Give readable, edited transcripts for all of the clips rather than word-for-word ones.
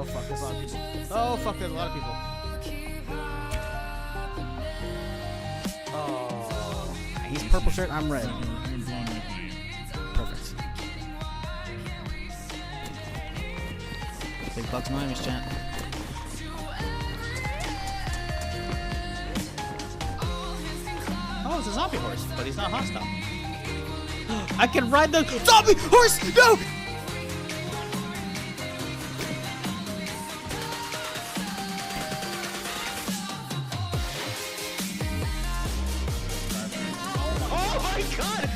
Oh fuck, there's a lot of people. Oh fuck, there's a lot of people. Oh, he's purple shirt, I'm red. Perfect. Big bucks mine, chat. Oh, it's a zombie horse, but he's not hostile. I can ride the zombie horse! No! Oh my god!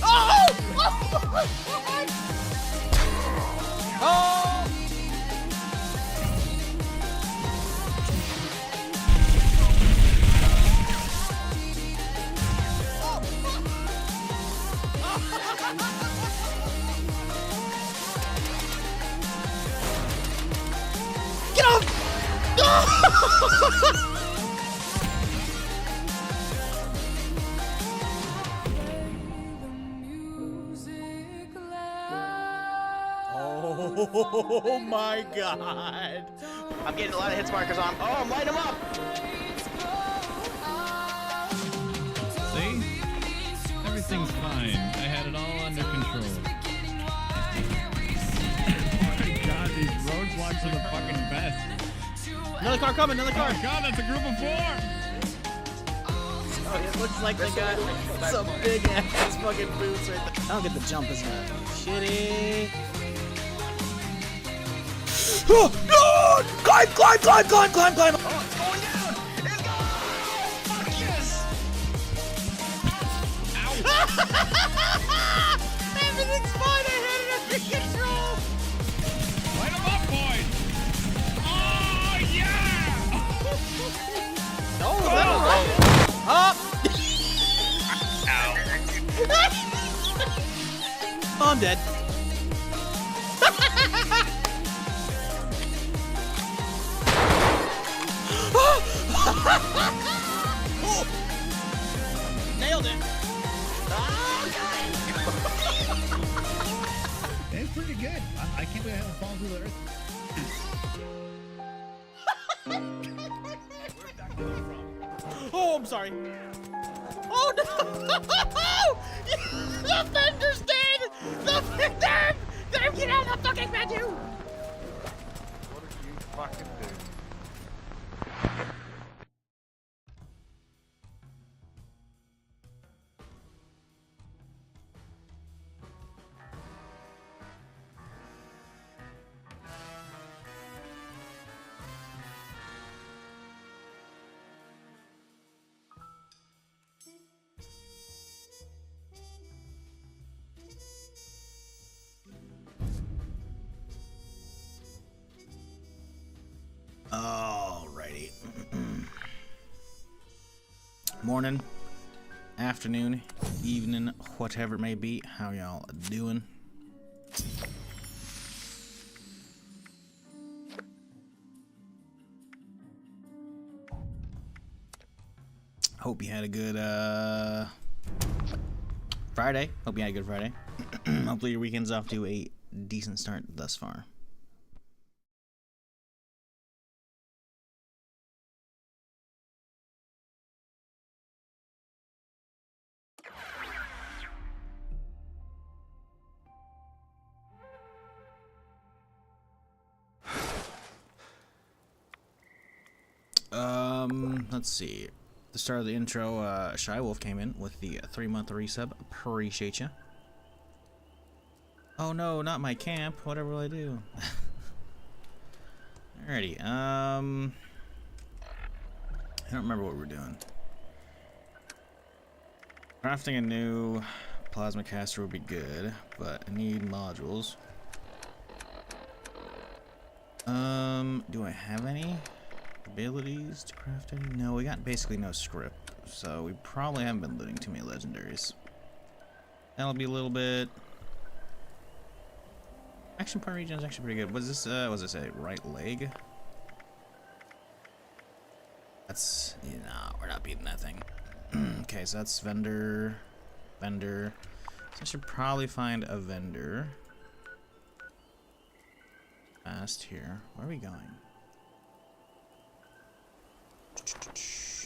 Oh! Oh! Get off! Oh my god! I'm getting a lot of hits markers on. Oh, I'm lighting them up! See? Everything's fine. I had it all under control. Oh my god, these roadblocks are the fucking best. Another car coming, another car! Oh god, that's a group of 4! Oh, it looks like they got some big ass fucking boots right there. I don't get the jump, isn't it? Shitty. Oh, no! Climb, climb, climb, climb, climb, climb! Oh, it's going down! It's going! Fuck yes! Ow! Everything's fine, I had it under control! Light them up, boys! Oh, yeah! No, that was right. Up! Ow. Oh, I'm dead. Oh. Nailed it. Oh, That's pretty good. I can't believe I haven't fallen through the earth. Oh, I'm sorry. Oh no! The vendor's dead! The vendor! Get out of the fucking menu! What did you fucking do? Alrighty. Morning, afternoon, evening, whatever it may be. How y'all doing? Hope you had a good Friday. Hope you had a good Friday. Hopefully your weekend's off to a decent start thus far. Let's see. At the start of the intro, Shy Wolf came in with the 3-month resub. Appreciate you. Oh no, not my camp. Whatever will I do? Alrighty. I don't remember what we're doing. Crafting a new plasma caster would be good, but I need modules. Do I have any abilities to craft any? No, we got basically no script, so we probably haven't been looting too many legendaries. That'll be a little bit. Action point region is actually pretty good. What's this? What's this say? Right leg? That's, no, we're not beating that thing. Okay, so that's vendor. Vendor. So I should probably find a vendor. Fast here. Where are we going?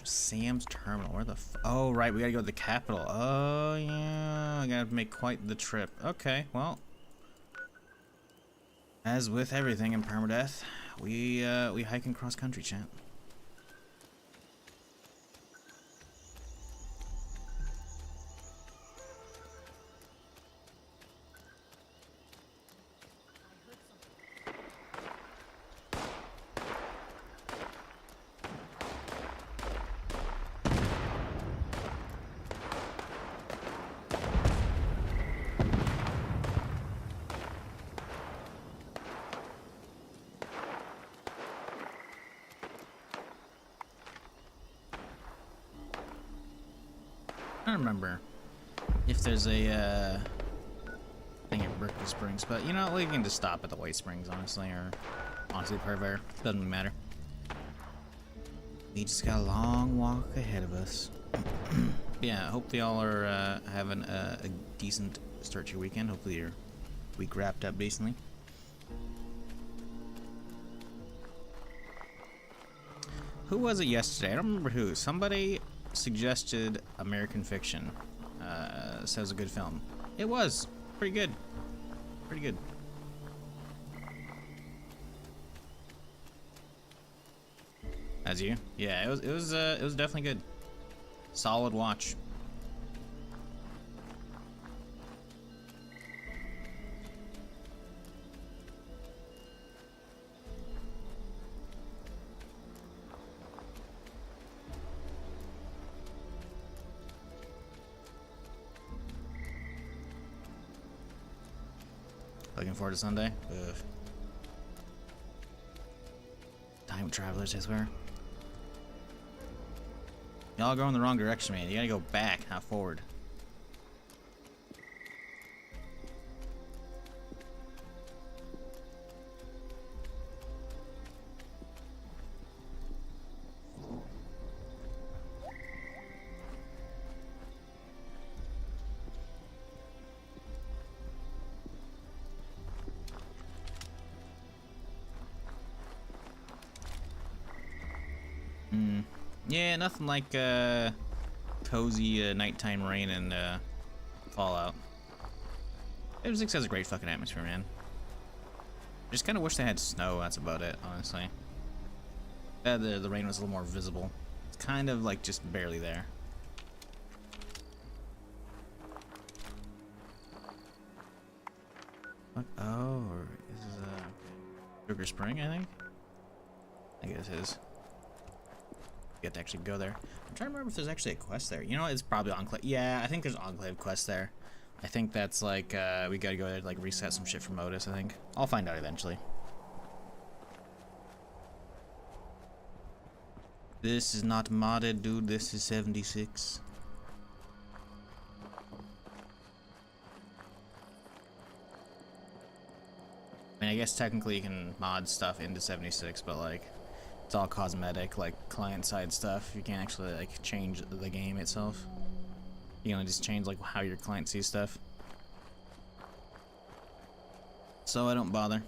Sam's Terminal. Where the oh, right. We gotta go to the capital. Oh, yeah. I gotta make quite the trip. Okay, well. As with everything in Permadeath, we hike and cross country, chat. I don't remember if there's a thing at Berkeley Springs, but you know, we can just stop at the White Springs, honestly, or honestly, Purveyor. Doesn't really matter. We just got a long walk ahead of us. Yeah, hopefully y'all are having a decent start to your weekend. Hopefully your week wrapped up decently. Who was it yesterday? I don't remember who. Somebody suggested American Fiction. Says a good film. It was pretty good. Pretty good. As you? Yeah, it was definitely good. Solid watch. Looking forward to Sunday. Ugh. Time travelers, I swear. Y'all going the wrong direction, man. You gotta go back, not forward. Yeah, nothing like cozy nighttime rain and Fallout. Civ 6 has a great fucking atmosphere, man. Just kind of wish they had snow. That's about it, honestly. The rain was a little more visible. It's kind of like just barely there. What? Oh, this is Sugar Spring, I think. I guess it is. Get to actually go there. I'm trying to remember if there's actually a quest there. You know, it's probably Enclave. Yeah, I think there's Enclave quest there. I think that's like we gotta go there to like reset some shit for Modus. I think I'll find out eventually. This is not modded, dude. This is 76. I mean, I guess technically you can mod stuff into 76, but like. It's all cosmetic, like client-side stuff. You can't actually like change the game itself. You can only just change like how your client sees stuff. So I don't bother.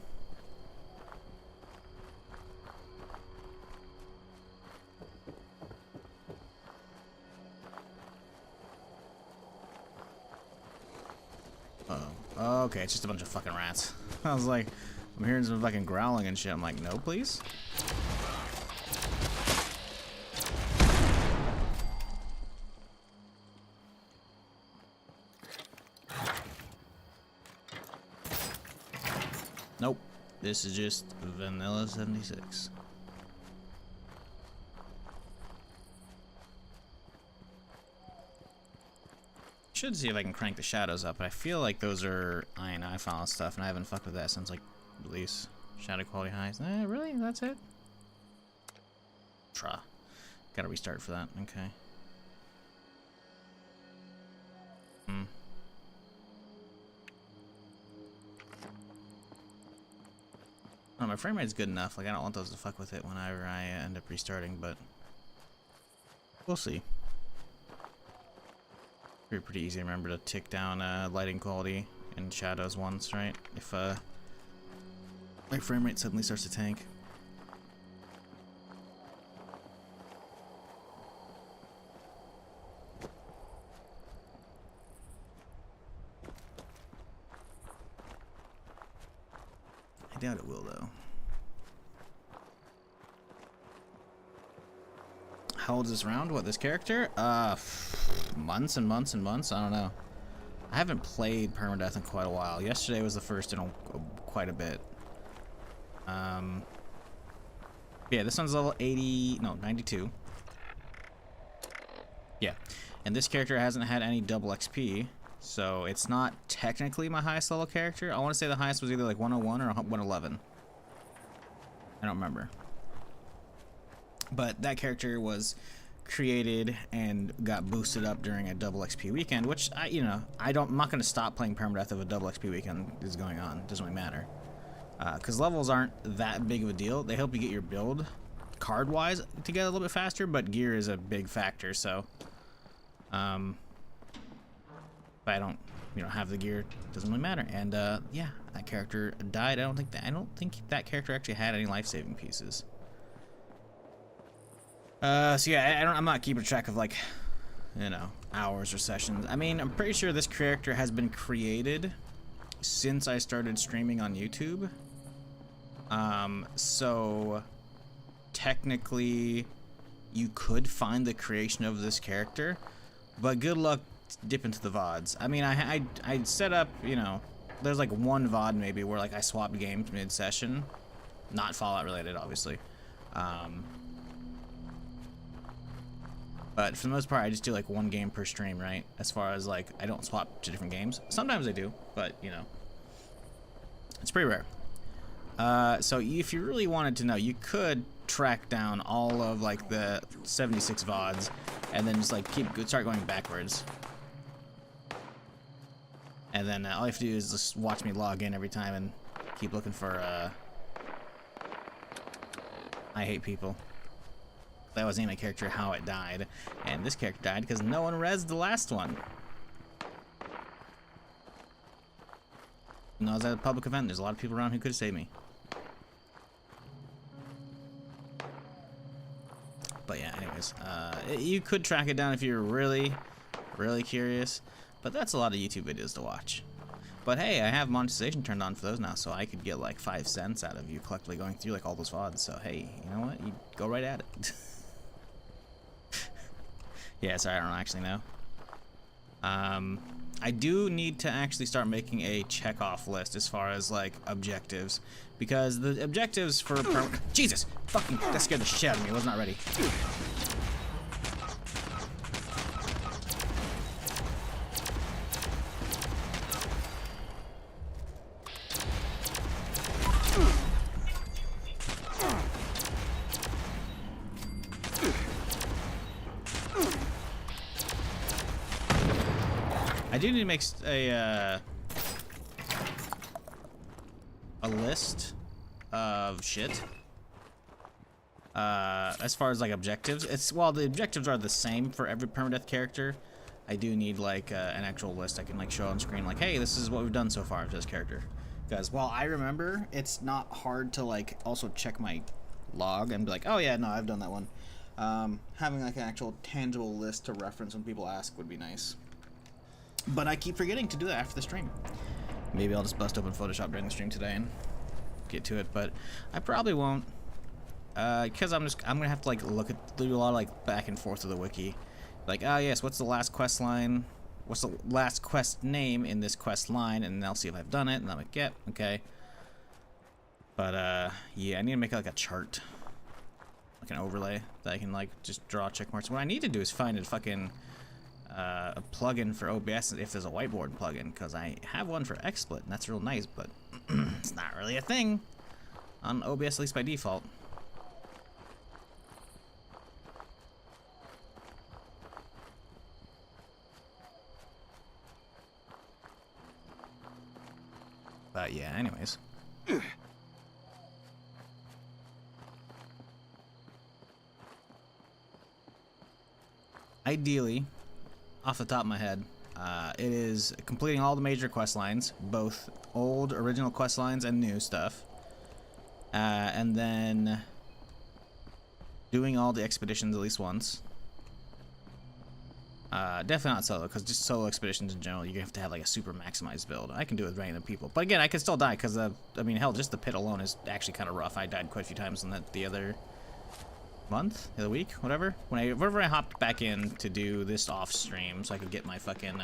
Oh, okay, it's just a bunch of fucking rats. I was like, I'm hearing some fucking growling and shit. I'm like, no, please. Nope. This is just vanilla 76. Should see if I can crank the shadows up, but I feel like those are INI file stuff, and I haven't fucked with that since like release. Shadow quality highs. Really? That's it? Tra. Gotta restart for that. Okay. Oh, my frame rate's good enough. Like, I don't want those to fuck with it whenever I end up restarting, but we'll see. Pretty easy to remember to tick down lighting quality and shadows once, right? If my frame rate suddenly starts to tank. I doubt it will, though. How old is this round? What, this character? Months and months and months? I don't know. I haven't played Permadeath in quite a while. Yesterday was the first in quite a bit. Yeah, this one's level 80, no, 92. Yeah, and this character hasn't had any double XP, so it's not technically my highest level character. I want to say the highest was either like 101 or 111. I don't remember. But that character was created and got boosted up during a double XP weekend, which I'm not going to stop playing Permadeath if a double XP weekend is going on. It doesn't really matter. Because levels aren't that big of a deal. They help you get your build card-wise to get a little bit faster, but gear is a big factor. So, if I don't, have the gear, it doesn't really matter. And yeah, that character died. I don't think that character actually had any life-saving pieces. So yeah, I'm not keeping track of like, hours or sessions. I mean, I'm pretty sure this character has been created since I started streaming on YouTube. So technically you could find the creation of this character, but good luck dipping into the VODs. I mean, I set up, there's like one VOD maybe where like I swapped games mid-session, not Fallout related, obviously. But for the most part, I just do like one game per stream, right? As far as like, I don't swap to different games. Sometimes I do, but it's pretty rare. So if you really wanted to know, you could track down all of like the 76 VODs and then just like start going backwards. And then all you have to do is just watch me log in every time and keep looking for, I hate people. That was my character, how it died. And this character died because no one rezzed the last one. No, I was at a public event. There's a lot of people around who could have saved me. But yeah, anyways. You could track it down if you're really, really curious. But that's a lot of YouTube videos to watch. But hey, I have monetization turned on for those now, so I could get like 5 cents out of you collectively going through like all those VODs. So hey, you know what? You go right at it. Yeah, sorry, I don't actually know. I do need to actually start making a check-off list as far as like objectives, because the objectives for Jesus, fucking, that scared the shit out of me. I was not ready. I do need to make a list of shit. As far as like objectives, while the objectives are the same for every permadeath character, I do need like an actual list I can like show on screen, like, hey, this is what we've done so far for this character. Because while I remember, it's not hard to like also check my log and be like, oh yeah, no, I've done that one. Having like an actual tangible list to reference when people ask would be nice. But I keep forgetting to do that after the stream. Maybe I'll just bust open Photoshop during the stream today and get to it, but I probably won't. Because I'm gonna have to like do a lot of like back and forth with the wiki. Like, oh yes, what's the last quest line? What's the last quest name in this quest line? And then I'll see if I've done it, and I'm like, yep, okay. But yeah, I need to make like a chart, like an overlay that I can like just draw check marks. What I need to do is find a fucking a plugin for OBS if there's a whiteboard plugin, because I have one for XSplit and that's real nice, but it's not really a thing on OBS, at least by default. But yeah, anyways. Ideally, off the top of my head, It is completing all the major quest lines, both old original quest lines and new stuff. And then doing all the expeditions at least once. Definitely not solo, because just solo expeditions in general, you have to have like a super maximized build. I can do it with random people, but again, I can still die because I mean, hell, just the pit alone is actually kind of rough. I died quite a few times in the other month, the other week, whatever. Whenever I hopped back in to do this off stream, so I could get my fucking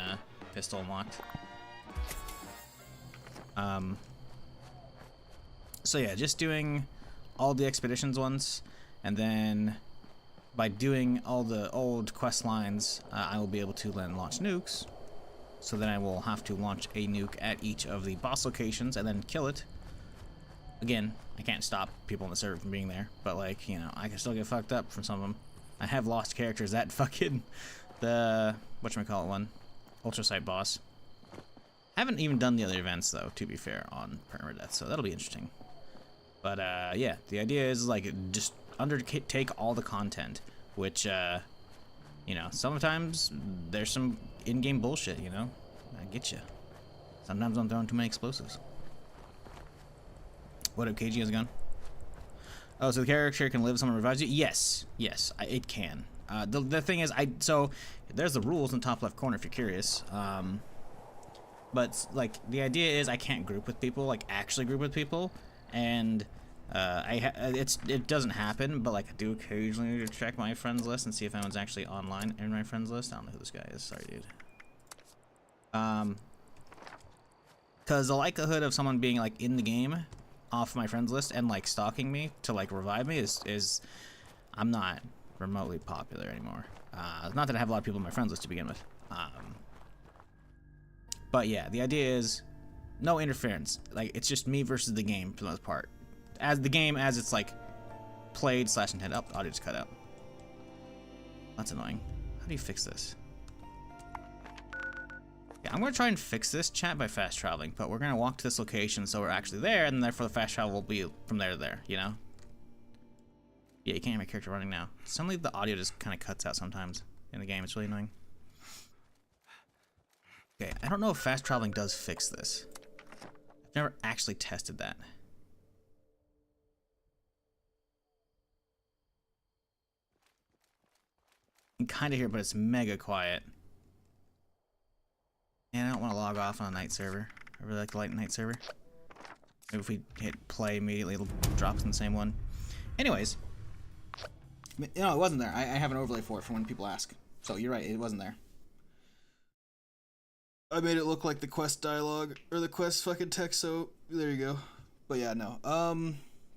pistol unlocked. So yeah, just doing all the expeditions once, and then by doing all the old quest lines, I will be able to then launch nukes. So then I will have to launch a nuke at each of the boss locations and then kill it. Again, I can't stop people on the server from being there, but like, you know, I can still get fucked up from some of them. I have lost characters at fucking the, whatchamacallit one, Ultra Sight boss. I haven't even done the other events though, to be fair, on Permadeath, so that'll be interesting. But yeah, the idea is like just undertake all the content, which you know, sometimes there's some in-game bullshit, you know, I get you. Sometimes I'm throwing too many explosives. What up, KG? How's it going? Oh, so the character can live, someone revives you? Yes, yes, it can. The thing is, so there's the rules in the top left corner if you're curious. But like the idea is I can't group with people, like actually group with people, and it doesn't happen, but like I do occasionally check my friends list and see if anyone's actually online in my friends list. I don't know who this guy is. Sorry, dude. Because the likelihood of someone being like in the game off my friends list and like stalking me to like revive me is I'm not remotely popular anymore. Not that I have a lot of people in my friends list to begin with. But yeah, the idea is no interference. Like it's just me versus the game for the most part. As the game as it's like played / intended. Oh, audio just cut out. That's annoying. How do you fix this? Yeah, I'm gonna try and fix this chat by fast traveling, but we're gonna walk to this location so we're actually there, and therefore the fast travel will be from there to there, you know? Yeah, you can't hear my character running now. Suddenly the audio just kind of cuts out sometimes in the game. It's really annoying. Okay, I don't know if fast traveling does fix this. I've never actually tested that. You can kind of hear, but it's mega quiet. And I don't want to log off on a night server. I really like the night server. Maybe if we hit play immediately, it'll drop us in the same one. Anyways, no, it wasn't there. I have an overlay for it for when people ask. So you're right, it wasn't there. I made it look like the quest dialogue or the quest fucking text. So there you go. But yeah, no.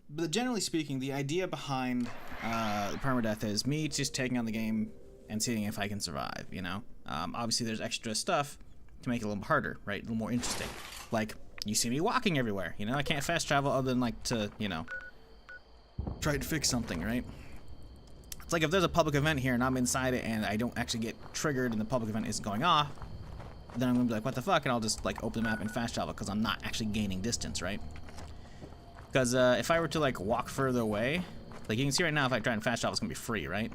But generally speaking, the idea behind Permadeath is me just taking on the game and seeing if I can survive. You know, obviously there's extra stuff to make it a little harder, right? A little more interesting. Like, you see me walking everywhere, you know? I can't fast travel other than, like, to, you know, try to fix something, right? It's like if there's a public event here and I'm inside it and I don't actually get triggered and the public event isn't going off, then I'm gonna be like, what the fuck? And I'll just, like, open the map and fast travel because I'm not actually gaining distance, right? Because if I were to, like, walk further away, like, you can see right now if I try and fast travel, it's gonna be free, right?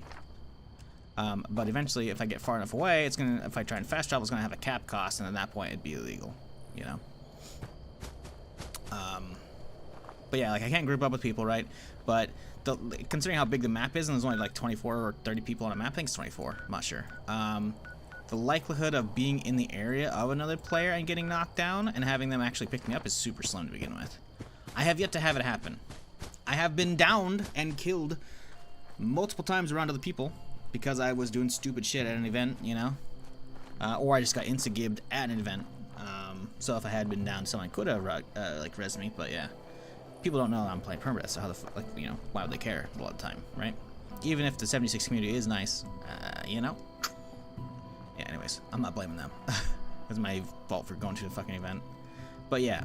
But eventually, if I get far enough away, it's gonna. If I try and fast travel, it's gonna have a cap cost, and at that point, it'd be illegal, you know. But yeah, like I can't group up with people, right? But considering how big the map is, and there's only like 24 or 30 people on a map, I think it's 24. I'm not sure. The likelihood of being in the area of another player and getting knocked down and having them actually pick me up is super slim to begin with. I have yet to have it happen. I have been downed and killed multiple times around other people. Because I was doing stupid shit at an event, you know? Or I just got insta-gibbed at an event. So if I had been down, someone could have, like, res me, but yeah. People don't know I'm playing Permadeath, so how the fuck, like, you know, why would they care a lot of the time, right? Even if the 76 community is nice, you know? Yeah, anyways, I'm not blaming them. It's my fault for going to the fucking event. But yeah,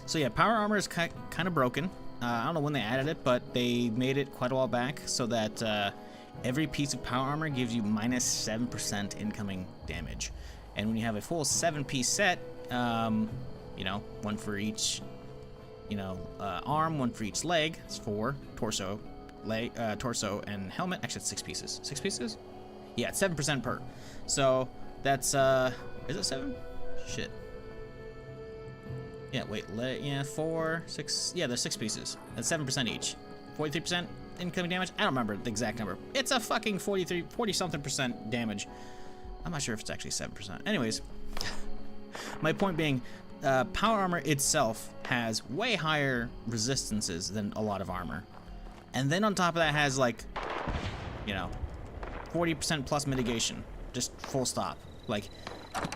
so yeah, power armor is kind of broken. I don't know when they added it, but they made it quite a while back so that every piece of power armor gives you minus 7% incoming damage. And when you have a full 7-piece set, you know, one for each, you know, arm, one for each leg. It's 4, torso, leg, torso, and helmet. Actually, it's 6 pieces. 6 pieces? Yeah, it's 7% per. So that's is it 7? Shit. Yeah, wait, yeah, 4, 6, yeah, there's 6 pieces. That's 7% each. 43% incoming damage? I don't remember the exact number. It's a fucking 40-something% damage. I'm not sure if it's actually 7%. Anyways, my point being, power armor itself has way higher resistances than a lot of armor. And then on top of that has, like, you know, 40% plus mitigation. Just full stop. Like,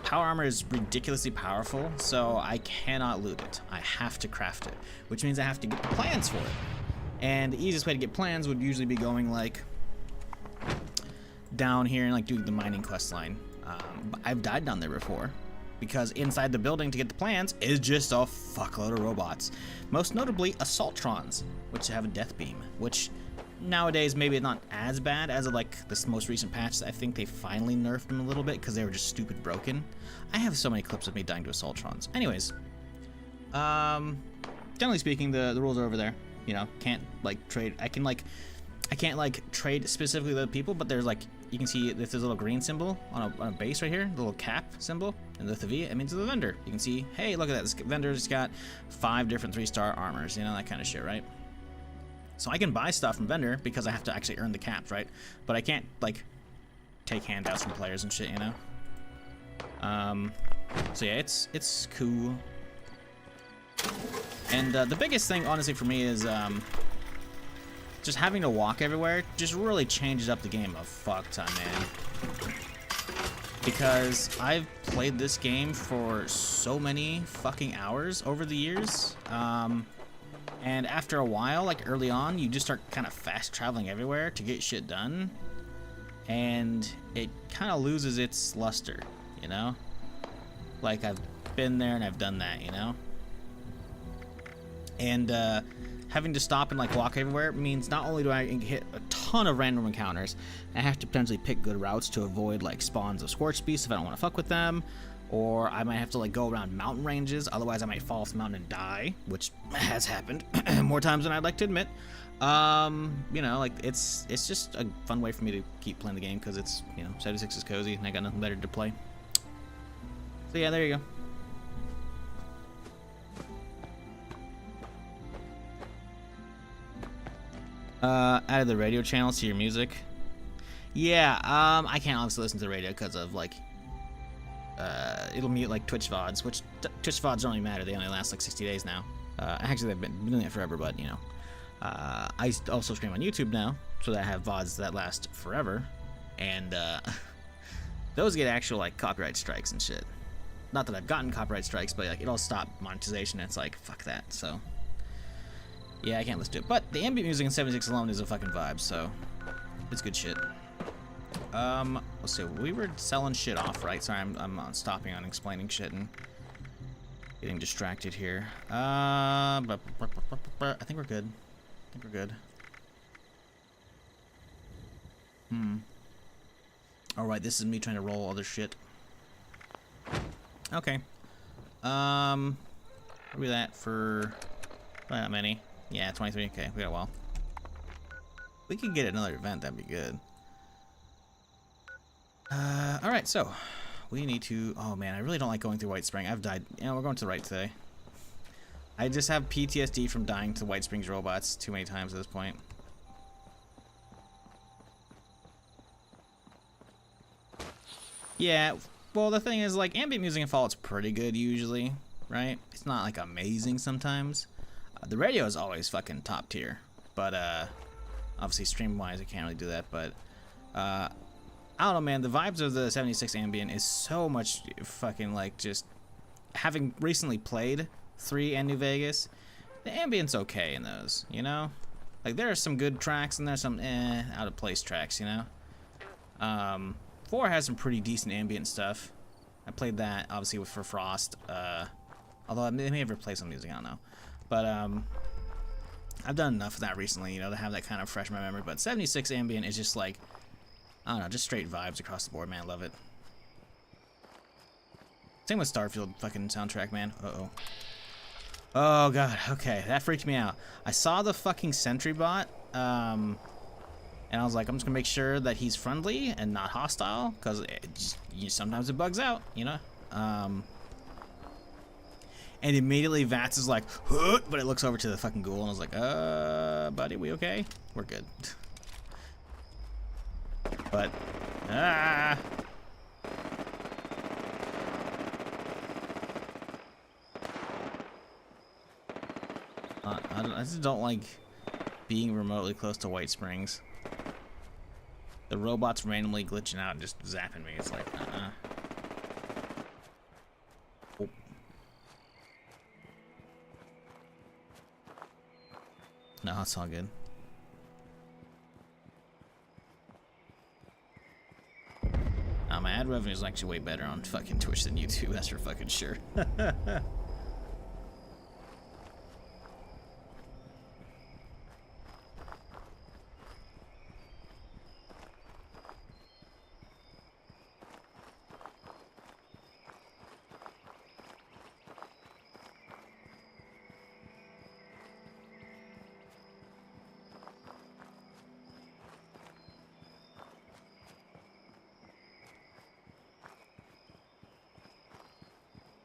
power armor is ridiculously powerful, so I cannot loot it. I have to craft it, which means I have to get the plans for it. And the easiest way to get plans would usually be going, like, down here and, like, doing the mining quest line. But I've died down there before, because inside the building to get the plans is just a fuckload of robots. Most notably, Assaultrons, which have a death beam, which nowadays maybe not as bad as of, like, this most recent patch. I think they finally nerfed them a little bit because they were just stupid broken. I have so many clips of me dying to Assaultrons. Anyways, generally speaking, the rules are over there. You know, can't, like, trade. I can't, like, trade specifically with other people, but there's, like, you can see there's a little green symbol on a base right here, the little cap symbol, and with the V, it means the vendor. You can see, hey, look at that, this vendor's got 5 different 3-star armors, you know, that kind of shit, right? So I can buy stuff from vendor because I have to actually earn the caps, right? But I can't, like, take handouts from players and shit, you know? So yeah, it's cool. And the biggest thing, honestly, for me is just having to walk everywhere just really changes up the game a fuck ton, man. Because I've played this game for so many fucking hours over the years. And after a while, like early on, you just start kind of fast traveling everywhere to get shit done. And it kind of loses its luster, you know? Like, I've been there and I've done that, you know? And having to stop and, like, walk everywhere means not only do I hit a ton of random encounters, I have to potentially pick good routes to avoid, like, spawns of scorched beasts if I don't want to fuck with them. Or I might have to, like, go around mountain ranges, otherwise I might fall off the mountain and die, which has happened more times than I'd like to admit. You know, like, it's just a fun way for me to keep playing the game, because it's, you know, 76 is cozy, and I got nothing better to play. So yeah, there you go. Out of the radio channels to your music. Yeah, I can't obviously listen to the radio because of, like, it'll mute, like, Twitch VODs, which Twitch VODs don't really matter. They only last, like, 60 days now. Actually, they've been doing it forever, but, you know. I also stream on YouTube now, so that I have VODs that last forever. And, those get actual, like, copyright strikes and shit. Not that I've gotten copyright strikes, but, like, it'll stop monetization, and it's like, fuck that, so. Yeah, I can't listen to it. But the ambient music in 76 alone is a fucking vibe, so it's good shit. Let's see, we were selling shit off, right? Sorry, I'm stopping on explaining shit and getting distracted here. I think we're good. I think we're good. Alright, this is me trying to roll other shit. Okay. What are we at for? Not many. Yeah, 23. Okay, we got a while. We could get another event, that'd be good. Alright, so we need to. Oh man, I really don't like going through White Spring. I've died. You know, we're going to the right today. I just have PTSD from dying to White Springs robots too many times at this point. Yeah, well, the thing is, like, ambient music in Fallout's pretty good usually, right? It's not, like, amazing sometimes. The radio is always fucking top tier, but obviously stream-wise I can't really do that, but I don't know, man, the vibes of the 76 ambient is so much fucking, like, just having recently played 3 and New Vegas, the ambient's okay in those, you know? Like, there are some good tracks and there's some out-of-place tracks, you know? 4 has some pretty decent ambient stuff. I played that, obviously, for Frost, although they may have replaced some music, I don't know. But, I've done enough of that recently, you know, to have that kind of fresh in my memory. But 76 ambient is just like, I don't know, just straight vibes across the board, man. I love it. Same with Starfield fucking soundtrack, man. Uh-oh. Oh, God. Okay, that freaked me out. I saw the fucking sentry bot, And I was like, I'm just gonna make sure that he's friendly and not hostile, because sometimes it bugs out, you know? And immediately Vats is like, huh, but it looks over to the fucking ghoul, and I was like, buddy, we okay? We're good. But, I just don't like being remotely close to White Springs. The robot's randomly glitching out and just zapping me. It's like, Oh. No, it's all good. My ad revenue is actually way better on fucking Twitch than YouTube, that's for fucking sure.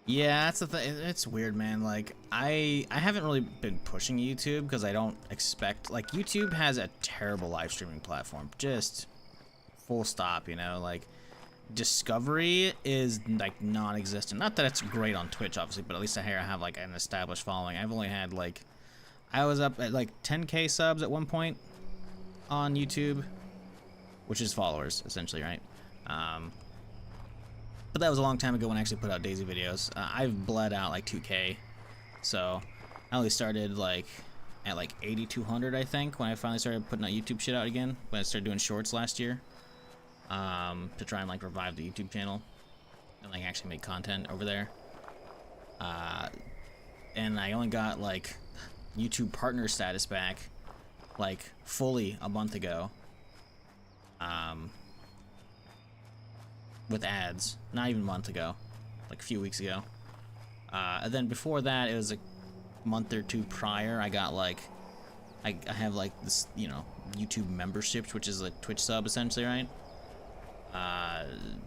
Yeah, that's the thing. It's weird, man. Like, I haven't really been pushing YouTube because I don't expect, like, YouTube has a terrible live streaming platform. Just full stop, you know? Like, discovery is, like, non-existent. Not that it's great on Twitch, obviously, but at least I have, like, an established following. I've only had, like, I was up at, like, 10K subs at one point on YouTube, which is followers, essentially, right? But that was a long time ago when I actually put out Daisy videos. I've bled out like 2K, so I only started like at like 8,200, I think, when I finally started putting out YouTube shit out again. When I started doing shorts last year, to try and like revive the YouTube channel and like actually make content over there. And I only got like YouTube partner status back like fully a month ago. With ads, not even a month ago, like a few weeks ago. And then before that, it was a month or two prior, I got like, I have like this, you know, YouTube memberships, which is a Twitch sub essentially, right?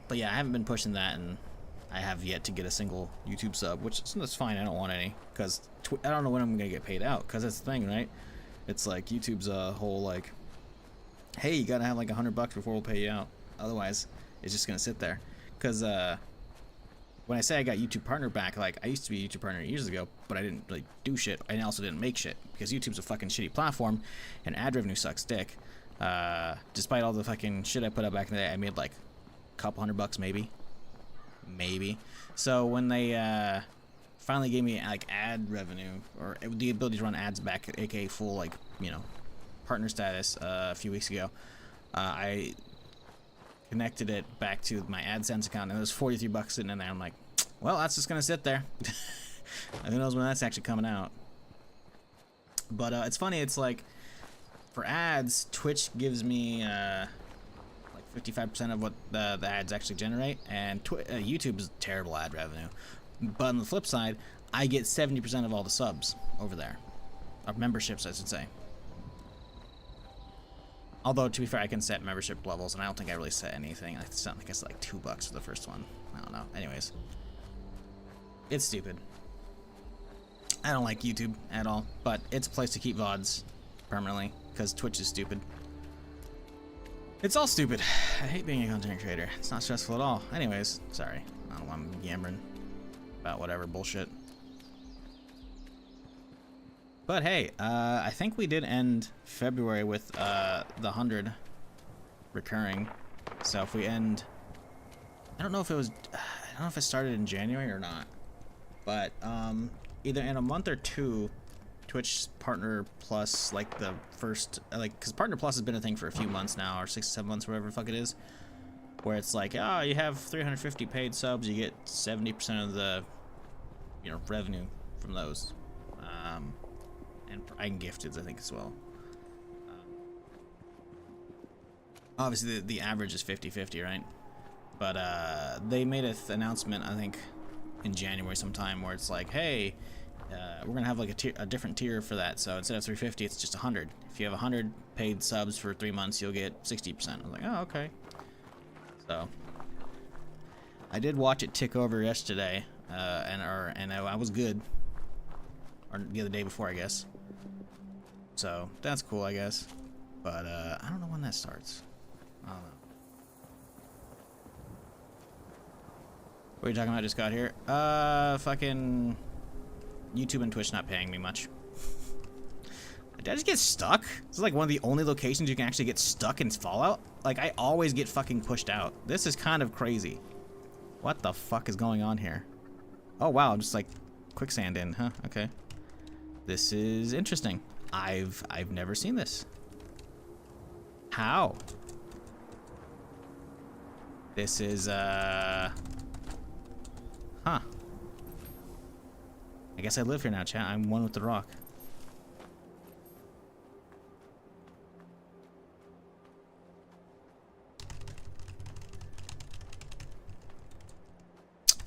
But yeah, I haven't been pushing that, and I have yet to get a single YouTube sub, which that's fine. I don't want any, because I don't know when I'm gonna get paid out, because that's the thing, right? It's like YouTube's a whole like, hey, you gotta have like $100 before we'll pay you out, otherwise it's just gonna sit there. Because when I say I got YouTube partner back, like, I used to be a YouTube partner years ago, but I didn't really do shit. I also didn't make shit, because YouTube's a fucking shitty platform and ad revenue sucks dick. Despite all the fucking shit I put up back in the day, I made like a couple $100 maybe. So when they finally gave me like ad revenue, or the ability to run ads back, aka full, like, you know, partner status, a few weeks ago, I connected it back to my AdSense account, and there was $43 sitting in there. I'm like, well, that's just gonna sit there. And who knows when that's actually coming out. But it's funny, it's like, for ads, Twitch gives me like 55% of what the ads actually generate, and YouTube is terrible ad revenue. But on the flip side, I get 70% of all the subs over there, or memberships, I should say. Although, to be fair, I can set membership levels, and I don't think I really set anything. I think it's like $2 for the first one. I don't know. Anyways, it's stupid. I don't like YouTube at all, but it's a place to keep VODs permanently, because Twitch is stupid. It's all stupid. I hate being a content creator. It's not stressful at all. Anyways, sorry. I don't know, I'm yammering about whatever bullshit. But hey, I think we did end February with the 100 recurring. So if we end, I don't know if it started in January or not. But either in a month or two, Twitch Partner Plus, like the first, like, because Partner Plus has been a thing for a few months now, or 6 to 7 months, whatever the fuck it is, where it's like, oh, you have 350 paid subs, you get 70% of the, you know, revenue from those. And I can gifteds, I think, as well. Obviously, the average is 50-50, right? But they made an announcement, I think, in January sometime, where it's like, hey, we're gonna have like a different tier for that. So instead of 350, it's just 100. If you have 100 paid subs for 3 months, you'll get 60%. I was like, oh, okay. So I did watch it tick over yesterday, and I was good, or the other day before, I guess. So that's cool, I guess. But I don't know when that starts. I don't know. What are you talking about? Just got here. Fucking YouTube and Twitch not paying me much. Did I just get stuck? This is like one of the only locations you can actually get stuck in Fallout. Like, I always get fucking pushed out. This is kind of crazy. What the fuck is going on here? Oh wow, just like quicksand in, huh? Okay. This is interesting. I've never seen this. How? This is Huh. I guess I live here now, chat. I'm one with the rock.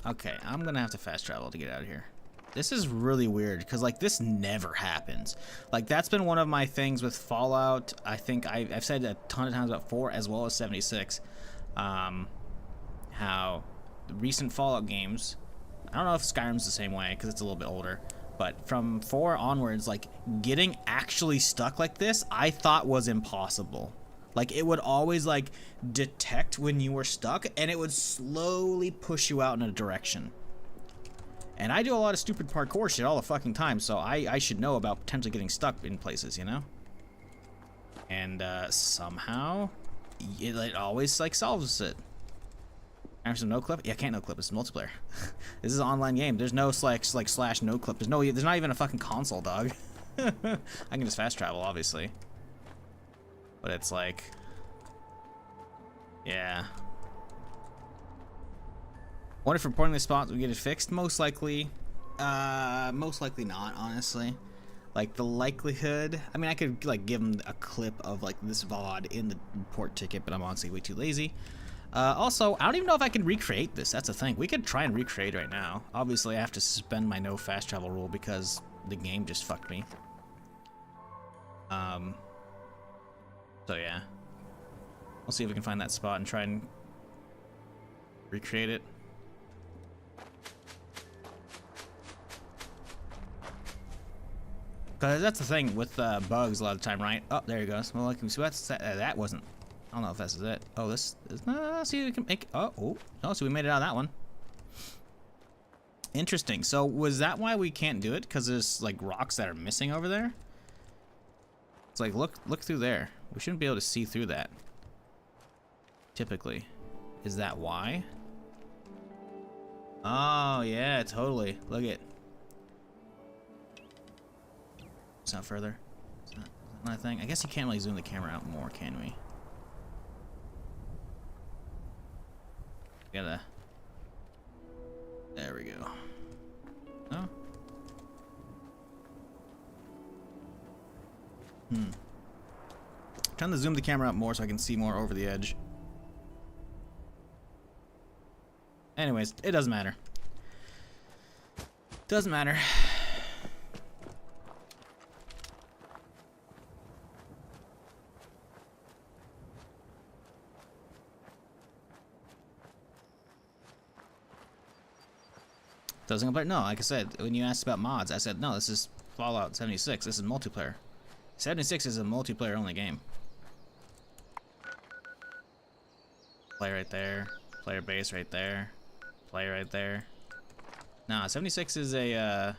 Okay, I'm gonna have to fast travel to get out of here. This is really weird, because, like, this never happens. Like, that's been one of my things with Fallout. I think I've said a ton of times about 4 as well as 76. How the recent Fallout games, I don't know if Skyrim's the same way, because it's a little bit older, but from 4 onwards, like, getting actually stuck like this, I thought was impossible. Like, it would always, like, detect when you were stuck, and it would slowly push you out in a direction. And I do a lot of stupid parkour shit all the fucking time, so I should know about potentially getting stuck in places, you know? And, somehow, it always, like, solves it. Actually, no clip? Yeah, I can't no clip. It's multiplayer. This is an online game. There's no slash no clip. There's not even a fucking console, dog. I can just fast travel, obviously. But it's like, yeah. What if reporting this spot we get it fixed? Most likely not, honestly. Like, the likelihood, I mean, I could like give them a clip of like this VOD in the report ticket, but I'm honestly way too lazy. Also, I don't even know if I can recreate this. That's the thing. We could try and recreate right now. Obviously, I have to suspend my no fast travel rule because the game just fucked me. So yeah. We'll see if we can find that spot and try and recreate it. Because that's the thing with bugs a lot of the time, right? Oh, there he goes. Well, so that wasn't. I don't know if this is it. Oh, this is. See, we can make. Oh, so we made it out of that one. Interesting. So was that why we can't do it? Because there's like rocks that are missing over there. It's like look through there. We shouldn't be able to see through that. Typically, is that why? Oh yeah, totally. Look at. It's not further. Is that my thing? I guess you can't really zoom the camera out more, can we? Gotta. There we go. Oh. Trying to zoom the camera out more so I can see more over the edge. Anyways, it doesn't matter. Doesn't matter. Doesn't compare. No, like I said, when you asked about mods, I said no. This is Fallout 76. This is multiplayer. 76 is a multiplayer only game. Player right there. Player base right there. Player right there. Nah, 76 is a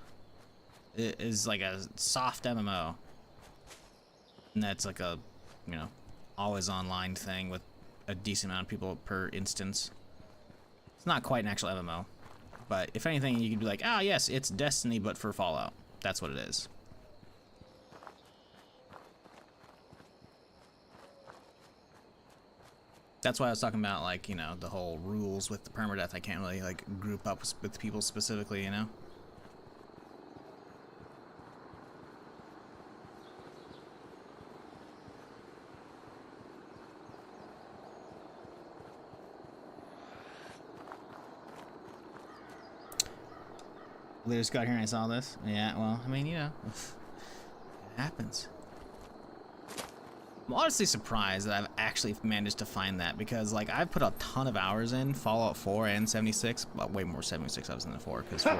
is like a soft MMO. And that's like a, you know, always online thing with a decent amount of people per instance. It's not quite an actual MMO. But if anything, you could be like, ah, yes, it's Destiny, but for Fallout. That's what it is. That's why I was talking about, like, you know, the whole rules with the permadeath. I can't really, like, group up with people specifically, you know? I just got here and I saw this. Yeah, well, I mean, you know, it happens. I'm honestly surprised that I've actually managed to find that because, like, I've put a ton of hours in Fallout 4 and 76, but way more 76 hours than the 4, because 4,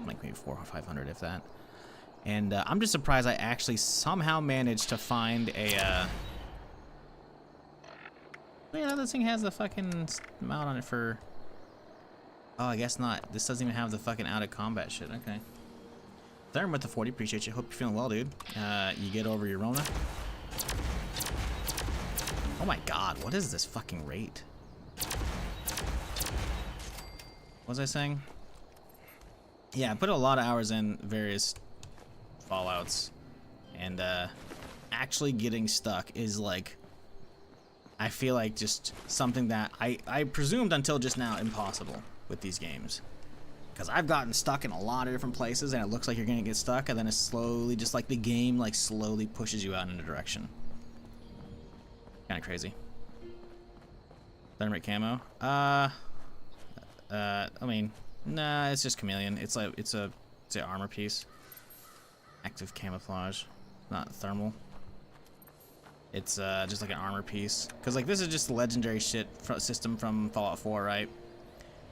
like maybe 400 or 500 if that. And I'm just surprised I actually somehow managed to find a. Yeah, this thing has the fucking mount on it for. Oh, I guess not. This doesn't even have the fucking out of combat shit. Okay. Therm with the 40. Appreciate you. Hope you're feeling well, dude. You get over your Rona. Oh my god, what is this fucking rate? What was I saying? Yeah, I put a lot of hours in various Fallouts, and actually getting stuck is like, I feel like just something that I presumed until just now impossible with these games. Because I've gotten stuck in a lot of different places and it looks like you're gonna get stuck, and then it's slowly, just like the game like slowly pushes you out in a direction. Kind of crazy. Thermite camo. I mean, nah, it's just chameleon. It's like it's an armor piece. Active camouflage, not thermal. It's just like an armor piece. Cause like this is just the legendary shit system from Fallout 4, right?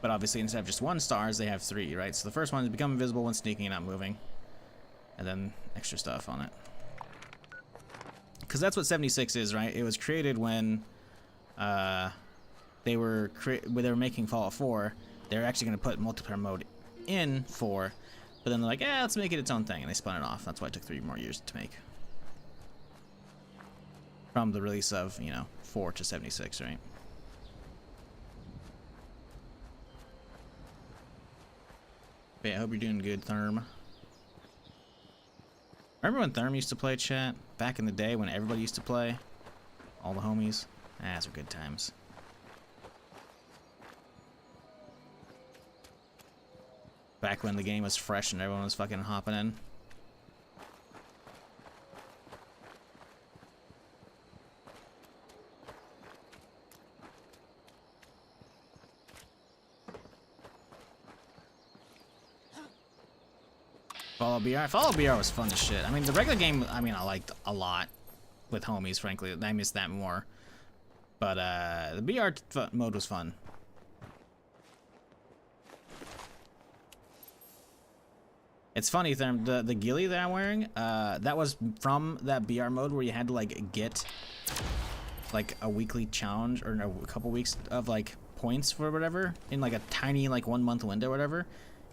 But obviously instead of just 1 stars, they have 3, right? So the first one is become invisible when sneaking and not moving, and then extra stuff on it. Because that's what 76 is, right? It was created when they were making Fallout 4. They were actually going to put multiplayer mode in 4, but then they're like, yeah, let's make it its own thing, and they spun it off. That's why it took 3 more years to make. From the release of, you know, 4 to 76, right? But yeah, I hope you're doing good, Therm. Remember when Therm used to play, chat? Back in the day when everybody used to play? All the homies? Those were good times. Back when the game was fresh and everyone was fucking hopping in. Fallout BR. Fallout BR was fun as shit. I mean, the regular game, I mean, I liked a lot with homies, frankly. I missed that more. But the BR mode was fun. It's funny, the ghillie that I'm wearing, that was from that BR mode where you had to, like, get, like, a weekly challenge, or no, a couple weeks of, like, points for whatever, in, like, a tiny, like, 1 month window or whatever.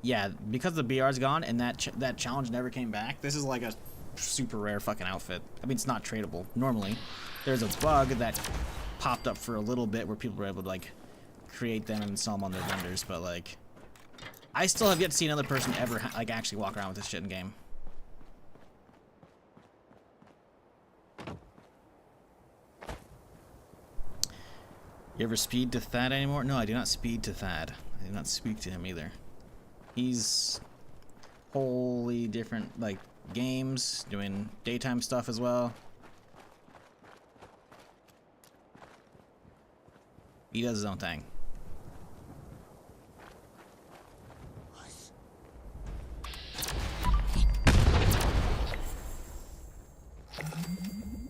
Yeah, because the BR's gone and that challenge never came back, this is like a super rare fucking outfit. I mean, it's not tradable. Normally, there's a bug that popped up for a little bit where people were able to, like, create them and sell them on their vendors, but, like, I still have yet to see another person ever, like, actually walk around with this shit in game. You ever speed to Thad anymore? No, I do not speed to Thad. I do not speak to him either. He's wholly different, like, games, doing daytime stuff as well. He does his own thing.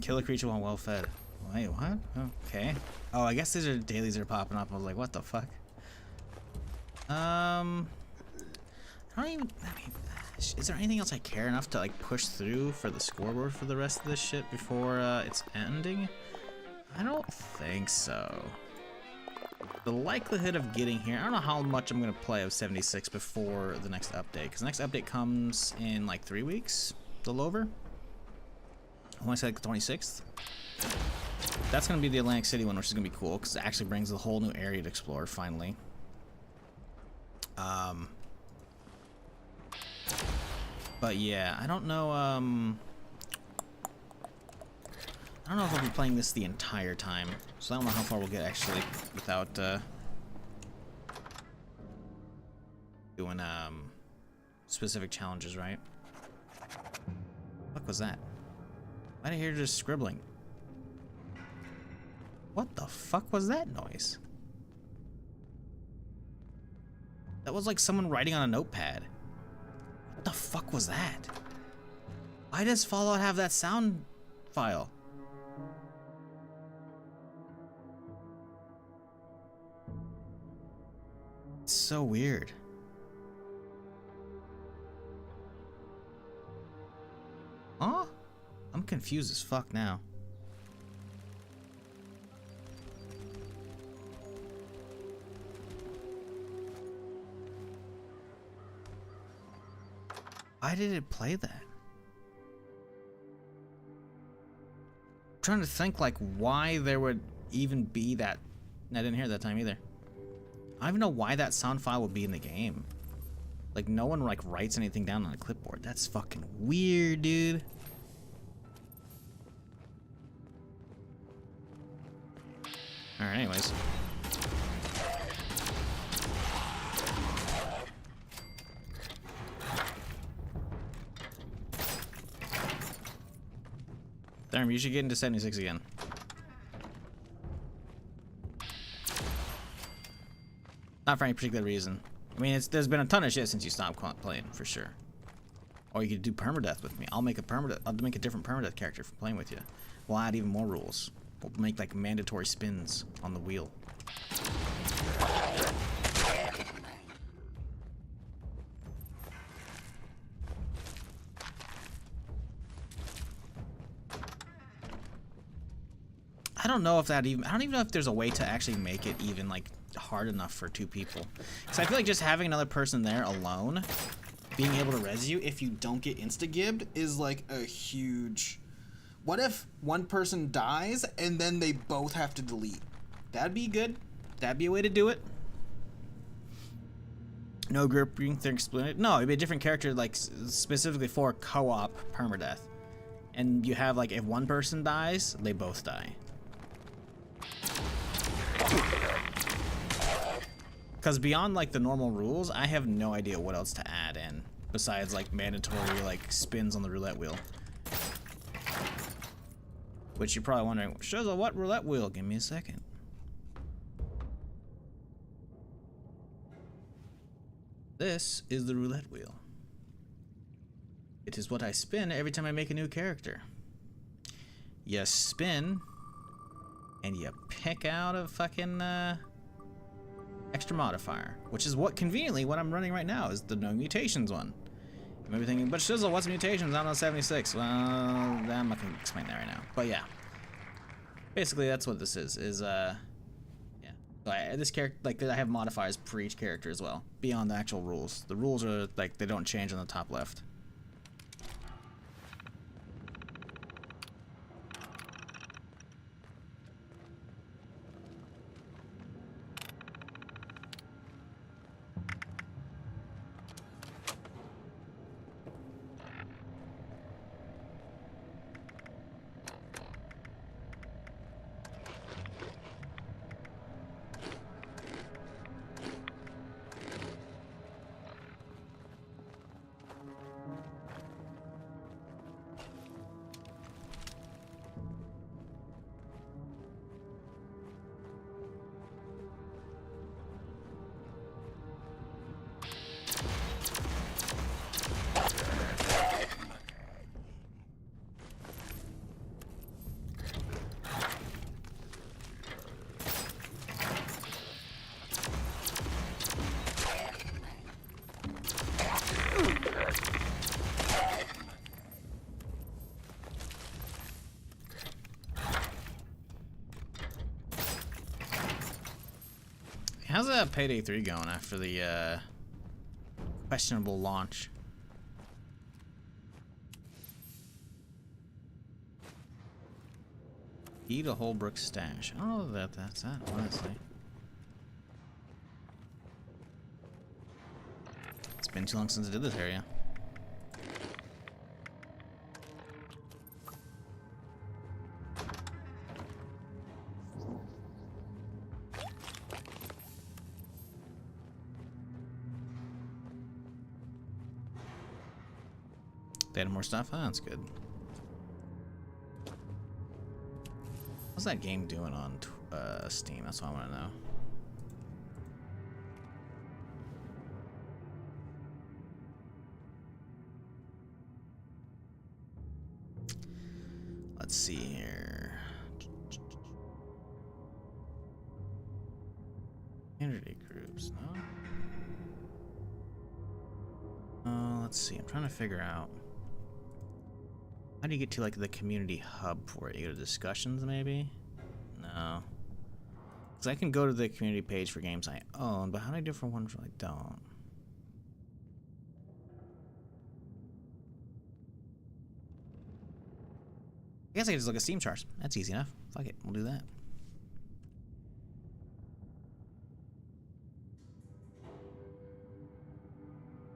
Kill a creature while well fed. Wait, what? Okay. Oh, I guess these are dailies that are popping up. I was like, what the fuck? I don't even, I mean, is there anything else I care enough to, like, push through for the scoreboard for the rest of this shit before it's ending? I don't think so. The likelihood of getting here, I don't know how much I'm going to play of 76 before the next update, because the next update comes in, like, 3 weeks, a little over. I want to say, like, the 26th. That's going to be the Atlantic City one, which is going to be cool, because it actually brings a whole new area to explore, finally. But yeah, I don't know, I don't know if I'll be playing this the entire time, so I don't know how far we'll get actually without, doing, specific challenges, right? What was that? Why did I hear just scribbling? What the fuck was that noise? That was like someone writing on a notepad. fuck was that? Why does Fallout have that sound file? It's so weird. Huh? I'm confused as fuck now. Why did it play that? I'm trying to think like why there would even be that. I didn't hear it that time either. I don't even know why that sound file would be in the game. Like no one like writes anything down on a clipboard. That's fucking weird, dude. Alright, anyways. Damn, you should get into 76 again. Not for any particular reason. I mean, there's been a ton of shit since you stopped playing, for sure. Or you could do permadeath with me. I'll make a different permadeath character for playing with you. We'll add even more rules. We'll make like mandatory spins on the wheel. I don't know if that even, I don't even know if there's a way to actually make it even like hard enough for two people. Because I feel like just having another person there alone, being able to res you if you don't get insta-gibbed is like a huge... What if one person dies and then they both have to delete? That'd be good. That'd be a way to do it. No grouping, they're exploded. No, it'd be a different character like specifically for co-op permadeath. And you have like if one person dies, they both die. Because beyond like the normal rules, I have no idea what else to add in besides like mandatory like spins on the roulette wheel. Which you're probably wondering, shows a what roulette wheel? Give me a second. This is the roulette wheel. It is what I spin every time I make a new character. You spin, and you pick out a fucking extra modifier, which is what conveniently what I'm running right now is the no mutations one. You may be thinking, but Shizzle, what's mutations? I don't know 76. Well, I'm not gonna explain that right now. But yeah, basically that's what this is. Yeah. So this character, like I have modifiers for each character as well, beyond the actual rules. The rules are like they don't change on the top left. How's that Payday 3 going after the questionable launch? Eat a Holbrook stash. I don't know that that's that, honestly. It's been too long since I did this area. They had more stuff? Oh, that's good. How's that game doing on Steam? That's what I want to know. let's see here. Candidate groups, no? Let's see. I'm trying to figure out. How do you get to like the community hub for it? You go to discussions, maybe? No. Because I can go to the community page for games I own, but how do I do for ones I don't? I guess I can just look at Steam charts. That's easy enough. Fuck it, we'll do that.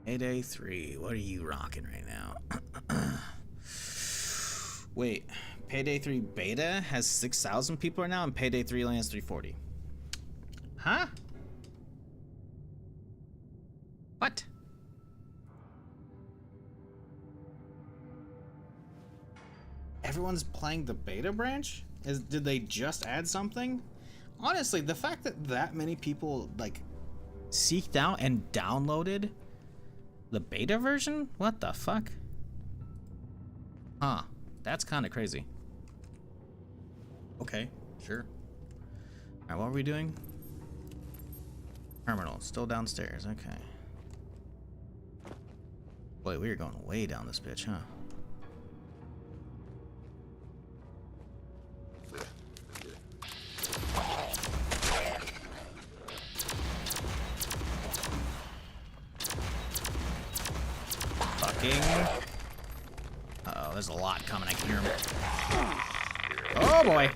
Payday 3, what are you rocking right now? Wait, Payday 3 beta has 6,000 people right now, and Payday 3 only has 340. Huh? What? Everyone's playing the beta branch? Did they just add something? Honestly, the fact that that many people like seeked out and downloaded the beta version? What the fuck? Huh. That's kind of crazy. Okay, sure. Alright, what are we doing? Terminal, still downstairs, okay. Boy, we are going way down this bitch, huh? Uh-oh, there's a lot coming. I can hear them. Oh, boy.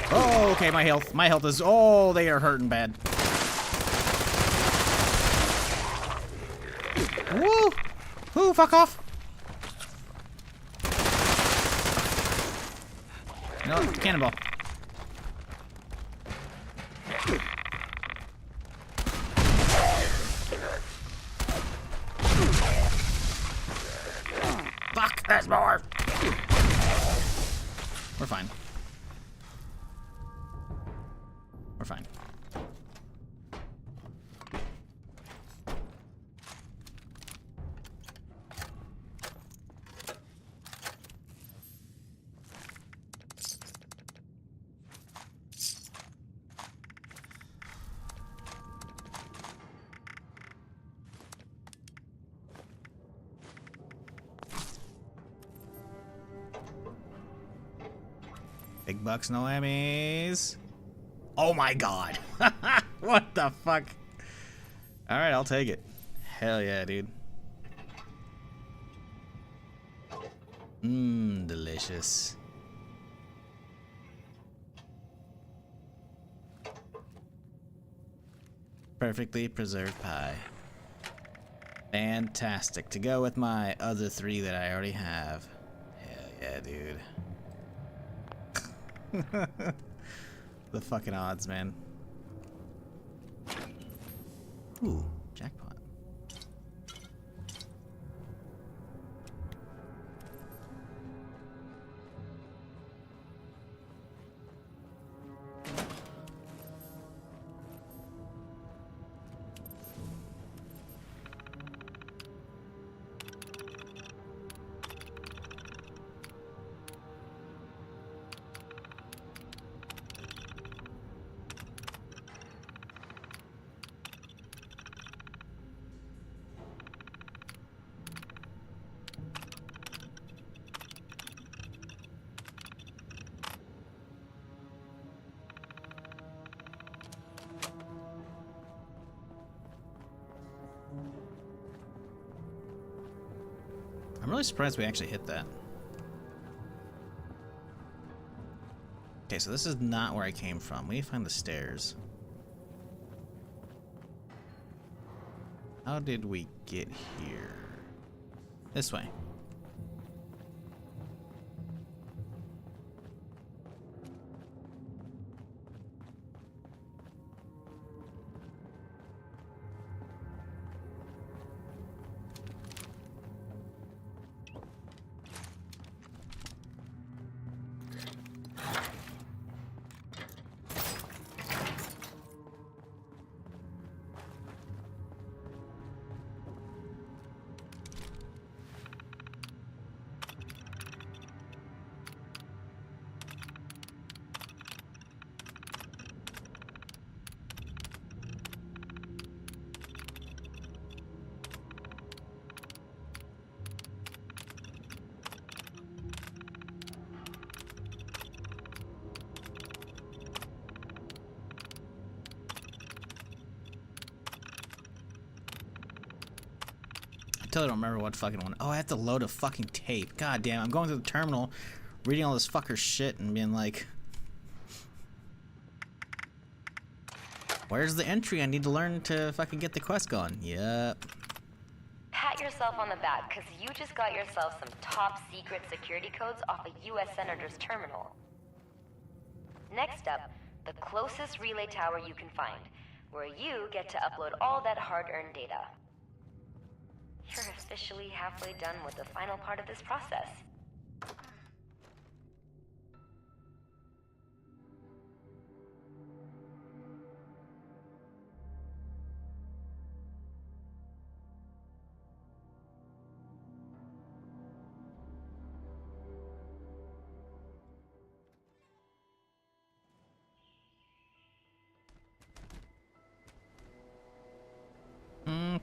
Oh, okay, my health is... Oh, they are hurting bad. Woo! Woo, fuck off. No, cannonball. Fuck, there's more. We're fine. We're fine. Big bucks, no Emmys. Oh my god. What the fuck? Alright, I'll take it. Hell yeah, dude. Mmm, delicious. Perfectly preserved pie. Fantastic. To go with my other 3 that I already have. Hell yeah, dude. The fucking odds, man. Ooh, jackpot. I'm really surprised we actually hit that. Okay, so this is not where I came from. We need to find the stairs. How did we get here? This way. totally don't remember what fucking one. Oh, I have to load a fucking tape. God damn, I'm going through the terminal, reading all this fucker shit and being like, where's the entry? I need to learn to fucking get the quest going. Yep. Pat yourself on the back, because you just got yourself some top secret security codes off a U.S. Senator's terminal. Next up, the closest relay tower you can find, where you get to upload all that hard-earned data. You're officially halfway done with the final part of this process.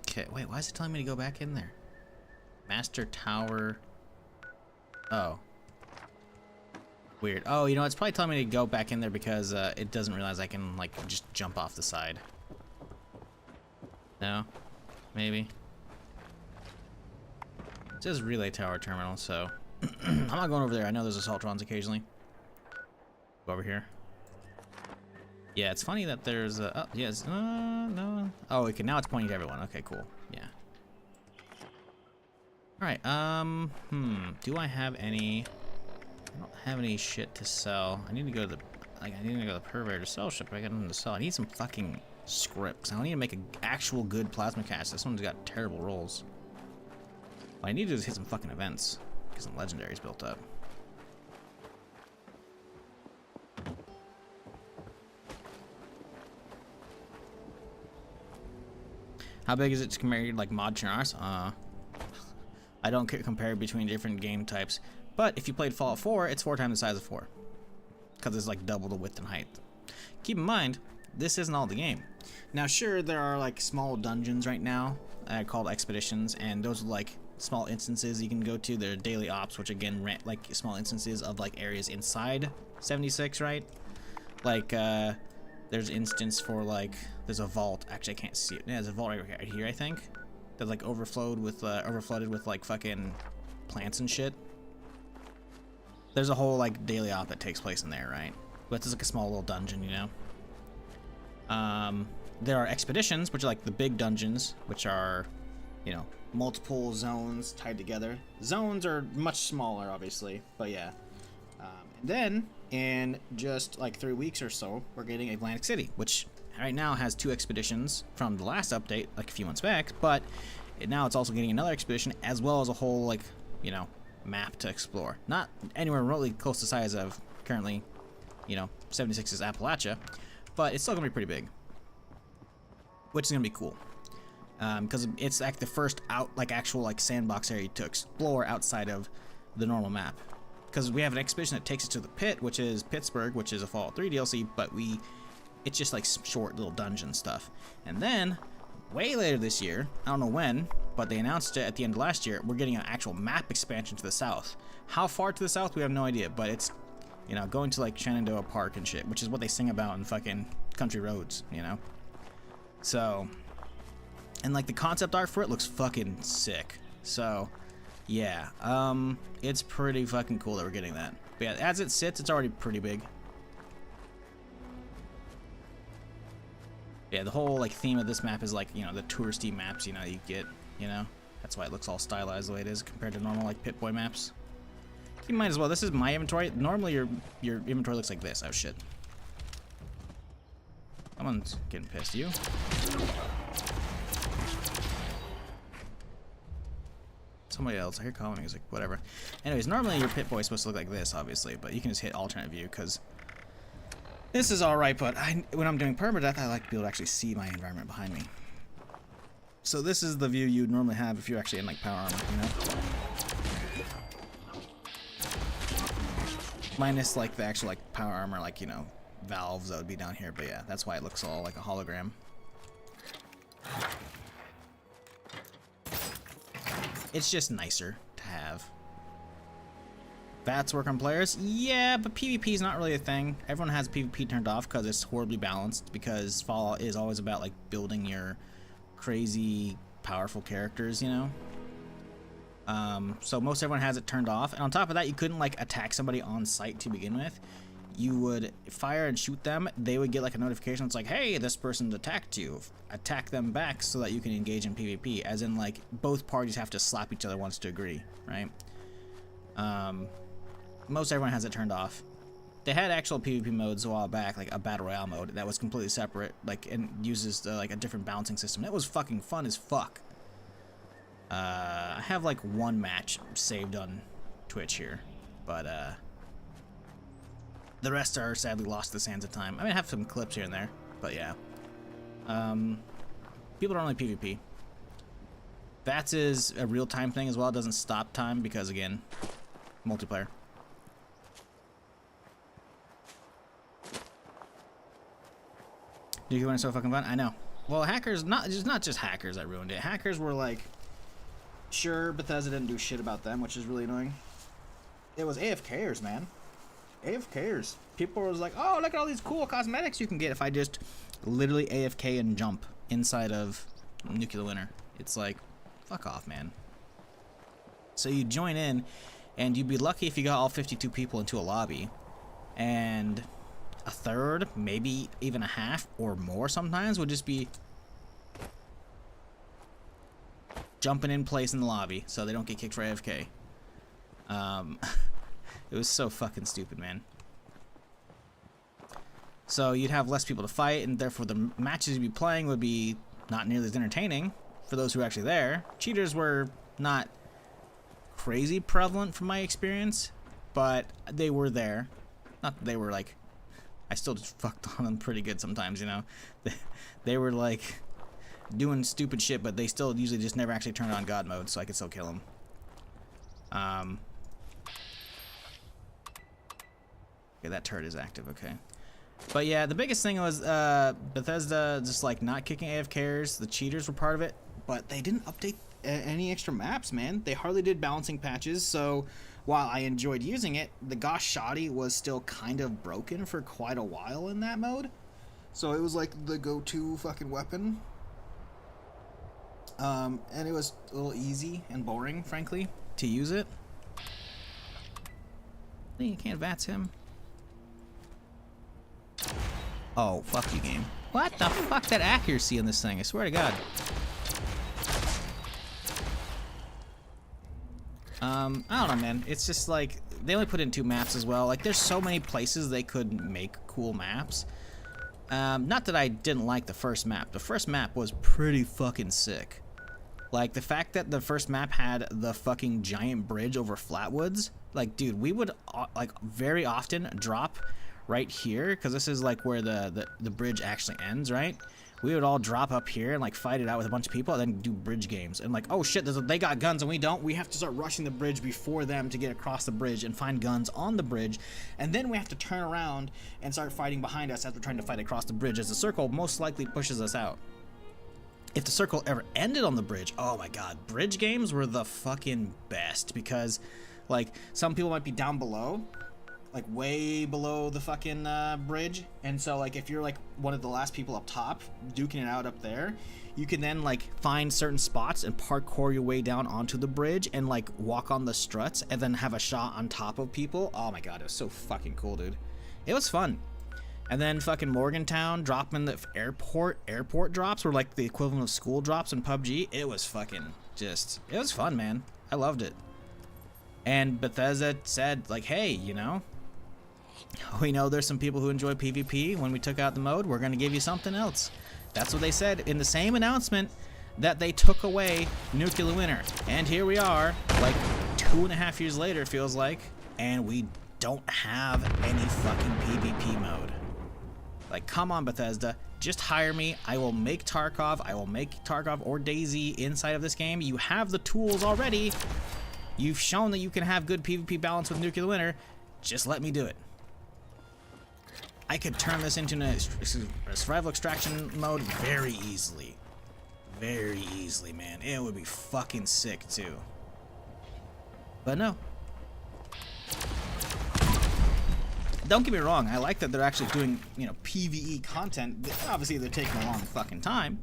Okay, wait, why is it telling me to go back in there? Master Tower. Oh. Weird. Oh, you know, it's probably telling me to go back in there because it doesn't realize I can, like, just jump off the side. No? Maybe? It says Relay Tower Terminal, so... I'm not going over there. I know there's assaultrons occasionally. Go over here. Yeah, it's funny that there's a... Oh, yes. No. Oh, okay, now it's pointing to everyone. Okay, cool. Yeah. Alright, do I have any... I don't have any shit to sell. I need to go to the... Like, I need to go to the purveyor to sell shit, but I got nothing to sell. I need some fucking scripts. I need to make an actual good plasma cast. This one's got terrible rolls. What I need to do is hit some fucking events. Get some legendaries built up. How big is it compared to like mod Chernars? I don't compare between different game types, but if you played Fallout 4, it's 4 times the size of 4, because it's like double the width and height. Keep in mind, this isn't all the game. Now, sure, there are like small dungeons right now called expeditions, and those are like small instances you can go to. They're daily ops, which again rent like small instances of like areas inside 76, right? Like there's instance for like there's a vault. Actually, I can't see it. Yeah, there's a vault right here, I think. That's like overflowed with overflooded with like fucking plants and shit. There's a whole like daily op that takes place in there, right? But it's like a small little dungeon, you know. There are expeditions, which are like the big dungeons, which are, you know, multiple zones tied together. Zones are much smaller, obviously, but yeah. And then in just like 3 weeks or so, we're getting Atlantic City, which right now has 2 expeditions from the last update, like a few months back, but now it's also getting another expedition as well as a whole, like, you know, map to explore. Not anywhere remotely close to the size of currently, you know, 76's Appalachia, but it's still gonna be pretty big, which is gonna be cool. Because it's like the first actual like sandbox area to explore outside of the normal map. Because we have an expedition that takes us to the pit, which is Pittsburgh, which is a Fallout 3 DLC, but it's just like short little dungeon stuff. And then, way later this year, I don't know when, but they announced it at the end of last year, we're getting an actual map expansion to the south. How far to the south, we have no idea, but it's, you know, going to like Shenandoah Park and shit, which is what they sing about in fucking Country Roads, you know? So, and like the concept art for it looks fucking sick. So, yeah, it's pretty fucking cool that we're getting that. But yeah, as it sits, it's already pretty big. Yeah, the whole like theme of this map is like, you know, the touristy maps, you know, you get, you know. That's why it looks all stylized the way it is compared to normal like Pit-Boy maps. Keep in mind as well, this is my inventory. Normally your inventory looks like this. Oh shit. Someone's getting pissed. You? Somebody else. I hear calling music. Whatever. Anyways, normally your Pit-Boy is supposed to look like this, obviously, but you can just hit alternate view because this is alright, but when I'm doing permadeath, I like to be able to actually see my environment behind me. So this is the view you'd normally have if you're actually in like power armor, you know? Minus like the actual like power armor, like, you know, valves that would be down here, but yeah, that's why it looks all like a hologram. It's just nicer to have. VATS work on players? Yeah, but PvP is not really a thing. Everyone has PvP turned off because it's horribly balanced, because Fallout is always about like building your crazy, powerful characters, you know? So most everyone has it turned off. And on top of that, you couldn't like attack somebody on site to begin with. You would fire and shoot them. They would get like a notification. It's like, hey, this person's attacked you. Attack them back so that you can engage in PvP. As in, like, both parties have to slap each other once to agree, right? Most everyone has it turned off. They had actual PvP modes a while back, like a Battle Royale mode that was completely separate, like, and uses like a different balancing system. It was fucking fun as fuck. I have like one match saved on Twitch here, but the rest are sadly lost to the sands of time. I mean, I have some clips here and there, but yeah. People don't really PvP. VATS is a real-time thing as well. It doesn't stop time because, again, multiplayer. Nuclear Winter so fucking fun? I know. Well, hackers, it's not just hackers that ruined it. Hackers were like, sure, Bethesda didn't do shit about them, which is really annoying. It was AFKers, man. AFKers. People was like, oh, look at all these cool cosmetics you can get if I just literally AFK and jump inside of Nuclear Winter. It's like, fuck off, man. So you join in, and you'd be lucky if you got all 52 people into a lobby, and a third, maybe even a half or more sometimes, would just be jumping in place in the lobby so they don't get kicked for AFK. It was so fucking stupid, man. So you'd have less people to fight, and therefore the matches you'd be playing would be not nearly as entertaining for those who were actually there. Cheaters were not crazy prevalent from my experience, but they were there. Not that they were like, I still just fucked on them pretty good sometimes, you know. They were like doing stupid shit, but they still usually just never actually turned on God mode, so I could still kill them. Okay, that turret is active, okay. But yeah, the biggest thing was Bethesda just like not kicking AFKers. The cheaters were part of it, but they didn't update any extra maps, man. They hardly did balancing patches, so while I enjoyed using it, the Gosh Shoddy was still kind of broken for quite a while in that mode. So it was like the go-to fucking weapon. And it was a little easy and boring, frankly, to use it. You can't VATS him. Oh, fuck you, game. What the fuck, that accuracy in this thing, I swear to God. I don't know, man. It's just like, they only put in 2 maps as well. Like, there's so many places they could make cool maps. Not that I didn't like the first map. The first map was pretty fucking sick. Like, the fact that the first map had the fucking giant bridge over Flatwoods. Like, dude, we would, like, very often drop right here, because this is like where the bridge actually ends, right? We would all drop up here and like fight it out with a bunch of people and then do bridge games. And like, oh shit, they got guns and we don't. We have to start rushing the bridge before them to get across the bridge and find guns on the bridge. And then we have to turn around and start fighting behind us as we're trying to fight across the bridge, as the circle most likely pushes us out. If the circle ever ended on the bridge, oh my god, bridge games were the fucking best, because like some people might be down below, like way below the fucking bridge, and so like if you're like one of the last people up top duking it out up there, you can then like find certain spots and parkour your way down onto the bridge and like walk on the struts and then have a shot on top of people. Oh my god, it was so fucking cool, dude. It was fun. And then fucking Morgantown dropping the airport drops were like the equivalent of school drops in PUBG. It was fucking just, it was fun, man. I loved it. And Bethesda said like, hey, you know, we know there's some people who enjoy PvP. When we took out the mode, we're going to give you something else. That's what they said in the same announcement that they took away Nuclear Winter. And here we are, like 2.5 years later, it feels like, and we don't have any fucking PvP mode. Like, come on, Bethesda. Just hire me. I will make Tarkov. I will make Tarkov or Daisy inside of this game. You have the tools already. You've shown that you can have good PvP balance with Nuclear Winter. Just let me do it. I could turn this into a survival extraction mode very easily. Very easily, man. It would be fucking sick, too. But no. Don't get me wrong, I like that they're actually doing, you know, PvE content. Obviously, they're taking a long fucking time.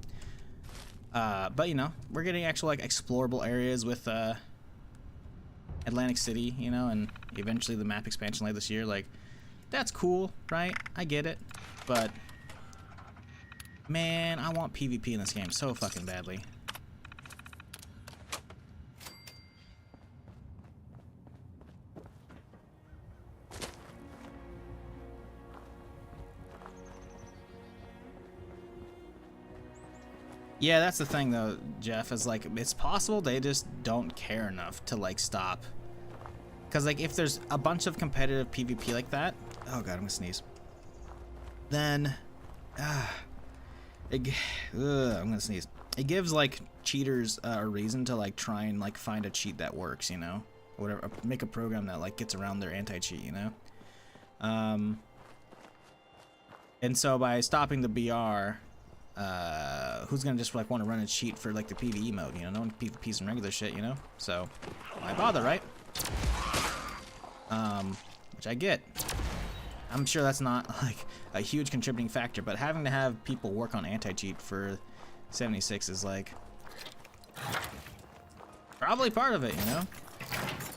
But, you know, we're getting actual, like, explorable areas with Atlantic City, you know, and eventually the map expansion later this year. Like, that's cool, right? I get it, but man, I want PvP in this game so fucking badly. Yeah, that's the thing though, Jeff, is like, it's possible they just don't care enough to like stop. Cause like if there's a bunch of competitive PvP like that, oh god, I'm gonna sneeze. Then, I'm gonna sneeze. It gives like cheaters a reason to like try and like find a cheat that works, you know, or whatever, make a program that like gets around their anti-cheat, you know. And so by stopping the BR, who's gonna just like want to run a cheat for like the PvE mode, you know? No one PvPs and regular shit, you know? So why bother, right? Which I get. I'm sure that's not like a huge contributing factor, but having to have people work on anti-cheat for 76 is like probably part of it, you know?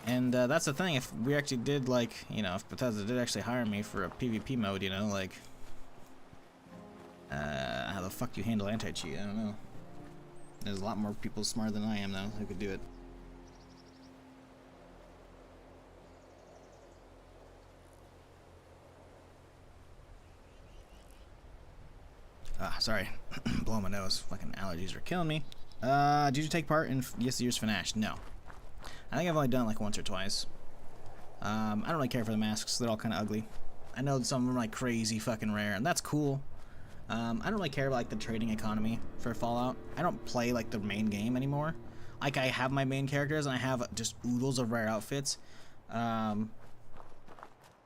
And that's the thing, if we actually did like, you know, if Bethesda did actually hire me for a PvP mode, you know, like how the fuck do you handle anti-cheat? I don't know. There's a lot more people smarter than I am though who could do it. Sorry. Blowing my nose. Fucking allergies are killing me. Did you take part in yesteryear's FNASH? No. I think I've only done it like once or twice. I don't really care for the masks. They're all kind of ugly. I know some of them are like crazy fucking rare, and that's cool. I don't really care about like the trading economy for Fallout. I don't play like the main game anymore. Like I have my main characters and I have just oodles of rare outfits.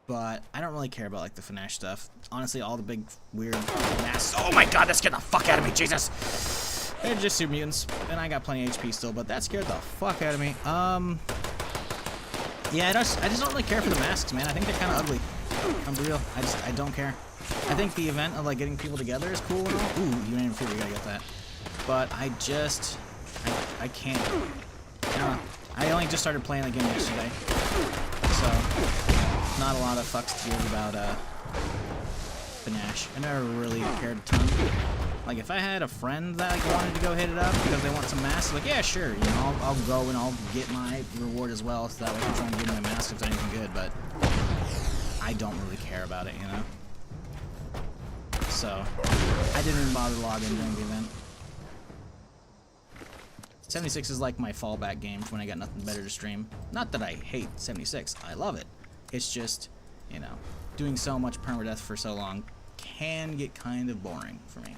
But I don't really care about like the FNASH stuff. Honestly, all the big weird masks. Oh my god, that scared the fuck out of me, Jesus! They're just super mutants, and I got plenty of HP still, but that scared the fuck out of me. Yeah, I just don't really care for the masks, man. I think they're kind of ugly. I'm real. I don't care. I think the event of like getting people together is cool and all. Ooh, you didn't even figure you gotta get that. But I can't. I only just started playing the game yesterday, so not a lot of fucks to give about FNASH. I never really cared a ton. Like if I had a friend that like wanted to go hit it up because they want some masks, like yeah, sure, you know, I'll go and I'll get my reward as well, so that way I can try and get my mask if it's anything good. But I don't really care about it, you know. So I didn't even bother logging during the event. 76 is like my fallback game for when I got nothing better to stream. Not that I hate 76, I love it. It's just, you know, doing so much permadeath for so long can get kind of boring for me.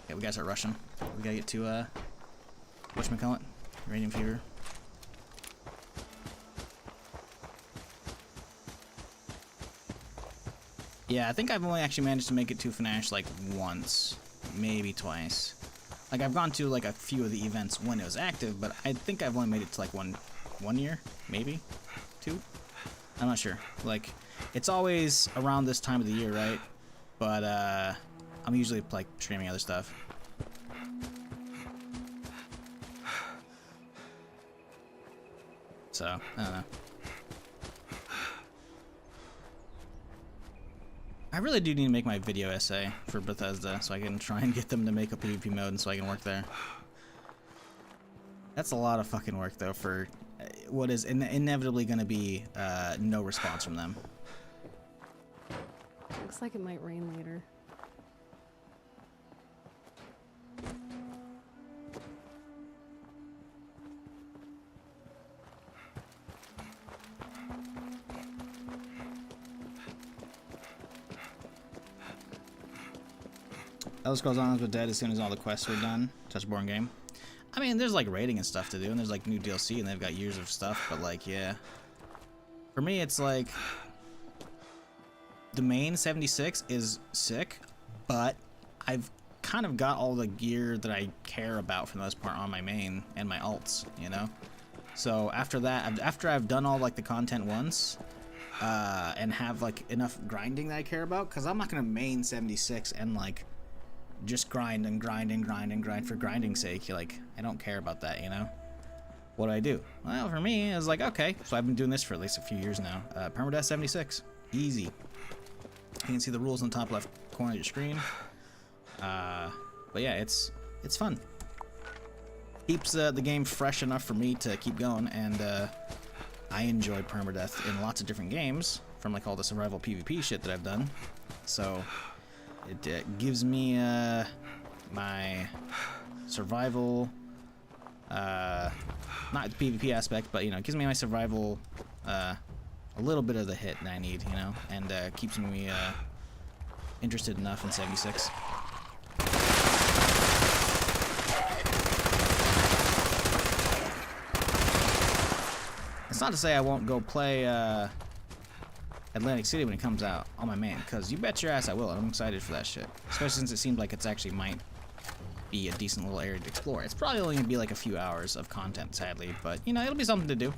Okay, we gotta start rushing. We gotta get to, whatchamacallit? Uranium Fever. Yeah, I think I've only actually managed to make it to FNASH like once, maybe twice. Like I've gone to like a few of the events when it was active, but I think I've only made it to like one year, maybe two. I'm not sure. Like it's always around this time of the year, right? But I'm usually like streaming other stuff. So I don't know. I really do need to make my video essay for Bethesda so I can try and get them to make a PvP mode and so I can work there. That's a lot of fucking work though for what is inevitably going to be no response from them. Looks like it might rain later. Elder Scrolls Online was dead as soon as all the quests were done. Such a boring game. I mean, there's like raiding and stuff to do, and there's like new DLC, and they've got years of stuff, but like, yeah. For me, it's like the main 76 is sick, but I've kind of got all the gear that I care about for the most part on my main and my alts, you know? So after that, after I've done all like the content once, and have like enough grinding that I care about, because I'm not gonna main 76 and like just grind and grind and grind and grind for grinding's sake. Like, I don't care about that, you know? what do I do? Well, for me, I was like, okay. So I've been doing this for at least a few years now. Permadeath 76. Easy. You can see the rules on the top left corner of your screen. But yeah, it's fun. Keeps the game fresh enough for me to keep going, and I enjoy permadeath in lots of different games, from like all the survival PvP shit that I've done. So it gives me my survival, not the PvP aspect, but you know, it gives me my survival a little bit of the hit that I need, you know, and keeps me interested enough in 76. It's not to say I won't go play Atlantic City when it comes out. Oh my man, because you bet your ass I will. I'm excited for that shit. Especially since it seems like it's actually might be a decent little area to explore. It's probably only going to be like a few hours of content, sadly. But, you know, it'll be something to do.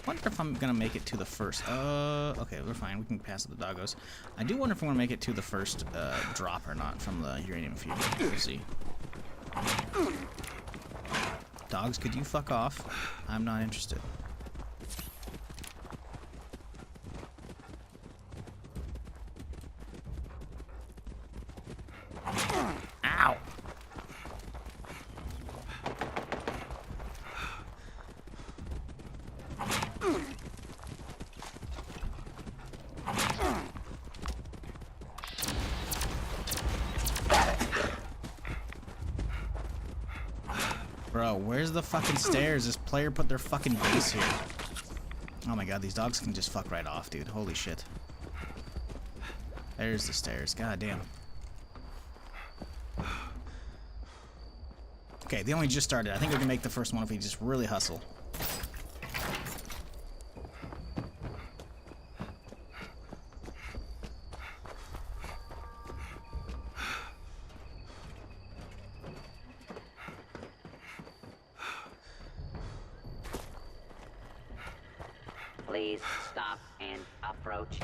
Wonder if I'm gonna make it to the first. Okay, we're fine. We can pass the doggos. I do wonder if I'm gonna make it to the first drop or not from the uranium fuel. We'll see. Dogs, could you fuck off? I'm not interested. Ow! Bro, where's the fucking stairs? This player put their fucking base here. Oh my god, these dogs can just fuck right off, dude. Holy shit. There's the stairs. God damn. Okay, they only just started. I think we can make the first one if we just really hustle. Please stop and approach.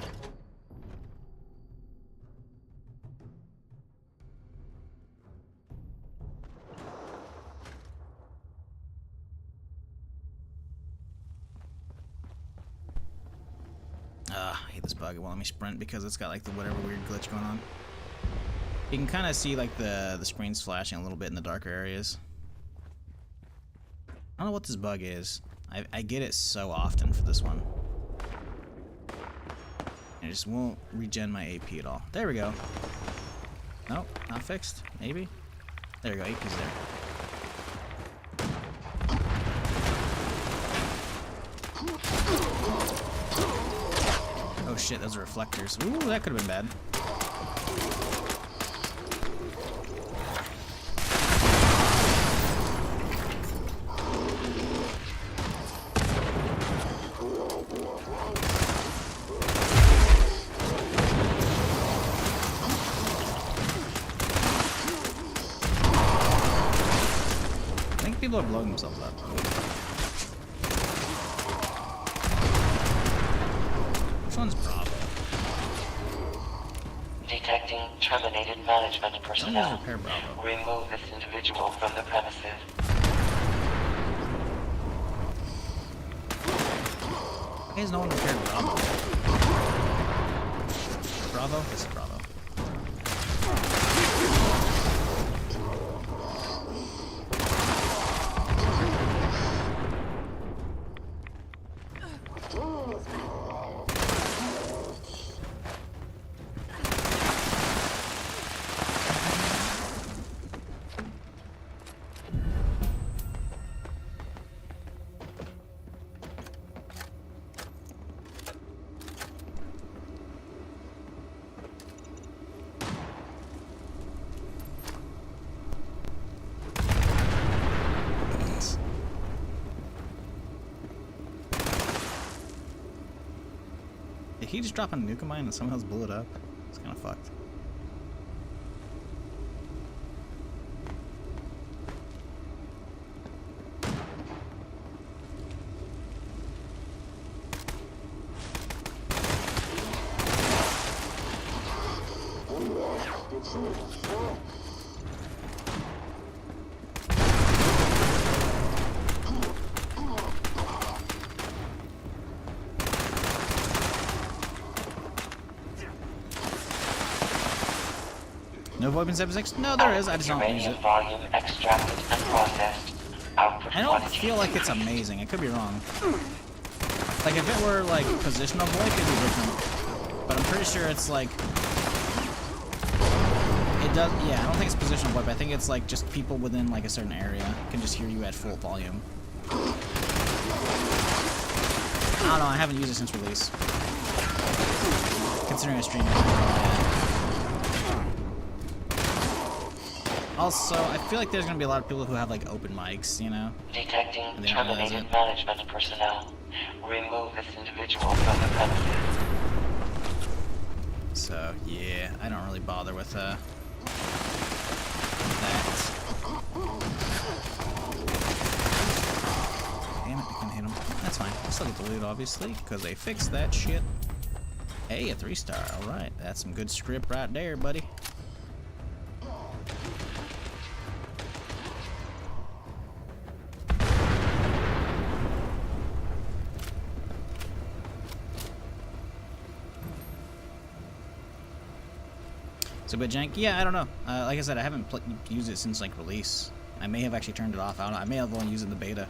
I hate this bug. It won't let me sprint because it's got like the whatever weird glitch going on. You can kind of see like the screen's flashing a little bit in the darker areas. I don't know what this bug is. I get it so often for this one. It just won't regen my AP at all. There we go. Nope, not fixed. Maybe. There we go. AP's there. Oh shit, those are reflectors. Ooh, that could have been bad. I think people are blowing themselves up. Which one's Bravo? Detecting terminated management personnel. Repair Bravo. Remove this individual from the premises. Why has no one repaired Bravo? Bravo? This is Bravo. Did he just drop a nuke of mine and somehow blew it up? It's kind of fucked. No weapon 76? No, there is. I just don't use Uranium it. volume extracted and processed. Output I don't quantity feel like it's increased. amazing. I could be wrong. Like, if it were, like, positional VoIP, it'd be different. But I'm pretty sure it's, like... It does... Yeah, I don't think it's positional VoIP. I think it's, like, just people within, like, a certain area can just hear you at full volume. I don't know. I haven't used it since release. Considering I stream it. Also, I feel like there's gonna be a lot of people who have like open mics, you know? Detecting And they don't realize terminated it. management personnel. Remove this individual from the premises. So, yeah, I don't really bother with that. Damn it, I couldn't hit him. That's fine. I'll still get the loot, obviously, because they fixed that shit. Hey, a 3-star. Alright, that's some good script right there, buddy. It's a bit jank. Yeah, I don't know. Like I said, I haven't used it since like release. I may have actually turned it off. I don't know. I may have only used it in the beta.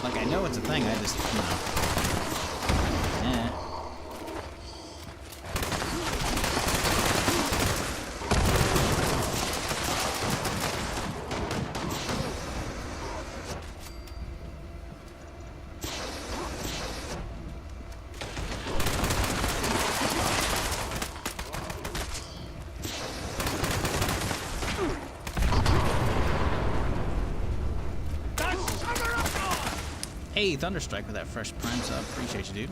Like, I know it's a thing, I just, you know. Eh. Hey, Thunderstrike with that fresh prime sub. Appreciate you, dude.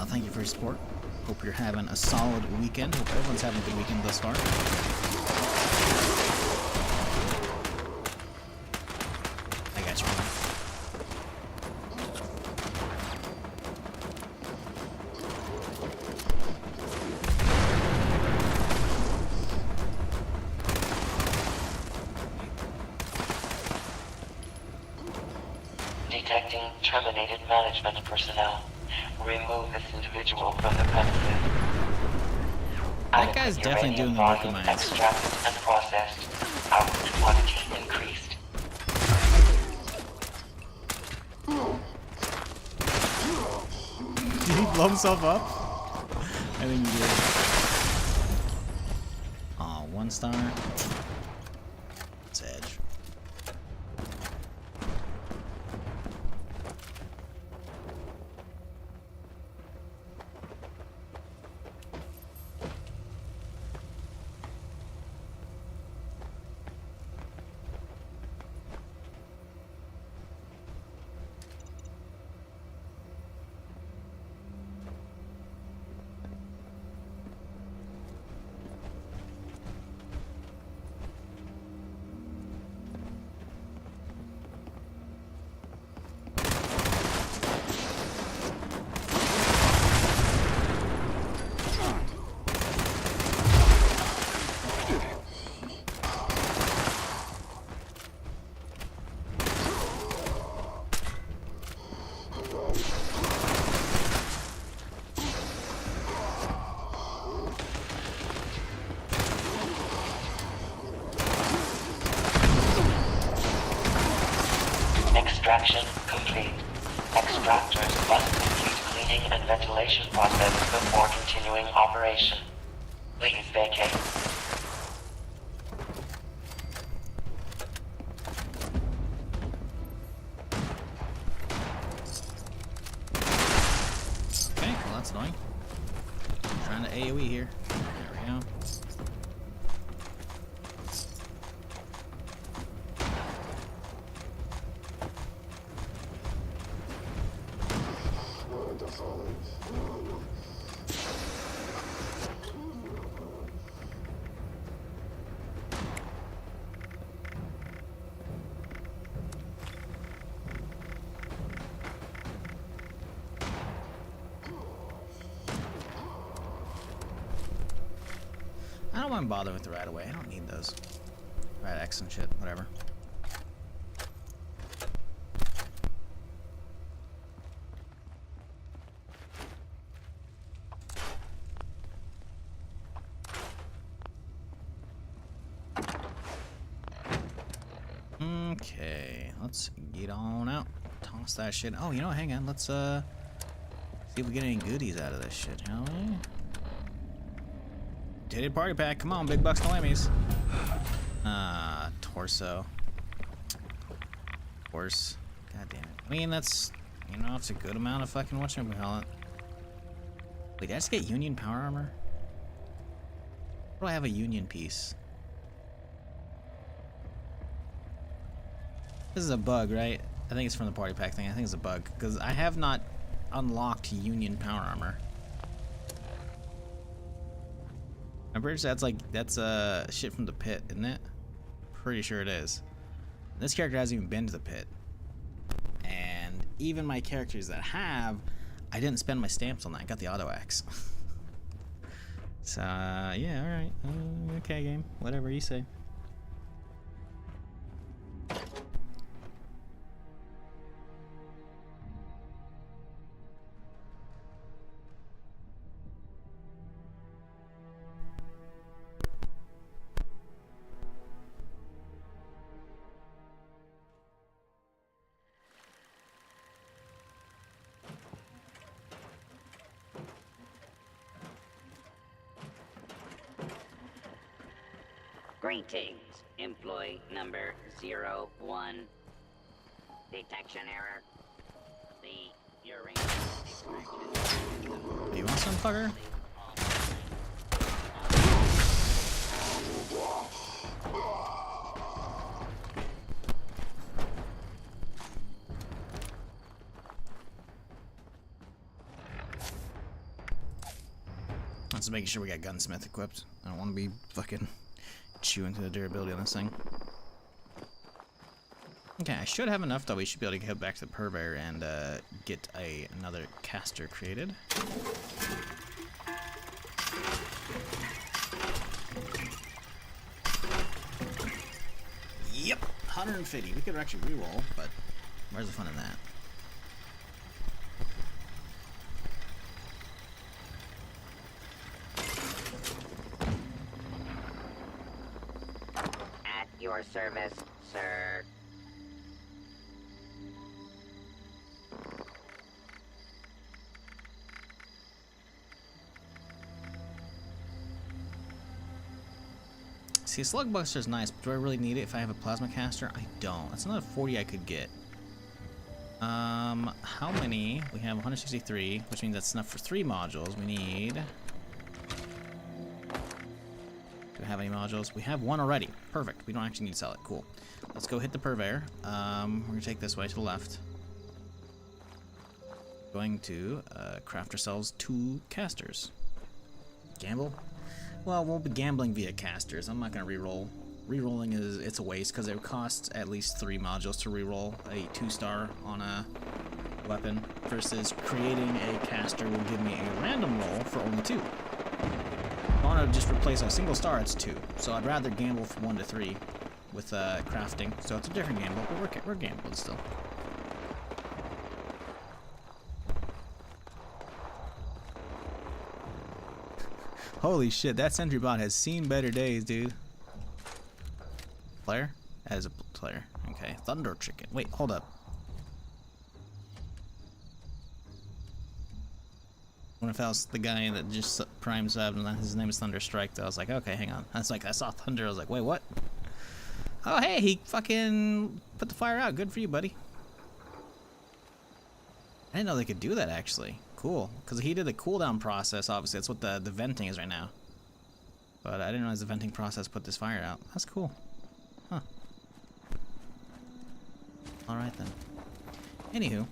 Thank you for your support. Hope you're having a solid weekend. Hope everyone's having a good weekend thus far. I got you, man. Detecting terminated management personnel. Remove this individual from the premises. That guy's Adequate definitely doing uranium the work of volume mine. extracted and processed. Output quantity increased. Did he blow himself up? I think he did. Aw, 1-star. It's Edge. Extraction complete. Extractors must complete cleaning and ventilation process before continuing operation. Please vacate. Okay, well that's annoying. I'm trying to AoE here. There we go. don't mind bothering with the right away. I don't need those. Right X and shit, whatever. Okay, let's get on out. Toss that shit. Oh, you know what? Hang on. Let's see if we get any goodies out of this shit, shall we? Titty party pack. Come on, big bucks, no whammies. Torso. Of course. God damn it. I mean, that's, you know, it's a good amount of fucking whatchamacallit. Wait, did I just get Union power armor? Or do I have a Union piece? This is a bug, right? I think it's from the party pack thing. I think it's a bug because I have not unlocked Union power armor. I'm pretty sure that's shit from the pit, isn't it? Pretty sure it is. This character hasn't even been to the pit, and even my characters that have, I didn't spend my stamps on that. I got the auto axe. So yeah, all right, okay, game, whatever you say. Greetings, employee number 01. Detection error. The uranium extraction. You want some, fucker? Let's make sure we got gunsmith equipped. I don't want to be fucking chewing through the durability on this thing. Okay, I should have enough that we should be able to get back to the purveyor and get another caster created. Yep, 150. We could actually reroll, but where's the fun in that? At your service, sir. See, a slug buster is nice, but do I really need it if I have a plasma caster? I don't. That's another 40 I could get. How many? We have 163, which means that's enough for 3 modules. We need... Do we have any modules? We have 1 already. Perfect. We don't actually need to sell it. Cool. Let's go hit the purveyor. We're going to take this way to the left. Going to craft ourselves 2 casters. Gamble? Well, we'll be gambling via casters. I'm not going to reroll. Rerolling it's a waste because it costs at least 3 modules to reroll a 2-star on a weapon versus creating a caster will give me a random roll for only 2. If I want to just replace a single star, it's 2. So I'd rather gamble from 1 to 3 with crafting. So it's a different gamble, but we're gambling still. Holy shit, that sentry bot has seen better days, dude. Player? As a player. Okay. Thunder chicken. Wait, hold up. What if that was the guy that just prime subbed and his name is Thunderstrike? I was like, okay, hang on. I was like, I saw Thunder. I was like, wait, what? Oh, hey, he fucking put the fire out. Good for you, buddy. I didn't know they could do that, actually. Cool. Because he did the cooldown process, obviously. That's what the venting is right now. But I didn't realize the venting process put this fire out. That's cool. Huh. Alright then. Anywho,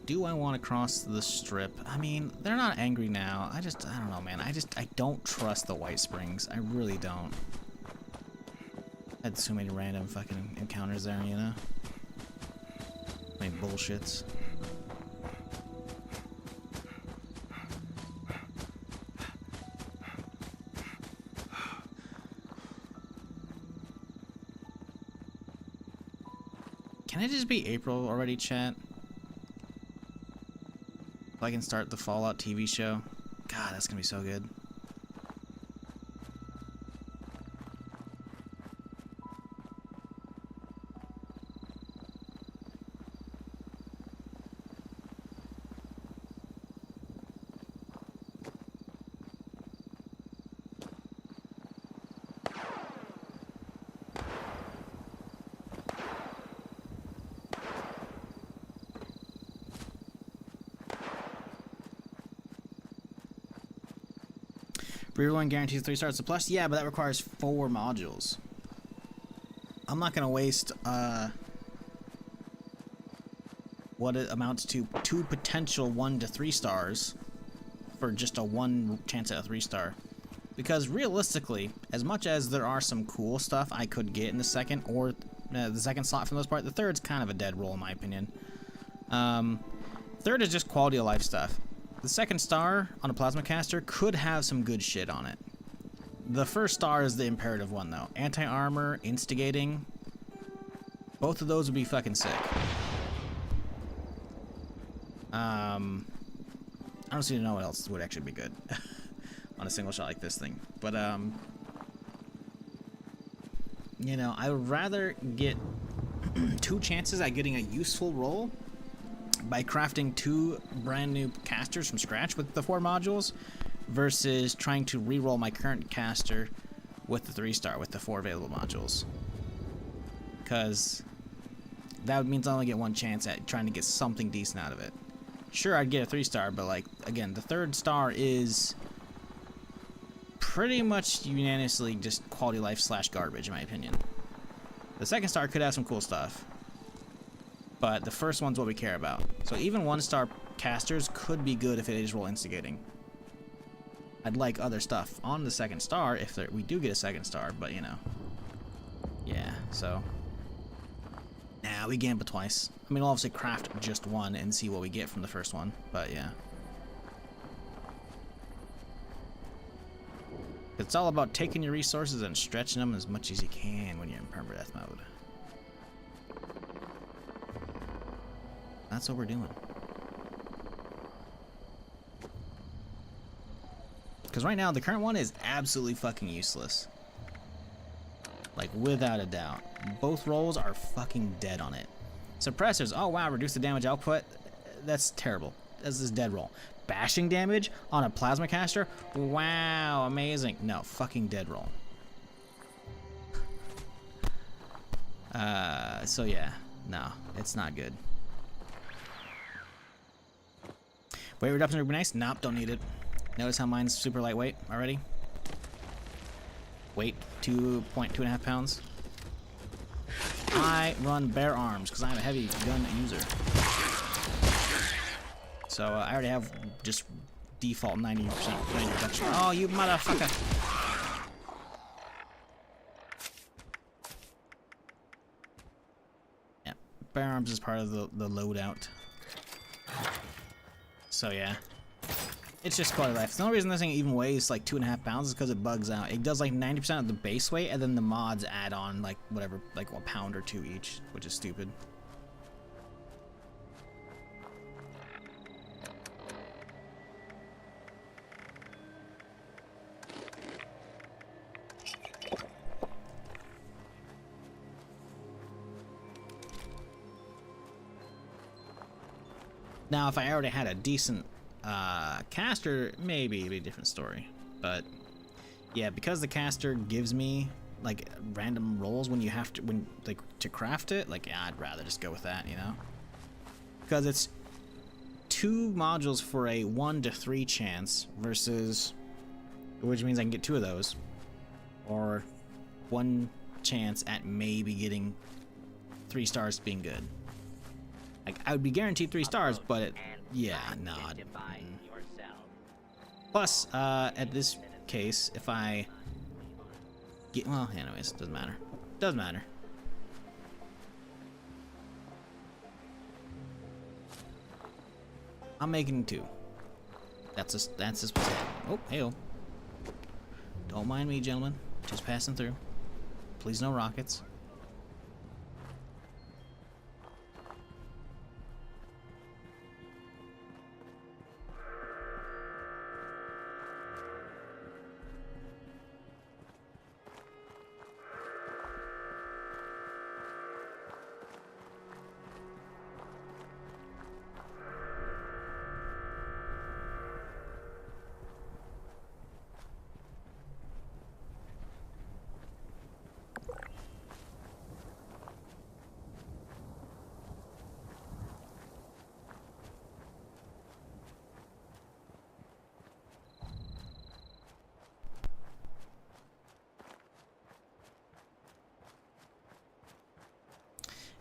do I want to cross the strip? I mean, they're not angry now. I don't know, man. I don't trust the White Springs. I really don't. I had so many random fucking encounters there, you know? So many Can it just be April already, chat? So I can start the Fallout TV show. God, that's gonna be so good. Reroll guarantees 3 stars to plus. Yeah, but that requires 4 modules. I'm not gonna waste what it amounts to 2 potential 1 to 3 stars for just a 1 chance at a 3-star. Because realistically, as much as there are some cool stuff I could get in the second or the second slot for the most part, the third's kind of a dead roll in my opinion. Third is just quality of life stuff. The second star on a plasma caster could have some good shit on it. The first star is the imperative one though. Anti-armor, instigating. Both of those would be fucking sick. I don't seem to know what else would actually be good on a single shot like this thing. But you know, I would rather get 2 chances at getting a useful roll by crafting 2 brand new casters from scratch with the 4 modules versus trying to re-roll my current caster with the 3-star with the 4 available modules. Because that means I only get 1 chance at trying to get something decent out of it. Sure, I'd get a 3-star, but like, again, the 3rd star is pretty much unanimously just quality life / garbage in my opinion. The 2nd star could have some cool stuff, but the first one's what we care about. So even 1-star casters could be good if it is roll instigating. I'd like other stuff on the 2nd star if we do get a 2nd star, but you know. Yeah, so. Nah, we gamble twice. I mean, we'll obviously craft just 1 and see what we get from the first one, but yeah. It's all about taking your resources and stretching them as much as you can when you're in permadeath mode. That's what we're doing. Because right now, the current one is absolutely fucking useless. Like, without a doubt. Both rolls are fucking dead on it. Suppressors, oh wow, reduce the damage output. That's terrible. That's this dead roll. Bashing damage on a plasma caster? Wow, amazing. No, fucking dead roll. So yeah, no, it's not good. Weight reduction would be nice. Nope, don't need it. Notice how mine's super lightweight already. Weight 2.5 pounds. I run bare arms because I'm a heavy gun user. So I already have just default 90% range reduction. Oh, you motherfucker! Yeah, bare arms is part of the loadout. So yeah, it's just quality of life. The only reason this thing even weighs like 2.5 pounds is because it bugs out. It does like 90% of the base weight, and then the mods add on like whatever, like a pound or 2 each, which is stupid. Now, if I already had a decent caster, maybe it'd be a different story. But yeah, because the caster gives me like random rolls when you have to craft it, like yeah, I'd rather just go with that, you know? Because it's 2 modules for a 1 to 3 chance versus, which means I can get 2 of those, or 1 chance at maybe getting 3 stars being good. Like, I would be guaranteed 3 stars, but it, yeah, no. Plus, at this case, if I get, well, anyways, doesn't matter. Doesn't matter. I'm making 2. That's just what's happening. Oh, hey-oh. Don't mind me, gentlemen. Just passing through. Please no rockets.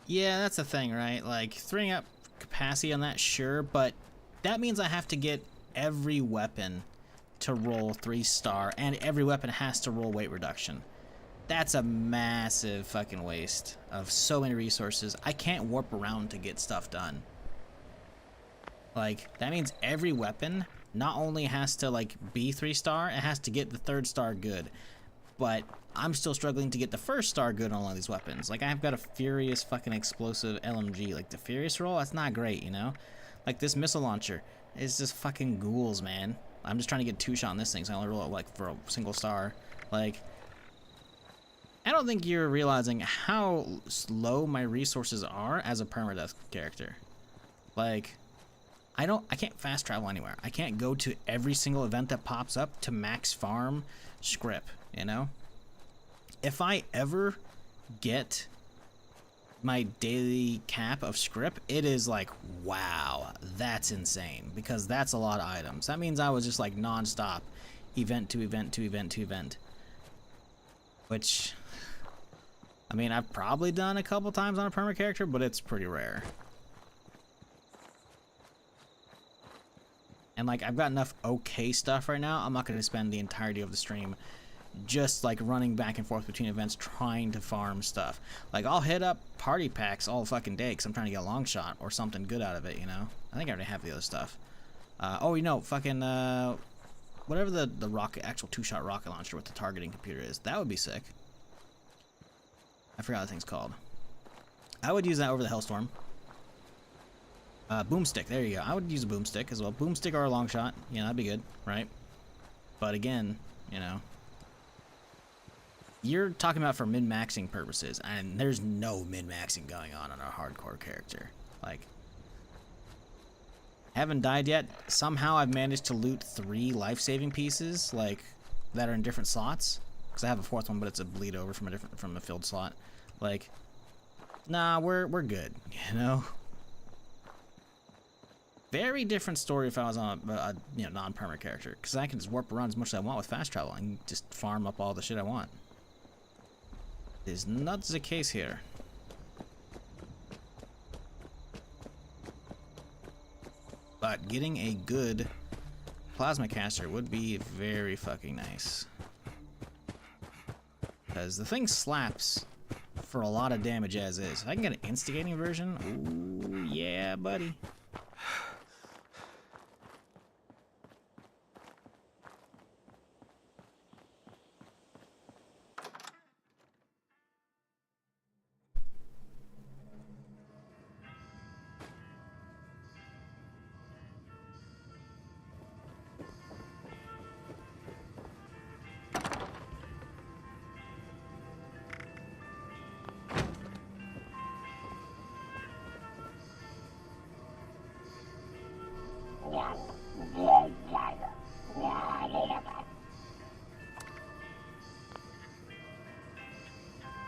Yeah, that's the thing, right? Like, freeing up capacity on that, sure, but that means I have to get every weapon to roll 3-star, and every weapon has to roll weight reduction. That's a massive fucking waste of so many resources. I can't warp around to get stuff done. Like, that means every weapon not only has to, like, be 3-star, it has to get the 3rd star good. But I'm still struggling to get the 1st star good on all these weapons. Like, I've got a furious fucking explosive LMG. Like, the furious roll, that's not great, you know? Like, this missile launcher is just fucking ghouls, man. I'm just trying to get 2-shot on this thing, so I only roll it, like, for a single star. Like, I don't think you're realizing how low my resources are as a permadeath character. Like, I can't fast travel anywhere. I can't go to every single event that pops up to max farm script, you know? If I ever get my daily cap of script, it is like, wow, that's insane, because that's a lot of items. That means I was just like non-stop event to event to event to event, which, I mean, I've probably done a couple times on a perma character, but it's pretty rare. And like, I've got enough okay stuff right now. I'm not going to spend the entirety of the stream just like running back and forth between events trying to farm stuff. Like, I'll hit up party packs all fucking day because I'm trying to get a long shot or something good out of it, you know? I think I already have the other stuff. Oh, you know, fucking, whatever the actual 2-shot rocket launcher with the targeting computer is, that would be sick. I forgot what the thing's called. I would use that over the Hellstorm. Boomstick, there you go. I would use a boomstick as well. Boomstick or a long shot. Yeah, that'd be good, right? But again, you know, you're talking about for min-maxing purposes, and there's no min-maxing going on a hardcore character. Like, haven't died yet. Somehow I've managed to loot 3 life-saving pieces, like, that are in different slots. Because I have a 4th one, but it's a bleed over from a filled slot. Like, nah, we're good, you know? Very different story if I was on a you know, non-perma character, because I can just warp around as much as I want with fast travel and just farm up all the shit I want. Is not the case here. But getting a good plasma caster would be very fucking nice, because the thing slaps for a lot of damage as is. If I can get an instigating version, ooh yeah, buddy.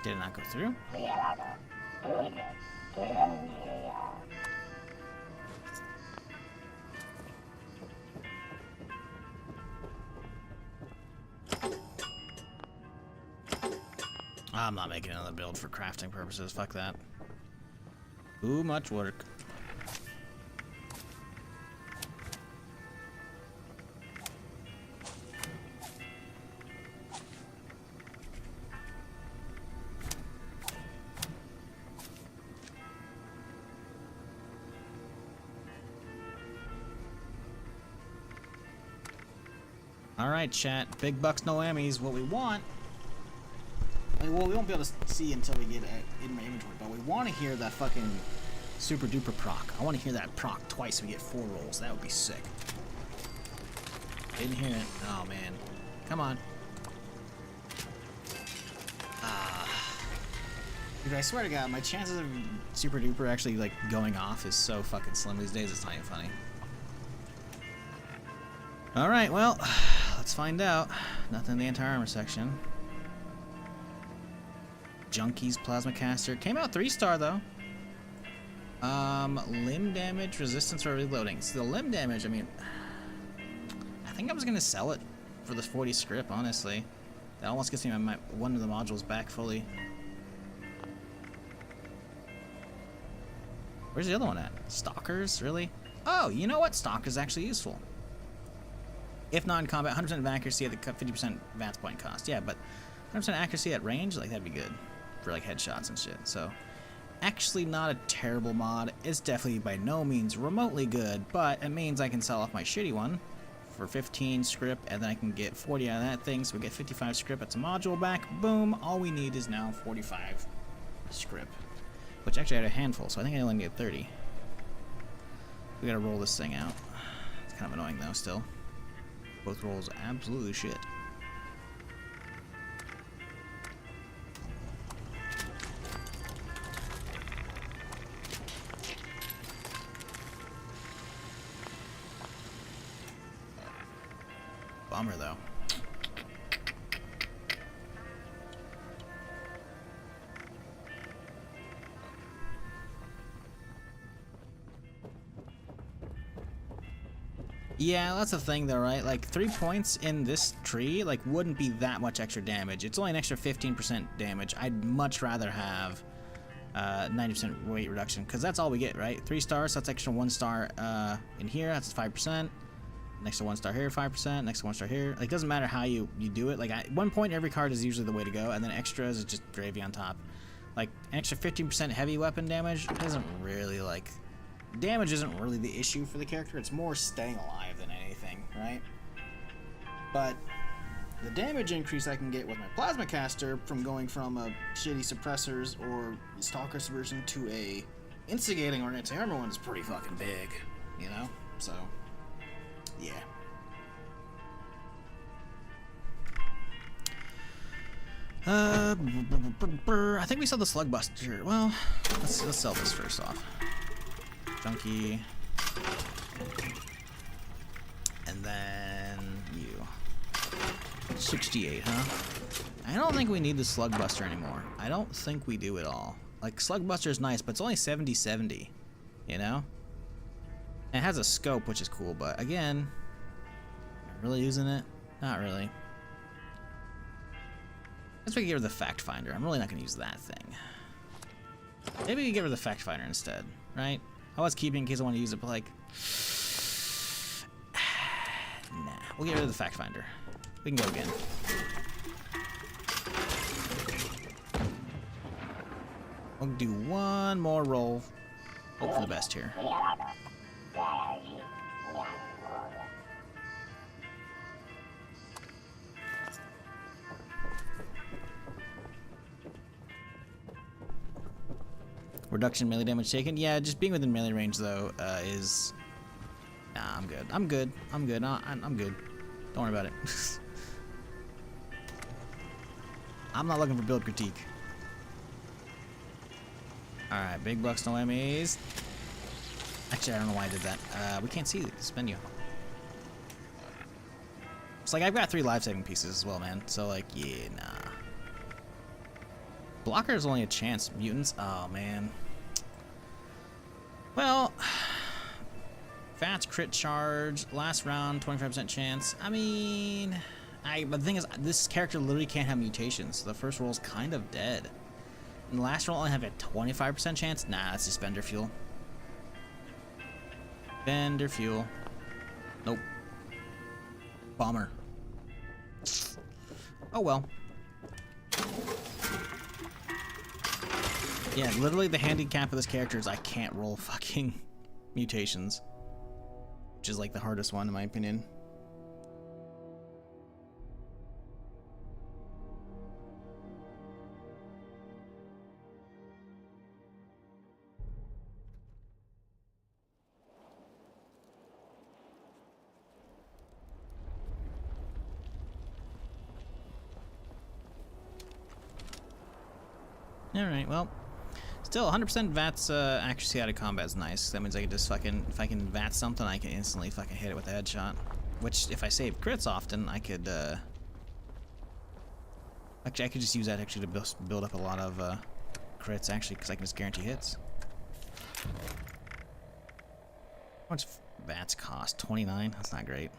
Did it not go through? I'm not making another build for crafting purposes. Fuck that. Too much work. Alright, chat. Big bucks, no Emmys. What we want. Well, we won't be able to see until we get it in my inventory, but we want to hear that fucking super duper proc. I want to hear that proc twice so we get 4 rolls. That would be sick. Didn't hear it. Oh, man. Come on. Dude, I swear to God, my chances of super duper actually, like, going off is so fucking slim these days, it's not even funny. Alright, well, let's find out. Nothing in the anti-armor section. Junkie's plasma caster. Came out 3-star, though. Limb damage, resistance or reloading. So the limb damage, I mean, I think I was going to sell it for this 40 script, honestly. That almost gets me one of the modules back fully. Where's the other one at? Stalkers? Really? Oh, you know what? Stalkers is actually useful. If not in combat, 100% accuracy at the 50% VATS point cost. Yeah, but 100% accuracy at range, like that'd be good for like headshots and shit. So, actually not a terrible mod. It's definitely by no means remotely good, but it means I can sell off my shitty one for 15 script, and then I can get 40 out of that thing, so we get 55 script. It's a module back. Boom. All we need is now 45 script, which actually I had a handful, so I think I only get 30. We gotta roll this thing out. It's kind of annoying though, still. Both rolls absolutely shit. Bummer though. Yeah, that's the thing though, right? Like 3 points in this tree like wouldn't be that much extra damage. It's only an extra 15% damage. I'd much rather have 90% weight reduction, because that's all we get, right? 3 stars, so that's extra 1 star in here, that's 5%. Next to 1 star here, 5%. Next to 1 star here. Like, doesn't matter how you do it. Like, 1 point every card is usually the way to go, and then extras is just gravy on top. Like, an extra 15% heavy weapon damage isn't really, like... Damage isn't really the issue for the character. It's more staying alive than anything, right? But the damage increase I can get with my plasma caster from going from a shitty suppressors or stalker subversion to a instigating or an anti-armor one is pretty fucking big, you know? So, yeah. I think we sell the slug buster. Well, let's sell this first off. Junkie. And then you. 68, huh? I don't think we need the slug buster anymore. I don't think we do at all. Like, slug buster is nice, but it's only 70/70. You know? And it has a scope, which is cool, but again, am I really using it? Not really. I guess we can get rid of the fact finder. I'm really not gonna use that thing. Maybe we can get rid of the fact finder instead, right? I was keeping in case I want to use it, but like, nah. We'll get rid of the fact finder. We can go again. We'll do one more roll. Hope for the best here. Reduction melee damage taken. Yeah, just being within melee range though is. Nah, I'm good. I'm good. I'm good. I'm good. Don't worry about it. I'm not looking for build critique. All right, big bucks, no Emmys. Actually, I don't know why I did that. We can't see this menu. It's like I've got 3 life-saving pieces as well, man. So like, yeah, nah. Blocker is only a chance. Mutants? Oh, man. Well, Fats crit charge. Last round, 25% chance. I mean, but the thing is, this character literally can't have mutations. So the first roll is kind of dead. And the last roll only have a 25% chance? Nah, that's just Bender Fuel. Bender Fuel. Nope. Bomber. Oh, well. Yeah, literally the handicap of this character is I can't roll fucking mutations. Which is like the hardest one in my opinion. Alright, well. Still, 100% VATS accuracy out of combat is nice. That means I can just fucking, if I can VATS something, I can instantly fucking hit it with a headshot. Which, if I save crits often, I could, actually, I could just use that actually to build up a lot of crits, actually, because I can just guarantee hits. How much VATS cost? 29? That's not great.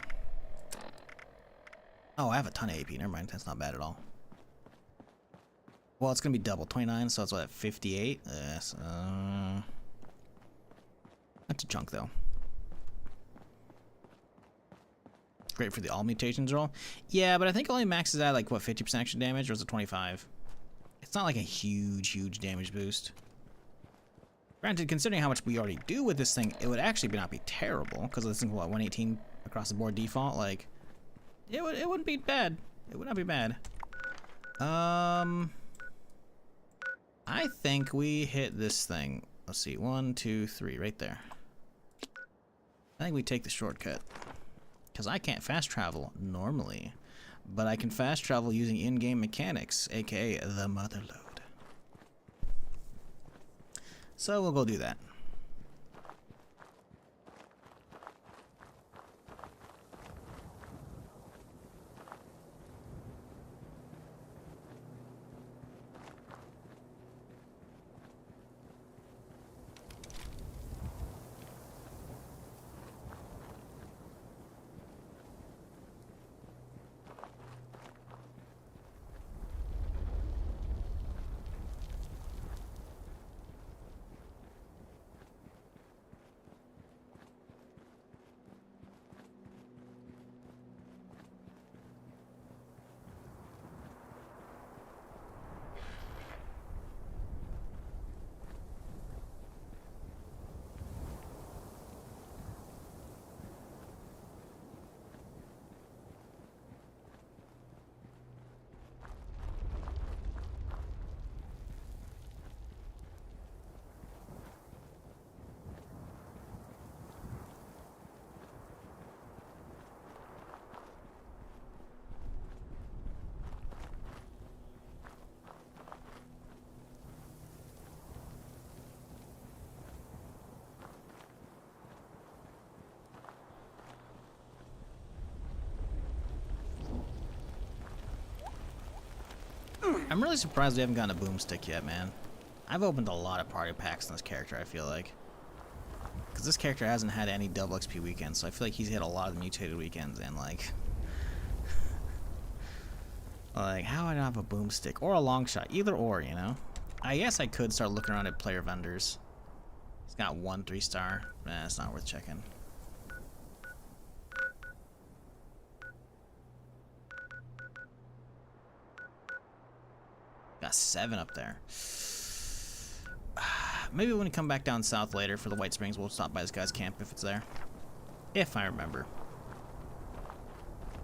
Oh, I have a ton of AP. Never mind. That's not bad at all. Well, it's gonna be double 29, so that's what, 58? Yes. That's a chunk, though. Great for the all mutations roll. Yeah, but I think it only maxes out like, what, 50% extra damage, or is it 25? It's not like a huge damage boost. Granted, considering how much we already do with this thing, it would actually not be terrible, because this thing's, what, 118 across the board default? Like, it wouldn't be bad. It would not be bad. I think we hit this thing. Let's see, 1, 2, 3, right there. I think we take the shortcut. Because I can't fast travel normally, but I can fast travel using in-game mechanics, aka the motherload. So we'll go do that. I'm really surprised we haven't gotten a boomstick yet, man. I've opened a lot of party packs on this character, I feel like. Because this character hasn't had any double XP weekends, so I feel like he's hit a lot of the mutated weekends, and like... like, how do I not have a boomstick? Or a long shot, either or, you know? I guess I could start looking around at player vendors. He's got 1 3-star. Nah, it's not worth checking. Got 7 up there. Maybe when we come back down south later for the White Springs, we'll stop by this guy's camp if it's there. If I remember.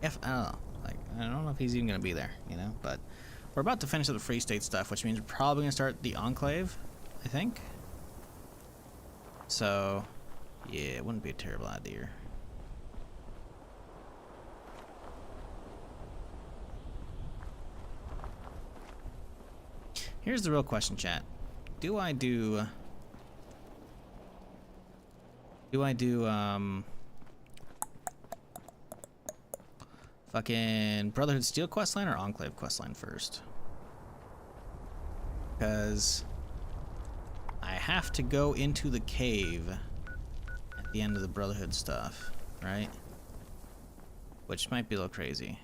If, I don't know. Like, I don't know if he's even gonna be there, you know? But we're about to finish up the Free State stuff, which means we're probably gonna start the Enclave, I think. So, yeah, it wouldn't be a terrible idea. Here's the real question, chat. Do I do fucking Brotherhood Steel questline or Enclave questline first? Because I have to go into the cave at the end of the Brotherhood stuff, right? Which might be a little crazy.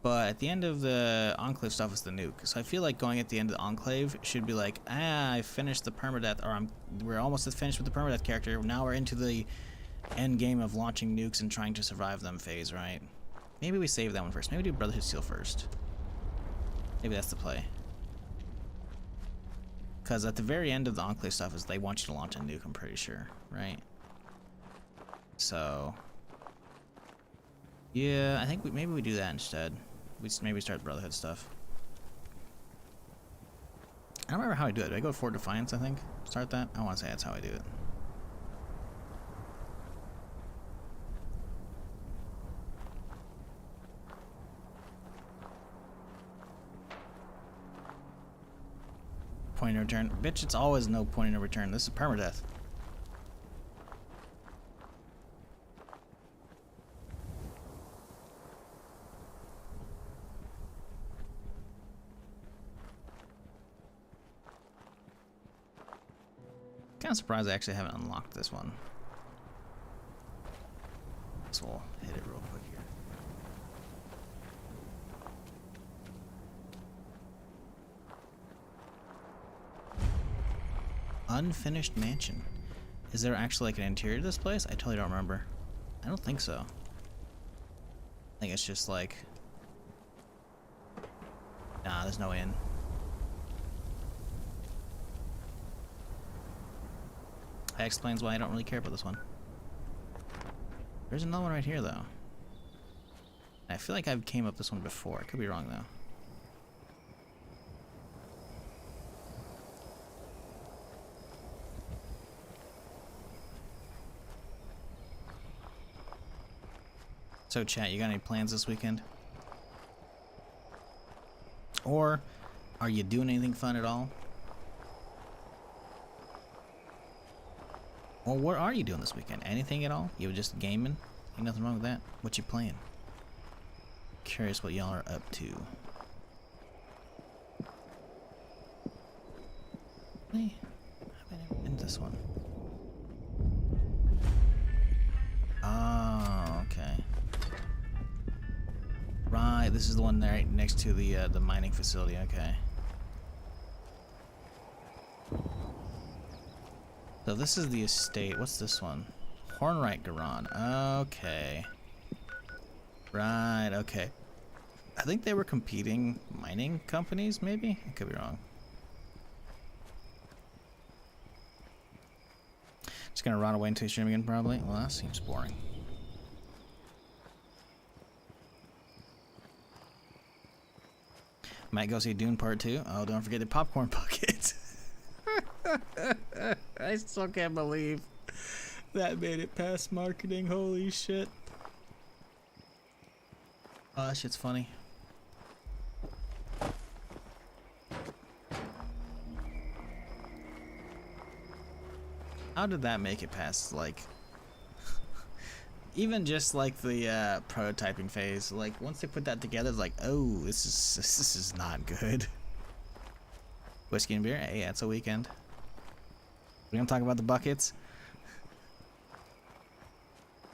But at the end of the Enclave stuff is the nuke. So I feel like going at the end of the Enclave should be like, I finished the Permadeath, or we're almost finished with the Permadeath character. Now we're into the end game of launching nukes and trying to survive them phase, right? Maybe we save that one first. Maybe do Brotherhood Steel first. Maybe that's the play. Because at the very end of the Enclave stuff is they want you to launch a nuke, I'm pretty sure, right? So... yeah, I think maybe we do that instead. Maybe start Brotherhood stuff. I don't remember how I do it. Do I go for Defiance, I think? Start that? I want to say that's how I do it. Point of return. Bitch, it's always no point of return. This is Permadeath. Kind of surprised I actually haven't unlocked this one. So we'll hit it real quick here. Unfinished mansion. Is there actually like an interior to this place? I totally don't remember. I don't think so. I think it's just like... Nah, there's no inn. That explains why I don't really care about this one. There's another one right here, though. I feel like I've came up this one before. I could be wrong, though. So, chat, you got any plans this weekend? Or are you doing anything fun at all? Or what are you doing this weekend? Anything at all? You were just gaming? Ain't nothing wrong with that. What you playing? Curious what y'all are up to. Hey, I've never been to this one. Oh, okay. Right, this is the one right next to the mining facility. Okay. So this is the estate. What's this one? Hornwright Garon. Okay. Right, okay. I think they were competing mining companies, maybe? I could be wrong. Just gonna run away until you stream again, probably? Well, that seems boring. Might go see Dune Part 2. Oh, don't forget the popcorn bucket. I still can't believe that made it past marketing. Holy shit. Oh, that shit's funny. How did that make it past, like... even just like the prototyping phase, like once they put that together, it's like, oh, this is not good. Whiskey and beer? Hey, yeah, it's a weekend. We're gonna talk about the buckets.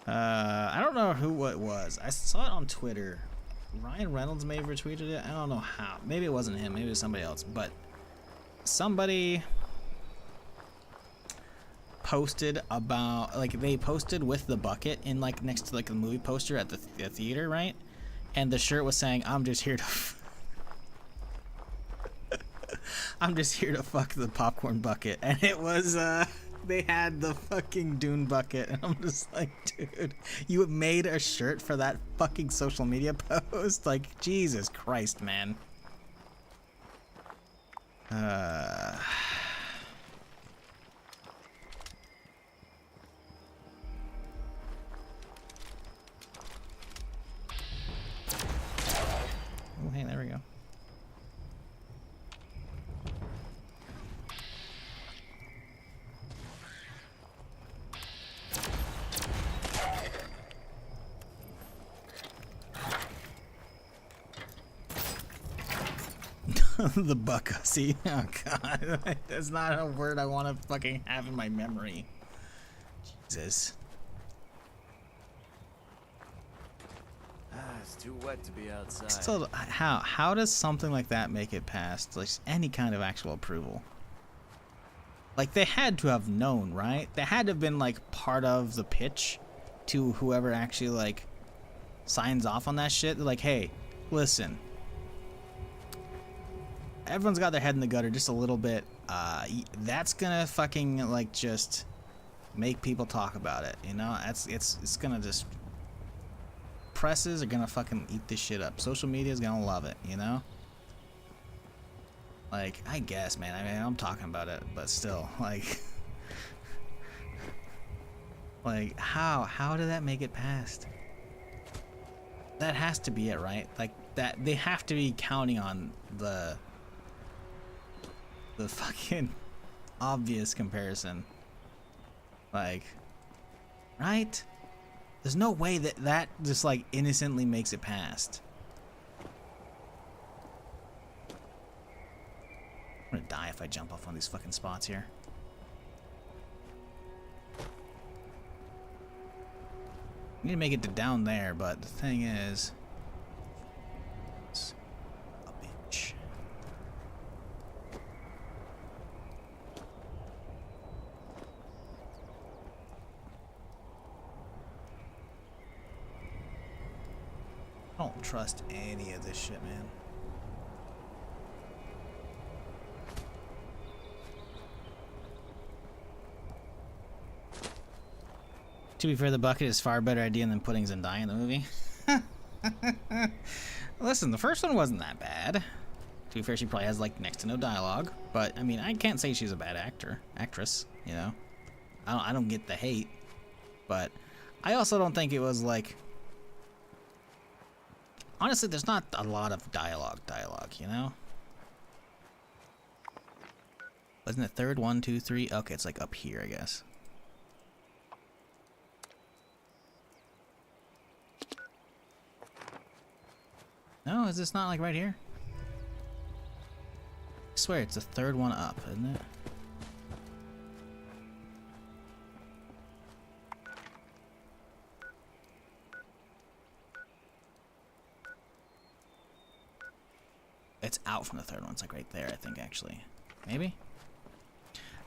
I don't know who it was. I saw it on Twitter. Ryan Reynolds may have retweeted it. I don't know how. Maybe it wasn't him. Maybe it was somebody else. But somebody posted about, like, they posted with the bucket in, like, next to, like, the movie poster at the theater, right? And the shirt was saying, I'm just here to I'm just here to fuck the popcorn bucket. And it was they had the fucking Dune bucket, and I'm just like, dude, you made a shirt for that fucking social media post? Like, Jesus Christ, man. Oh, hey, there we go. The buckhussy. Oh god. That's not a word I want to fucking have in my memory. Jesus. It's too wet to be outside. Still, how does something like that make it past like any kind of actual approval? Like, they had to have known, right? They had to have been like part of the pitch to whoever actually like signs off on that shit. They're like, hey, listen, everyone's got their head in the gutter just a little bit. That's gonna fucking like just make people talk about it, you know? It's gonna just, presses are gonna fucking eat this shit up. Social media is gonna love it, you know? Like, I guess, man. I mean, I'm talking about it, but still, like, like how did that make it past? That has to be it, right? Like, that they have to be counting on the fucking obvious comparison. Like, right? There's no way that just like innocently makes it past. I'm gonna die if I jump off one of these fucking spots here. I need to make it to down there, but the thing is, it's a bitch. trust any of this shit, man. To be fair, the bucket is far better idea than putting Zendaya in the movie. Listen, the first one wasn't that bad. To be fair, she probably has like next to no dialogue, but I mean, I can't say she's a bad actress. You know, I don't get the hate, but I also don't think it was like. Honestly, there's not a lot of dialogue, you know? Wasn't it third? 1, 2, 3? Okay, it's like up here, I guess. No, is this not like right here? I swear it's the third one up, isn't it? It's out from the third one. It's like right there, I think, actually. Maybe?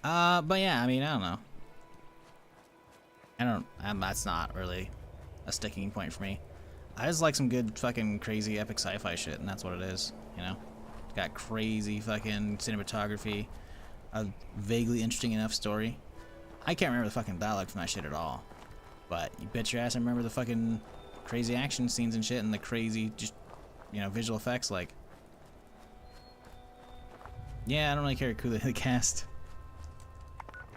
But yeah, I mean, I don't know. That's not really a sticking point for me. I just like some good fucking crazy epic sci-fi shit, and that's what it is, you know? It's got crazy fucking cinematography, a vaguely interesting enough story. I can't remember the fucking dialogue from that shit at all. But you bet your ass I remember the fucking crazy action scenes and shit and the crazy, just, you know, visual effects, like... Yeah, I don't really care who the cast.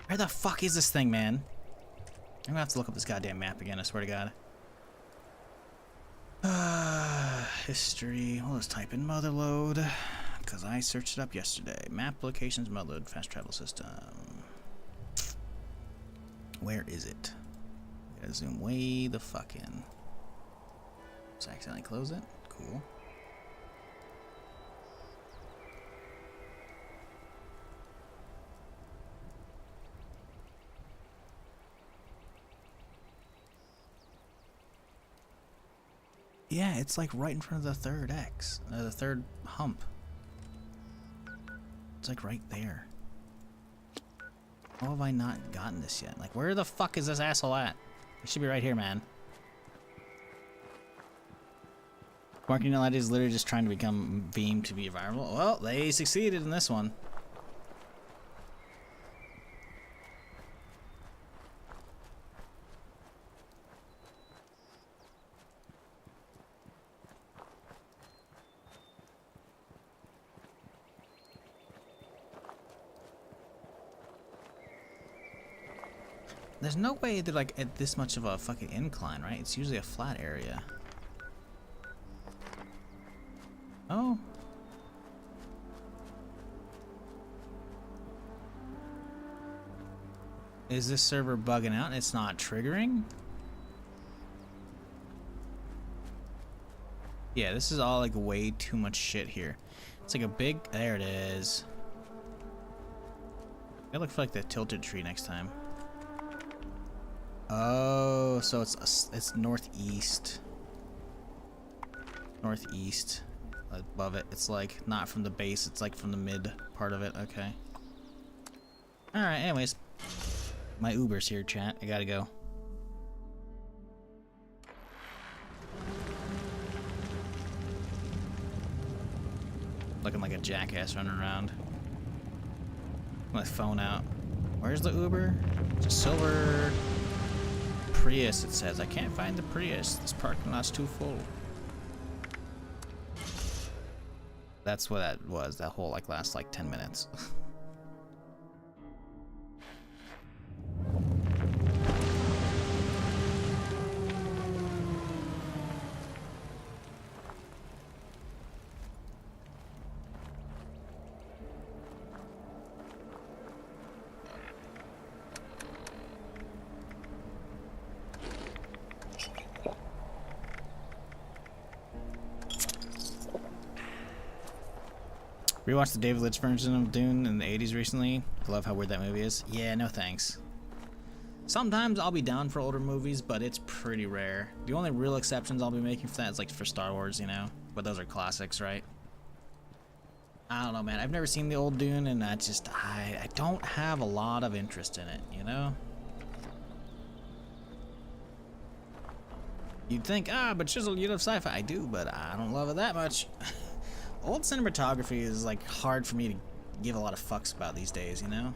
Where the fuck is this thing, man? I'm gonna have to look up this goddamn map again, I swear to God. History. We'll just type in motherload, because I searched it up yesterday. Map locations, motherload, fast travel system. Where is it? Gotta zoom way the fuck in. Just accidentally close it. Cool. Yeah, it's like right in front of the third X, the third hump. It's like right there. How have I not gotten this yet? Like, where the fuck is this asshole at? It should be right here, man. Marking Light is literally just trying to become Veeam to be viral. Well, they succeeded in this one. There's no way they're like at this much of a fucking incline, right? It's usually a flat area. Oh. Is this server bugging out and it's not triggering? Yeah, this is all like way too much shit here. It's like a big, there it is. I look for like the tilted tree next time. Oh, so it's northeast. Northeast. Above it. It's like not from the base, it's like from the mid part of it. Okay. Alright, anyways. My Uber's here, chat. I gotta go. Looking like a jackass running around. My phone out. Where's the Uber? It's a silver Prius, it says. I can't find the Prius. This parking lot's too full. That's what that was. That whole like last like 10 minutes. Rewatched the David Lynch version of Dune in the 80s recently. I love how weird that movie is. Yeah, no thanks. Sometimes I'll be down for older movies, but it's pretty rare. The only real exceptions I'll be making for that is like for Star Wars, you know? But those are classics, right? I don't know, man. I've never seen the old Dune, and I just, I don't have a lot of interest in it, you know? You'd think, but Chisel, you love sci-fi. I do, but I don't love it that much. Old cinematography is like hard for me to give a lot of fucks about these days, you know?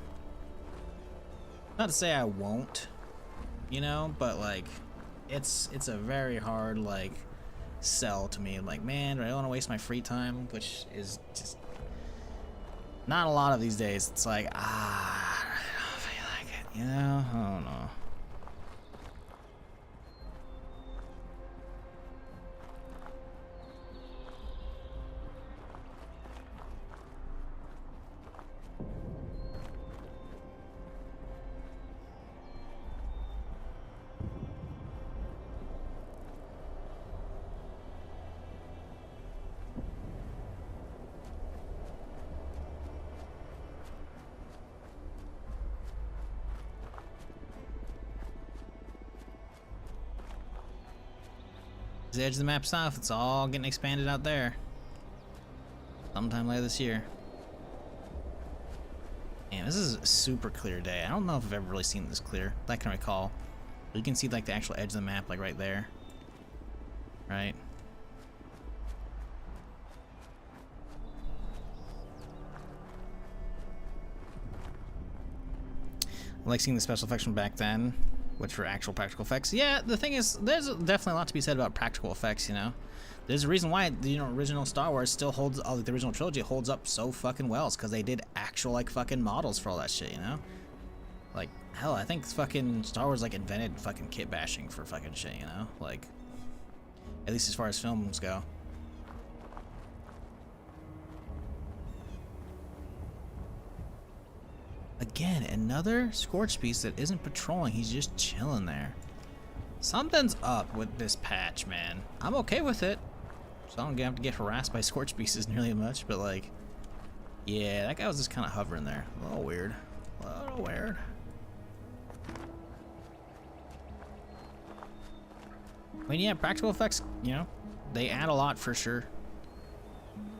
Not to say I won't, you know, but like it's a very hard like sell to me. I'm like, man, do I want to waste my free time? Which is just not a lot of these days. It's like, I don't feel like it, you know? I don't know. The edge of the map south, it's all getting expanded out there. Sometime later this year. Man, this is a super clear day. I don't know if I've ever really seen this clear that I can recall. You can see like the actual edge of the map like right there. Right? I like seeing the special effects from back then, which were actual practical effects. Yeah, the thing is, there's definitely a lot to be said about practical effects, you know? There's a reason why the original Star Wars still holds, the original trilogy holds up so fucking well. It's because they did actual, like, fucking models for all that shit, you know? Like, hell, I think fucking Star Wars, like, invented fucking kit bashing for fucking shit, you know? Like, at least as far as films go. Again, another Scorch Beast that isn't patrolling. He's just chilling there. Something's up with this patch, man. I'm okay with it. So I don't have to get harassed by Scorch Beasts nearly as much, but like, yeah, that guy was just kind of hovering there. A little weird. A little weird. I mean, yeah, practical effects, you know, they add a lot for sure.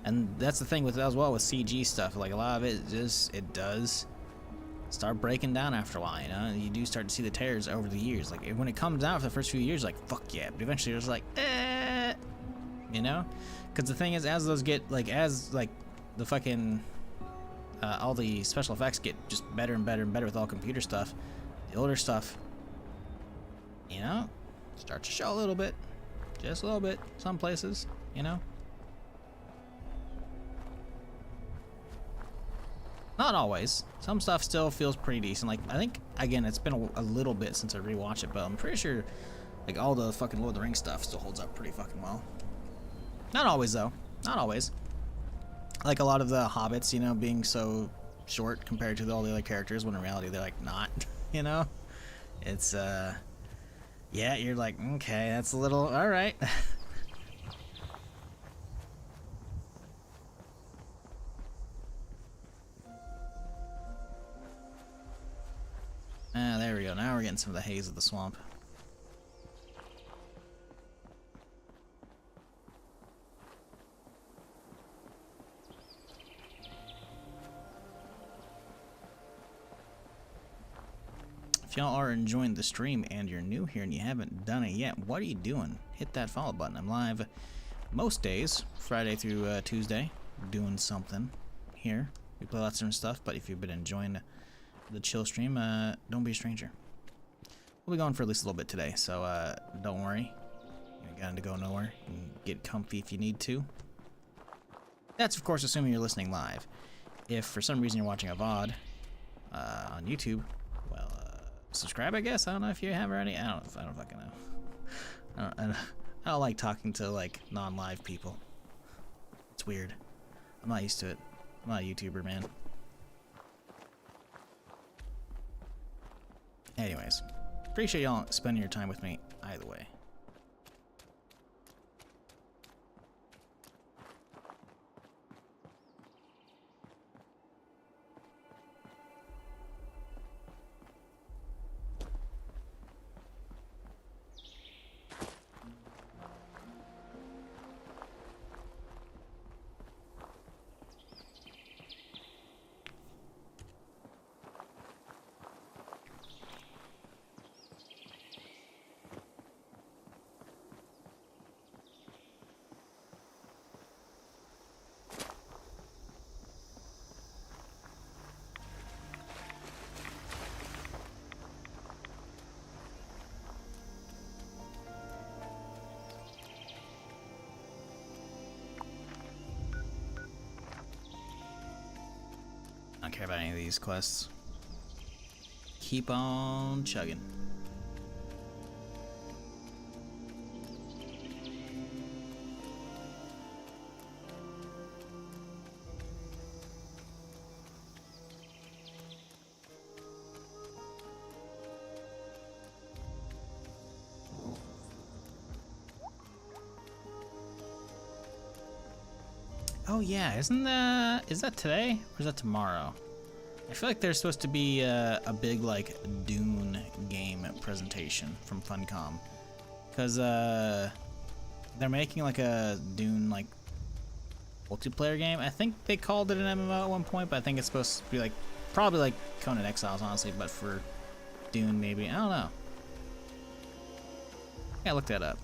And that's the thing with as well with CG stuff. Like, a lot of it just, it does start breaking down after a while, you know? You do start to see the tears over the years. Like, when it comes out for the first few years, like, fuck yeah. But eventually you're just like, you know? Because the thing is, as those get, like, as, like, the fucking, all the special effects get just better and better and better with all computer stuff, the older stuff, you know, starts to show a little bit. Just a little bit. Some places, you know? Not always. Some stuff still feels pretty decent. Like, I think, again, it's been a little bit since I rewatched it, but I'm pretty sure, like, all the fucking Lord of the Rings stuff still holds up pretty fucking well. Not always, though. Not always. Like, a lot of the hobbits, you know, being so short compared to all the other characters, when in reality they're, like, not, you know? It's, yeah, you're like, okay, that's a little, alright. Ah, there we go. Now we're getting some of the haze of the swamp. If y'all are enjoying the stream and you're new here and you haven't done it yet, what are you doing? Hit that follow button. I'm live most days, Friday through Tuesday, doing something here. We play lots of different stuff, but if you've been enjoying the chill stream, don't be a stranger. We'll be going for at least a little bit today, so don't worry. You got to go nowhere. You can get comfy if you need to. That's, of course, assuming you're listening live. If for some reason you're watching a VOD on YouTube, well, subscribe, I guess. I don't know if you have already. I don't fucking know. I don't like talking to, like, non-live people. It's weird. I'm not used to it. I'm not a YouTuber, man. Anyways, appreciate y'all spending your time with me either way. don't care about any of these quests. Keep on chugging. Oh yeah, is that today or is that tomorrow? I feel like there's supposed to be a big like Dune game presentation from Funcom, cause they're making like a Dune like multiplayer game. I think they called it an MMO at one point, but I think it's supposed to be like probably like Conan Exiles, honestly, but for Dune maybe. I don't know. Yeah, look that up.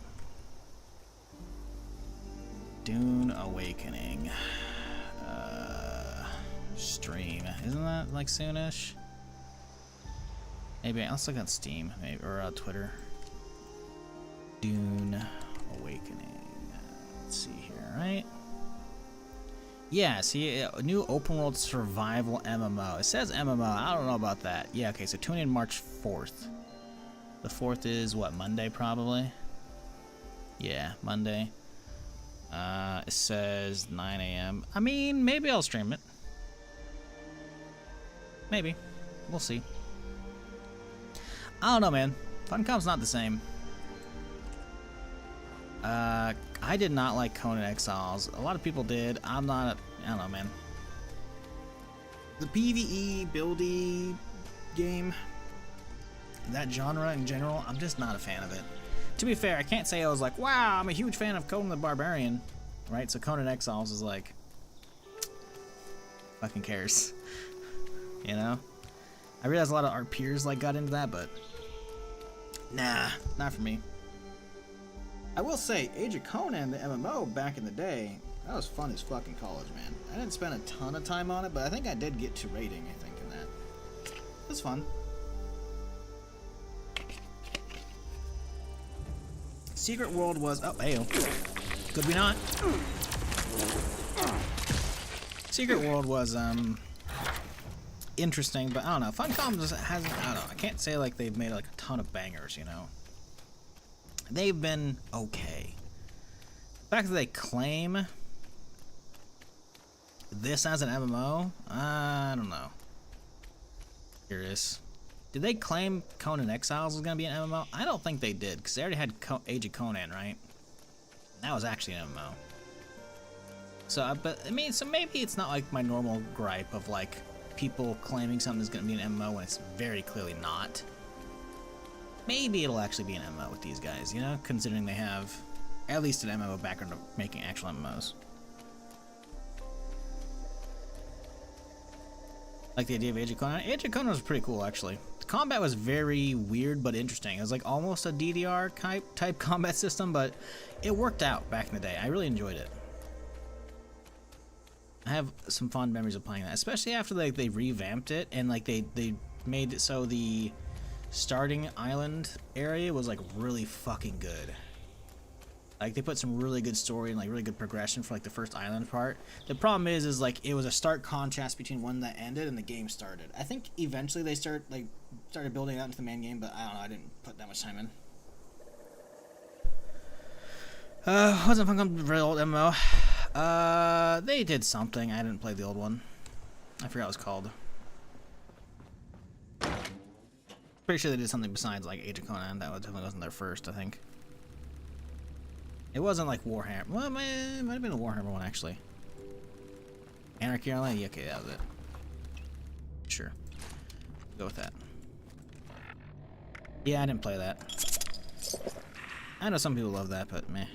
Dune Awakening stream, isn't that like soonish? Maybe let's look on Steam, maybe, or Twitter. Dune Awakening. Let's see here, right? Yeah, see, a new open world survival MMO. It says MMO. I don't know about that. Yeah, okay. So tune in March 4th. The 4th is what, Monday probably? Yeah, Monday. It says 9 a.m. I mean, maybe I'll stream it. Maybe. We'll see. I don't know, man. Funcom's not the same. I did not like Conan Exiles. A lot of people did. I'm not. I don't know, man. The PvE buildy game, that genre in general, I'm just not a fan of it. To be fair, I can't say I was like, wow, I'm a huge fan of Conan the Barbarian, right? So Conan Exiles is like, fucking cares, you know? I realize a lot of our peers like got into that, but nah, not for me. I will say, Age of Conan, the MMO back in the day, that was fun as fuck in college, man. I didn't spend a ton of time on it, but I think I did get to rating, I think, in that. It was fun. Secret World was, oh, hey-oh. Could we not? Secret World was, interesting, but I don't know. Funcom just hasn't, I don't know. I can't say like they've made like a ton of bangers, you know? They've been okay. The fact that they claim this as an MMO, I don't know. Curious. Did they claim Conan Exiles was going to be an MMO? I don't think they did, because they already had Age of Conan, right? That was actually an MMO. So, but, I mean, so maybe it's not like my normal gripe of, like, people claiming something is going to be an MMO when it's very clearly not. Maybe it'll actually be an MMO with these guys, you know? Considering they have at least an MMO background of making actual MMOs. Like the idea of Age of Conan. Age of Conan was pretty cool, actually. The combat was very weird but interesting. It was like almost a DDR type combat system, but it worked out back in the day. I really enjoyed it. I have some fond memories of playing that, especially after like they revamped it and like they made it so the starting island area was like really fucking good. Like they put some really good story and like really good progression for like the first island part. The problem is like it was a stark contrast between when that ended and the game started. I think eventually they started building out into the main game, but I don't know, I didn't put that much time in. Wasn't Funcom a very old MMO? They did something. I didn't play the old one. I forgot what it was called. Pretty sure they did something besides like Age of Conan. That definitely wasn't their first, I think. It wasn't like Warhammer. Well, it might have been a Warhammer one, actually. Anarchy Online? Yeah, okay, that was it. Sure. Go with that. Yeah, I didn't play that. I know some people love that, but meh.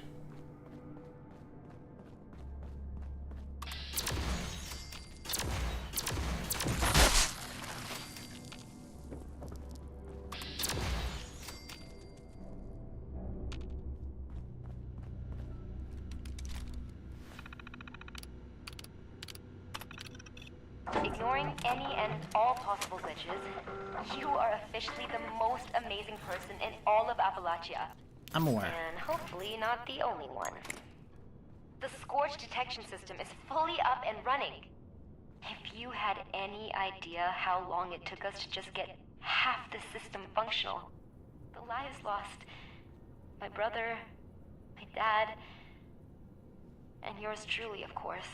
Ignoring any and all possible glitches, you are officially the most amazing person in all of Appalachia. I'm aware. And hopefully not the only one. The Scorch detection system is fully up and running. If you had any idea how long it took us to just get half the system functional, the lives lost, my brother, my dad, and yours truly, of course.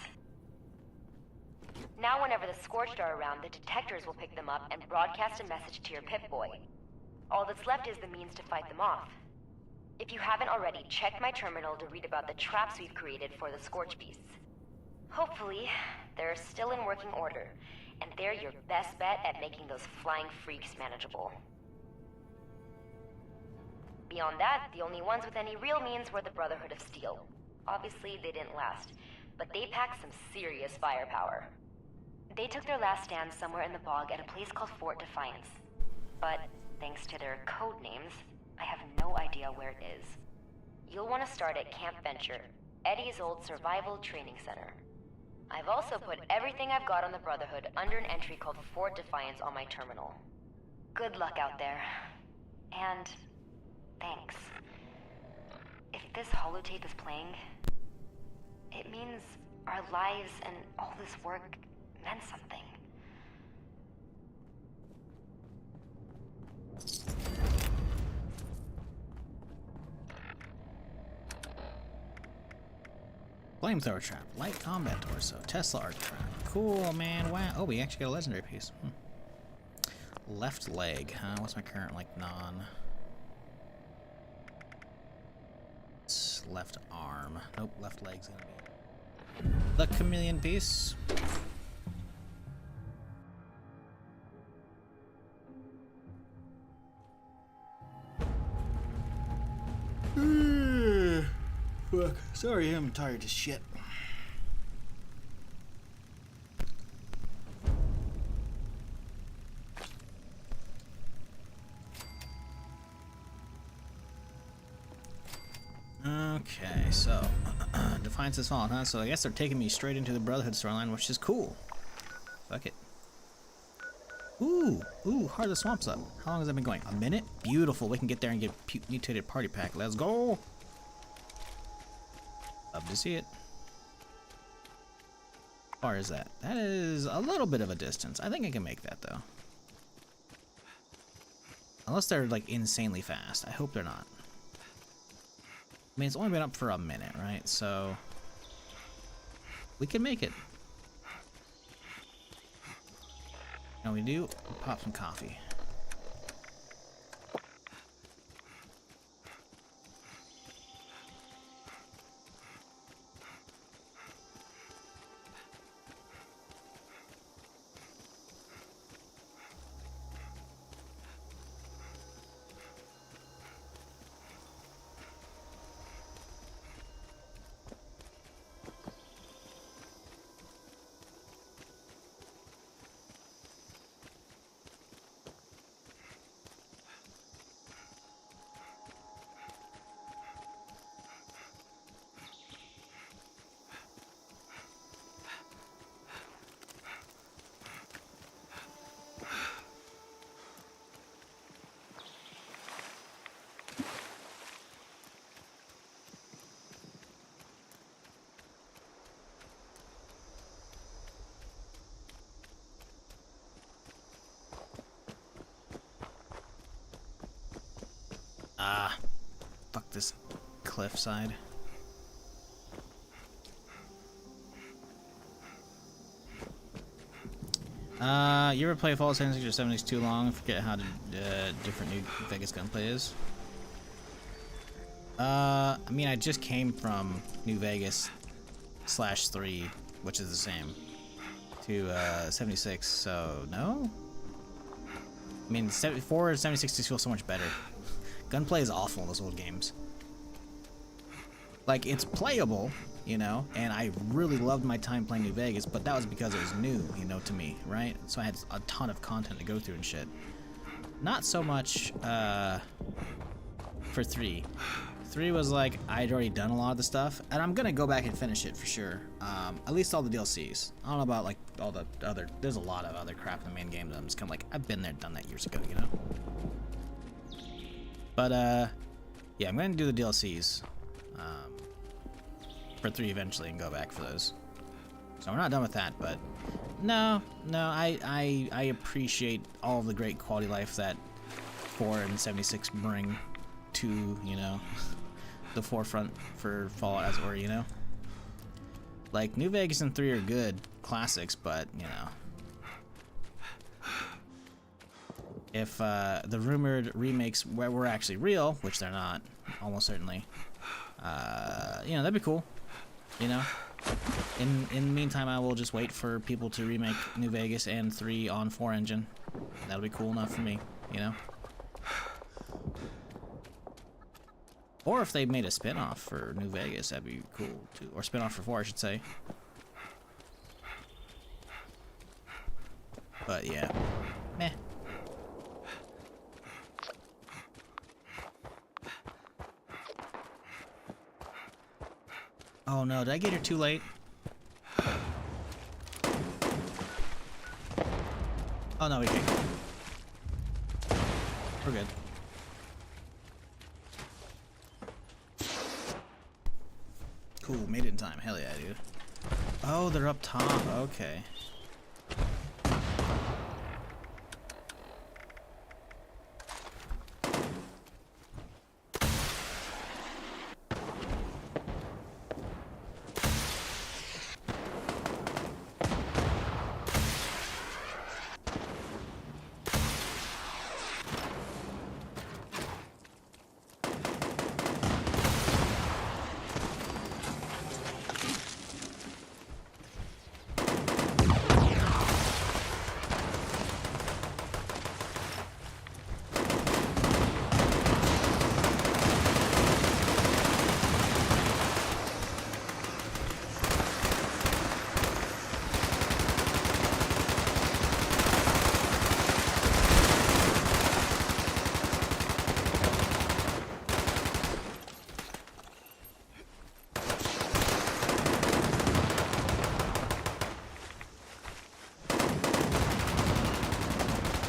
Now whenever the Scorched are around, the detectors will pick them up and broadcast a message to your Pip-Boy. All that's left is the means to fight them off. If you haven't already, check my terminal to read about the traps we've created for the Scorch Beasts. Hopefully, they're still in working order, and they're your best bet at making those flying freaks manageable. Beyond that, the only ones with any real means were the Brotherhood of Steel. Obviously, they didn't last, but they packed some serious firepower. They took their last stand somewhere in the bog at a place called Fort Defiance. But, thanks to their code names, I have no idea where it is. You'll want to start at Camp Venture, Eddie's old survival training center. I've also put everything I've got on the Brotherhood under an entry called Fort Defiance on my terminal. Good luck out there. And thanks. If this holotape is playing, it means our lives and all this work meant something. Flamethrower trap, light combat torso, Tesla arc trap. Cool, man. Wow. Oh, we actually got a legendary piece. Left leg, huh? What's my current, like, non? It's left arm. Nope, left leg's gonna be the chameleon piece. Fuck. Sorry, I'm tired as shit. Okay, so Defiance has fallen, huh? So I guess they're taking me straight into the Brotherhood storyline, which is cool. Fuck it. Ooh, Heart of the Swamp's up. How long has that been going? A minute? Beautiful. We can get there and get mutated party pack. Let's go. Love to see it. How far is that? That is a little bit of a distance. I think I can make that though. Unless they're like insanely fast. I hope they're not. I mean, it's only been up for a minute, right? So we can make it. Now we do pop some coffee. Ah, fuck this cliffside. You ever play Fallout 76 or 76 too long? Forget how different New Vegas gunplay is. I mean, I just came from New Vegas /3, which is the same, to 76, so no? I mean, 74 and 76 just feel so much better. Gunplay is awful in those old games. Like, it's playable, you know, and I really loved my time playing New Vegas, but that was because it was new, you know, to me, right? So I had a ton of content to go through and shit. Not so much for 3. 3 was like, I'd already done a lot of the stuff, and I'm gonna go back and finish it for sure. At least all the DLCs. I don't know about like all the other, there's a lot of other crap in the main game that I'm just kind of like, I've been there, done that years ago, you know? But yeah, I'm gonna do the DLCs for 3 eventually and go back for those. So we're not done with that, but No, I appreciate all of the great quality life that 4 and 76 bring to, you know, the forefront for Fallout, as it were, you know? Like, New Vegas and 3 are good classics, but, you know, if the rumored remakes were actually real, which they're not, almost certainly, you know, that'd be cool, you know? In the meantime, I will just wait for people to remake New Vegas and 3 on 4 engine. That'll be cool enough for me, you know? Or if they made a spin-off for New Vegas, that'd be cool too. Or spin-off for 4, I should say. But yeah, meh. Oh no, did I get here too late? Oh no, we can't. We're good. Cool, made it in time. Hell yeah, dude. Oh, they're up top. Okay.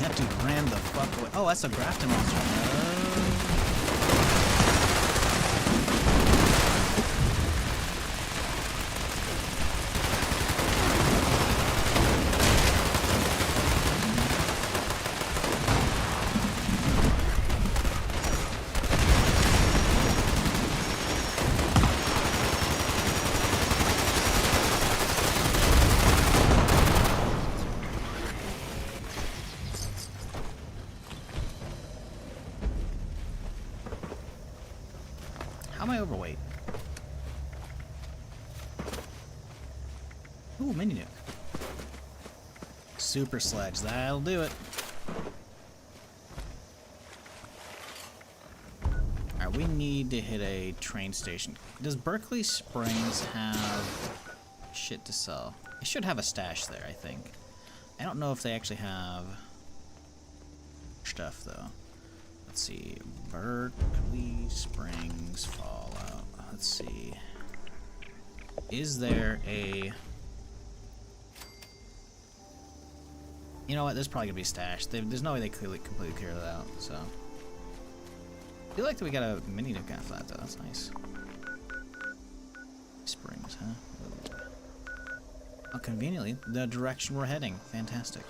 That dude ran the fuck away. Oh, that's a Grafton monster. How am I overweight? Ooh, mini nuke. Super sledge, that'll do it. Alright, we need to hit a train station. Does Berkeley Springs have shit to sell? It should have a stash there, I think. I don't know if they actually have stuff, though. Let's see. Berkeley Springs Fallout. Let's see. Is there a... You know what? There's probably gonna be a stash. There's no way they could completely clear that out, so... I feel like that we got a mini nuke after that, though. That's nice. Springs, huh? Oh, conveniently, the direction we're heading. Fantastic.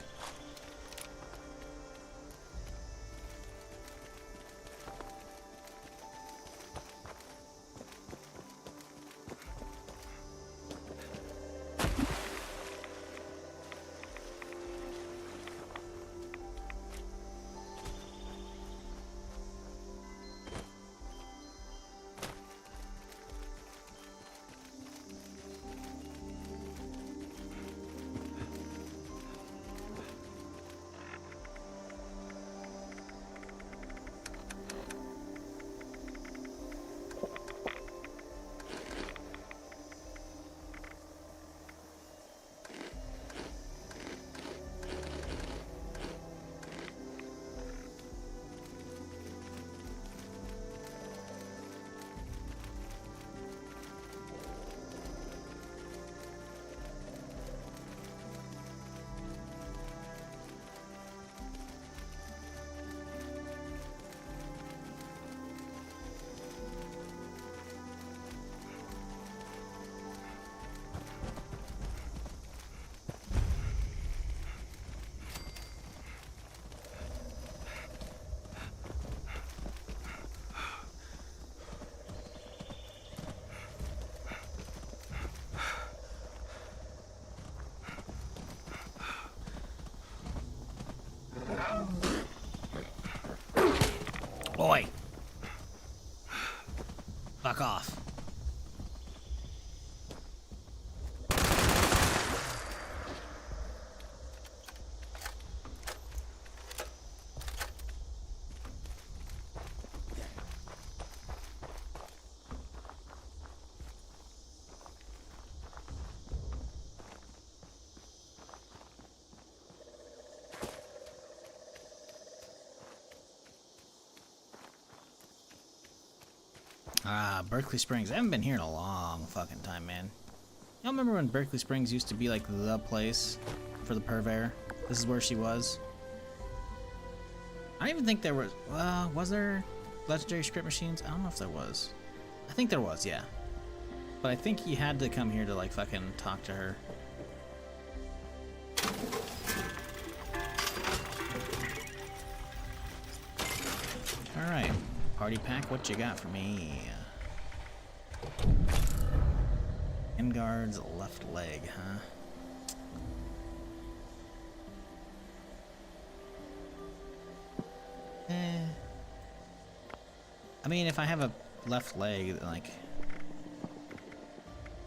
Boy! Fuck off. Berkeley Springs. I haven't been here in a long fucking time, man. Y'all remember when Berkeley Springs used to be like the place for the purveyor? This is where she was. I don't even think there was there legendary script machines? I don't know if there was. I think there was, yeah. But I think you had to come here to like fucking talk to her. Alright. Party pack, what you got for me? Guard's left leg, huh? I mean, if I have a left leg, like...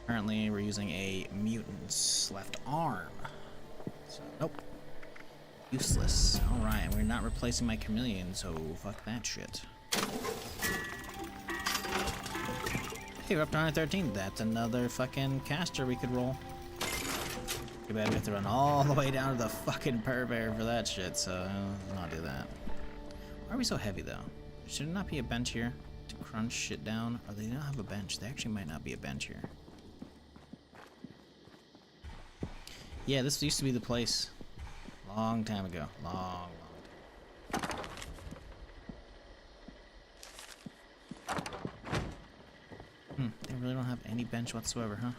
Currently, we're using a mutant's left arm. So, nope. Useless. Alright, we're not replacing my chameleon, so fuck that shit. Hey, we're up to 113. That's another fucking caster we could roll. Too bad we have to run all the way down to the fucking purveyor for that shit, so I'll not do that. Why are we so heavy, though? Should there not be a bench here to crunch shit down? Or they don't have a bench. There actually might not be a bench here. Yeah, this used to be the place. Long time ago. Long time. They really don't have any bench whatsoever, huh?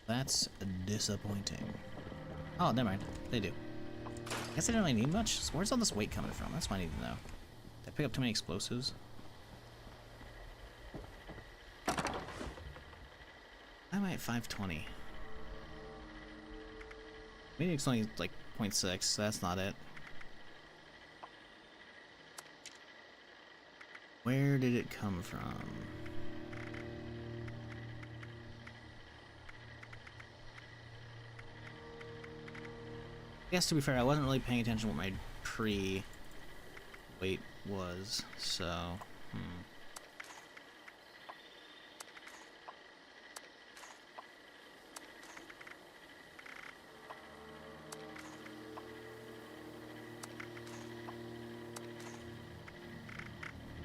That's disappointing. Oh, never mind. They do. I guess I don't really need much. So where's all this weight coming from? That's what I need to know. Did I pick up too many explosives? Why am I at 520? Maybe it's only like 0.6, so that's not it. Where did it come from? I guess to be fair, I wasn't really paying attention to what my pre-weight was, so...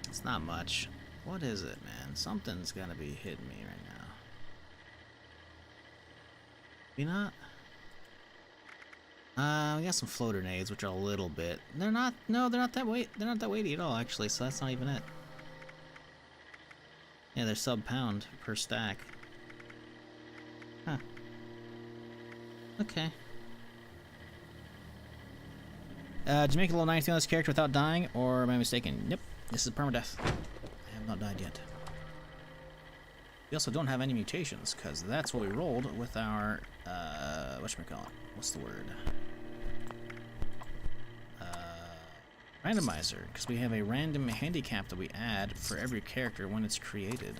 It's not much. What is it, man? Something's gotta be hitting me right now. You not? We got some floater nades, which are a little bit. They're not. No, they're not that weight. They're not that weighty at all, actually. So that's not even it. Yeah, they're sub-pound per stack. Huh. Okay. Did you make a little 90 on this character without dying, or am I mistaken? Nope. This is permadeath. I have not died yet. We also don't have any mutations, because that's what we rolled with our, whatchamacallit? What's the word? Randomizer, because we have a random handicap that we add for every character when it's created.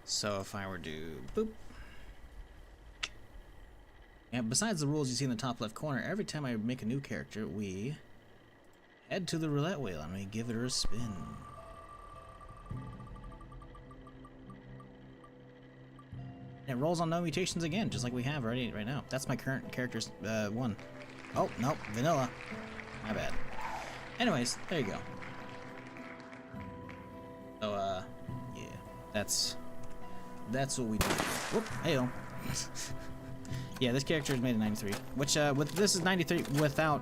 So if I were to boop. And besides the rules you see in the top left corner, every time I make a new character, we head to the roulette wheel and we give it a spin. And it rolls on no mutations again, just like we have already right now. That's my current character's one. Oh, nope, vanilla. My bad. Anyways, there you go. So, yeah, that's what we do. Whoop, hey-o. Yeah, this character is made in 93, which, this is 93 without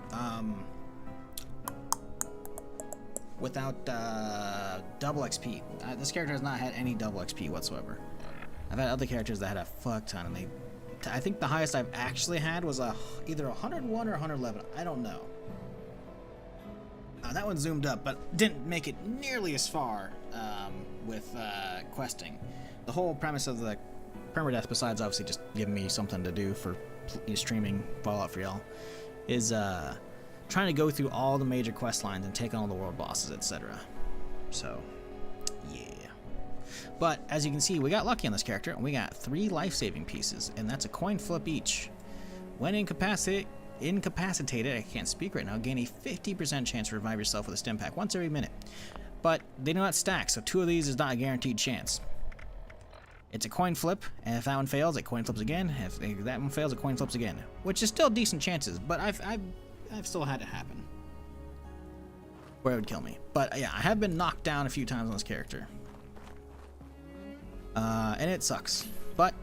double XP. This character has not had any double XP whatsoever. I've had other characters that had a fuck ton, and I think the highest I've actually had was either 101 or 111. I don't know. That one zoomed up, but didn't make it nearly as far with questing. The whole premise of the permadeath, besides obviously just giving me something to do for streaming Fallout for y'all, is trying to go through all the major quest lines and take on all the world bosses, etc. So, yeah. But as you can see, we got lucky on this character, and we got 3 life-saving pieces, and that's a coin flip each. When incapacitated, I can't speak right now, gain a 50% chance to revive yourself with a stim pack once every minute. But they do not stack, so 2 of these is not a guaranteed chance. It's a coin flip, and if that one fails, it coin flips again. If that one fails, it coin flips again, which is still decent chances. But I've still had it happen where it would kill me. But yeah, I have been knocked down a few times on this character, and it sucks. But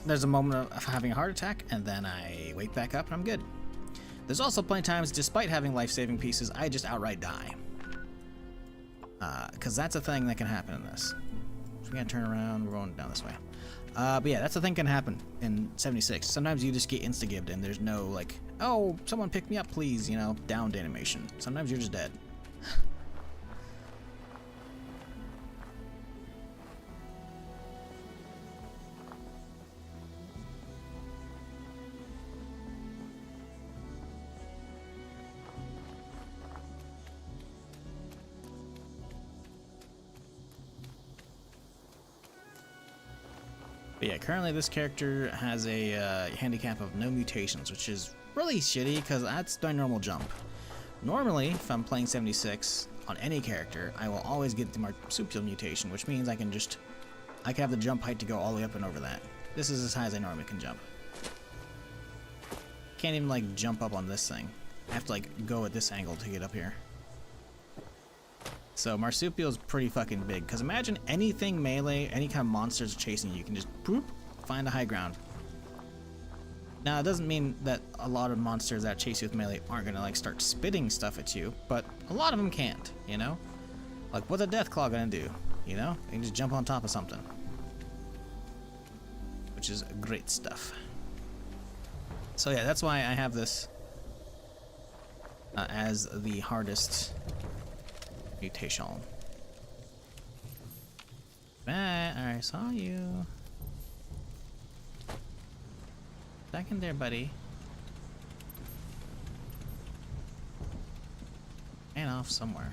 there's a moment of having a heart attack, and then I wake back up and I'm good. There's also plenty of times, despite having life-saving pieces, I just outright die. Because that's a thing that can happen in this. So we gotta turn around, we're going down this way. But yeah, that's a thing that can happen in 76. Sometimes you just get insta-gibbed and there's no, like, oh, someone pick me up, please, you know, downed animation. Sometimes you're just dead. But yeah, currently this character has a handicap of no mutations, which is really shitty because that's my normal jump. Normally, if I'm playing 76 on any character, I will always get the marsupial mutation, which means I can have the jump height to go all the way up and over that. This is as high as I normally can jump. Can't even like jump up on this thing. I have to like go at this angle to get up here. So marsupial is pretty fucking big, because imagine anything melee, any kind of monsters chasing you, you can just boop, find a high ground. Now it doesn't mean that a lot of monsters that chase you with melee aren't gonna like start spitting stuff at you, but a lot of them can't, you know? Like what's a Deathclaw gonna do? You know? They can just jump on top of something. Which is great stuff. So yeah, that's why I have this as the hardest mutation. Matt, I saw you. Back in there, buddy. And off somewhere.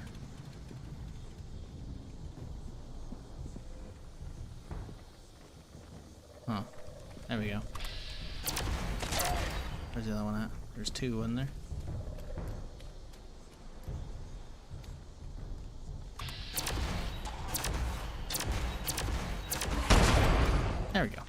Huh. There we go. Where's the other one at? There's 2 in there. There we go.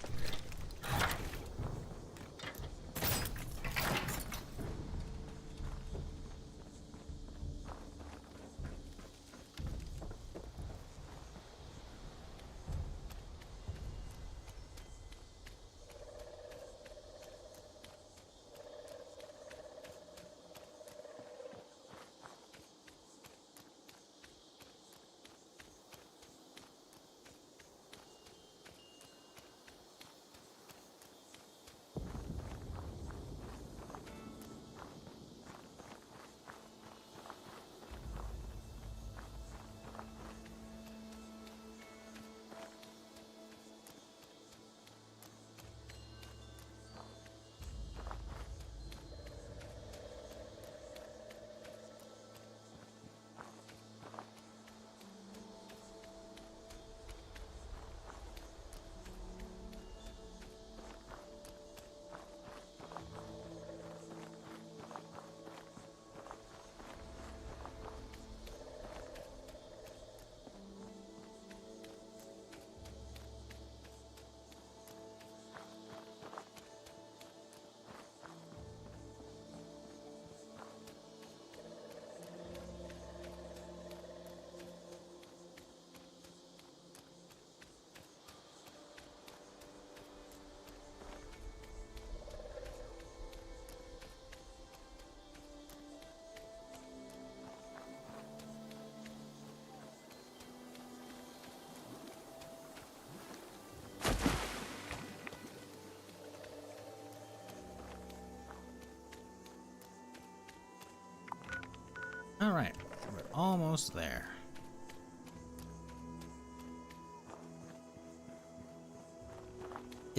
Alright, we're almost there.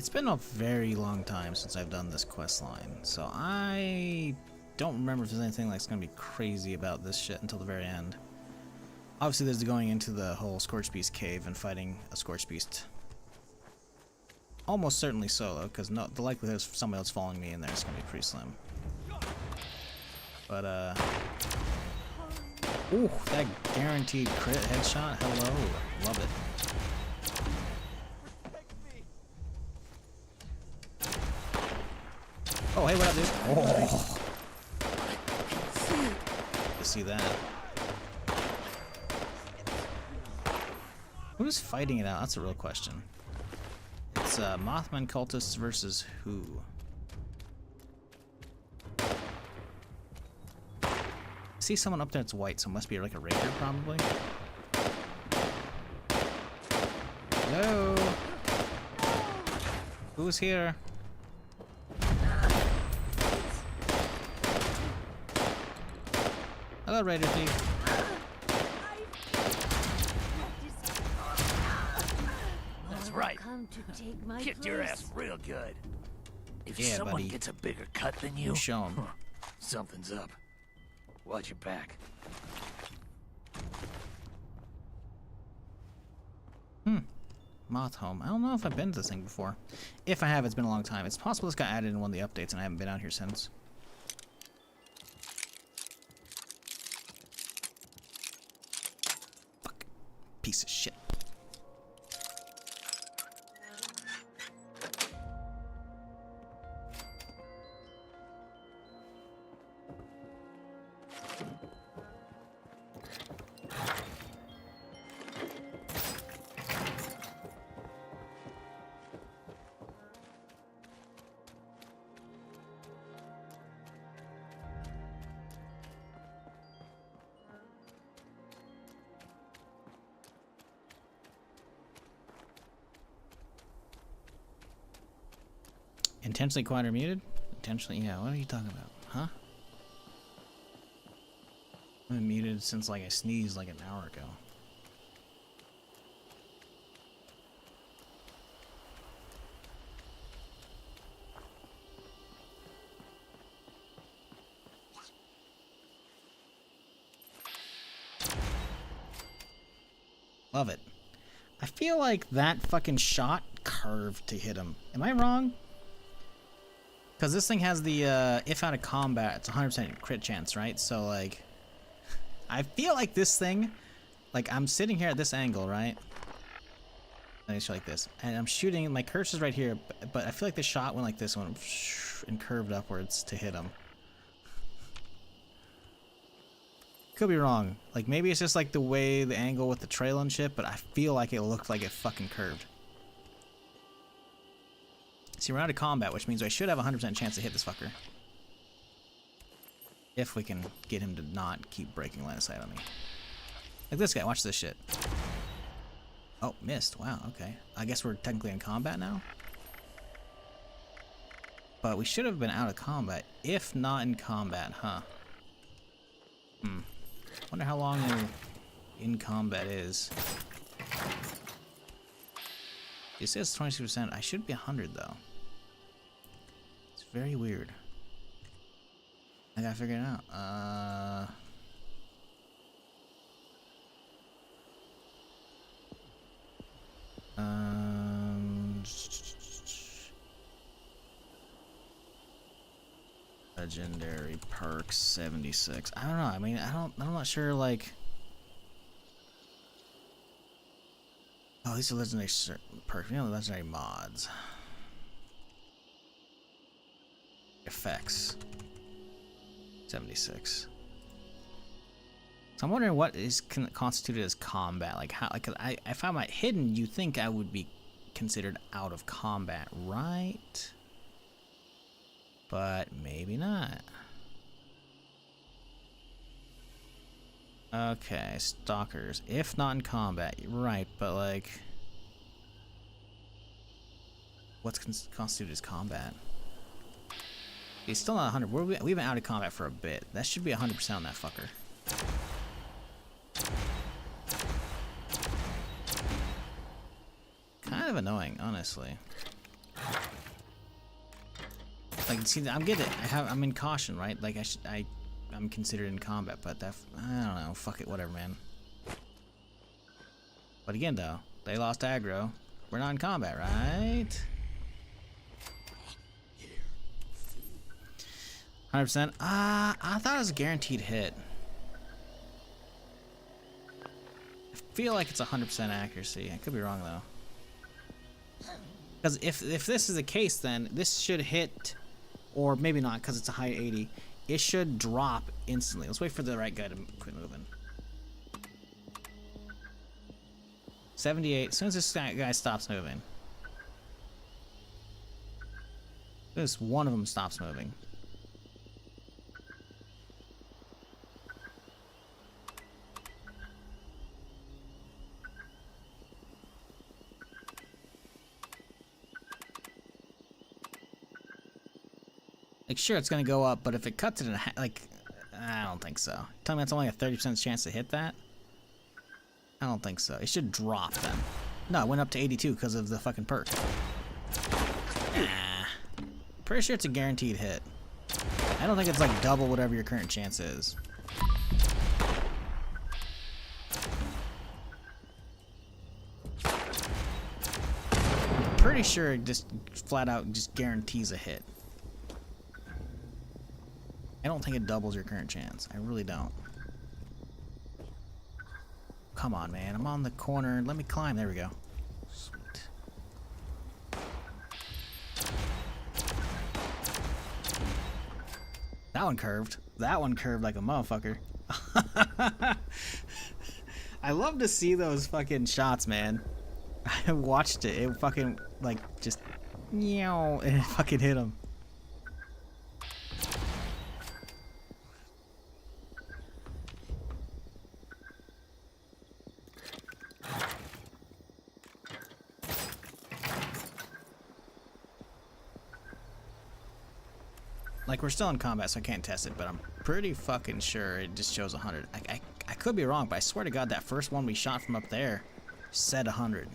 It's been a very long time since I've done this quest line, so I don't remember if there's anything that's gonna be crazy about this shit until the very end. Obviously, there's going into the whole Scorch Beast cave and fighting a Scorch Beast. Almost certainly solo, because the likelihood of somebody else following me in there is gonna be pretty slim. But ooh, that guaranteed crit headshot. Hello, love it. Oh, hey, what up, dude? Oh, you see that? Who's fighting it out? That's a real question. It's Mothman cultists versus who? I see someone up there that's white, so it must be like a raider, probably. Hello? Who's here? Hello, Raider Thief. That's right. Come to take my Kicked your place. ass real good. If Yeah, someone buddy. gets a bigger cut than you, Show 'em. something's up. Watch your back. Moth Home. I don't know if I've been to this thing before. If I have, it's been a long time. It's possible this got added in one of the updates and I haven't been out here since. Fuck. Piece of shit. Intentionally quiet or muted? Intentionally, yeah. What are you talking about? Huh? I've been muted since like I sneezed like an hour ago. Love it. I feel like that fucking shot curved to hit him. Am I wrong? Because this thing has the, if out of combat, it's 100% crit chance, right? So, like, I feel like this thing, like, I'm sitting here at this angle, right? Let me show like this. And I'm shooting, my cursor's right here, but I feel like the shot went like this one and curved upwards to hit him. Could be wrong. Like, maybe it's just, like, the way the angle with the trail and shit, but I feel like it looked like it fucking curved. See, we're out of combat, which means I should have a 100% chance to hit this fucker. If we can get him to not keep breaking line of sight on me. Like this guy, watch this shit. Oh, missed. Wow, okay. I guess we're technically in combat now? But we should have been out of combat, if not in combat, huh? Wonder how long in combat is. It says 22%. I should be 100 though. It's very weird. I gotta figure it out. Legendary perks 76. I don't know. I mean, I'm not sure. Like, oh, these are legendary perks. You know, legendary mods. Effects 76. So I'm wondering what is constituted as combat. Like how? Like, if I'm at hidden, you think I would be considered out of combat, right? But maybe not. Okay, stalkers. If not in combat, you're right, but like, what's constituted as combat? He's still not 100. We've been out of combat for a bit. That should be 100% on that fucker. Kind of annoying, honestly. Like, see, I'm getting it. I'm in caution, right? Like, I'm considered in combat, but that, I don't know. Fuck it, whatever, man. But again, though, they lost aggro. We're not in combat, right? 100%. I thought it was a guaranteed hit. I feel like it's 100% accuracy. I could be wrong, though. Because if this is the case, then this should hit, or maybe not, because it's a high 80. It should drop instantly. Let's wait for the right guy to quit moving. 78. As soon as this guy stops moving. As soon as one of them stops moving. Like, sure, it's gonna go up, but if it cuts it in half, like, I don't think so. Tell me that's only a 30% chance to hit that? I don't think so. It should drop then. No, it went up to 82 because of the fucking perk. Nah. Pretty sure it's a guaranteed hit. I don't think it's like double whatever your current chance is. I'm pretty sure it just flat out just guarantees a hit. I don't think it doubles your current chance. I really don't. Come on, man. I'm on the corner. Let me climb. There we go. Sweet. That one curved. That one curved like a motherfucker. I love to see those fucking shots, man. I watched it. It fucking, like, just... Meow. And it fucking hit him. Like, we're still in combat, so I can't test it, but I'm pretty fucking sure it just shows 100. I could be wrong, but I swear to God, that first one we shot from up there said 100.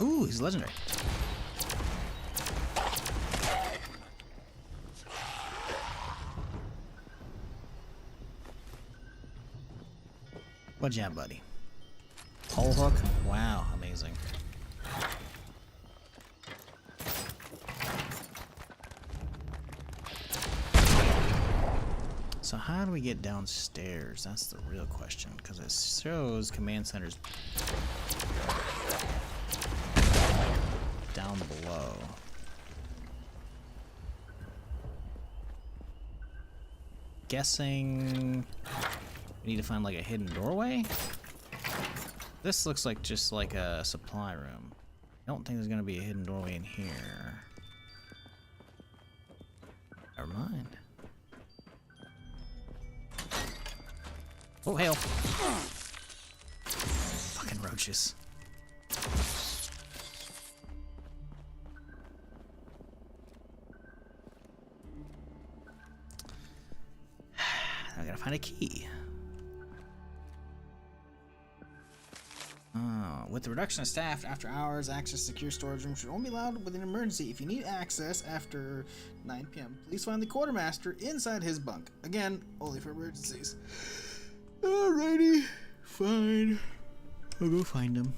Ooh, he's legendary. What'd you have, buddy? Pole hook? Wow, amazing. So how do we get downstairs? That's the real question, because it shows command centers down below. Guessing we need to find like a hidden doorway? This looks like just like a supply room. I don't think there's gonna be a hidden doorway in here. Never mind. Oh, hail. Fucking roaches. I gotta find a key. Oh, With the reduction of staff after hours, access to secure storage rooms should only be allowed with an emergency. If you need access after 9 p.m., please find the quartermaster inside his bunk. Again, only for emergencies. Alrighty, fine. I'll go find him.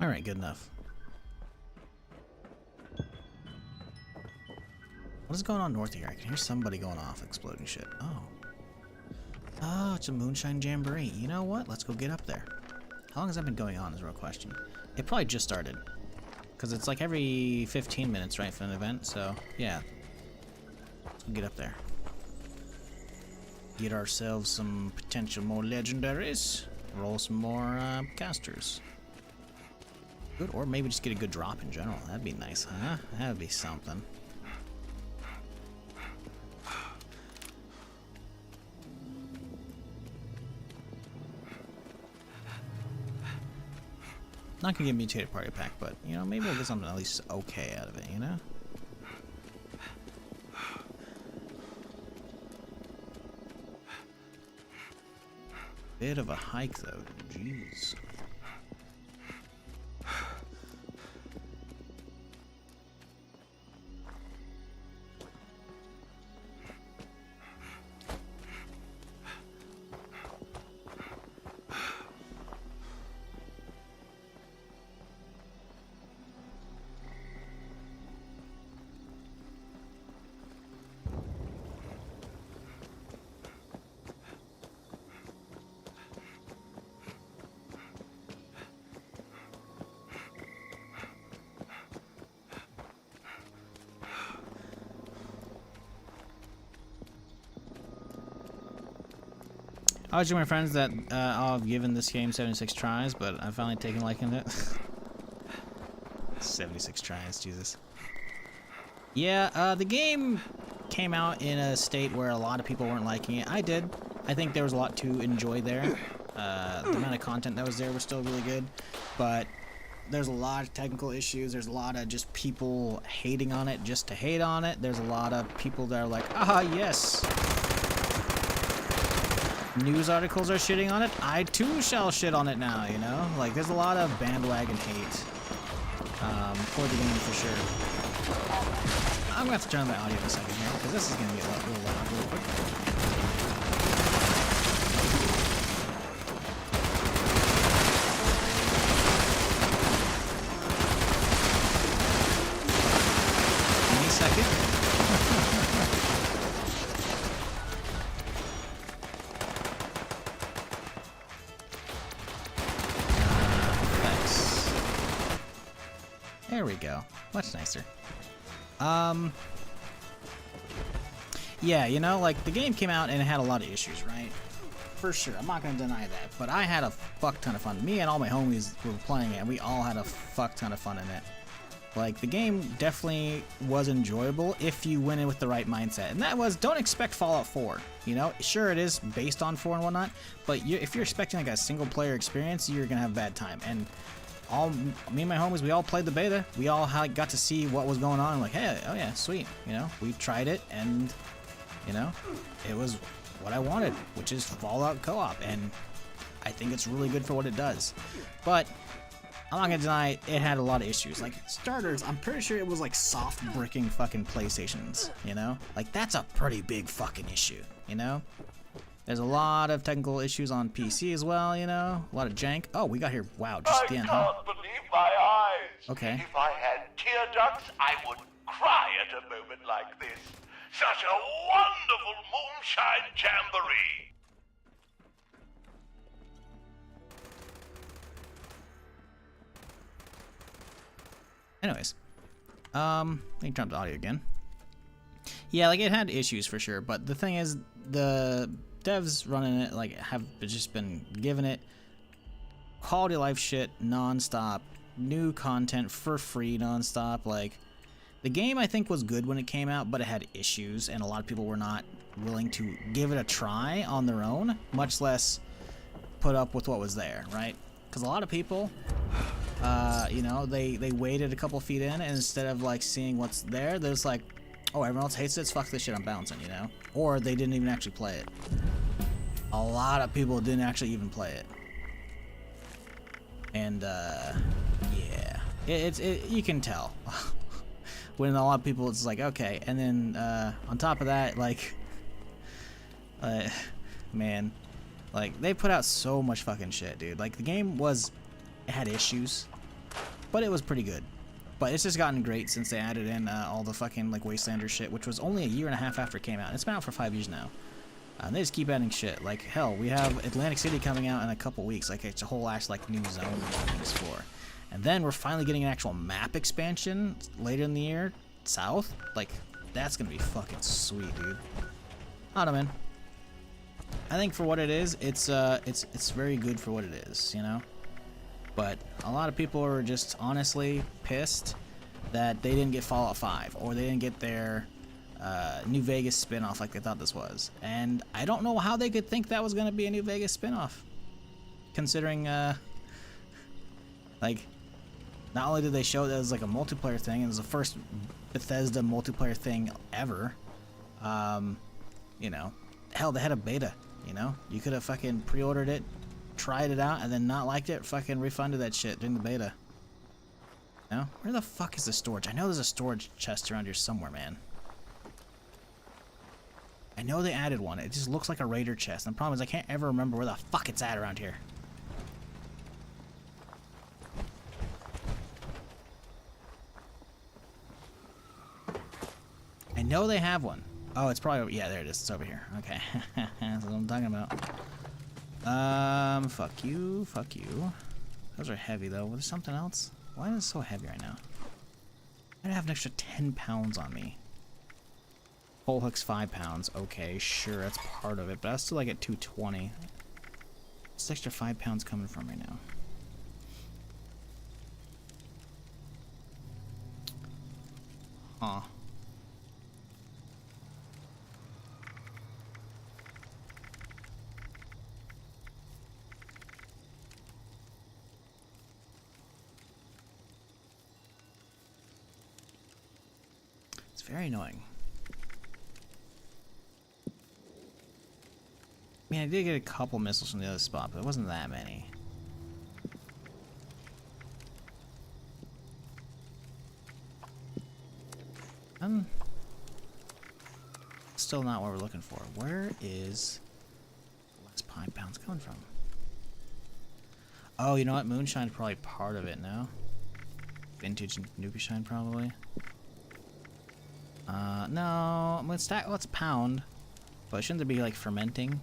Alright, good enough. What is going on north here? I can hear somebody going off, exploding shit. Oh. Oh, it's a moonshine jamboree. You know what? Let's go get up there. How long has that been going on is a real question. It probably just started. Because it's like every 15 minutes, right, for an event, so, yeah. Let's go get up there. Get ourselves some potential more legendaries. Roll some more casters. Good, or maybe just get a good drop in general. That'd be nice, huh? That'd be something. Not gonna get a mutated party pack, but you know, maybe we'll get something at least okay out of it, you know? Bit of a hike though, jeez. I was telling my friends that I've given this game 76 tries, but I've finally taken liking to it. 76 tries, Jesus. Yeah, the game came out in a state where a lot of people weren't liking it. I did. I think there was a lot to enjoy there. The amount of content that was there was still really good, but there's a lot of technical issues. There's a lot of just people hating on it just to hate on it. There's a lot of people that are like, ah, yes. News articles are shitting on it. I too shall shit on it now, you know? Like, there's a lot of bandwagon hate for the game for sure. I'm gonna have to turn my audio in a second here, because this is gonna get a little loud real quick. Any second. There we go. Much nicer. Yeah, you know, like, the game came out and it had a lot of issues, right? For sure. I'm not gonna deny that. But I had a fuck ton of fun. Me and all my homies were playing it, and we all had a fuck ton of fun in it. Like, the game definitely was enjoyable if you went in with the right mindset. And that was, don't expect Fallout 4, you know? Sure, it is based on 4 and whatnot, but if you're expecting like a single-player experience, you're gonna have a bad time. And me and my homies, we all played the beta. We all got to see what was going on. Like, hey, oh yeah, sweet, you know? We tried it, and, you know, it was what I wanted, which is Fallout co-op, and I think it's really good for what it does. But I'm not gonna deny it had a lot of issues. Like, starters, I'm pretty sure it was like soft bricking fucking PlayStations, you know? Like, that's a pretty big fucking issue, you know? There's a lot of technical issues on PC as well, you know? A lot of jank. Oh, we got here. Wow, just the end, huh? I can't believe my eyes. Okay. If I had tear ducts, I would cry at a moment like this. Such a wonderful moonshine jamboree. Anyways, let me jump to audio again. Yeah, like, it had issues for sure, but the thing is, the devs running it, like, have just been giving it quality of life shit non-stop, new content for free non-stop. Like, the game, I think, was good when it came out, but it had issues, and a lot of people were not willing to give it a try on their own, much less put up with what was there, right? Because a lot of people, you know, they waited a couple feet in, and instead of, like, seeing what's there, they're just like, oh, everyone else hates it, fuck this shit, I'm bouncing, you know? Or they didn't even actually play it. A lot of people didn't actually even play it. And, yeah. You can tell. When a lot of people, it's like, okay. And then, on top of that, like, man, like, they put out so much fucking shit, dude. Like, the game it had issues, but it was pretty good. But it's just gotten great since they added in all the fucking, like, Wastelander shit, which was only a year and a half after it came out. It's been out for 5 years now. And they just keep adding shit. Like, hell, we have Atlantic City coming out in a couple weeks. Like, it's a whole ass, like, new zone to explore. And then we're finally getting an actual map expansion later in the year, south. Like, that's gonna be fucking sweet, dude. I don't know, man. I think for what it is, it's very good for what it is, you know? But a lot of people are just honestly pissed that they didn't get Fallout 5, or they didn't get their New Vegas spin-off like they thought this was. And I don't know how they could think that was going to be a New Vegas spin-off, considering, like, not only did they show that it was like a multiplayer thing, it was the first Bethesda multiplayer thing ever, you know, hell, they had a beta, you know? You could have fucking pre-ordered it, tried it out, and then not liked it, fucking refunded that shit during the beta. No? Where the fuck is the storage? I know there's a storage chest around here somewhere, man. I know they added one. It just looks like a raider chest. And the problem is I can't ever remember where the fuck it's at around here. I know they have one. Oh, it's probably... Yeah, there it is. It's over here. Okay. That's what I'm talking about. Fuck you. Fuck you. Those are heavy, though. Was there something else? Why is it so heavy right now? I have an extra 10 pounds on me. Pole hook's 5 pounds. Okay, sure, that's part of it, but I was still like at 220. What's the extra 5 pounds coming from right now? Huh. It's very annoying. I mean, I did get a couple missiles from the other spot, but it wasn't that many. Still not what we're looking for. Where is the last 5 pounds coming from? Oh, you know what? Moonshine's probably part of it now. Vintage Nuka Shine, probably. No, I'm gonna stack. Well, it's a pound, but shouldn't there be like fermenting?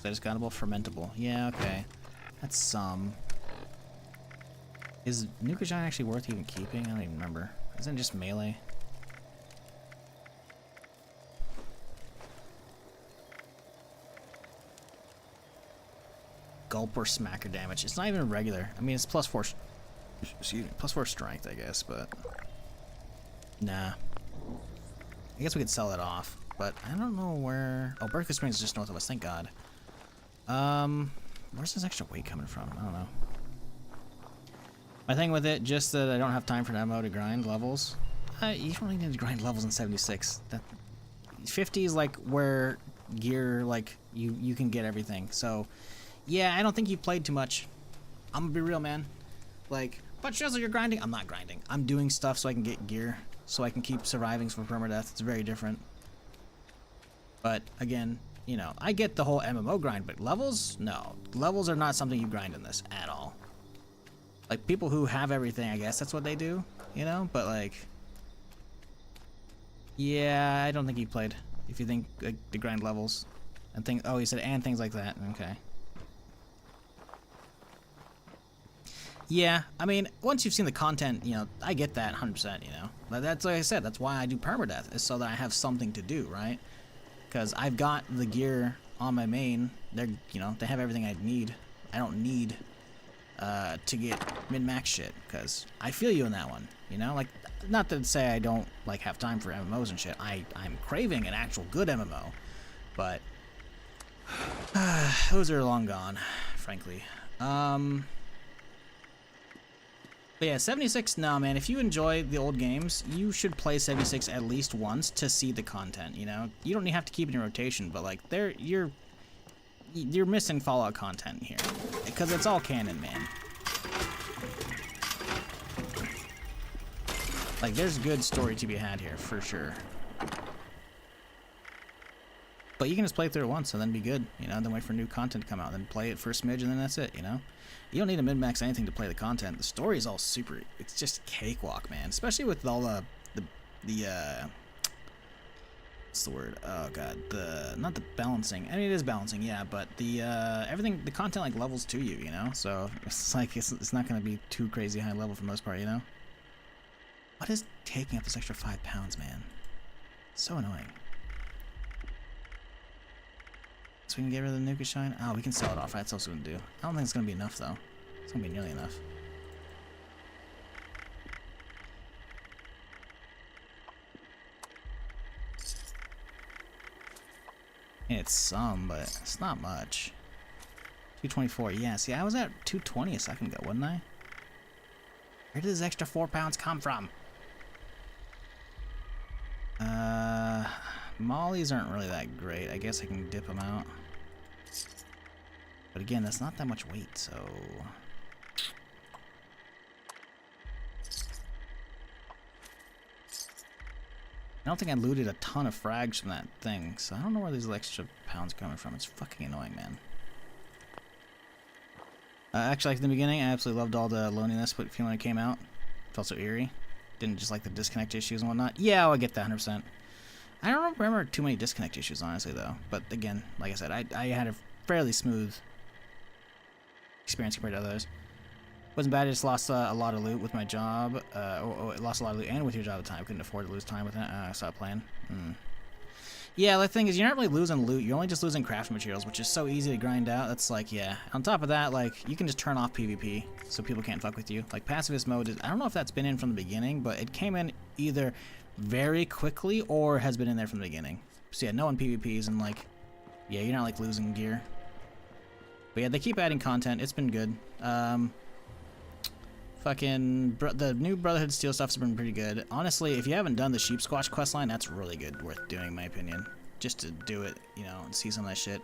That is got fermentable. Yeah, okay. That's some. Is Nuka Shine actually worth even keeping? I don't even remember. Isn't it just melee? Gulp or smacker damage. It's not even regular. I mean, it's +4 excuse me, +4 strength, I guess, but nah. I guess we could sell it off, but I don't know where. Oh, Berkeley Springs is just north of us. Thank God. Where's this extra weight coming from? I don't know. My thing with it, just that I don't have time for an MO to grind levels. You don't really need to grind levels in 76. That 50 is like where gear, like you can get everything. So yeah, I don't think you've played too much. I'm gonna be real, man. Like, but Shizzle, you're grinding. I'm not grinding. I'm doing stuff so I can get gear, so I can keep surviving for permadeath. It's very different. But again, you know, I get the whole MMO grind, but levels, no. Levels are not something you grind in this at all. Like, people who have everything, I guess that's what they do, you know? But like, yeah, I don't think he played. If you think like the grind levels and things. Oh, he said and things like that. Okay. Yeah, I mean, once you've seen the content, you know, I get that 100%, you know. But that's like I said, that's why I do permadeath, is so that I have something to do, right? Because I've got the gear on my main. They're, you know, they have everything I need. I don't need to get min-max shit, because I feel you in that one, you know? Like, not to say I don't, like, have time for MMOs and shit. I'm craving an actual good MMO, but those are long gone, frankly. But yeah, 76, no, man, if you enjoy the old games, you should play 76 at least once to see the content, you know? You don't have to keep it in rotation, but, like, you're missing Fallout content here. Because it's all canon, man. Like, there's good story to be had here, for sure. But you can just play through it once and then be good, you know? Then wait for new content to come out, then play it for a smidge, and then that's it, you know? You don't need to min-max anything to play the content. The story is all super. It's just cakewalk, man. Especially with all the what's the word? Oh god, not the balancing. I mean, it is balancing, yeah, but the everything, the content like levels to you, you know. So it's like it's not gonna be too crazy high level for the most part, you know. What is taking up this extra 5 pounds, man? So annoying. So we can get rid of the Nuka Shine? Oh, we can sell it off. That's also gonna do. I don't think it's gonna be enough, though. It's gonna be nearly enough. It's some, but it's not much. 224. Yeah, see, I was at 220 a second ago, wasn't I? Where did this extra 4 pounds come from? Mollies aren't really that great. I guess I can dip them out. But again, that's not that much weight, so... I don't think I looted a ton of frags from that thing, so I don't know where these extra pounds are coming from. It's fucking annoying, man. Actually, like in the beginning, I absolutely loved all the loneliness feeling when it came out. Felt so eerie. Didn't just like the disconnect issues and whatnot. Yeah, I get that 100%. I don't remember too many disconnect issues, honestly, though. But again, like I said, I had a fairly smooth experience compared to others. Wasn't bad. I just lost a lot of loot with my job. Lost a lot of loot and with your job at the time. Couldn't afford to lose time with it. I stopped playing. Yeah, the thing is, you're not really losing loot. You're only just losing craft materials, which is so easy to grind out. That's like, yeah. On top of that, like, you can just turn off PvP so people can't fuck with you. Like, pacifist mode is, I don't know if that's been in from the beginning, but it came in either very quickly or has been in there from the beginning. So yeah, no one PvPs and like, yeah, you're not like losing gear. But yeah, they keep adding content. It's been good. The new Brotherhood Steel stuff's been pretty good. Honestly, if you haven't done the Sheep Squatch questline, that's really good, worth doing, in my opinion. Just to do it, you know, and see some of that shit.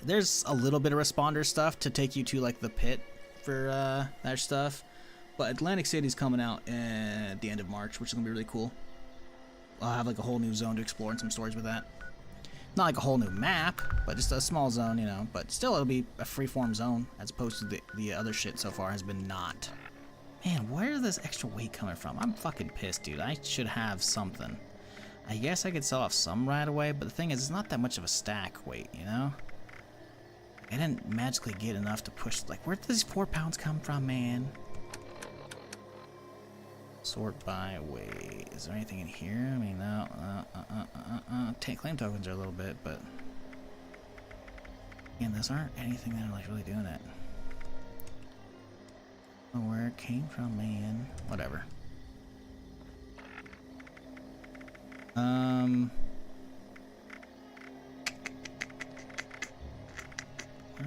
There's a little bit of responder stuff to take you to like the pit for that stuff. But Atlantic City's coming out at the end of March, which is gonna be really cool. I'll have like a whole new zone to explore and some stories with that. Not like a whole new map, but just a small zone, you know. But still, it'll be a freeform zone, as opposed to the other shit so far has been not. Man, where is this extra weight coming from? I'm fucking pissed, dude. I should have something. I guess I could sell off some right away, but the thing is, it's not that much of a stack weight, you know? I didn't magically get enough to push, like, where did these 4 pounds come from, man? Sort by weight. Is there anything in here? I mean, no. Claim tokens are a little bit, but again, those aren't anything that are like really doing it. Oh, where it came from, man. Whatever. Where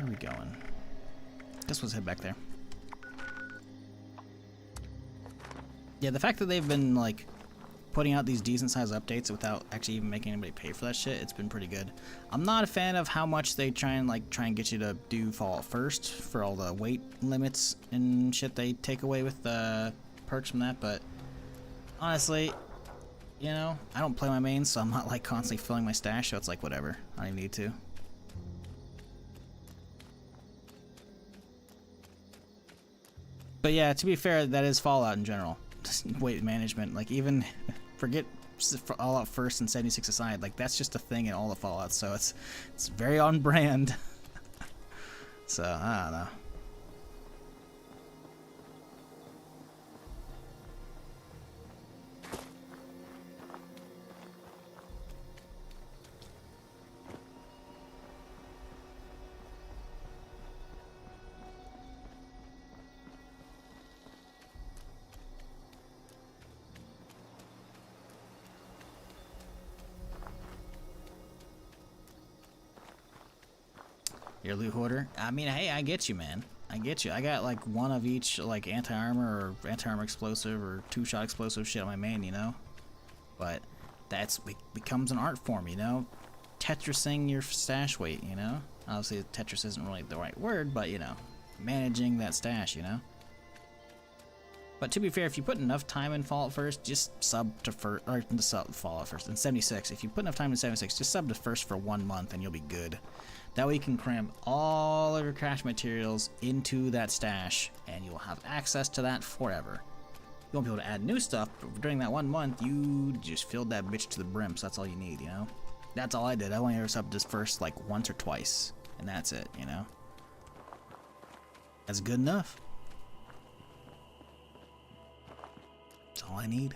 are we going? Guess let's head back there. Yeah, the fact that they've been, like, putting out these decent-sized updates without actually even making anybody pay for that shit, it's been pretty good. I'm not a fan of how much they try and get you to do Fallout first for all the weight limits and shit they take away with the perks from that, but honestly, you know, I don't play my main, so I'm not, like, constantly filling my stash, so it's like, whatever. I don't even need to. But yeah, to be fair, that is Fallout in general. Just weight management, like, even forget Fallout First and 76 aside, like, that's just a thing in all the Fallouts, so it's very on brand. So I don't know. Your loot hoarder? I mean, hey, I get you, man. I get you. I got like one of each, like anti-armor or anti-armor explosive or two-shot explosive shit on my main, you know? But that's becomes an art form, you know? Tetrising your stash weight, you know? Obviously, Tetris isn't really the right word, but, you know, managing that stash, you know? But to be fair, if you put enough time in Fallout First, just sub to first, or sub Fallout First, in 76, if you put enough time in 76, just sub to First for 1 month and you'll be good. That way you can cram all of your crash materials into that stash, and you'll have access to that forever. You won't be able to add new stuff, but during that 1 month, you just filled that bitch to the brim, so that's all you need, you know? That's all I did. I only ever subbed this First like once or twice, and that's it, you know? That's good enough. That's all I need.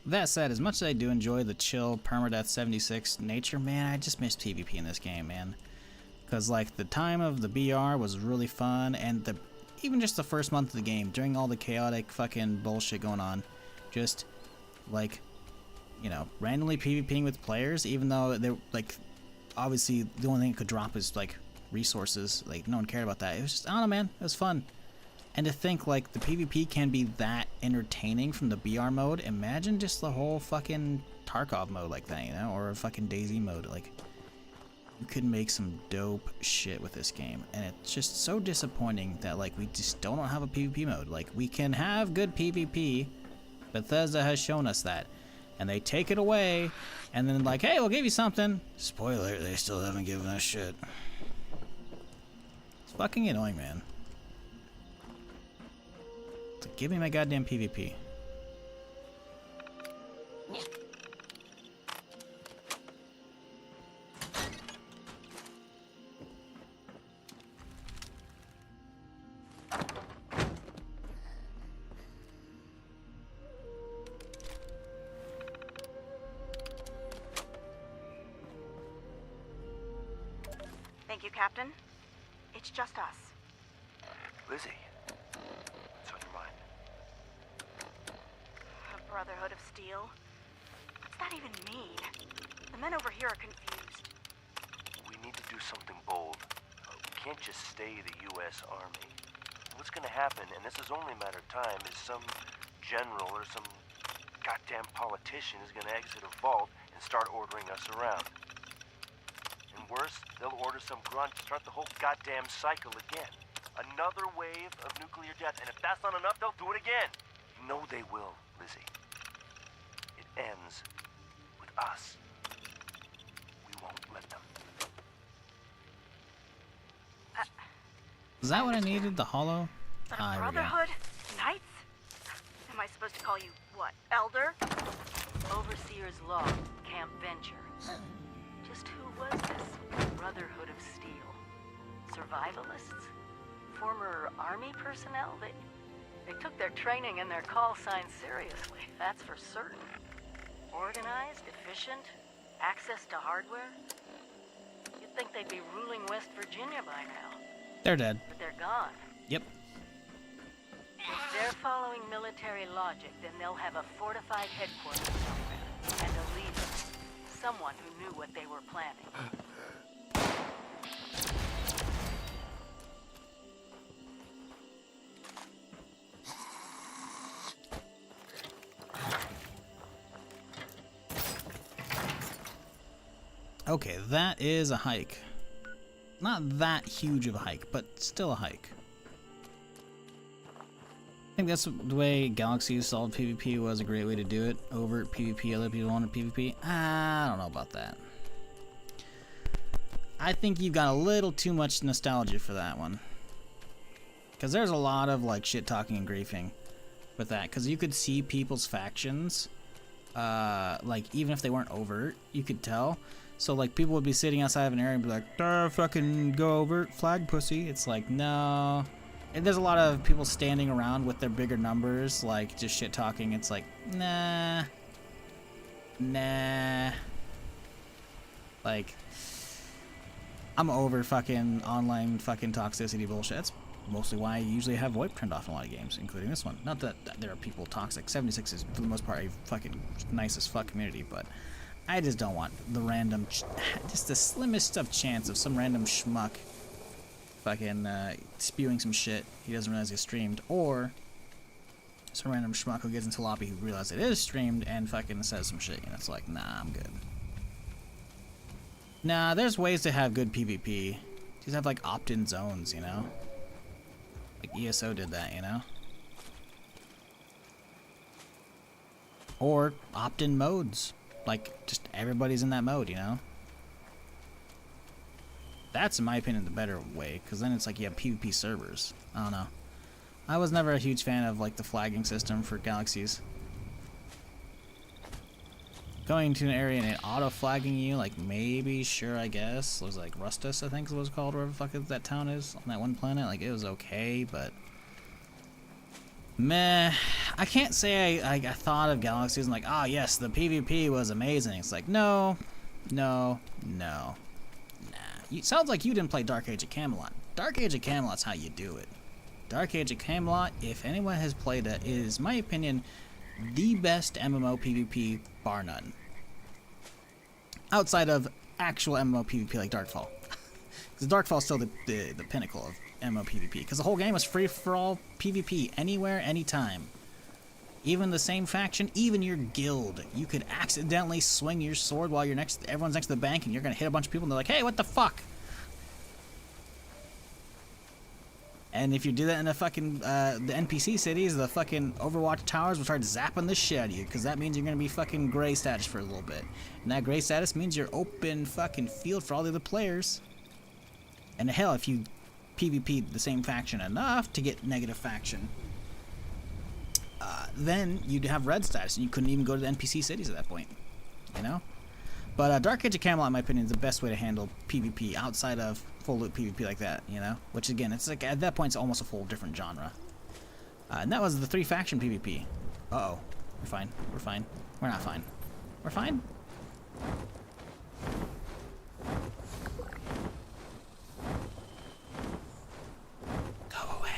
That said, as much as I do enjoy the chill Permadeath 76 nature, man, I just miss PvP in this game, man. Because, like, the time of the BR was really fun, and even just the first month of the game, during all the chaotic fucking bullshit going on, just, like, you know, randomly PvPing with players, even though they're, like, obviously the only thing it could drop is, like, resources. Like, no one cared about that. It was just, I don't know, man, it was fun. And to think, like, the PvP can be that entertaining from the BR mode, imagine just the whole fucking Tarkov mode like that, you know? Or a fucking DayZ mode, like, you could make some dope shit with this game. And it's just so disappointing that, like, we just don't have a PvP mode. Like, we can have good PvP, Bethesda has shown us that. And they take it away, and then, like, hey, we'll give you something. Spoiler, they still haven't given us shit. It's fucking annoying, man. Give me my goddamn PvP. Thank you, Captain. It's just us. Lizzie, what's on your mind? A Brotherhood of Steel? What's that even mean? The men over here are confused. We need to do something bold. We can't just stay the U.S. Army. What's gonna happen, and this is only a matter of time, is some general or some goddamn politician is gonna exit a vault and start ordering us around. And worse, they'll order some grunt to start the whole goddamn cycle again. Another wave of nuclear death, and if that's not enough, they'll do it again. You know they will, Lizzie. It ends with us. We won't let them. Is that what I needed? The hollow? Is that Ah, a here we go. brotherhood? Knights? Am I supposed to call you, what, elder? Overseer's Law, Camp Venture. Just who was this Brotherhood of Steel? Survivalists? Former army personnel? They took their training and their call signs seriously, that's for certain. Organized, efficient, access to hardware? You'd think they'd be ruling West Virginia by now. They're dead. But they're gone. Yep. If they're following military logic, then they'll have a fortified headquarters somewhere. And a leader. Someone who knew what they were planning. Okay, that is a hike. Not that huge of a hike, but still a hike. I think that's the way Galaxy solved PvP was a great way to do it. Over PvP, other people wanted PvP. I don't know about that. I think you've got a little too much nostalgia for that one. Because there's a lot of like shit talking and griefing with that. Because you could see people's factions, like even if they weren't overt, you could tell. So like people would be sitting outside of an area and be like, fucking go overt, flag pussy. It's like, no. And there's a lot of people standing around with their bigger numbers, like just shit talking. It's like, nah. Like, I'm over fucking online fucking toxicity bullshit. That's mostly why I usually have VoIP turned off in a lot of games, including this one. Not that there are people toxic. 76 is, for the most part, a fucking nice as fuck community, but I just don't want the random, just the slimmest of chance of some random schmuck fucking spewing some shit he doesn't realize he streamed, or some random schmuck who gets into lobby who realizes it is streamed and fucking says some shit, and it's like, nah, I'm good. Nah, there's ways to have good PvP. Just have like opt-in zones, you know? Like ESO did that, you know? Or opt-in modes. Like, just everybody's in that mode, you know? That's, in my opinion, the better way, because then it's like you have PvP servers. I don't know. I was never a huge fan of, like, the flagging system for Galaxies. Going to an area and it auto-flagging you, like, maybe, sure, I guess. It was like Rustus, I think is what it's called, wherever the fuck that town is on that one planet. Like, it was okay, but meh. I can't say I thought of Galaxies and like, oh yes, the PvP was amazing. It's like, no. It sounds like you didn't play Dark Age of Camelot. Dark Age of Camelot's how you do it. Dark Age of Camelot, if anyone has played it, is, in my opinion, the best MMO PvP, bar none. Outside of actual MMO PvP like Darkfall. Because Darkfall's still the pinnacle of MMO PvP. Because the whole game was free for all PvP, anywhere, anytime. Even the same faction, even your guild. You could accidentally swing your sword while everyone's next to the bank and you're gonna hit a bunch of people and they're like, hey, what the fuck? And if you do that in the fucking, the NPC cities, the fucking Overwatch towers will start zapping the shit out of you, because that means you're gonna be fucking gray status for a little bit. And that gray status means you're open fucking field for all the other players. And hell, if you PvP'd the same faction enough to get negative faction, then you'd have red status, and you couldn't even go to the NPC cities at that point, you know? But Dark Age of Camelot, in my opinion, is the best way to handle PvP outside of full loot PvP like that, you know? Which, again, it's like, at that point, it's almost a full different genre. And that was the 3-faction PvP. Uh-oh. We're fine. We're fine. We're not fine. We're fine? Go away.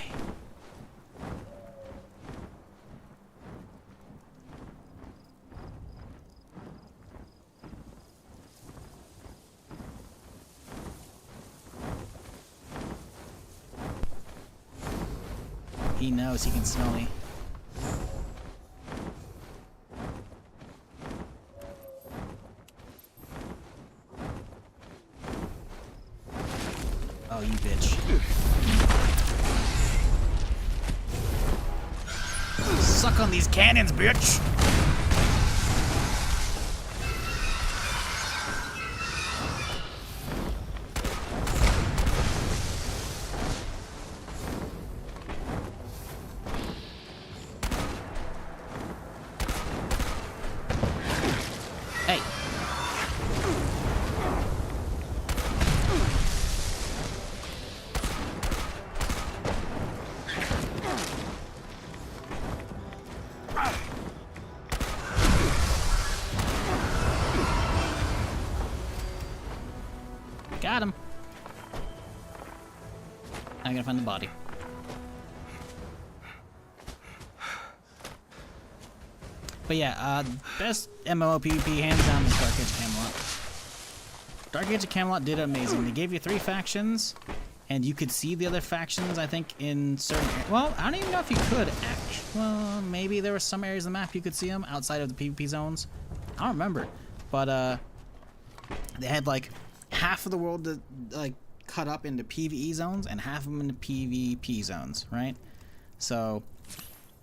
He knows he can smell me. Oh, you bitch. Suck on these cannons, bitch! Hey. Got him. I gotta find the body. But yeah, best MMO PvP hands down is Dark Age of Camelot. Dark Age of Camelot did amazing. They gave you 3 factions, and you could see the other factions, I think, in certain... Well, I don't even know if you could, actually. Well, maybe there were some areas of the map you could see them outside of the PvP zones. I don't remember. But, they had, like, half of the world to, like, cut up into PvE zones and half of them into PvP zones, right? So...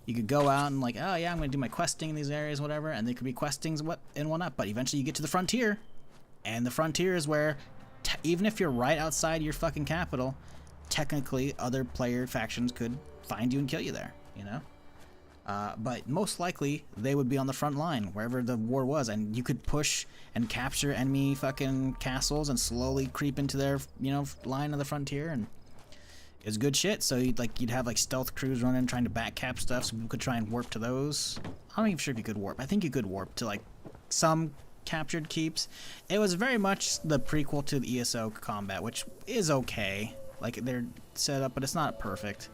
you could go out and like, oh yeah, I'm gonna do my questing in these areas, whatever, and there could be questings and whatnot, but eventually you get to the frontier, and the frontier is where, even if you're right outside your fucking capital, technically other player factions could find you and kill you there, you know? But most likely, they would be on the front line, wherever the war was, and you could push and capture enemy fucking castles and slowly creep into their, you know, line of the frontier, and it's good shit. So you'd have like stealth crews running trying to backcap stuff, so people could try and warp to those. I'm not even sure if you could warp. I think you could warp to like some captured keeps. It was very much the prequel to the ESO combat, which is okay. Like they're set up, but it's not perfect.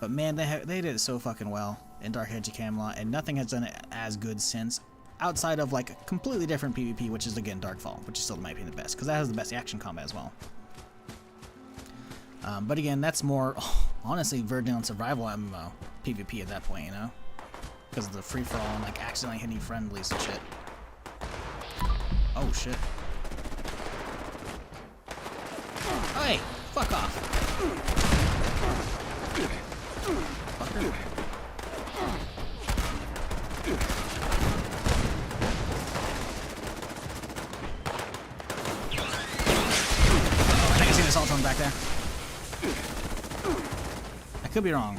But man, they did it so fucking well in Dark Age of Camelot, and nothing has done it as good since, outside of like a completely different PvP, which is again Darkfall, which is still might be the best because that has the best action combat as well. But again, that's more, honestly, verging on survival MMO PvP at that point, you know? Because of the free-for-all and, like, accidentally hitting friendlies and shit. Oh, shit. Hey! Fuck off! Fucker. Oh, I think I see an assault drone back there. I could be wrong.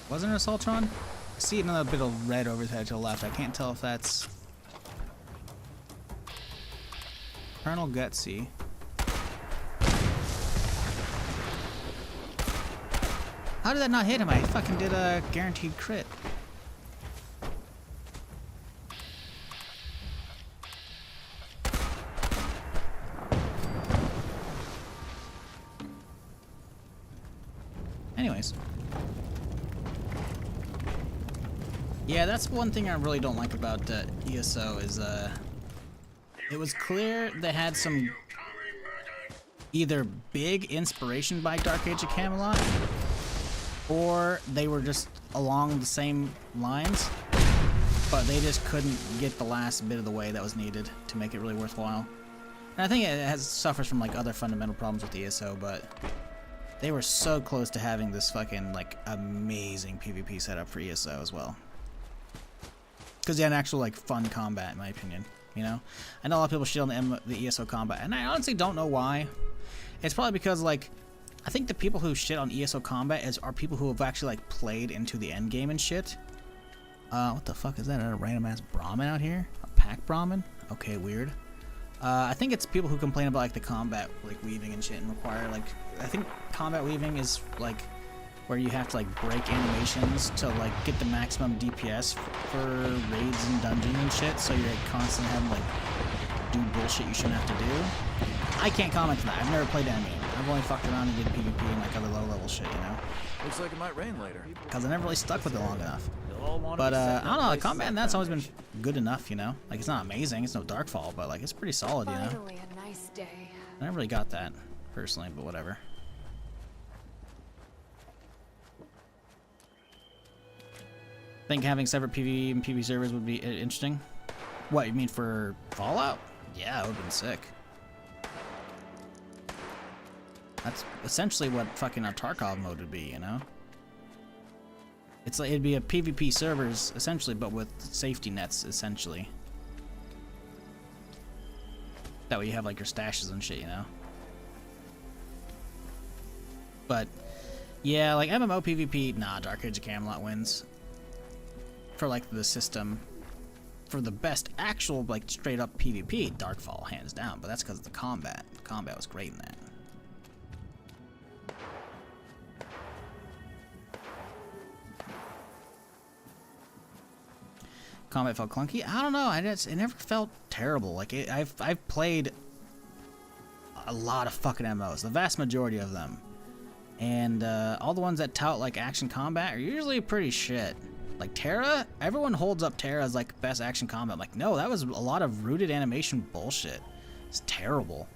Wasn't it an Assaultron? I see another bit of red over there to the left. I can't tell if that's Colonel Gutsy. How did that not hit him? I fucking did a guaranteed crit. Anyways. Yeah, that's one thing I really don't like about ESO is it was clear they had some either big inspiration by Dark Age of Camelot, or they were just along the same lines, but they just couldn't get the last bit of the way that was needed to make it really worthwhile. And I think it suffers from like other fundamental problems with ESO, but they were so close to having this fucking, like, amazing PvP setup for ESO as well. Because they had an actual, like, fun combat, in my opinion, you know? I know a lot of people shit on the ESO combat, and I honestly don't know why. It's probably because, like, I think the people who shit on ESO combat are people who have actually, like, played into the endgame and shit. What the fuck is that? A random-ass Brahmin out here? A pack Brahmin? Okay, weird. I think it's people who complain about like the combat like weaving and shit and require like, I think combat weaving is like where you have to like break animations to like get the maximum DPS for raids and dungeons and shit, so you're like, constantly having like do bullshit you shouldn't have to do. I can't comment on that. I've never played that game. I've only fucked around and did PvP and like other low level shit, you know? Looks like it might rain later. Because I never really stuck with it long enough. But I don't know, the combat in that's always been good enough, you know? Like it's not amazing, it's no Darkfall, but like it's pretty solid, you know? Finally a nice day. I never really got that personally, but whatever. Think having separate PvE and PvP servers would be interesting. What, you mean for Fallout? Yeah, it would have been sick. That's essentially what fucking a Tarkov mode would be, you know? It's like it'd be a PvP servers essentially, but with safety nets essentially. That way you have like your stashes and shit, you know? But yeah, like MMO PvP, nah, Dark Age of Camelot wins. For like the system. For the best actual like straight up PvP, Darkfall hands down, but that's because of the combat. The combat was great in that. Combat felt clunky. I don't know. It never felt terrible. Like I've played a lot of fucking MMOs, the vast majority of them, and all the ones that tout like action combat are usually pretty shit. Like Terra, everyone holds up Terra as like best action combat. I'm like, no, that was a lot of rooted animation bullshit. It's terrible.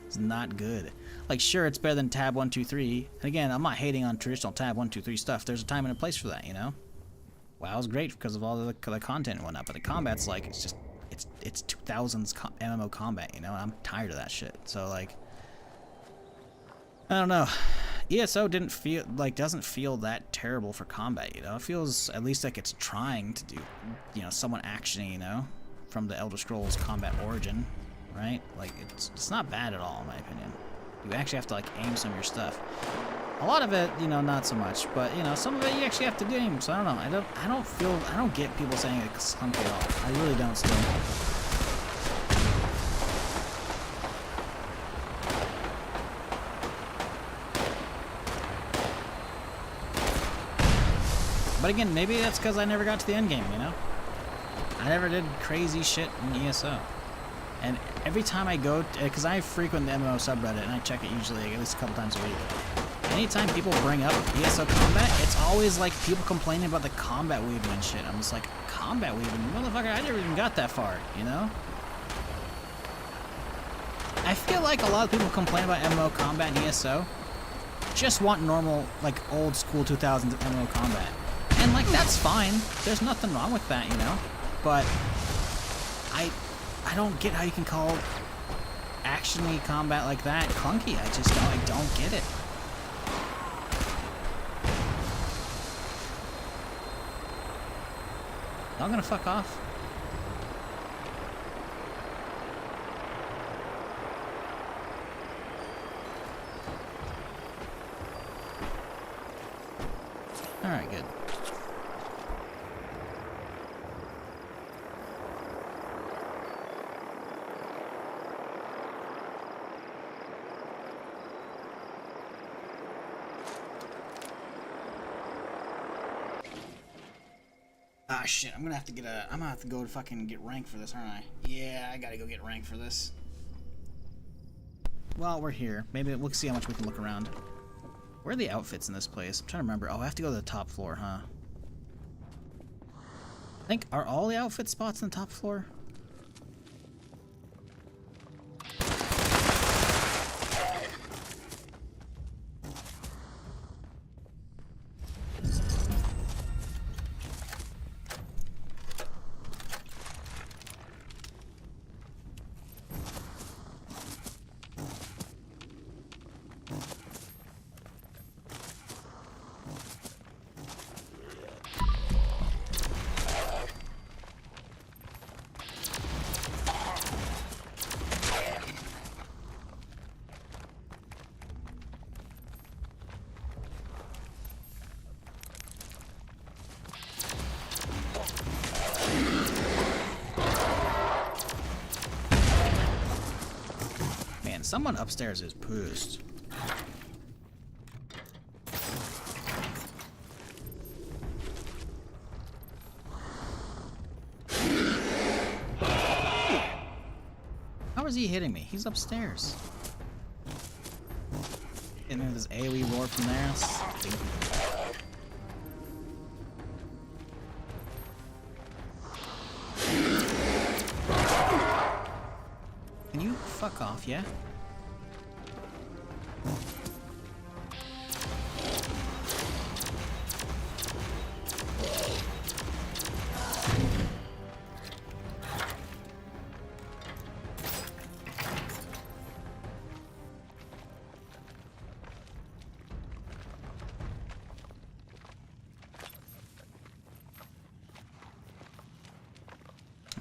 It's not good. Like, sure, it's better than Tab 123. And again, I'm not hating on traditional Tab 123 stuff. There's a time and a place for that, you know. WoW's great because of all the content and whatnot, but the combat's like it's 2000s MMO combat, you know. And I'm tired of that shit. So like, I don't know. ESO doesn't feel that terrible for combat, you know. It feels at least like it's trying to do, you know, somewhat actiony, you know, from the Elder Scrolls combat origin, right? Like it's not bad at all in my opinion. You actually have to like aim some of your stuff. A lot of it, you know, not so much, but you know, some of it you actually have to aim. So I don't know. I don't get people saying it's clunky at all. I really don't still. But again, maybe that's because I never got to the end game, you know? I never did crazy shit in ESO. And every time I go, because I frequent the MMO subreddit and I check it usually at least a couple times a week. Anytime people bring up ESO combat, it's always like people complaining about the combat weaving and shit. I'm just like, combat weaving? Motherfucker, I never even got that far, you know? I feel like a lot of people complain about MMO combat and ESO just want normal, like old school 2000s MMO combat. And like, that's fine. There's nothing wrong with that, you know? But I don't get how you can call action-y combat like that clunky. I don't get it. Y'all gonna fuck off? Alright, good. Ah, shit, I'm gonna have to go fucking get rank for this, aren't I? Yeah, I gotta go get rank for this. Well, we're here. Maybe we'll see how much we can look around. Where are the outfits in this place? I'm trying to remember. Oh, I have to go to the top floor, huh? I think, are all the outfit spots on the top floor? Someone upstairs is pissed. How is he hitting me? He's upstairs. And then this AoE roar from there. Stupid. Can you fuck off, yeah?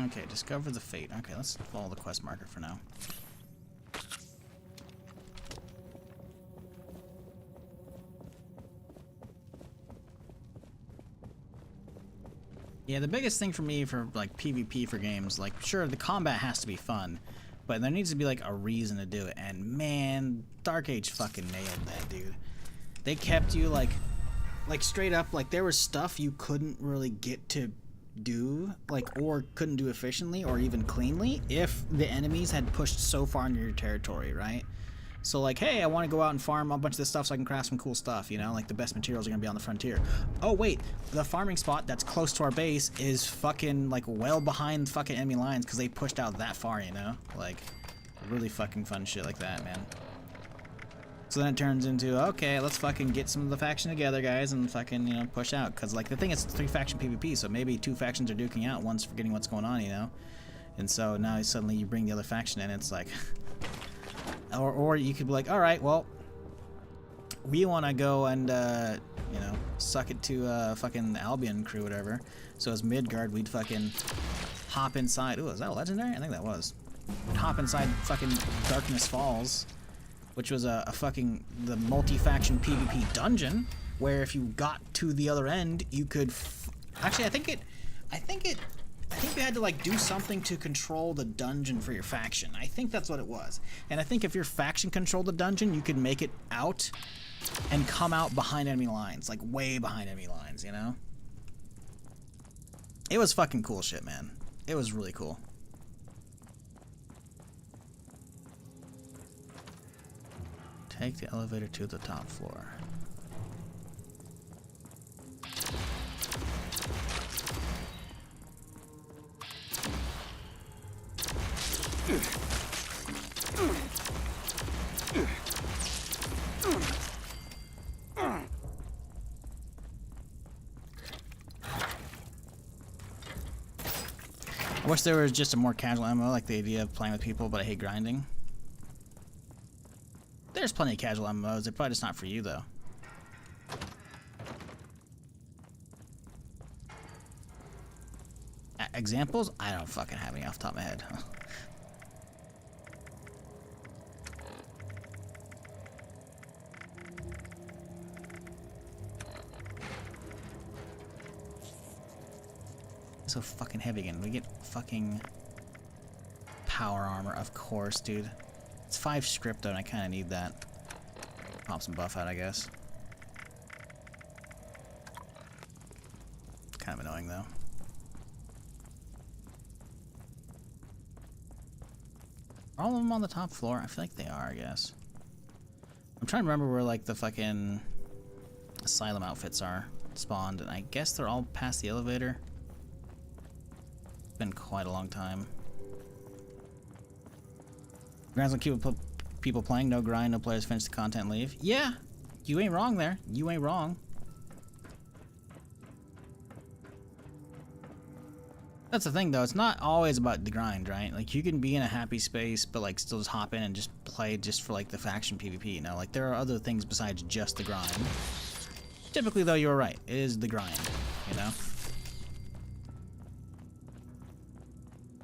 Okay, discover the fate. Okay, let's follow the quest marker for now. Yeah, the biggest thing for me for like PvP for games, like sure the combat has to be fun, but there needs to be like a reason to do it. And man, Dark Age fucking nailed that, dude. They kept you like straight up, like there was stuff you couldn't really get to do, like, or couldn't do efficiently or even cleanly if the enemies had pushed so far into your territory, right? So like, hey, I want to go out and farm a bunch of this stuff so I can craft some cool stuff, you know, like the best materials are gonna be on the frontier. Oh wait, the farming spot that's close to our base is fucking like well behind fucking enemy lines because they pushed out that far, you know, like really fucking fun shit like that, man. So then it turns into, okay, let's fucking get some of the faction together, guys, and fucking, you know, push out. Because, like, the thing is, it's 3-faction PvP, so maybe 2 factions are duking out, one's forgetting what's going on, you know? And so now suddenly you bring the other faction in, it's like... or you could be like, alright, well, we want to go and, you know, suck it to fucking Albion crew, whatever. So as Midgard, we'd fucking hop inside... Ooh, is that a legendary? I think that was. We'd hop inside fucking Darkness Falls, which was the multi-faction PvP dungeon, where if you got to the other end, you could actually, I think you had to like do something to control the dungeon for your faction. I think that's what it was. And I think if your faction controlled the dungeon, you could make it out and come out behind enemy lines, like way behind enemy lines, you know? It was fucking cool shit, man. It was really cool. Take the elevator to the top floor. I wish there was just a more casual MMO, like the idea of playing with people, but I hate grinding. There's plenty of casual MMOs. They're probably just not for you, though. Examples? I don't fucking have any off the top of my head. So fucking heavy again. We get fucking power armor, of course, dude. It's 5 script though, and I kind of need that. Pop some buff out, I guess. Kind of annoying though. Are all of them on the top floor? I feel like they are, I guess. I'm trying to remember where like the fucking asylum outfits are spawned, and I guess they're all past the elevator. It's been quite a long time. Grinds will keep people playing, no grind, no players finish the content, leave. Yeah, you ain't wrong there. You ain't wrong. That's the thing though, it's not always about the grind, right? Like you can be in a happy space, but like still just hop in and just play just for like the faction PvP, you know? Like there are other things besides just the grind. Typically though, you're right, it is the grind, you know?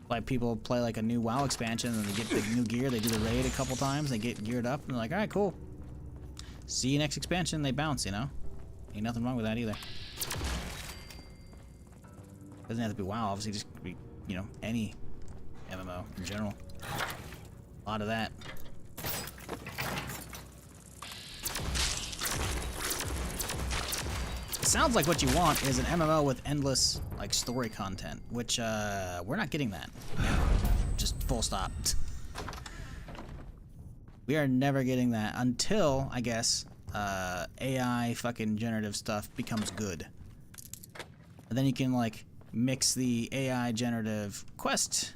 Like people play like a new WoW expansion and they get the new gear, they do the raid a couple times, they get geared up and they're like, alright, cool. See you next expansion, they bounce, you know? Ain't nothing wrong with that either. Doesn't have to be WoW, obviously just could be, you know, any MMO in general. A lot of that. It sounds like what you want is an MMO with endless, like, story content, which, we're not getting that. Just full stop. We are never getting that until, I guess, AI fucking generative stuff becomes good. And then you can, like, mix the AI generative quest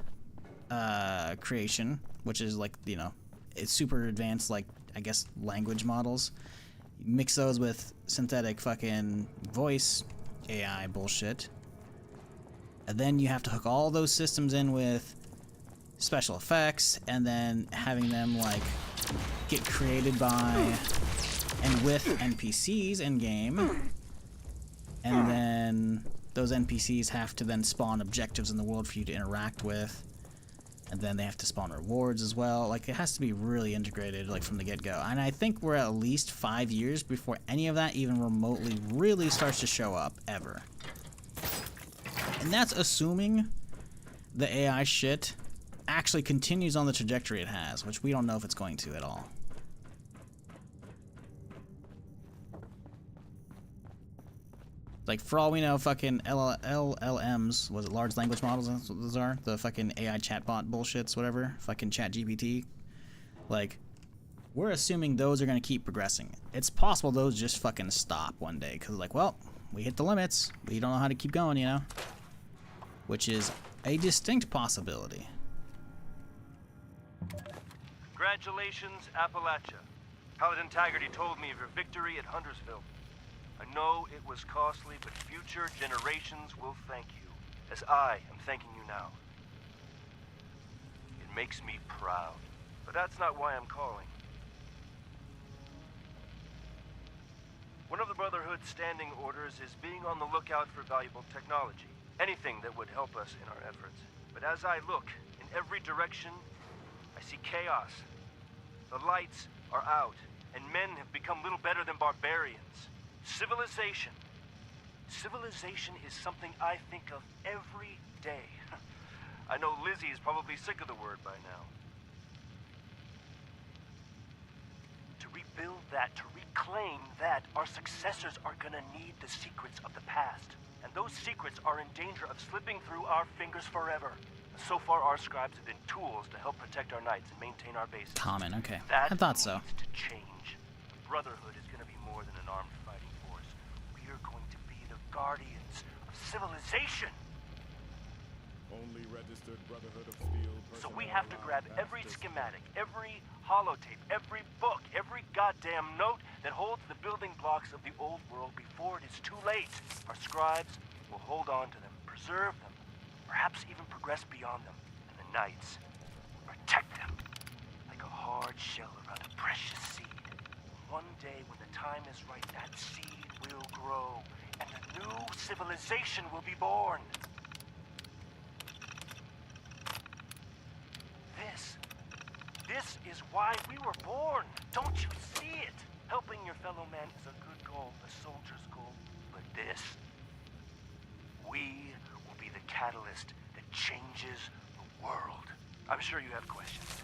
creation, which is, like, you know, it's super advanced, like, I guess, language models. Mix those with synthetic fucking voice AI bullshit. And then you have to hook all those systems in with special effects and then having them like get created by and with NPCs in game. And then those NPCs have to then spawn objectives in the world for you to interact with. And then they have to spawn rewards as well. Like, it has to be really integrated, like, from the get-go. And I think we're at least 5 years before any of that even remotely really starts to show up, ever. And that's assuming the AI shit actually continues on the trajectory it has, which we don't know if it's going to at all. Like, for all we know, fucking LLMs, was it large language models, that's what those are? The fucking AI chatbot bullshits, whatever, fucking ChatGPT. Like, we're assuming those are gonna keep progressing. It's possible those just fucking stop one day, because, like, well, we hit the limits. We don't know how to keep going, you know? Which is a distinct possibility. Congratulations, Appalachia. Paladin Taggarty told me of your victory at Huntersville. I know it was costly, but future generations will thank you, as I am thanking you now. It makes me proud, but that's not why I'm calling. One of the Brotherhood's standing orders is being on the lookout for valuable technology. Anything that would help us in our efforts. But as I look in every direction, I see chaos. The lights are out, and men have become little better than barbarians. Civilization. Civilization is something I think of every day. I know Lizzie is probably sick of the word by now. To rebuild that, to reclaim that, our successors are gonna need the secrets of the past. And those secrets are in danger of slipping through our fingers forever. So far, our scribes have been tools to help protect our knights and maintain our bases. Common, okay. That I thought so. needs to change. The Brotherhood is going to be more than an armed fighting force. We are going to be the guardians of civilization. Only registered Brotherhood of Steel. So we have to grab every schematic, every holotape, every book, every goddamn note that holds the building blocks of the old world before it is too late. Our scribes will hold on to them, preserve them, perhaps even progress beyond them. And the knights protect them like a hard shell around a precious seed. One day when the time is right, that seed will grow, and a new civilization will be born. This is why we were born. Don't you see it? Helping your fellow man is a good goal, a soldier's goal. But this, we will be the catalyst that changes the world. I'm sure you have questions.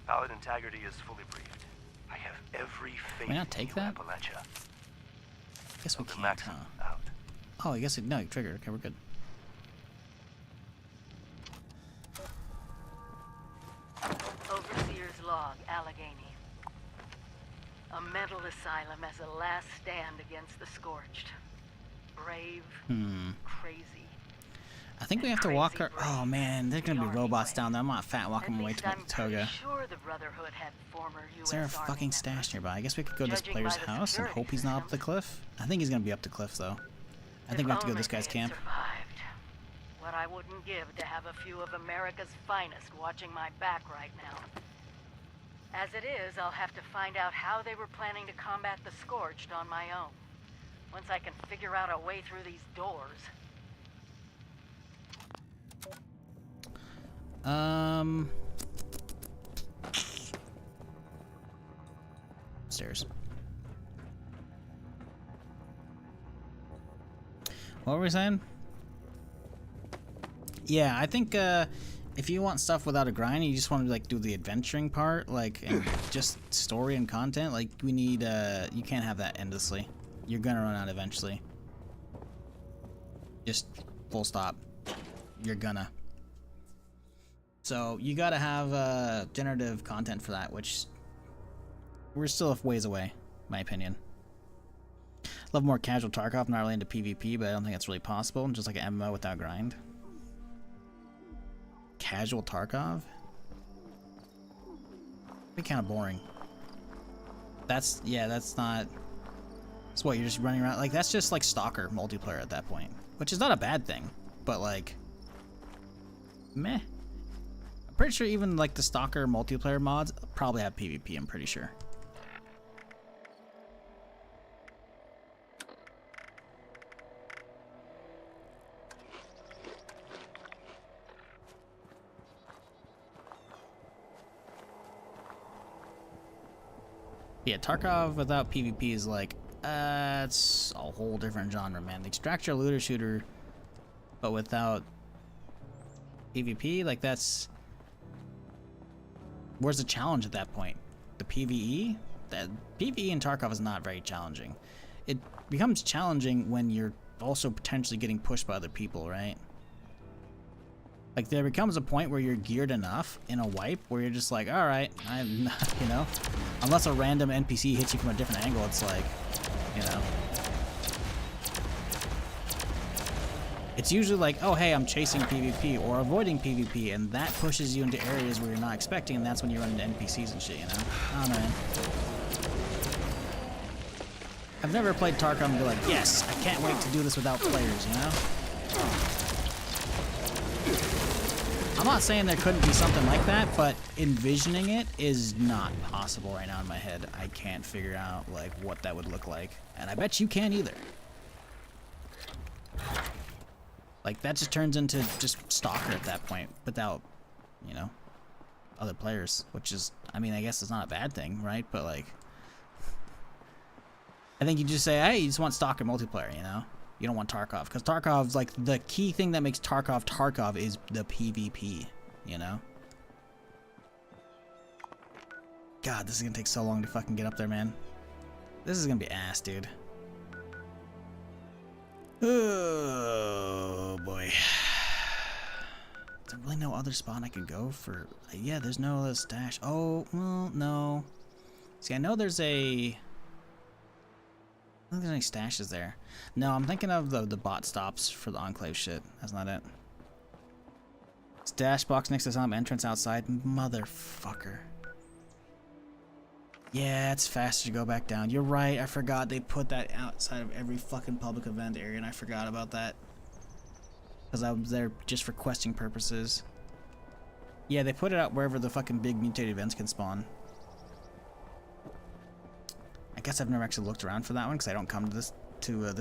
Paladin Taggarty is fully briefed. I have every faith Can we not take in you, that? Appalachia. I guess we can't, Maxim, huh? out. Oh, I guess it, no, you triggered. Okay, we're good. Overseer's log, Allegheny. A mental asylum as a last stand against the Scorched. Brave, crazy. I think we have to walk our... Oh, man, there's gonna be robots down there. I'm not fat walking away to the toga. Sure the Brotherhood had former US Is there a Army fucking members. stash nearby? I guess we could go to this Judging player's by the house and security hope he's not up the systems. cliff. I think he's gonna be up the cliff, though. I think we have to go to this guy's camp. Survived. What I wouldn't give to have a few of America's finest watching my back right now. As it is, I'll have to find out how they were planning to combat the Scorched on my own. Once I can figure out a way through these doors. Stairs. What were we saying? Yeah, I think if you want stuff without a grind, you just want to like do the adventuring part, like and just story and content. Like we need, you can't have that endlessly. You're gonna run out eventually. Just full stop. You're gonna. So you gotta have generative content for that, which we're still a ways away, in my opinion. Love more casual Tarkov, not really into PvP, but I don't think that's really possible. Just like an MMO without grind. Casual Tarkov? Be kind of boring. That's, yeah, that's not... It's what, you're just running around? Like, that's just like Stalker multiplayer at that point. Which is not a bad thing, but like... Meh. I'm pretty sure even like the Stalker multiplayer mods probably have PvP, I'm pretty sure. Yeah, Tarkov without PvP is like, it's a whole different genre, man. The extractor looter shooter, but without PvP, like that's... Where's the challenge at that point? The PvE? That PvE in Tarkov is not very challenging. It becomes challenging when you're also potentially getting pushed by other people, right? Like there becomes a point where you're geared enough in a wipe where you're just like, all right, I'm not, you know, unless a random NPC hits you from a different angle, it's like, you know, it's usually like, oh hey, I'm chasing PvP or avoiding PvP, and that pushes you into areas where you're not expecting, and that's when you run into NPCs and shit, you know? Oh man. I've never played Tarkov and be like, yes, I can't wait to do this without players, you know? I'm not saying there couldn't be something like that, but envisioning it is not possible right now in my head. I can't figure out like what that would look like, and I bet you can't either. Like that just turns into just Stalker at that point without, you know, other players, which is, I mean, I guess it's not a bad thing, right? But like, I think you just say, hey, you just want Stalker multiplayer, you know? You don't want Tarkov, because Tarkov's like the key thing that makes Tarkov is the PvP, you know? God, this is gonna take so long to fucking get up there, man. This is gonna be ass, dude. Oh boy. Is there really no other spot I could go for? Yeah, there's no other stash. Oh, well, no. See, I know there's a... I don't think there's any stashes there. No, I'm thinking of the bot stops for the Enclave shit. That's not it. Stash box next to some entrance outside. Motherfucker. Yeah, it's faster to go back down. You're right, I forgot they put that outside of every fucking public event area, and I forgot about that. Because I was there just for questing purposes. Yeah, they put it out wherever the fucking big mutated events can spawn. I guess I've never actually looked around for that one because I don't come to this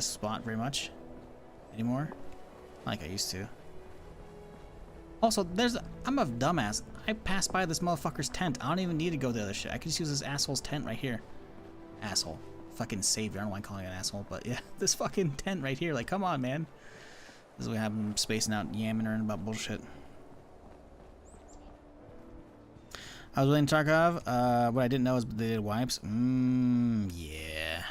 spot very much anymore, like I used to. Also, I'm a dumbass. I passed by this motherfucker's tent. I don't even need to go to the other shit. I can just use this asshole's tent right here. Asshole, fucking savior. I don't like calling it an asshole, but yeah, this fucking tent right here. Like, come on, man. This is what we have him spacing out, yamming around about bullshit. I was playing Tarkov. What I didn't know is they did wipes. Yeah.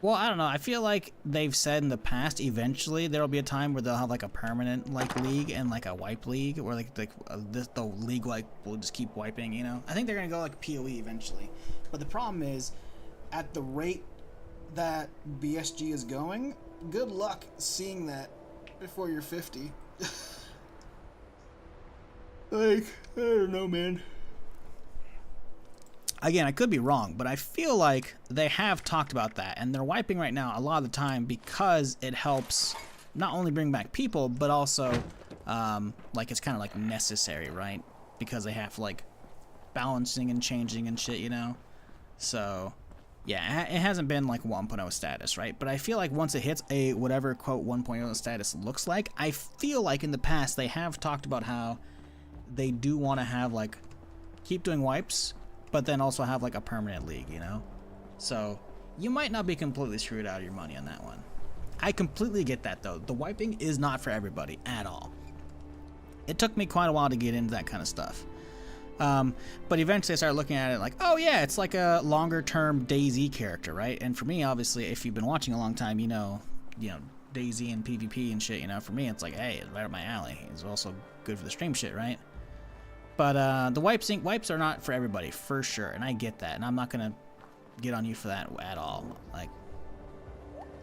Well, I don't know. I feel like they've said in the past, eventually there'll be a time where they'll have like a permanent like league and like a wipe league, where like the league like will just keep wiping. You know, I think they're gonna go like PoE eventually. But the problem is, at the rate that BSG is going, good luck seeing that before you're 50. Like, I don't know, man. Again, I could be wrong, but I feel like they have talked about that, and they're wiping right now a lot of the time because it helps not only bring back people, but also, like, it's kind of like necessary, right? Because they have like balancing and changing and shit, you know? So, yeah, it hasn't been like 1.0 status, right? But I feel like once it hits a whatever, quote, 1.0 status looks like, I feel like in the past they have talked about how they do want to have like keep doing wipes, but then also have like a permanent league, you know? So you might not be completely screwed out of your money on that one. I completely get that though. The wiping is not for everybody at all. It took me quite a while to get into that kind of stuff. But eventually I started looking at it like, oh yeah, it's like a longer term DayZ character, right? And for me, obviously, if you've been watching a long time, you know DayZ and PvP and shit, you know, for me it's like, hey, it's right up my alley. It's also good for the stream shit, right? But the wipes are not for everybody, for sure, and I get that, and I'm not gonna get on you for that at all. Like,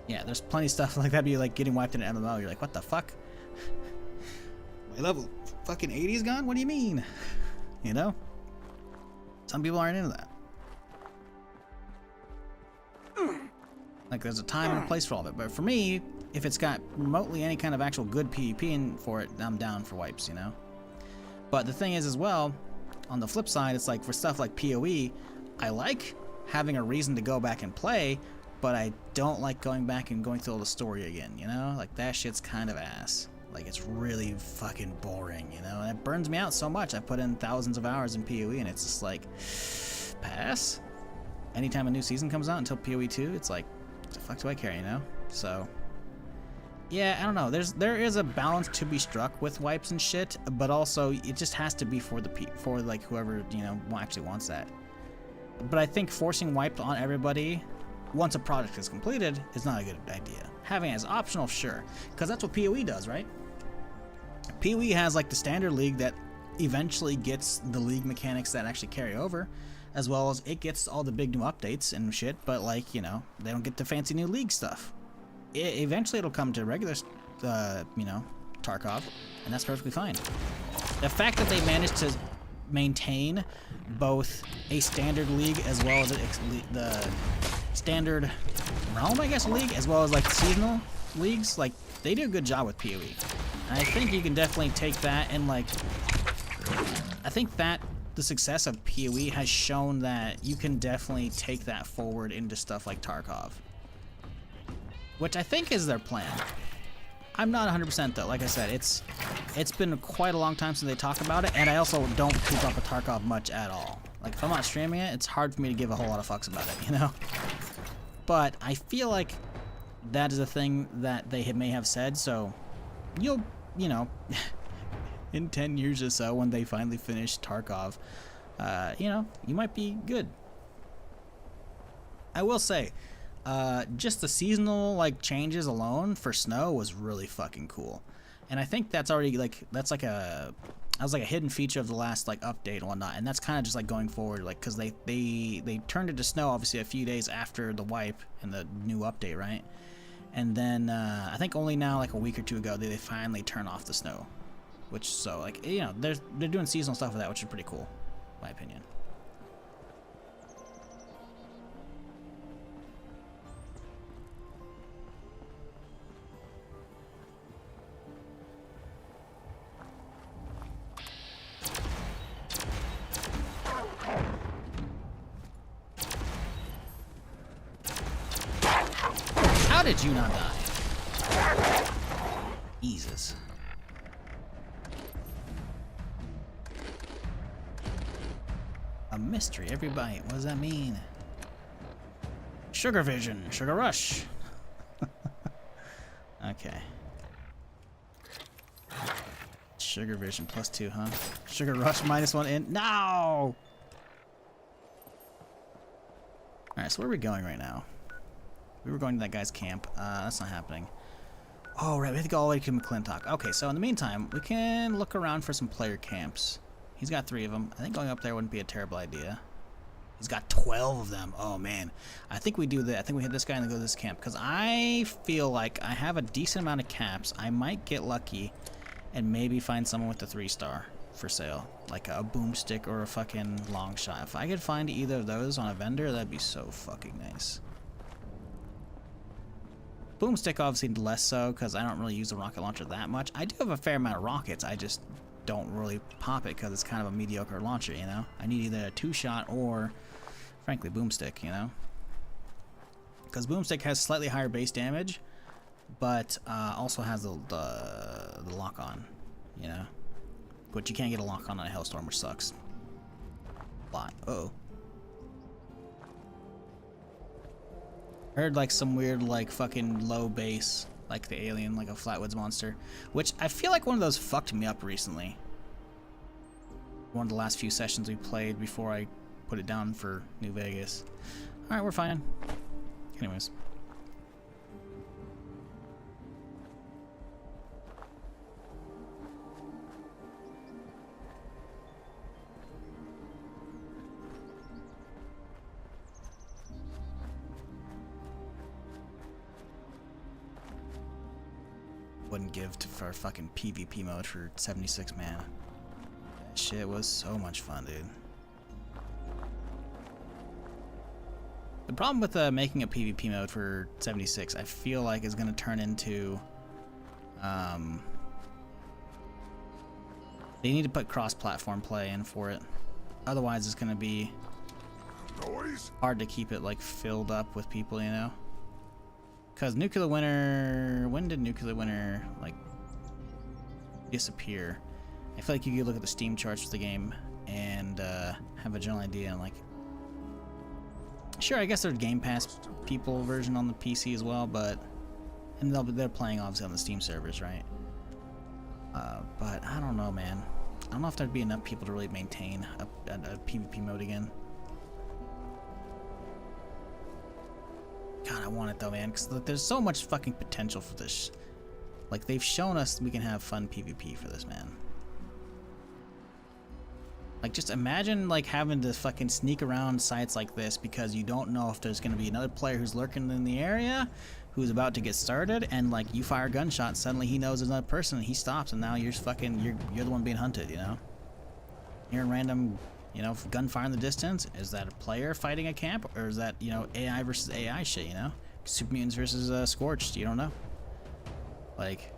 yeah, there's plenty of stuff like that be like getting wiped in an MMO. You're like, what the fuck? My level fucking 80's gone? What do you mean? You know? Some people aren't into that. Like, there's a time and a place for all of it, but for me, if it's got remotely any kind of actual good PvP in for it, I'm down for wipes, you know? But the thing is as well, on the flip side, it's like for stuff like PoE, I like having a reason to go back and play, but I don't like going back and going through all the story again, you know? Like, that shit's kind of ass. Like, it's really fucking boring, you know? And it burns me out so much. I put in thousands of hours in PoE, and it's just like, Pass. Anytime a new season comes out until PoE 2, it's like, what the fuck do I care, you know? So, yeah, I don't know. There is a balance to be struck with wipes and shit, but also it just has to be for like whoever, you know, actually wants that. But I think forcing wipes on everybody once a project is completed is not a good idea. Having it as optional, sure, because that's what PoE does, right? PoE has like the standard league that eventually gets the league mechanics that actually carry over, as well as it gets all the big new updates and shit, but like, you know, they don't get the fancy new league stuff. Eventually it'll come to regular, you know, Tarkov, and that's perfectly fine. The fact that they managed to maintain both a standard league as well as the standard realm, I guess, league, as well as like seasonal leagues, like they do a good job with PoE. And I think you can definitely take that and like, I think that the success of PoE has shown that you can definitely take that forward into stuff like Tarkov, which I think is their plan. I'm not 100% though. Like I said, it's been quite a long time since they talked about it, and I also don't keep up with Tarkov much at all. Like if I'm not streaming it, it's hard for me to give a whole lot of fucks about it, you know? But I feel like that is a thing that they may have said, so you know, in 10 years or so when they finally finish Tarkov, you know, you might be good. I will say, just the seasonal like changes alone for snow was really fucking cool, and I think that's already like that was like a hidden feature of the last like update and whatnot, and that's kind of just like going forward, like because they turned it to snow obviously a few days after the wipe and the new update, right? And then I think only now like a week or two ago did they finally turn off the snow, which so like, you know, they're doing seasonal stuff with that, which is pretty cool, in my opinion. How did you not die? Jesus. A mystery every bite. What does that mean? Sugar vision. Sugar rush. Okay. Sugar vision +2, huh? Sugar rush -1 in. No! Alright, so where are we going right now? We were going to that guy's camp. That's not happening. Oh, right. We have to go all the way to McClintock. Okay, so in the meantime, we can look around for some player camps. He's got 3 of them. I think going up there wouldn't be a terrible idea. He's got 12 of them. Oh, man. I think we do that. I think we hit this guy and then go to this camp, because I feel like I have a decent amount of caps. I might get lucky and maybe find someone with a 3-star for sale, like a boomstick or a fucking long shot. If I could find either of those on a vendor, that'd be so fucking nice. Boomstick obviously less so, because I don't really use the rocket launcher that much. I do have a fair amount of rockets, I just don't really pop it because it's kind of a mediocre launcher, you know? I need either a 2-shot or, frankly, boomstick, you know? Because boomstick has slightly higher base damage, but also has the lock-on, you know? But you can't get a lock-on a Hailstorm, which sucks. A lot. Uh-oh. I heard like some weird like fucking low base, like the alien, like a Flatwoods monster, which I feel like one of those fucked me up recently. One of the last few sessions we played before I put it down for New Vegas. Alright, we're fine. Anyways. Wouldn't give for fucking PvP mode for 76 man. That shit was so much fun, dude. The problem with making a PvP mode for 76, I feel like is gonna turn into they need to put cross-platform play in for it. Otherwise it's gonna be hard to keep it like filled up with people, you know? Because Nuclear Winter, when did Nuclear Winter like disappear? I feel like you could look at the Steam charts for the game and have a general idea, and like Sure, I guess there's Game Pass people version on the PC as well, but and they're playing obviously on the Steam servers, right? But I don't know, man. I don't know if there'd be enough people to really maintain a PvP mode again. God, I want it though, man, because there's so much fucking potential for this. Like, they've shown us we can have fun PvP for this, man. Like, just imagine, like, having to fucking sneak around sites like this because you don't know if there's gonna be another player who's lurking in the area, who's about to get started, and, like, you fire a gunshot, suddenly he knows there's another person, and he stops, and now you're the one being hunted, you know? You're in random, you know, gunfire in the distance. Is that a player fighting a camp, or is that, you know, AI versus AI shit, you know? Super mutants versus Scorched, you don't know. Like,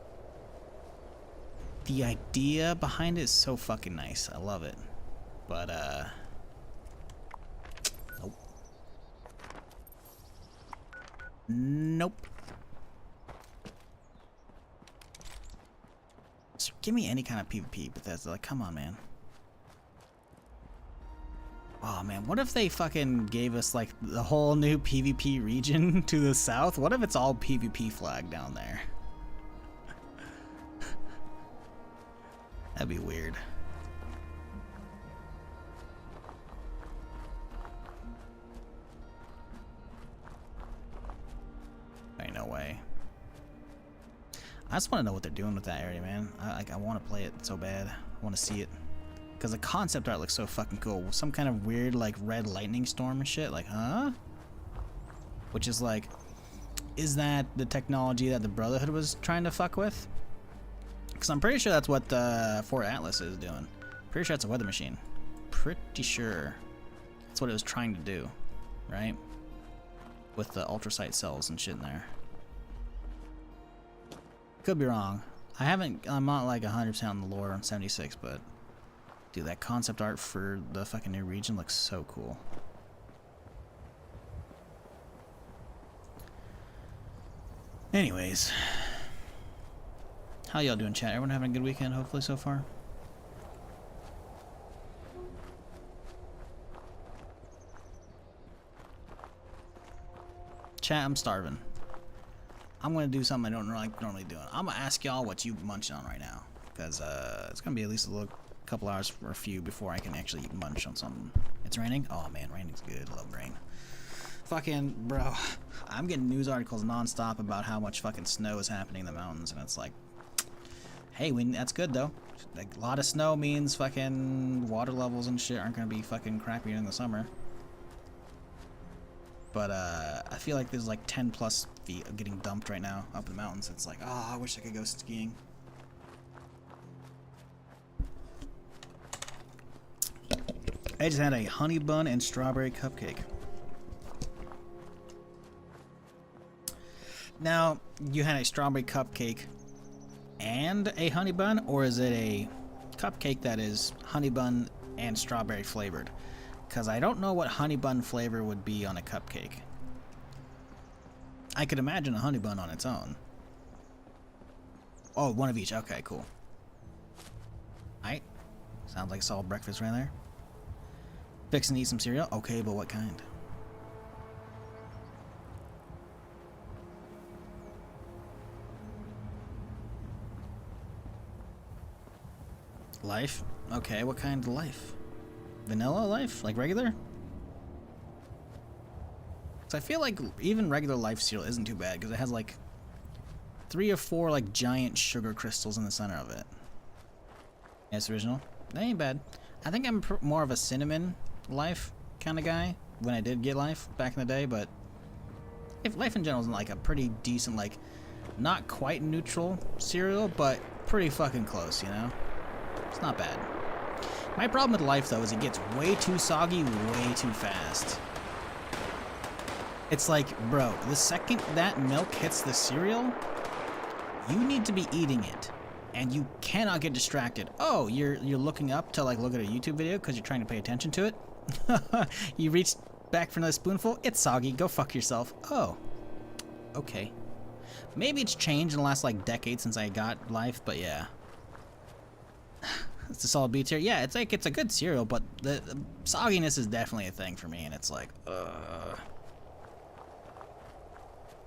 the idea behind it is so fucking nice. I love it. But, nope. Nope. Just give me any kind of PvP, but that's like, come on, man. Oh, man, what if they fucking gave us, like, the whole new PvP region to the south? What if it's all PvP flag down there? That'd be weird. Ain't no way. I just want to know what they're doing with that area, man. I want to play it so bad. I want to see it. Because the concept art looks so fucking cool. Some kind of weird, like, red lightning storm and shit. Like, huh? Which is like, is that the technology that the Brotherhood was trying to fuck with? Because I'm pretty sure that's what Fort Atlas is doing. Pretty sure it's a weather machine. Pretty sure that's what it was trying to do, right? With the ultrasight cells and shit in there. Could be wrong. I'm not like 100% on the lore on 76, but dude, that concept art for the fucking new region looks so cool. Anyways, how y'all doing, chat? Everyone having a good weekend, hopefully, so far? Chat, I'm starving. I'm gonna do something I don't like normally do. I'm gonna ask y'all what you munching on right now, because it's gonna be at least a couple hours or a few before I can actually munch on something. It's raining? Oh man, raining's good. I love rain. Fucking bro, I'm getting news articles nonstop about how much fucking snow is happening in the mountains, and it's like, hey, that's good though. Like, a lot of snow means fucking water levels and shit aren't gonna be fucking crappy in the summer. But I feel like there's like 10 plus feet of getting dumped right now up in the mountains. It's like, oh, I wish I could go skiing. I just had a honey bun and strawberry cupcake. Now, you had a strawberry cupcake and a honey bun, or is it a cupcake that is honey bun and strawberry flavored? Because I don't know what honey bun flavor would be on a cupcake. I could imagine a honey bun on its own. Oh, one of each. Okay, cool. Alright. Sounds like a solid breakfast right there. Fixing to eat some cereal? Okay, but what kind? Life? Okay, what kind of life? Vanilla life? Like regular? So I feel like even regular life cereal isn't too bad because it has like 3 or 4 like giant sugar crystals in the center of it. Yeah, it's original. That ain't bad. I think I'm more of a cinnamon life kind of guy when I did get life back in the day, but if life in general is like a pretty decent, like not quite neutral cereal, but pretty fucking close, you know? It's not bad. My problem with life, though, is it gets way too soggy way too fast. It's like, bro, the second that milk hits the cereal, you need to be eating it. And you cannot get distracted. Oh, you're looking up to, like, look at a YouTube video because you're trying to pay attention to it? You reach back for another spoonful? It's soggy. Go fuck yourself. Oh. Okay. Maybe it's changed in the last, like, decade since I got life, but yeah. It's a solid B tier. Yeah, it's like it's a good cereal, but the sogginess is definitely a thing for me, and it's like,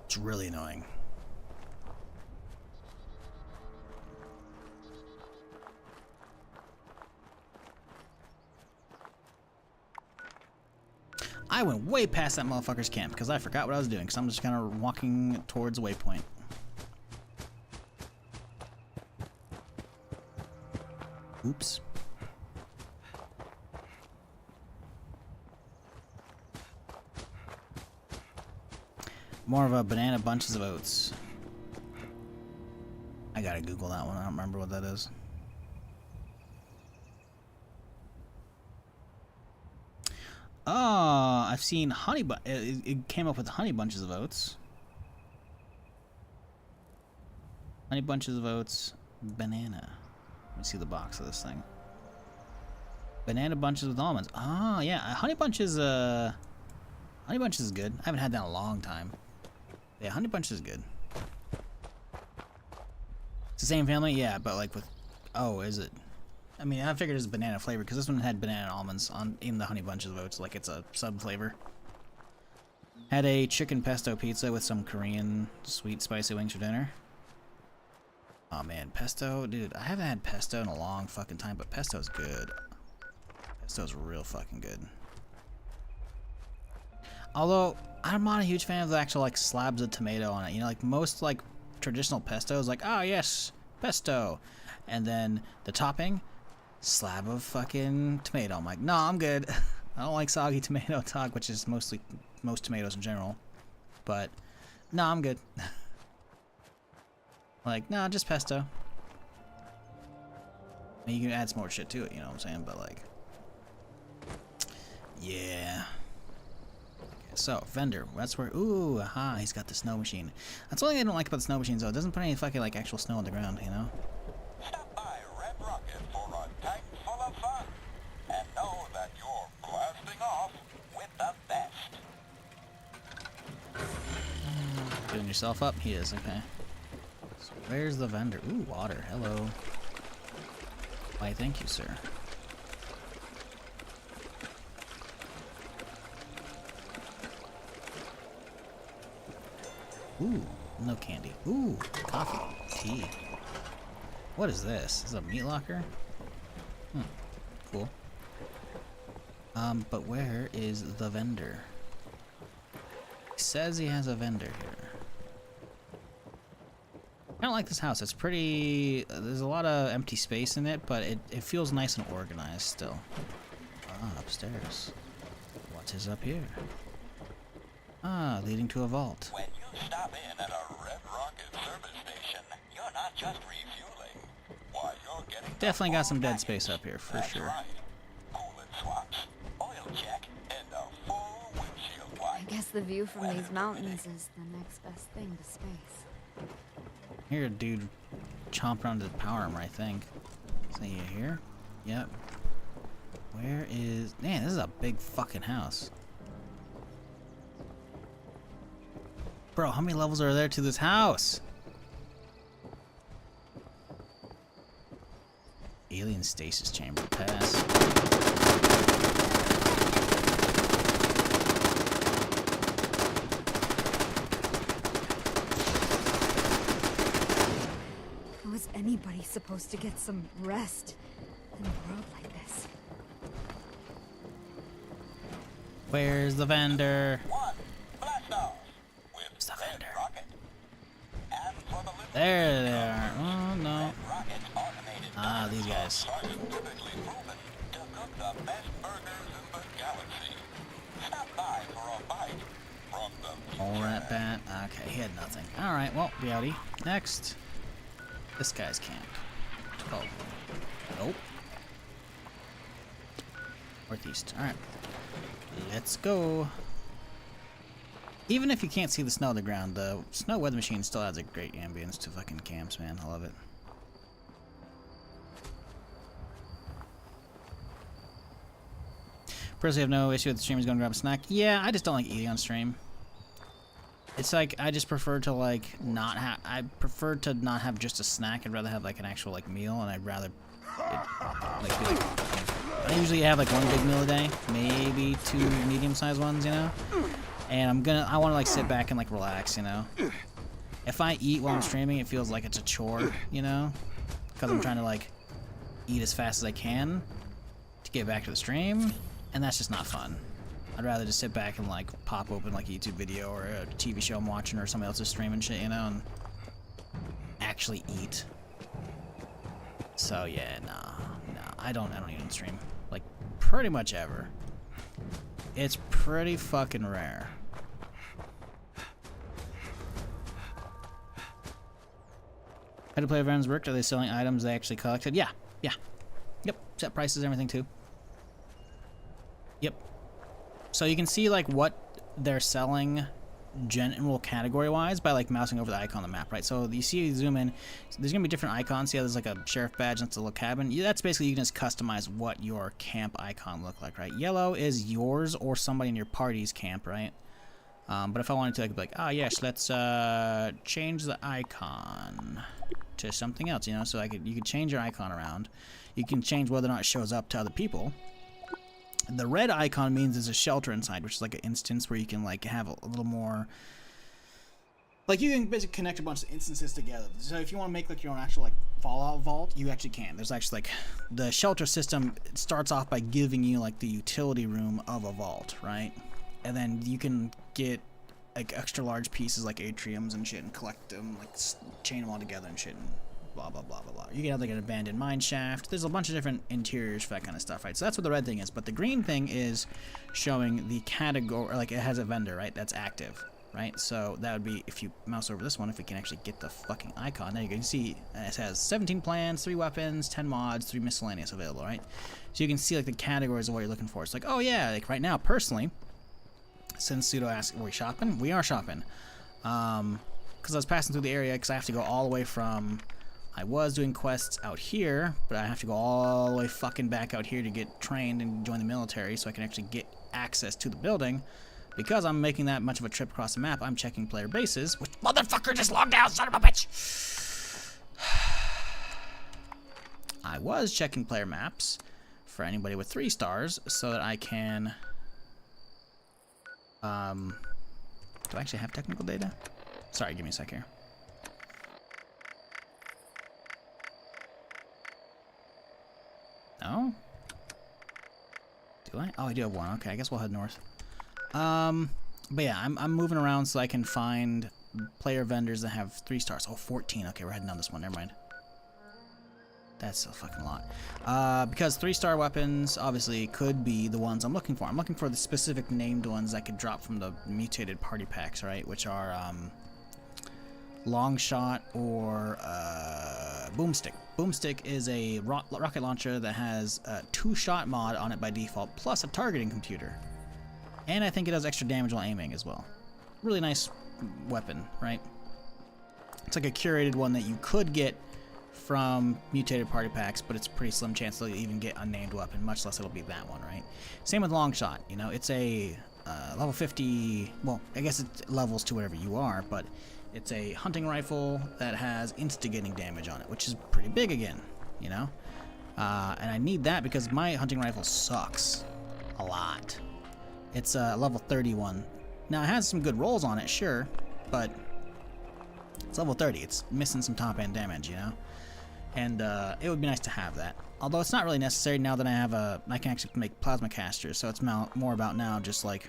It's really annoying. I went way past that motherfucker's camp because I forgot what I was doing, because I'm just kind of walking towards a waypoint. Oops. More of a banana bunches of oats. I gotta Google that one. I don't remember what that is. Oh, I've seen honey it came up with honey bunches of oats. Honey bunches of oats, banana. Let me see the box of this thing. Banana bunches with almonds. Oh, yeah, honey bunch is good. I haven't had that in a long time. Yeah, honey bunch is good. It's the same family, yeah, but like with, oh, is it? I mean, I figured it was banana flavor because this one had banana and almonds in the honey bunches of oats, like it's a sub flavor. Had a chicken pesto pizza with some Korean sweet spicy wings for dinner. Oh man, pesto, dude, I haven't had pesto in a long fucking time, but pesto's good. Pesto's real fucking good. Although I'm not a huge fan of the actual like slabs of tomato on it. You know, like most like traditional pesto is like, oh yes, pesto, and then the topping. Slab of fucking tomato. I'm like, no, I'm good. I don't like soggy tomato talk, which is most tomatoes in general. But no, I'm good. Like, no, just pesto. And you can add some more shit to it, you know what I'm saying? But like, yeah. Okay, so vendor, that's where. Ooh, aha, he's got the snow machine. That's the only thing I don't like about the snow machines though. It doesn't put any fucking like actual snow on the ground, you know? Doing yourself up? He is, okay. So where's the vendor? Ooh, water. Hello. Why, thank you, sir. Ooh, no candy. Ooh, coffee. Tea. What is this? Is it a meat locker? Hmm, cool. But where is the vendor? He says he has a vendor here. I don't like this house. It's pretty. There's a lot of empty space in it, but it feels nice and organized still. Ah, upstairs. What is up here? Ah, leading to a vault. When you stop in at a Red Rocket service station, you're not just refueling. Why, you're getting definitely got some dead space up here for sure. Right. Coolant swaps, oil check, and a full windshield wipe. I guess the view from these mountains is the next best thing to space. Here, a dude chomping onto the power armor, I think. So you here? Yep. Where is... Man, this is a big fucking house. Bro, how many levels are there to this house? Alien stasis chamber. Pass. How is anybody supposed to get some rest in a world like this? Where's the vendor? One, blast off with Where's the Red vendor? Rocket. And for the little There they are. Oh, no. rockets automated Ah, these guys. scientifically proven to cook the best burgers in the galaxy. Stop by for a bite from the All rat bat. Okay, he had nothing. Alright, well, Beauty. Next. This guy's camp. Oh. Nope. Northeast. Alright. Let's go. Even if you can't see the snow on the ground, the snow weather machine still adds a great ambience to fucking camps, man. I love it. Personally, I have no issue with the streamers going to grab a snack. Yeah, I just don't like eating on stream. It's like I just prefer to like not have. I prefer to not have just a snack. I'd rather have like an actual like meal, and I'd rather like be like. I usually have like one big meal a day, maybe 2 medium-sized ones, you know. And I want to like sit back and like relax, you know. If I eat while I'm streaming, it feels like it's a chore, you know, because I'm trying to like eat as fast as I can to get back to the stream, and that's just not fun. I'd rather just sit back and like pop open like a YouTube video or a TV show I'm watching or somebody else's stream and shit, you know, and actually eat. So yeah, no, I don't eat on stream, like pretty much ever. It's pretty fucking rare. How do player events work? Are they selling items they actually collected? Yeah. Yep. Set prices, everything too. Yep. So you can see like what they're selling general category wise by like mousing over the icon on the map, right? So you see, you zoom in, there's gonna be different icons. See how there's like a sheriff badge, that's a little cabin. That's basically, you can just customize what your camp icon look like, right? Yellow is yours or somebody in your party's camp, right? But if I wanted to like be like, oh yes, let's change the icon to something else, you know, so you could change your icon around. You can change whether or not it shows up to other people. The red icon means there's a shelter inside, which is like an instance where you can like have a little more, like you can basically connect a bunch of instances together. So if you want to make like your own actual like Fallout vault, you actually can. There's actually like the shelter system, it starts off by giving you like the utility room of a vault, right? And then you can get like extra large pieces like atriums and shit and collect them, like chain them all together and shit and blah blah blah blah blah. You can have like an abandoned mine shaft. There's a bunch of different interiors for that kind of stuff, right? So that's what the red thing is. But the green thing is showing the category, like it has a vendor, right? That's active, right? So that would be, if you mouse over this one, if we can actually get the fucking icon, there you can see it has 17 plans, 3 weapons, 10 mods, 3 miscellaneous available, right? So you can see like the categories of what you're looking for. It's like, oh yeah, like right now, personally, since Pseudo asked, are we shopping? We are shopping. Because I was passing through the area because I have to go all the way from, I was doing quests out here, but I have to go all the way fucking back out here to get trained and join the military so I can actually get access to the building. Because I'm making that much of a trip across the map, I'm checking player bases, which motherfucker just logged out, son of a bitch! I was checking player maps for anybody with 3 stars so that I can... do I actually have technical data? Sorry, give me a sec here. No? Do I? Oh, I do have 1. Okay, I guess we'll head north. But yeah, I'm moving around so I can find player vendors that have 3 stars. Oh, 14. Okay, we're heading down this one. Never mind. That's a fucking lot. Because 3-star weapons obviously could be the ones I'm looking for. I'm looking for the specific named ones that could drop from the mutated party packs, right? Which are Longshot or Boomstick. Boomstick is a rocket launcher that has a 2-shot mod on it by default, plus a targeting computer. And I think it does extra damage while aiming as well. Really nice weapon, right? It's like a curated one that you could get from mutated party packs, but it's a pretty slim chance that you'll even get a named weapon, much less it'll be that one, right? Same with Longshot, you know, it's a level 50, well, I guess it levels to whatever you are, but it's a hunting rifle that has instigating damage on it, which is pretty big again, you know? And I need that because my hunting rifle sucks a lot. It's a level 31. Now, it has some good rolls on it, sure, but it's level 30. It's missing some top-end damage, you know? And it would be nice to have that. Although it's not really necessary now that I can actually make plasma casters, so it's more about now just like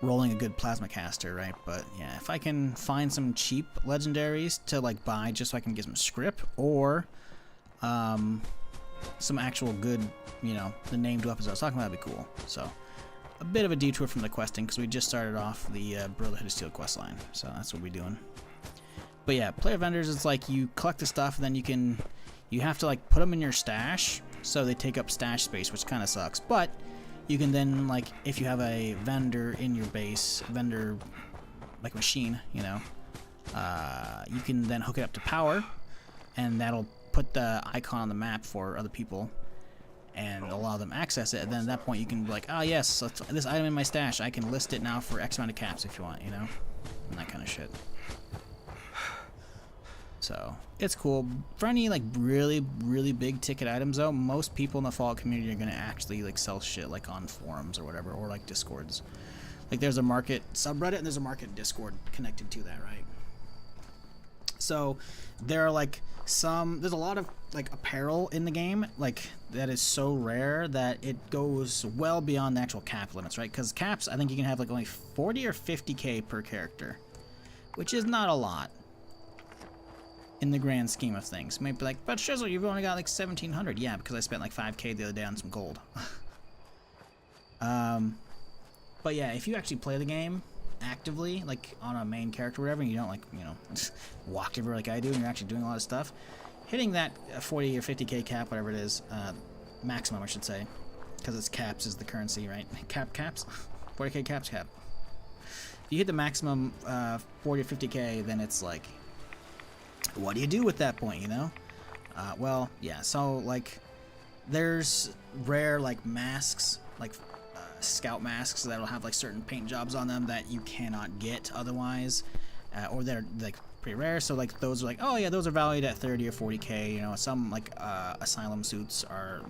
rolling a good plasma caster, right? But yeah, if I can find some cheap legendaries to like buy just so I can get some script or some actual good, you know, the named weapons I was talking about, that'd be cool. So a bit of a detour from the questing because we just started off the Brotherhood of Steel quest line, so that's what we're doing. But yeah, player vendors, it's like you collect the stuff and then you have to like put them in your stash, so they take up stash space, which kind of sucks. But you can then, like, if you have a vendor in your base, vendor like machine, you know, you can then hook it up to power, and that'll put the icon on the map for other people and allow them access it. And then at that point you can be like, oh yes, so this item in my stash, I can list it now for X amount of caps if you want, you know, and that kind of shit. So it's cool. For any like really big ticket items though, most people in the Fallout community are gonna actually like sell shit like on forums or whatever, or like Discords. Like there's a market subreddit and there's a market Discord connected to that, right? So there are like there's a lot of like apparel in the game like that is so rare that it goes well beyond the actual cap limits, right? Because caps, I think you can have like only 40 or 50k per character, which is not a lot in the grand scheme of things. Maybe like, but Shizzle, you've only got like 1700. Yeah, because I spent like 5k the other day on some gold. But yeah, if you actually play the game actively, like on a main character or whatever, and you don't like, you know, walk everywhere like I do, and you're actually doing a lot of stuff, hitting that 40 or 50k cap, whatever it is, maximum I should say, because it's caps is the currency, right? Caps? 40k caps cap. If you hit the maximum 40 or 50k, then it's like, what do you do with that point, you know? Well, yeah, so like there's rare like masks, like scout masks that'll have like certain paint jobs on them that you cannot get otherwise, or they're like pretty rare, so like those are like, oh yeah, those are valued at 30 or 40k, you know. Some like asylum suits are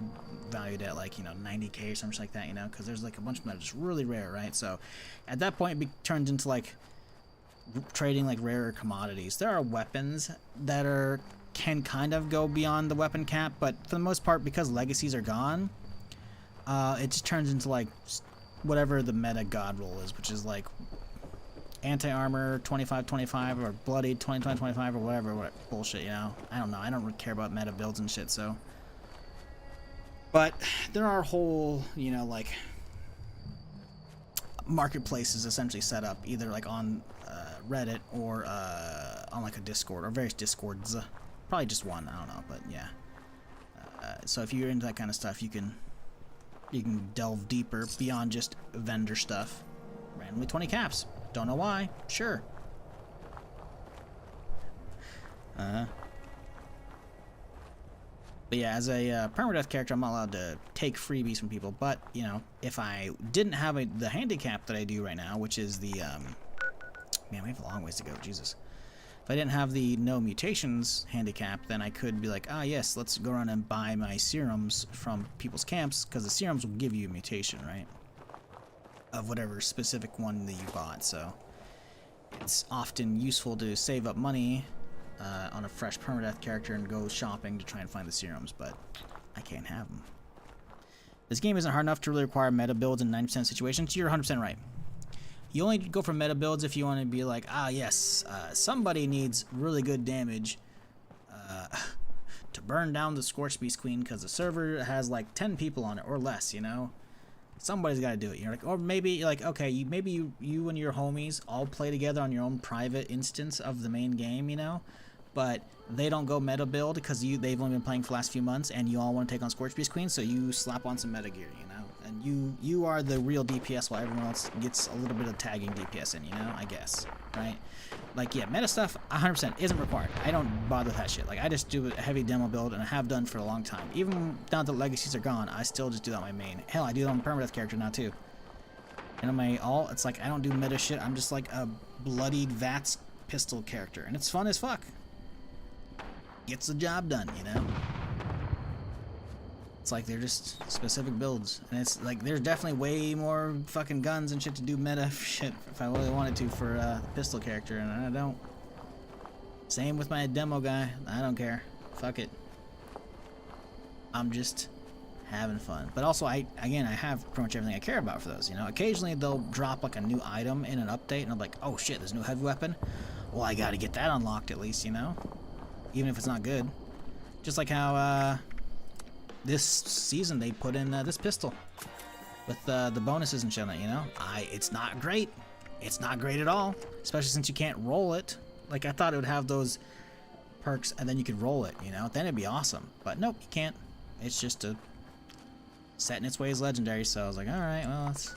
valued at like, you know, 90k or something like that, you know, because there's like a bunch of them that are just really rare, right? So at that point it turns into like trading like rarer commodities. There are weapons that can kind of go beyond the weapon cap, but for the most part, because legacies are gone, it just turns into like whatever the meta god roll is, which is like anti-armor 25-25 or bloodied 20-25 or whatever bullshit, you know. I don't know. I don't really care about meta builds and shit, so. But there are whole, you know, like marketplaces essentially set up either like on Reddit or on like a Discord or various Discords. Probably just one, I don't know, but yeah. So if you're into that kind of stuff, you can delve deeper beyond just vendor stuff. Randomly 20 caps. Don't know why. Sure. But yeah, as a permadeath character, I'm not allowed to take freebies from people. But, you know, if I didn't have the handicap that I do right now, which is the... man, we have a long ways to go. Jesus. If I didn't have the no mutations handicap, then I could be like, ah, yes, let's go around and buy my serums from people's camps, because the serums will give you a mutation, right? Of whatever specific one that you bought. So it's often useful to save up money on a fresh permadeath character and go shopping to try and find the serums, but I can't have them. This game isn't hard enough to really require meta builds in 90% situations. You're 100% right. You only go for meta builds if you want to be like, ah, yes, somebody needs really good damage to burn down the Scorched Beast Queen because the server has like 10 people on it or less, you know? Somebody's got to do it. You're like, or maybe you're like, okay, maybe you and your homies all play together on your own private instance of the main game, you know? But they don't go meta build because they've only been playing for the last few months and you all want to take on Scorched Beast Queen, so you slap on some meta gear, you know? And you are the real DPS while everyone else gets a little bit of tagging DPS in, you know, I guess, right? Like, yeah, meta stuff 100% isn't required. I don't bother with that shit. Like, I just do a heavy demo build, and I have done for a long time. Even now that legacies are gone, I still just do that on my main. Hell, I do that on my permadeath character now, too. And on my alt, it's like, I don't do meta shit. I'm just like a bloodied VATS pistol character, and it's fun as fuck. Gets the job done, you know? It's like they're just specific builds, and it's like there's definitely way more fucking guns and shit to do meta shit if I really wanted to for the pistol character, and I don't. Same with my demo guy. I don't care. Fuck it. I'm just having fun. But also, I have pretty much everything I care about for those. You know, occasionally they'll drop like a new item in an update, and I'm like, oh shit, there's a new heavy weapon. Well, I got to get that unlocked at least, you know, even if it's not good. Just like how this season they put in this pistol with the bonuses and shit, you know. It's not great. It's not great at all, especially since you can't roll it. Like, I thought it would have those perks and then you could roll it, you know. Then it'd be awesome. But nope, you can't. It's just a set in its ways legendary. So I was like, all right, well, it's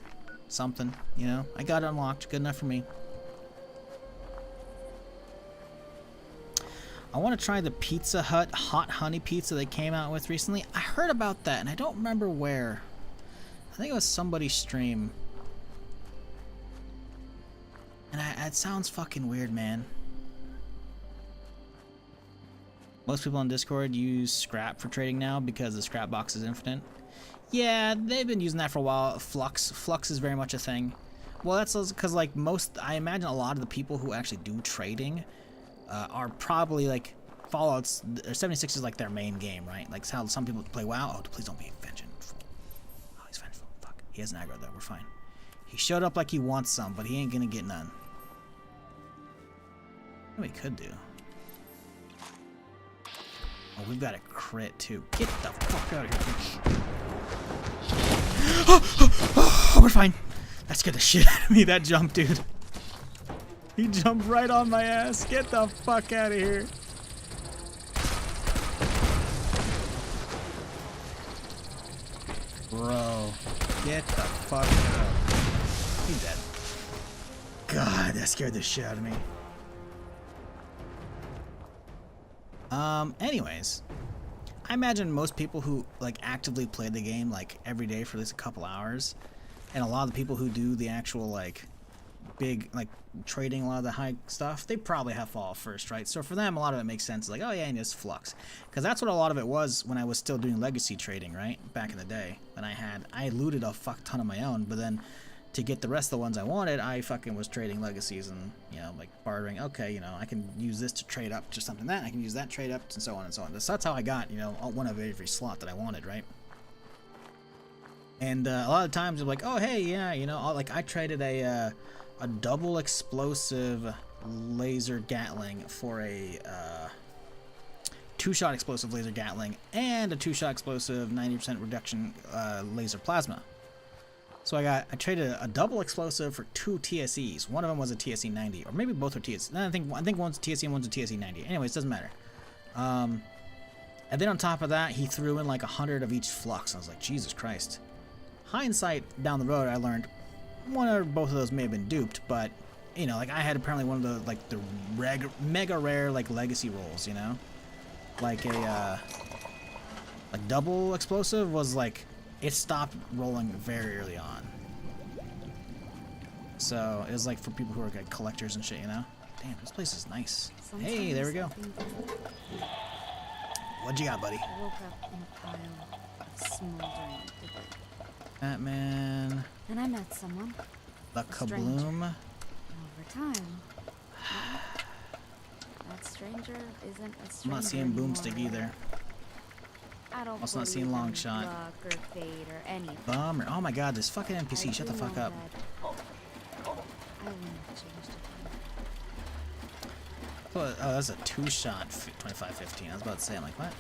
something, you know. I got it unlocked. Good enough for me. I want to try the Pizza Hut hot honey pizza they came out with recently. I heard about that, and I don't remember where. I think it was somebody's stream. And it sounds fucking weird, man. Most people on Discord use scrap for trading now because the scrap box is infinite. Yeah, they've been using that for a while. Flux is very much a thing. Well, that's because like I imagine a lot of the people who actually do trading are probably like Fallout's or 76 is like their main game, right? Like how some people play WoW. Oh, please don't be vengeful. Oh, he's vengeful. Fuck. He has an aggro though. We're fine. He showed up like he wants some, but he ain't gonna get none. What we could do. Oh, we've got a crit too. Get the fuck out of here, bitch. Oh, we're fine. That scared the shit out of me, that jump, dude. He jumped right on my ass. Get the fuck out of here. Bro, get the fuck out. He's dead. God, that scared the shit out of me. Anyways, I imagine most people who like actively play the game like every day for at least a couple hours, and a lot of the people who do the actual like big like trading, a lot of the high stuff, they probably have Fallout first, right? So for them, a lot of it makes sense. Like, oh yeah, and just Flux, because that's what a lot of it was when I was still doing legacy trading, right? Back in the day, when I looted a fuck ton of my own, but then to get the rest of the ones I wanted, I fucking was trading legacies and, you know, like bartering. Okay, you know, I can use this to trade up to something that I can use that trade up and so on and so on. So that's how I got, you know, one of every slot that I wanted, right? And a lot of times they're like, oh hey, yeah, you know, like I traded a double explosive laser Gatling for a two-shot explosive laser Gatling and a two-shot explosive 90% reduction laser plasma. So I traded a double explosive for 2 TSEs. One of them was a TSE 90, or maybe both are TSE. I think one's a TSE and one's a TSE 90. Anyways, doesn't matter. And then on top of that, he threw in like 100 of each flux. I was like, Jesus Christ. Hindsight down the road, I learned one or both of those may have been duped, but you know, like I had apparently one of the like the mega rare like legacy rolls, you know, like a like double explosive was like. It stopped rolling very early on. So it was like for people who are like collectors and shit, you know? Damn, this place is nice. Sometimes hey, there we go. What you got, buddy? I woke up in a pile of smoldering debris. Batman. And I met someone. The Kabloom. Over time. That stranger isn't a stranger. I'm not seeing Boomstick either. I don't also not seeing Longshot. Or fate or anything. Bummer. Oh my god, this fucking NPC, shut the fuck up. I wouldn't have changed it. Oh, that's a two-shot 2515. I was about to say, I'm like, what?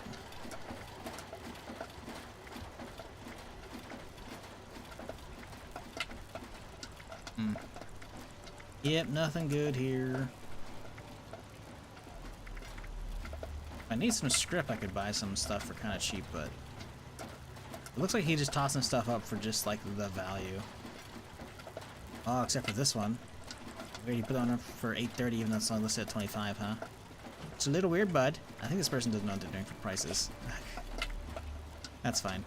Yep, nothing good here. If I need some script, I could buy some stuff for kind of cheap, but it looks like he's just tossing stuff up for just like the value. Oh, except for this one. He put on for 830, even though it's only listed at 25, huh? It's a little weird, bud. I think this person doesn't know what they're doing for prices. That's fine.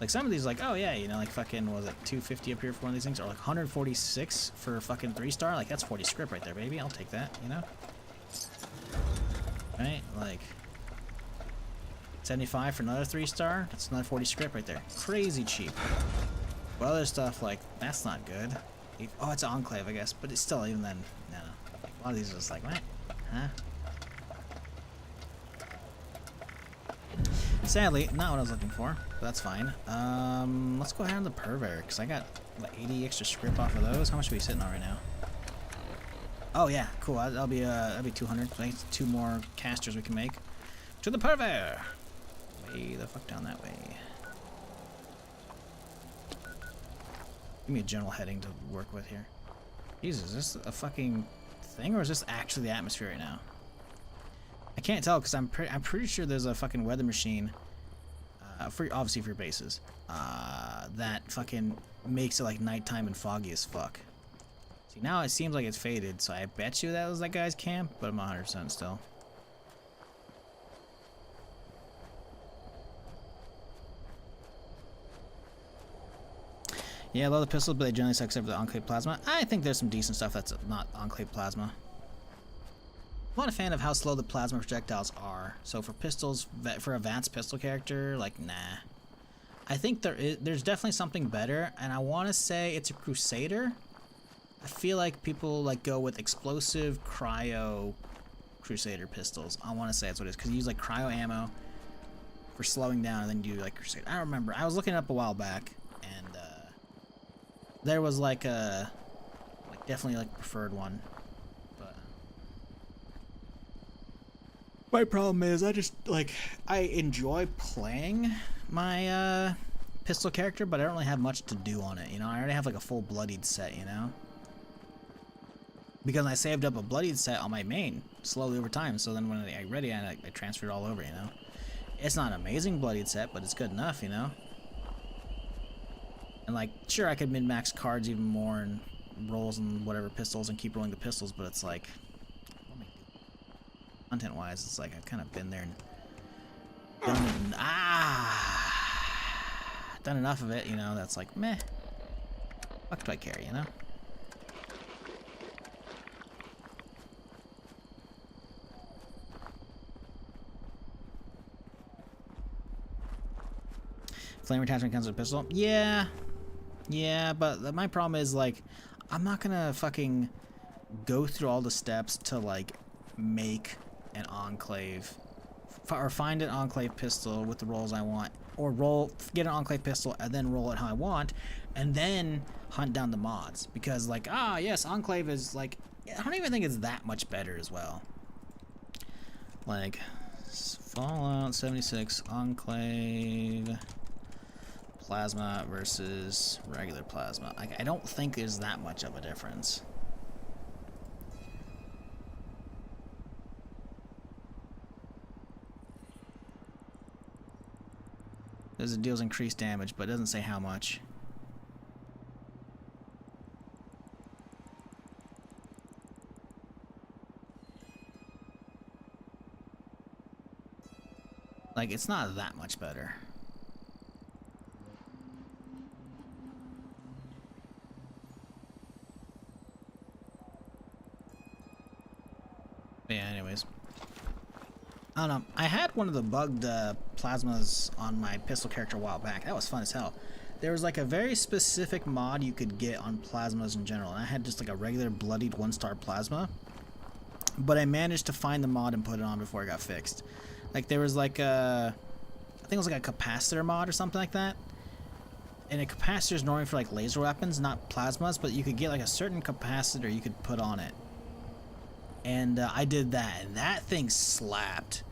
Like some of these, like, oh yeah, you know, like fucking, what was it, 250 up here for one of these things, or like 146 for fucking 3-star. Like that's 40 script right there, baby. I'll take that, you know. Right, like 75 for another 3-star. That's another 40 script right there. Crazy cheap. But other stuff like that's not good. Oh, it's an Enclave, I guess, but it's still even then. No, like, a lot of these are just like what? Huh? Sadly, not what I was looking for, but that's fine. Let's go ahead on the Perver, because I got like 80 extra script off of those. How much are we sitting on right now? Oh yeah, cool. That'll be 200. So 2 more casters we can make. To the Perver! Way the fuck down that way. Give me a general heading to work with here. Jesus, is this a fucking thing, or is this actually the atmosphere right now? I can't tell because I'm pretty sure there's a fucking weather machine, obviously for your bases, that fucking makes it like nighttime and foggy as fuck. See, now it seems like it's faded, so I bet you that was that guy's camp, but I'm 100% still. Yeah, I love the pistols, but they generally suck except for the Enclave Plasma. I think there's some decent stuff that's not Enclave Plasma. I'm not a fan of how slow the plasma projectiles are. So for pistols, for a Vance pistol character, like, nah. I think there's definitely something better, and I want to say it's a Crusader. I feel like people like go with explosive cryo Crusader pistols. I want to say that's what it is, because you use like cryo ammo for slowing down, and then you do like Crusader. I don't remember. I was looking it up a while back, and there was like a definitely like preferred one. But my problem is I enjoy playing my pistol character, but I don't really have much to do on it. You know, I already have like a full bloodied set. You know. Because I saved up a bloodied set on my main slowly over time, so then when I ready, I transferred it all over, you know. It's not an amazing bloodied set, but it's good enough, you know. And like, sure, I could min-max cards even more and rolls and whatever pistols and keep rolling the pistols, but it's like, content-wise, it's like I've kind of been there and done enough of it, you know. That's like, meh. Fuck do I care, you know. Flame attachment comes with a pistol. Yeah, but my problem is like, I'm not gonna fucking go through all the steps to like make an enclave or find an enclave pistol with the rolls I want, or get an enclave pistol and then roll it how I want, and then hunt down the mods, because like, yes, enclave is like, I don't even think it's that much better as well. Like Fallout 76 enclave plasma versus regular plasma. I don't think there's that much of a difference. It deals increased damage, but it doesn't say how much. Like, it's not that much better. Yeah, anyways. I don't know. I had one of the bugged plasmas on my pistol character a while back. That was fun as hell. There was like a very specific mod you could get on plasmas in general, and I had just like a regular bloodied 1-star plasma. But I managed to find the mod and put it on before it got fixed. Like there was like a, I think it was like a capacitor mod or something like that. And a capacitor is normally for like laser weapons, not plasmas, but you could get like a certain capacitor you could put on it. And I did that, and that thing slapped.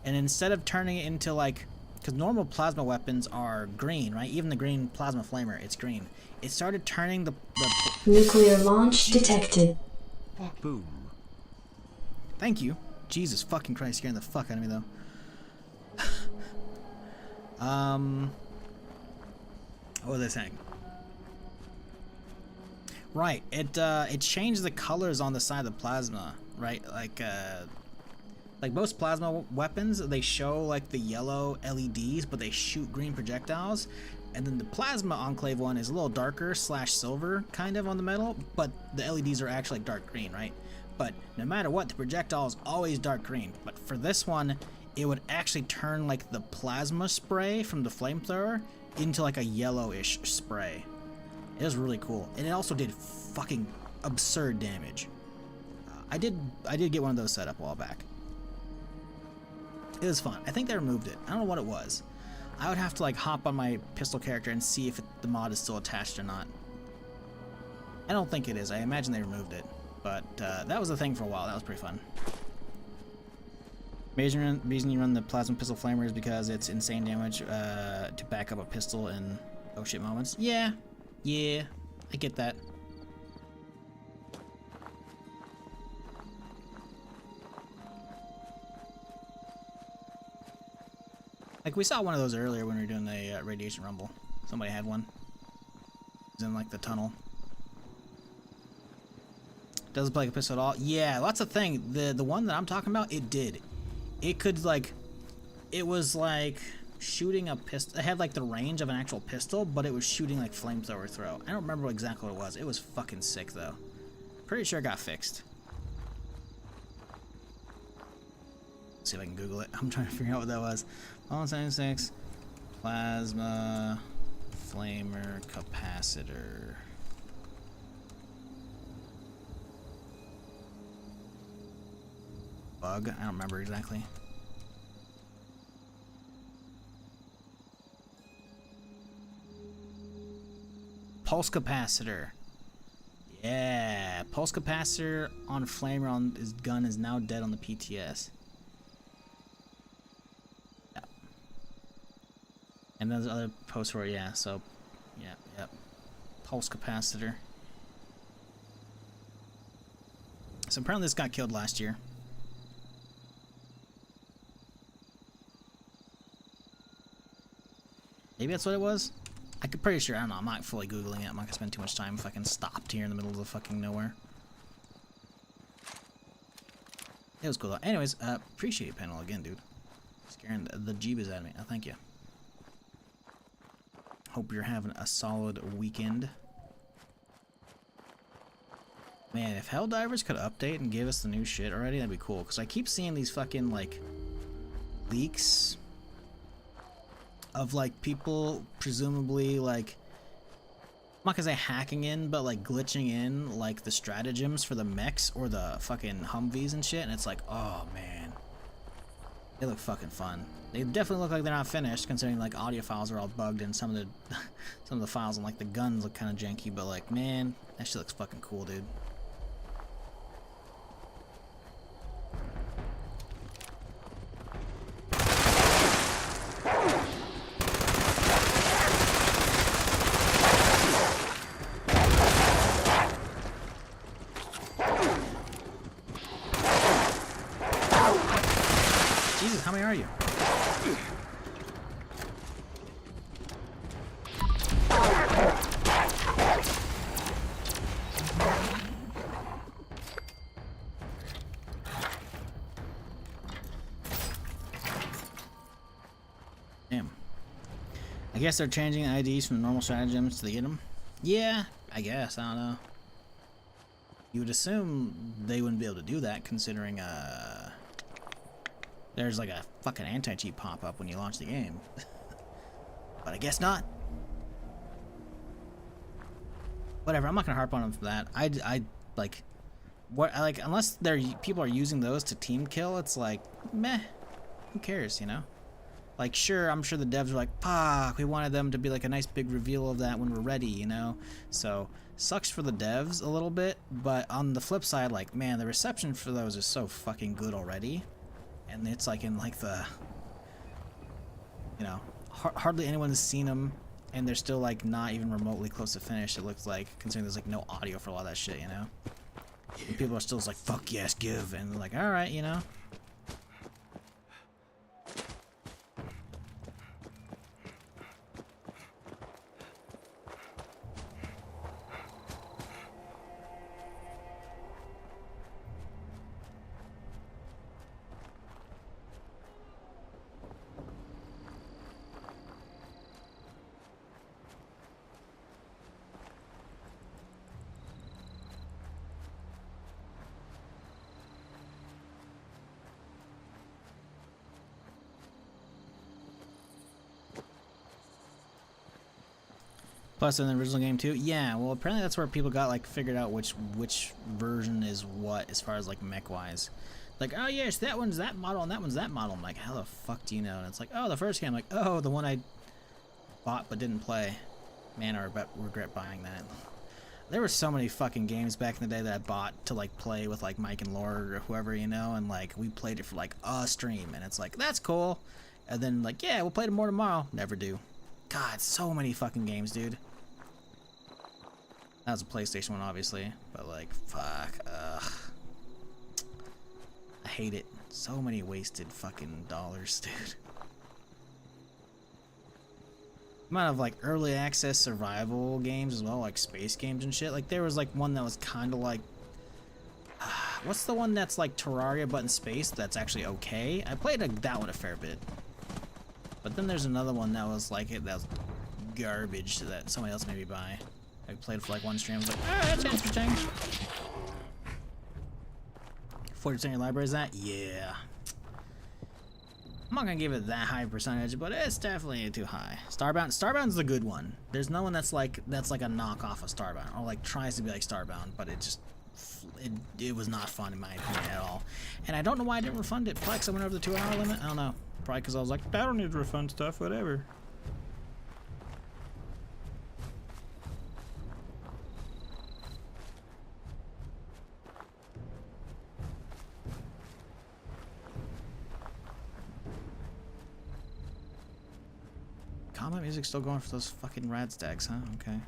And instead of turning it into like, because normal plasma weapons are green, right? Even the green plasma flamer, it's green. It started turning the nuclear launch detected. Boom. Thank you. Jesus fucking Christ, scaring the fuck out of me though. What was I saying? Right, it changed the colors on the side of the plasma, right? Like most plasma weapons, they show like the yellow LEDs, but they shoot green projectiles. And then the plasma enclave one is a little darker / silver kind of on the metal, but the LEDs are actually like dark green, right? But no matter what, the projectile is always dark green. But for this one, it would actually turn like the plasma spray from the flamethrower into like a yellowish spray. It was really cool, and it also did fucking absurd damage. I did get one of those set up a while back. It was fun. I think they removed it. I don't know what it was. I would have to like hop on my pistol character and see if the mod is still attached or not. I don't think it is. I imagine they removed it, but that was a thing for a while. That was pretty fun. Reason you run the plasma pistol flamer is because it's insane damage to back up a pistol in oh shit moments. Yeah, I get that. Like we saw one of those earlier when we were doing the radiation rumble. Somebody had one. It was in like the tunnel. Doesn't play like a pistol at all. Yeah, lots of things. The one that I'm talking about, it did. It could like, it was like shooting a pistol. It had like the range of an actual pistol, but it was shooting like flamethrower throw. I don't remember exactly what it was. It was fucking sick though. Pretty sure it got fixed. Let's see if I can Google it. I'm trying to figure out what that was. 176 plasma flamer capacitor. bug. I don't remember exactly. Pulse capacitor. Yeah, pulse capacitor on flamer on his gun is now dead on the PTS. Yeah. And there's other posts for it, yeah, so yeah. Pulse capacitor. So apparently this got killed last year. Maybe that's what it was? I'm pretty sure. I don't know. I'm not fully Googling it. I'm not gonna spend too much time if I can stop here in the middle of the fucking nowhere. It was cool though. Anyways, appreciate you, panel again, dude. Scaring the jeebas out of me. Oh, thank you. Hope you're having a solid weekend. Man, if Helldivers could update and give us the new shit already, that'd be cool. Because I keep seeing these fucking, like, leaks of, like, people presumably, like, I'm not gonna say hacking in, but, like, glitching in, like, the stratagems for the mechs or the fucking Humvees and shit. And it's like, oh, man. They look fucking fun. They definitely look like they're not finished, considering, like, audio files are all bugged and some of the files and, like, the guns look kind of janky. But, like, man, that shit looks fucking cool, dude. Jesus, how many are you? Damn. I guess they're changing IDs from normal stratagems to get them. Yeah, I guess. I don't know. You would assume they wouldn't be able to do that, considering there's like a fucking anti-cheat pop-up when you launch the game. But I guess not. Whatever, I'm not gonna harp on them for that. I like, what, like, unless people are using those to team kill, it's like, meh, who cares, you know? Like, sure, I'm sure the devs are like, fuck, we wanted them to be like a nice big reveal of that when we're ready, you know? So, sucks for the devs a little bit, but on the flip side, like, man, the reception for those is so fucking good already. And it's like in like the, you know, hardly anyone has seen them, and they're still like not even remotely close to finish. It looks like, considering there's like no audio for a lot of that shit, you know. And people are still just like, fuck yes, give, and they're like, all right, you know. Plus in the original game too? Yeah, well apparently that's where people got like figured out which version is what as far as like mech wise. Like, oh yes, that one's that model and that one's that model. I'm like, how the fuck do you know? And it's like, oh, the first game. I'm like, oh, the one I bought but didn't play. Man, I regret buying that. There were so many fucking games back in the day that I bought to like play with like Mike and Laura or whoever, you know, and like we played it for like a stream and it's like, that's cool. And then like, yeah, we'll play it more tomorrow. Never do. God, so many fucking games, dude. That was a PlayStation one, obviously, but like, fuck, ugh. I hate it. So many wasted fucking dollars, dude. Amount of like early access survival games as well, like space games and shit. Like there was like one that was kind of like, what's the one that's like Terraria but in space that's actually okay? I played that one a fair bit. But then there's another one that was like that was garbage that somebody else maybe buy. I played for like one stream. I was like, ah, that's interesting. 40% of your library is that? Yeah. I'm not gonna give it that high percentage, but it's definitely too high. Starbound's the good one. There's no one that's like a knockoff of Starbound, or like tries to be like Starbound, but it just it was not fun in my opinion at all. And I don't know why I didn't refund it. Probably because I went over the 2-hour limit. I don't know. Probably because I was like, I don't need to refund stuff, whatever. Combat music's still going for those fucking rad stacks, huh? Okay.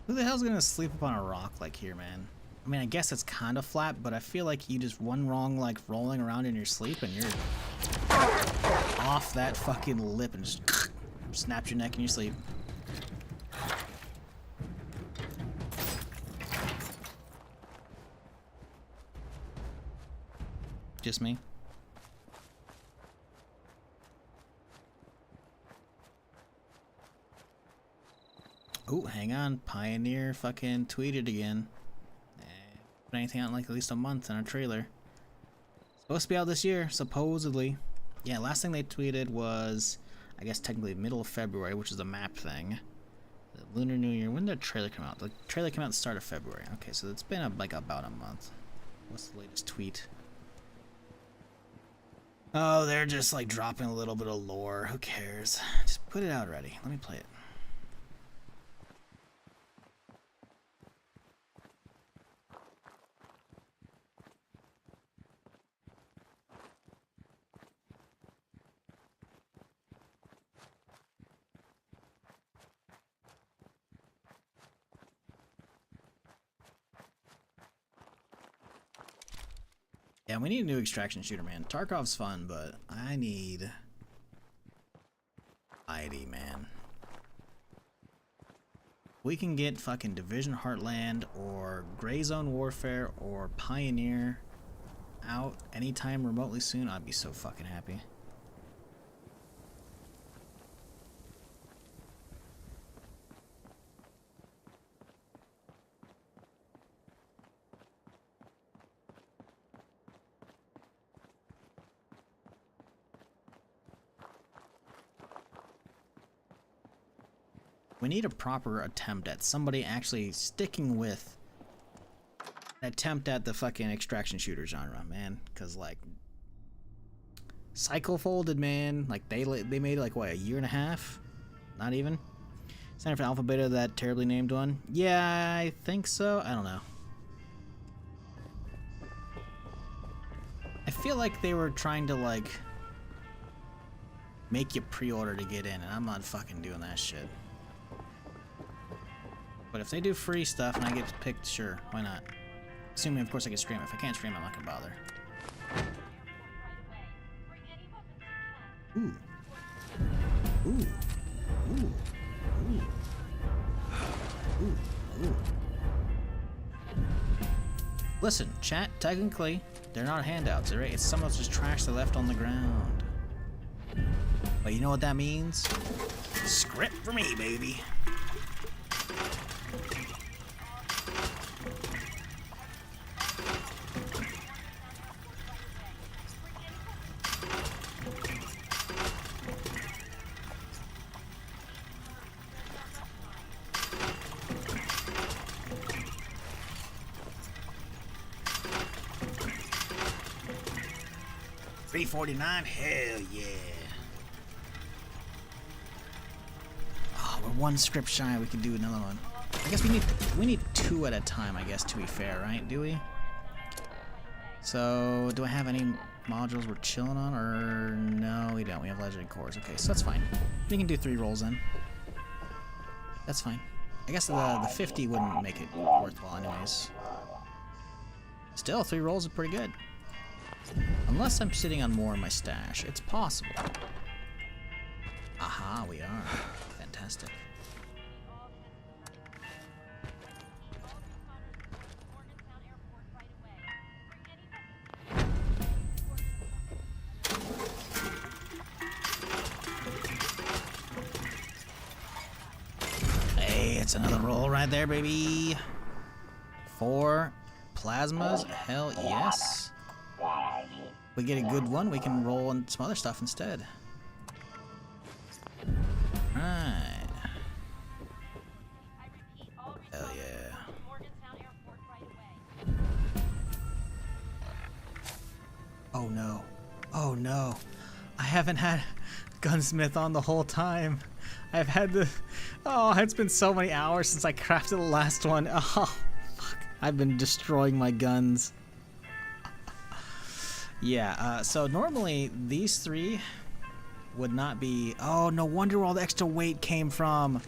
Who the hell's gonna sleep up on a rock like here, man? I mean, I guess it's kind of flat, but I feel like you just one wrong, like, rolling around in your sleep and you're off that fucking lip and just snapped your neck in your sleep. Just me? Oh, hang on. Pioneer fucking tweeted again. Put anything out in like at least a month in a trailer. Supposed to be out this year, supposedly. Yeah, last thing they tweeted was, I guess technically middle of February, which is the map thing. The Lunar New Year. When did the trailer come out? The trailer came out at the start of February. Okay, so it's been like about a month. What's the latest tweet? Oh, they're just like dropping a little bit of lore. Who cares? Just put it out already. Let me play it. Yeah, we need a new extraction shooter, man. Tarkov's fun, but I need ID, man. We can get fucking Division Heartland or Gray Zone Warfare or Pioneer out anytime remotely soon. I'd be so fucking happy. We need a proper attempt at somebody actually sticking with an attempt at the fucking extraction shooter genre, man. Cause like Cycle Folded, man, like they made like what, a year and a half? Not even. Center for Alpha Beta, that terribly named one. Yeah, I think so. I don't know. I feel like they were trying to like make you pre-order to get in, and I'm not fucking doing that shit. But if they do free stuff and I get picked, sure, why not? Assuming, of course, I can stream. If I can't stream, I'm not gonna bother. Ooh. Ooh. Ooh. Ooh. Ooh. Ooh. Listen, chat, technically, they're not handouts, right? It's some of just trash they left on the ground. But you know what that means? Script for me, baby. $349, hell yeah. Oh, we're one script shy, we can do another one. I guess we need two at a time, I guess, to be fair, right? Do we? So, do I have any modules we're chilling on, or no, we don't. We have legendary cores. Okay, so that's fine. We can do 3 rolls then. That's fine. I guess the 50 wouldn't make it worthwhile anyways. Still, 3 rolls is pretty good. Unless I'm sitting on more in my stash. It's possible. Aha, we are. Fantastic. It's another roll right there, baby. 4 plasmas. Hell yes. We get a good one, we can roll in some other stuff instead. Right. Hell yeah. Oh no. Oh no. I haven't had Gunsmith on the whole time. I've had the... Oh, it's been so many hours since I crafted the last one. Oh, fuck. I've been destroying my guns. Yeah, so normally these 3 would not be... Oh, no wonder where all the extra weight came from.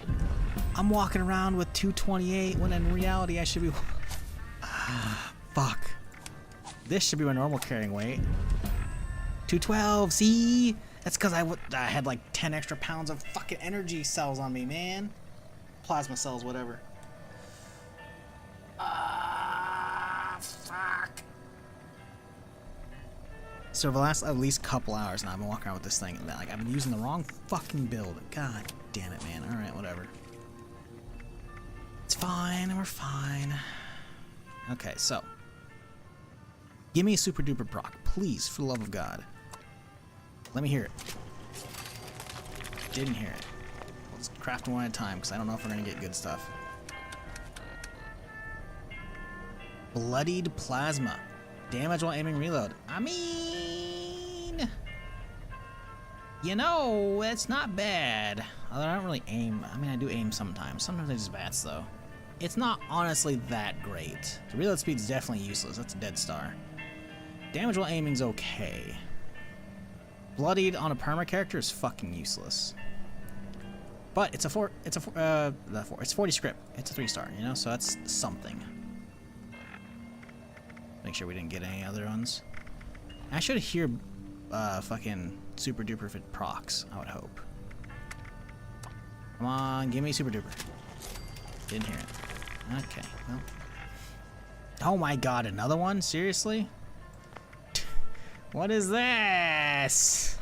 I'm walking around with 228 when in reality I should be... Fuck. This should be my normal carrying weight. 212, see? That's because I had like 10 extra pounds of fucking energy cells on me, man. Plasma cells, whatever. Fuck. So for the last at least couple hours now, I've been walking around with this thing. And like, I've been using the wrong fucking build. God damn it, man. Alright, whatever. It's fine, we're fine. Okay, so. Give me a super duper proc, please, for the love of God. Let me hear it. Didn't hear it. Let's craft one at a time, because I don't know if we're going to get good stuff. Bloodied plasma. Damage while aiming reload. I mean... You know, it's not bad. Although I don't really aim. I mean, I do aim sometimes. Sometimes I just bats, though. It's not honestly that great. The reload speed is definitely useless. That's a dead star. Damage while aiming's okay. Bloodied on a perma character is fucking useless. But it's a 40 script. It's a 3-star, you know, so that's something. Make sure we didn't get any other ones. I should hear fucking super duper if it procs, I would hope. Come on, give me super duper. Didn't hear it. Okay, well. Oh my god, another one? Seriously? What is this?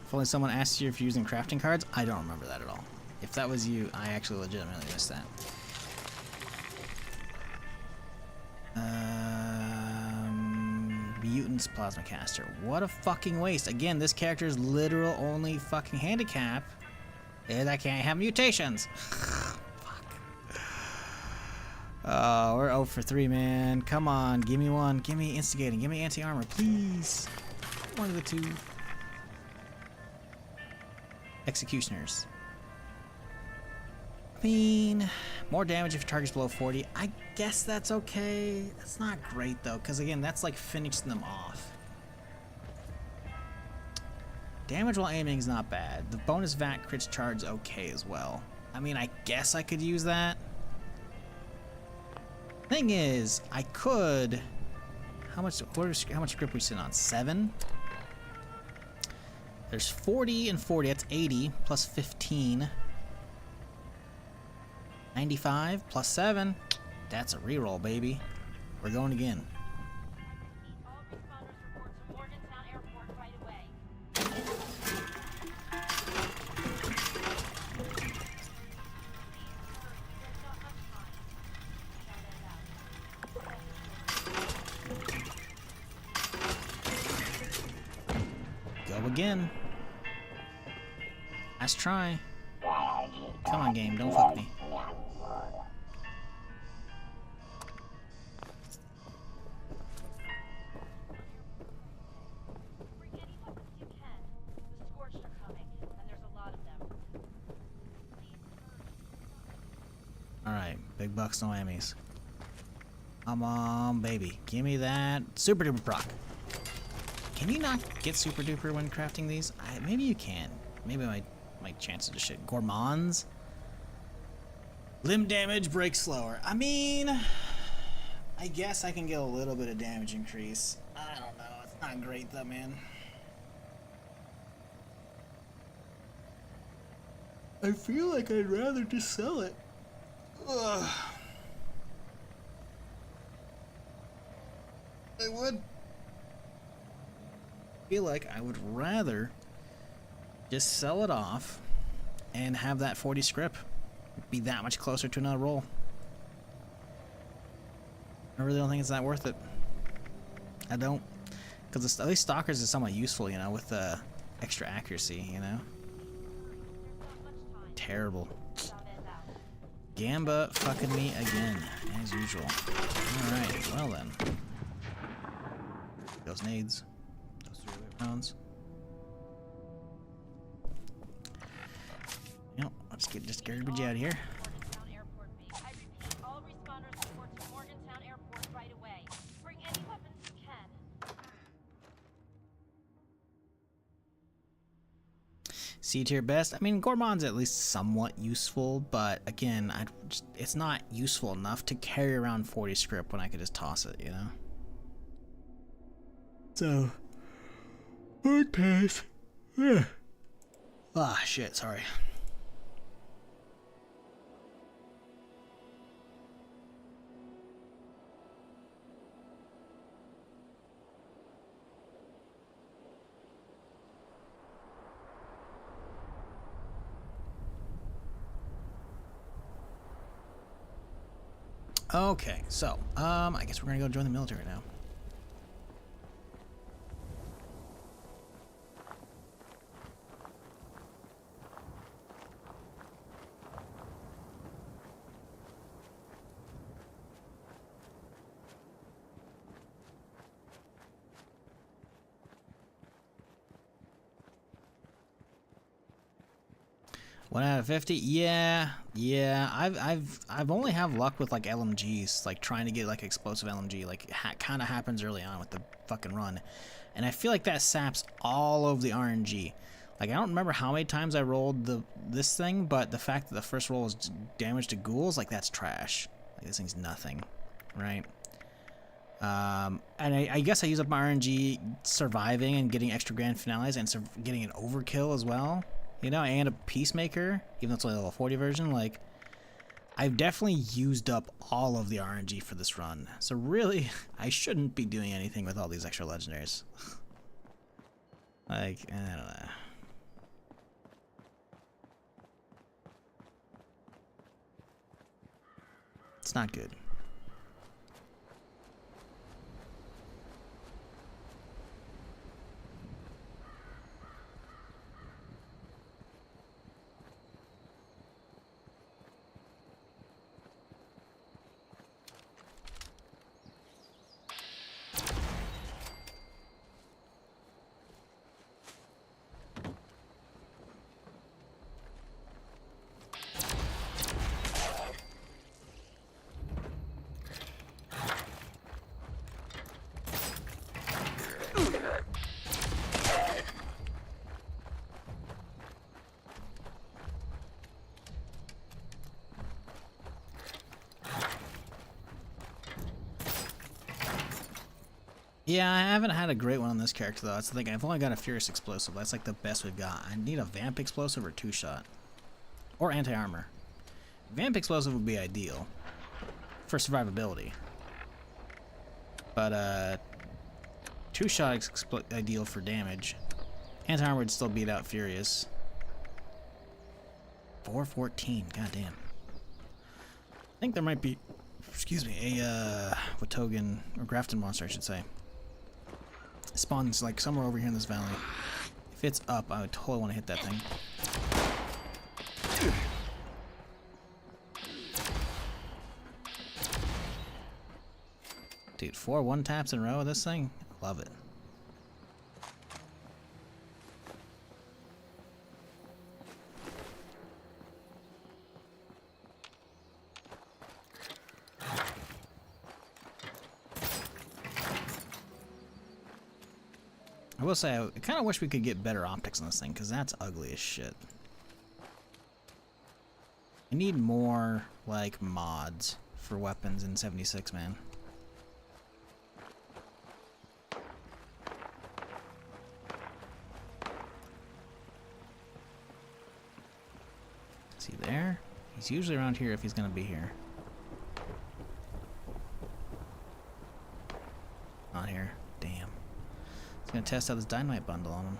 If only someone asked you if you're using crafting cards, I don't remember that at all. If that was you, I actually legitimately missed that. Mutant's Plasma Caster. What a fucking waste. Again, this character's literal only fucking handicap is I can't have mutations. Oh, we're 0 for 3, man. Come on, give me one. Give me instigating. Give me anti-armor, please. One of the 2. Executioners. I mean, more damage if your target's below 40. I guess that's okay. That's not great, though, because, again, that's like finishing them off. Damage while aiming is not bad. The bonus VAC crits charge is okay as well. I mean, I guess I could use that. Thing is, I could... How much grip we sit on? 7? There's 40 and 40. That's 80 plus 15. 95 plus 7. That's a reroll, baby. We're going again. Again. Last try. Come on, game, don't fuck me. Alright, big bucks, no whammies. Come on, baby. Give me that super duper proc. Can you not get super duper when crafting these? Maybe you can. Maybe my chances of shit. Gourmands? Limb damage, break slower. I mean, I guess I can get a little bit of damage increase. I don't know. It's not great though, man. I feel like I'd rather just sell it. Ugh. I would. feel like I would rather just sell it off and have that 40 script be that much closer to another roll. I really don't think it's that worth it. I don't, because at least Stalkers is somewhat useful, you know, with extra accuracy, you know. Terrible. Gamba fucking me again, as usual. Alright, well then. Those nades. Those 308 rounds. Yep, let's get this garbage out of here. C tier best. I mean, Gourmand's at least somewhat useful, but again, it's not useful enough to carry around 40 script when I could just toss it, you know? So, hard pass. Yeah. Ah, shit, sorry. Okay, so, I guess we're gonna go join the military now. One out of 50? Yeah. I've only have luck with like LMGs, like trying to get like explosive LMG, like kind of happens early on with the fucking run, and I feel like that saps all of the RNG. Like I don't remember how many times I rolled this thing, but the fact that the first roll is damage to ghouls, like that's trash. Like this thing's nothing, right? And I guess I use up my RNG surviving and getting extra grand finales and getting an overkill as well. You know, and a Peacemaker, even though it's only a level 40 version, like, I've definitely used up all of the RNG for this run. So really, I shouldn't be doing anything with all these extra legendaries. Like, I don't know. It's not good. Yeah, I haven't had a great one on this character though. That's the thing. I've only got a Furious Explosive. That's like the best we've got. I need a Vamp Explosive or 2-shot. Or anti-armor. Vamp Explosive would be ideal for survivability. But 2-shot is ideal for damage. Anti-armor would still beat out Furious. 414, goddamn. I think there might be, excuse me, a Watogan or Grafton monster, I should say. It spawns like somewhere over here in this valley. If it's up, I would totally want to hit that thing. Dude, 4 one-taps in a row of this thing? Love it. I will say, I kind of wish we could get better optics on this thing, because that's ugly as shit. I need more, like, mods for weapons in 76, man. Is he there? He's usually around here if he's gonna be here. Not here. Damn. I was gonna test out this dynamite bundle on him.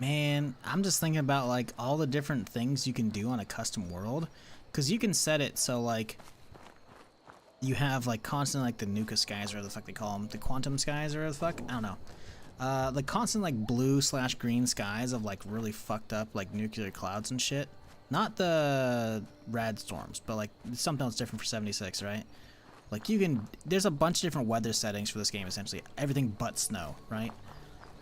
Man, I'm just thinking about like all the different things you can do on a custom world, because you can set it so like you have like constant like the Nuka skies or whatever the fuck they call them, the quantum skies or whatever the fuck, I don't know. The constant like blue/green skies of like really fucked up like nuclear clouds and shit. Not the rad storms, but like something else different for 76, right? Like you can, there's a bunch of different weather settings for this game essentially. Everything but snow, right?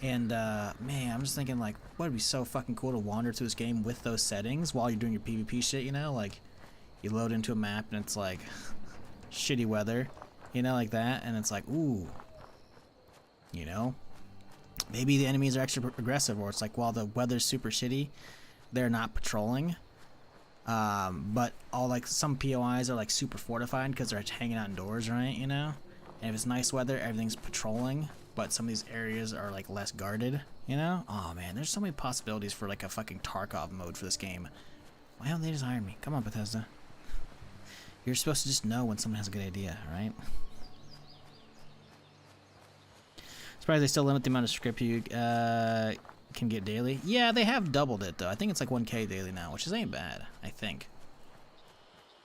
And man, I'm just thinking like, what would be so fucking cool to wander through this game with those settings while you're doing your PvP shit, you know? Like, you load into a map and it's like shitty weather, you know, like that, and it's like, ooh, you know, maybe the enemies are extra aggressive, or it's like, while the weather's super shitty, they're not patrolling. But all like some POIs are like super fortified because they're hanging out indoors, right? You know, and if it's nice weather, everything's patrolling. But some of these areas are like less guarded, you know? Oh man, there's so many possibilities for like a fucking Tarkov mode for this game. Why don't they just hire me? Come on, Bethesda. You're supposed to just know when someone has a good idea, right? Surprised they still limit the amount of script you can get daily. Yeah, they have doubled it though. I think it's like 1K daily now, which ain't bad, I think.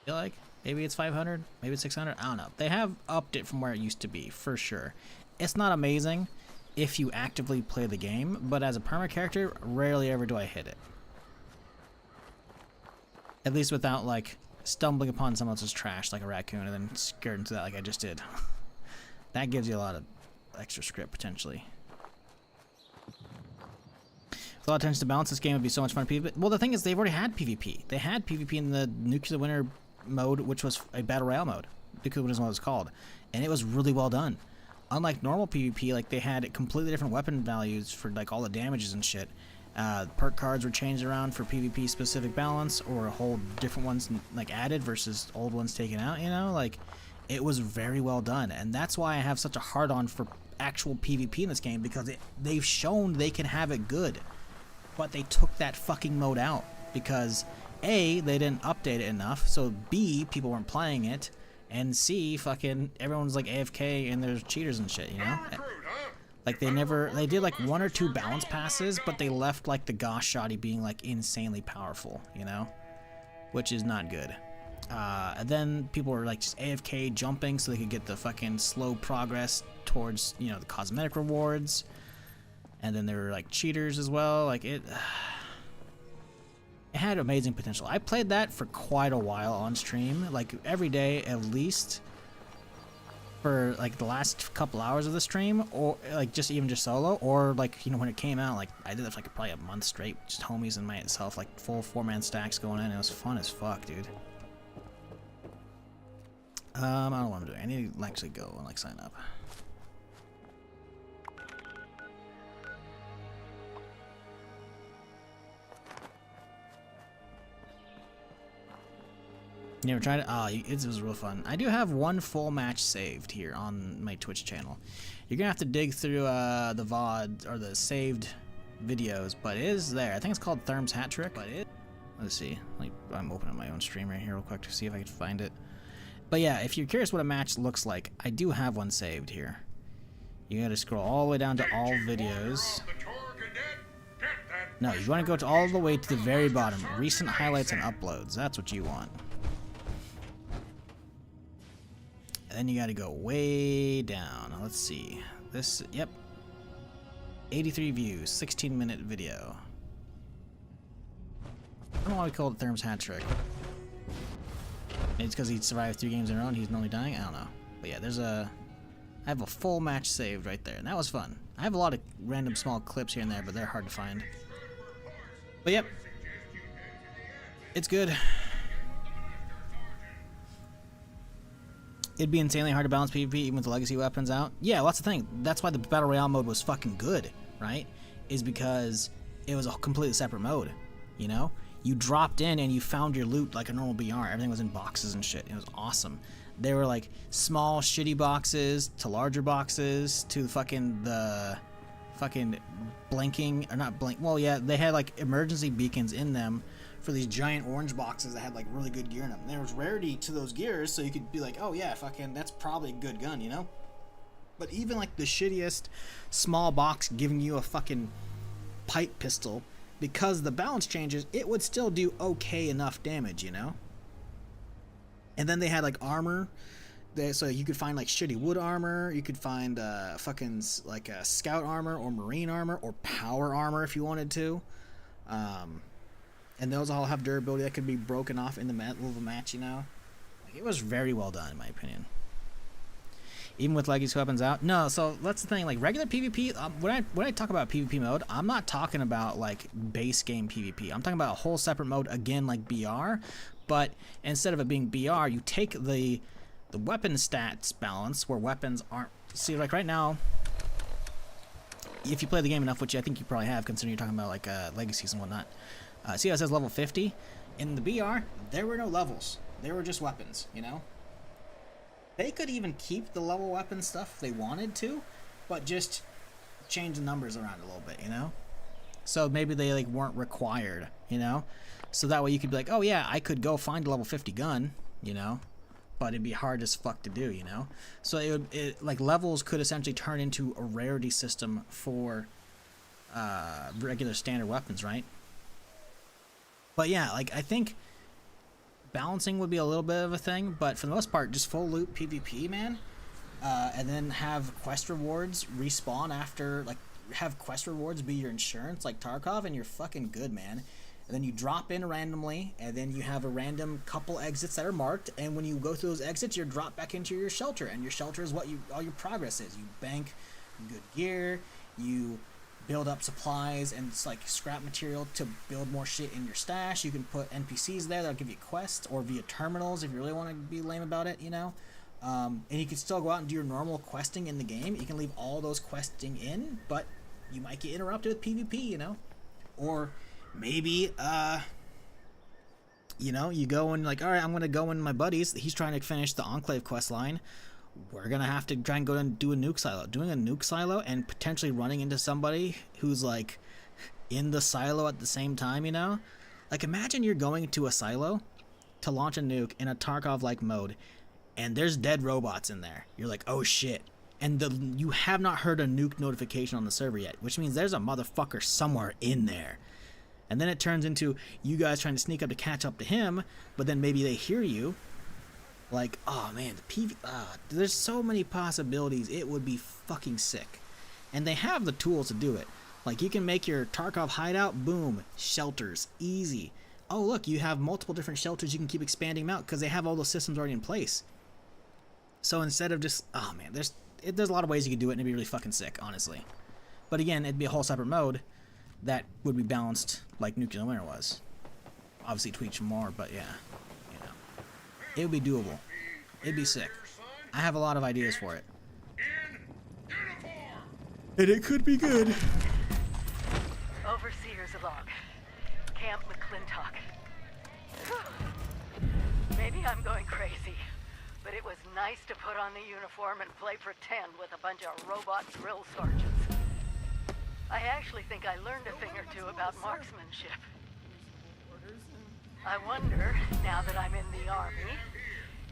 I feel like maybe it's 500, maybe it's 600. I don't know. They have upped it from where it used to be, for sure. It's not amazing if you actively play the game, but as a perma character, rarely ever do I hit it. At least without like stumbling upon someone else's trash like a raccoon and then scared into that like I just did. That gives you a lot of extra script potentially. With a lot of attention to balance, this game would be so much fun to PvP. Well, the thing is, they've already had PvP. They had PvP in the Nuclear Winter mode, which was a Battle Royale mode. Nuclear Winter is what it was called. And it was really well done. Unlike normal PvP, like they had completely different weapon values for like all the damages and shit. Perk cards were changed around for PvP specific balance, or a whole different ones like added versus old ones taken out, you know? Like, it was very well done. And that's why I have such a hard-on for actual PvP in this game, because they've shown they can have it good. But they took that fucking mode out because A, they didn't update it enough, so B, people weren't playing it, and C, fucking everyone's like AFK and there's cheaters and shit, you know? Like they did like 1 or 2 balance passes, but they left like the Gosh Shoddy being like insanely powerful, you know? Which is not good. And then people were like just AFK jumping so they could get the fucking slow progress towards, you know, the cosmetic rewards. And then there were like cheaters as well. Like it had amazing potential. I played that for quite a while on stream, like every day at least for like the last couple hours of the stream, or like just solo, or like, you know, when it came out, like I did it for like probably a month straight, just homies and myself, like full 4-man stacks going in. It was fun as fuck, dude. I don't know what I'm doing. I need to actually go and like sign up. You ever tried it? Oh, it was real fun. I do have one full match saved here on my Twitch channel. You're gonna have to dig through the VOD or the saved videos, but it is there. I think it's called Therm's Hat Trick. But let's see. I'm opening my own stream right here real quick to see if I can find it. But yeah, if you're curious what a match looks like, I do have one saved here. You gotta scroll all the way down to all videos. No, you want to go to all the way to the very bottom. Recent highlights and uploads. That's what you want. And then you got to go way down. Let's see. This, yep. 83 views, 16-minute video. I don't know why we call it Therm's hat trick. Maybe it's because he survived 3 games in a row and he's normally dying? I don't know. But yeah, I have a full match saved right there, and that was fun. I have a lot of random small clips here and there, but they're hard to find. But yep. It's good. It'd be insanely hard to balance PvP even with the legacy weapons out. Yeah, well, that's the thing. That's why the Battle Royale mode was fucking good, right? Is because it was a completely separate mode, you know? You dropped in and you found your loot like a normal BR. Everything was in boxes and shit. It was awesome. They were like small, shitty boxes to larger boxes to the fucking blinking, or not blink. Well, yeah, they had like emergency beacons in them for these giant orange boxes that had like really good gear in them. There was rarity to those gears, so you could be like, oh yeah, fucking, that's probably a good gun, you know? But even like the shittiest small box giving you a fucking pipe pistol, because the balance changes, it would still do okay enough damage, you know? And then they had like armor, so you could find like shitty wood armor, you could find fucking like scout armor or marine armor or power armor if you wanted to. And those all have durability that could be broken off in the middle of a match, you know? Like, it was very well done in my opinion. Even with legacy weapons out. No, so that's the thing, like regular PvP, when I talk about PvP mode, I'm not talking about like base game PvP. I'm talking about a whole separate mode, again, like BR, but instead of it being BR, you take the weapon stats balance where weapons aren't, see, like right now, if you play the game enough, which I think you probably have considering you're talking about like legacies and whatnot, see how it says level 50? In the BR, there were no levels. There were just weapons, you know? They could even keep the level weapon stuff if they wanted to, but just change the numbers around a little bit, you know? So maybe they like weren't required, you know? So that way you could be like, oh yeah, I could go find a level 50 gun, you know? But it'd be hard as fuck to do, you know? So like levels could essentially turn into a rarity system for regular standard weapons, right? But yeah, like I think balancing would be a little bit of a thing, but for the most part, just full loot PvP, man. And then have quest rewards respawn after, like, have quest rewards be your insurance, like Tarkov, and you're fucking good, man. And then you drop in randomly, and then you have a random couple exits that are marked, and when you go through those exits, you're dropped back into your shelter, and your shelter is what all your progress is. You bank good gear, you build up supplies and it's like scrap material to build more shit in your stash. You can put NPCs there that'll give you quests, or via terminals if you really want to be lame about it, you know. And you can still go out and do your normal questing in the game. You can leave all those questing in, but you might get interrupted with PvP, you know. Or maybe you know, you go and like, all right, I'm gonna go in my buddies, he's trying to finish the Enclave quest line. We're gonna have to try and go and do a nuke silo. Doing a nuke silo and potentially running into somebody who's like in the silo at the same time, you know? Like imagine you're going to a silo to launch a nuke in a Tarkov-like mode and there's dead robots in there. You're like, oh shit. And you have not heard a nuke notification on the server yet, which means there's a motherfucker somewhere in there. And then it turns into you guys trying to sneak up to catch up to him, but then maybe they hear you. Like, oh man, there's so many possibilities. It would be fucking sick. And they have the tools to do it. Like, you can make your Tarkov hideout, boom, shelters, easy. Oh, look, you have multiple different shelters. You can keep expanding them out because they have all those systems already in place. So instead of just, oh man, there's a lot of ways you could do it and it'd be really fucking sick, honestly. But again, it'd be a whole separate mode that would be balanced like Nuclear Winter was. Obviously tweak more, but yeah. It would be doable. It'd be sick. I have a lot of ideas for it. And it could be good. Overseer's log. Camp McClintock. Maybe I'm going crazy, but it was nice to put on the uniform and play pretend with a bunch of robot drill sergeants. I actually think I learned a thing or two about marksmanship. I wonder, now that I'm in the Army,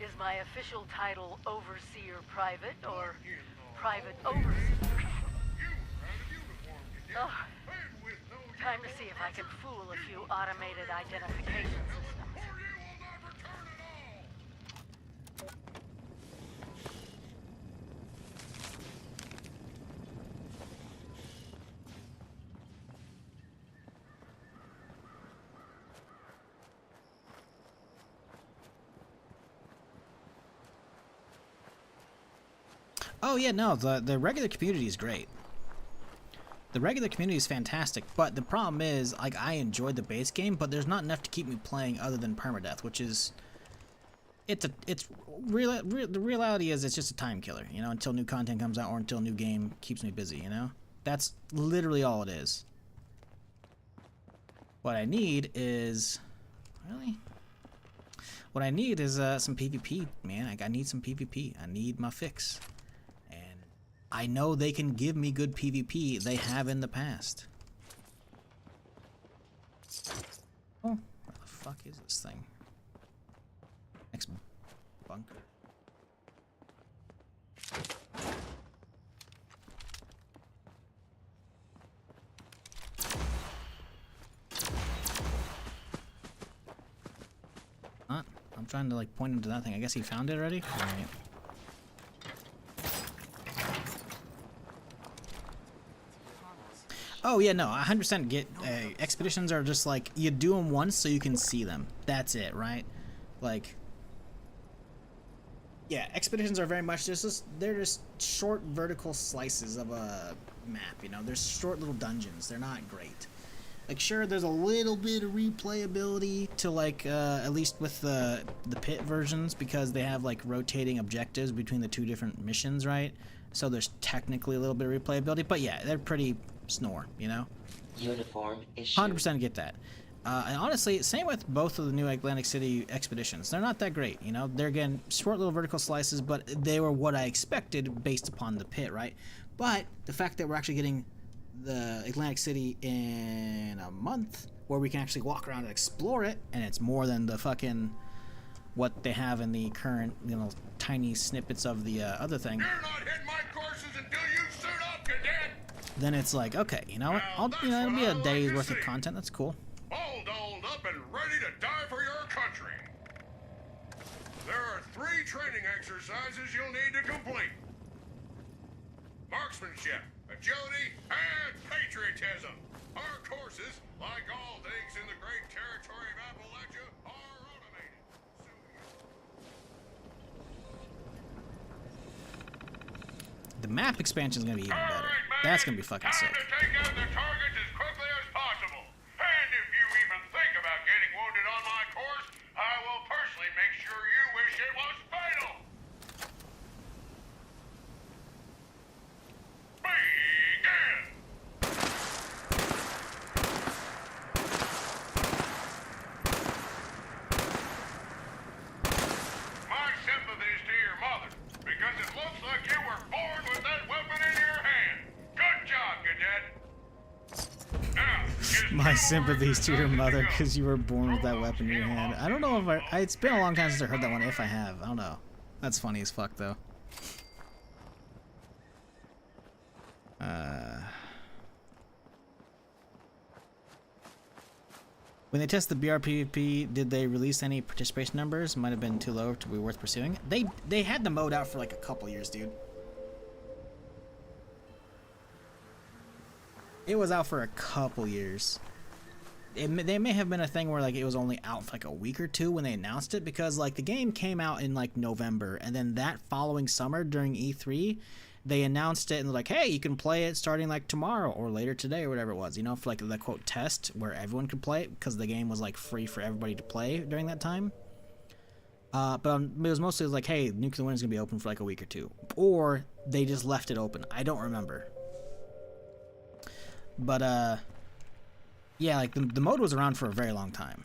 is my official title Overseer Private or Private Overseer? Oh, time to see if if I can fool a few automated identification systems. Oh yeah, no, the regular community is great. The regular community is fantastic, but the problem is, like, I enjoyed the base game, but there's not enough to keep me playing other than permadeath, which is, the reality is it's just a time killer, you know, until new content comes out or until a new game keeps me busy, you know? That's literally all it is. What I need is, really? What I need is some PvP, man. I need some PvP. I need my fix. I know they can give me good PvP. They have in the past. Oh, where the fuck is this thing? Next bunker. Huh? I'm trying to like point him to that thing. I guess he found it already? Alright. Oh yeah, no, 100% get expeditions are just like you do them once so you can see them. That's it, right? Like, yeah, expeditions are very much just they're just short vertical slices of a map. You know, they're short little dungeons. They're not great. Like, sure, there's a little bit of replayability to like at least with the pit versions because they have like rotating objectives between the two different missions, right? So there's technically a little bit of replayability, but yeah, they're pretty snore, you know? Uniform issue. 100% get that. And honestly, same with both of the new Atlantic City expeditions. They're not that great, you know? They're, again, short little vertical slices, but they were what I expected based upon the pit, right? But the fact that we're actually getting the Atlantic City in a month, where we can actually walk around and explore it, and it's more than the fucking what they have in the current, you know, tiny snippets of the other thing. You're not hitting my courses until you suit up, cadet! Then it's like, okay, you know what? It'll be a day's worth of content. That's cool. All dolled up and ready to die for your country. There are 3 training exercises you'll need to complete. Marksmanship, agility, and patriotism. Our courses, like all things in the great territory of Appalachia, are automated. The map expansion is gonna be even better. That's gonna be fucking sick. To take out the targets as quickly as possible. And if you even think about getting wounded on my course, I will personally make sure you wish it was fatal. Begin. My sympathies to your mother, because it looks like you were born with that weapon in your hand. Good job, cadet. Now, My sympathies to your mother, because you were born with that weapon in your hand. I don't know if it's been a long time since I heard that one, if I have. I don't know. That's funny as fuck, though. When they tested the BRPVP, did they release any participation numbers? Might have been too low to be worth pursuing. They had the mode out for like a couple years, dude. It was out for a couple years. They may have been a thing where like it was only out for like a week or two when they announced it, because like the game came out in like November, and then that following summer during E3 they announced it and they're like, hey, you can play it starting like tomorrow or later today or whatever it was, you know, for like the quote test where everyone could play it, because the game was like free for everybody to play during that time. But it was mostly like, hey, Nuclear Winter's gonna be open for like a week or two, or they just left it open. I don't remember. But yeah, like the mode was around for a very long time.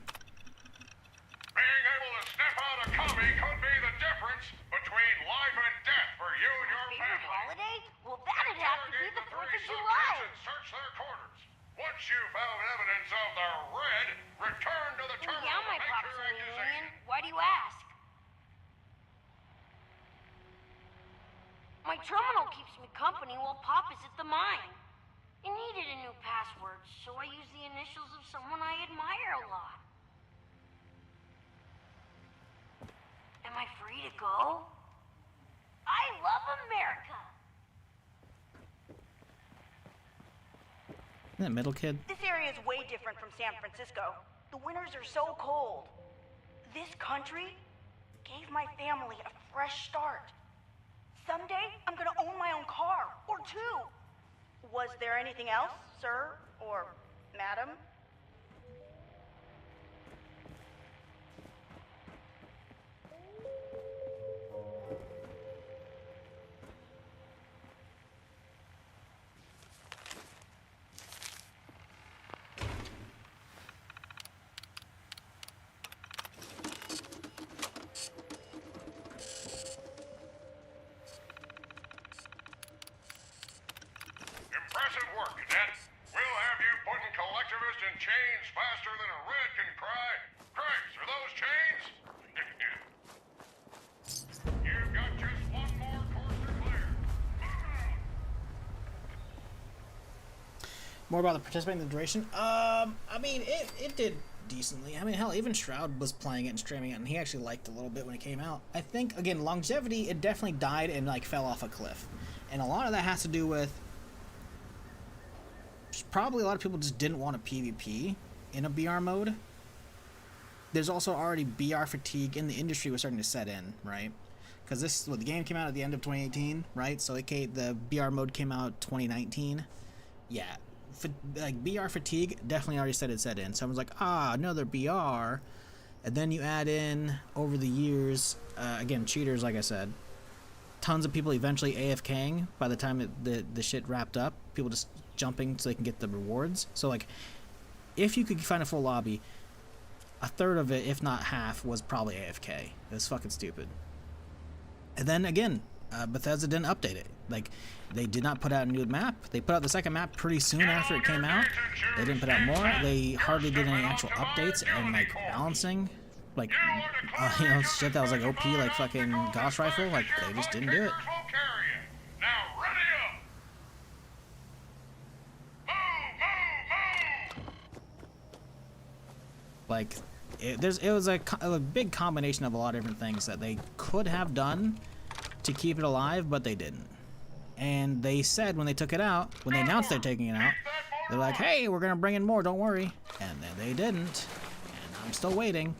being able to sniff out a commie could be the difference between life and death for you and your family. Holiday? Well, that'd have to be the 4th of July. And search their quarters. Once you've found evidence of the red, return to the terminal. Yeah, my to make pop's your an alien. accusation. Why do you ask? My terminal keeps me company while Pop is at the mine. I needed a new password, so I use the initials of someone I admire a lot. Am I free to go? I love America! Isn't that middle kid? This area is way different from San Francisco. The winters are so cold. This country gave my family a fresh start. Someday, I'm gonna own my own car, or two. Was there anything else, sir? Or madam? Impressive work, Cadet. We'll have you putting collectivists in chains faster than a red can cry. Cripes, are those chains? You've got just one more course to clear. More about the participating in the duration. I mean, it did decently. I mean, hell, even Shroud was playing it and streaming it, and he actually liked it a little bit when it came out. I think, again, longevity, it definitely died and, like, fell off a cliff. And a lot of that has to do with probably a lot of people just didn't want a PvP in a BR mode. There's also already BR fatigue in the industry was starting to set in, right? Because the game came out at the end of 2018, right? So the BR mode came out 2019. Yeah, like BR fatigue definitely already set in. Someone's like, another BR, and then you add in over the years, again, cheaters, like I said. Tons of people eventually AFKing by the time the shit wrapped up. People just jumping so they can get the rewards. So, like, if you could find a full lobby, a third of it, if not half, was probably AFK. It was fucking stupid. And then, again, Bethesda didn't update it. Like, they did not put out a new map. They put out the second map pretty soon after it came out. They didn't put out more. They hardly did any actual updates and, like, balancing. Like, you know, shit that was, like, OP, like, fucking Gauss Rifle. Like, they just didn't do it. Like, it was a big combination of a lot of different things that they could have done to keep it alive, but they didn't. And they said when they took it out, when they announced they're taking it out, they're like, hey, we're gonna bring in more, don't worry. And then they didn't. And I'm still waiting.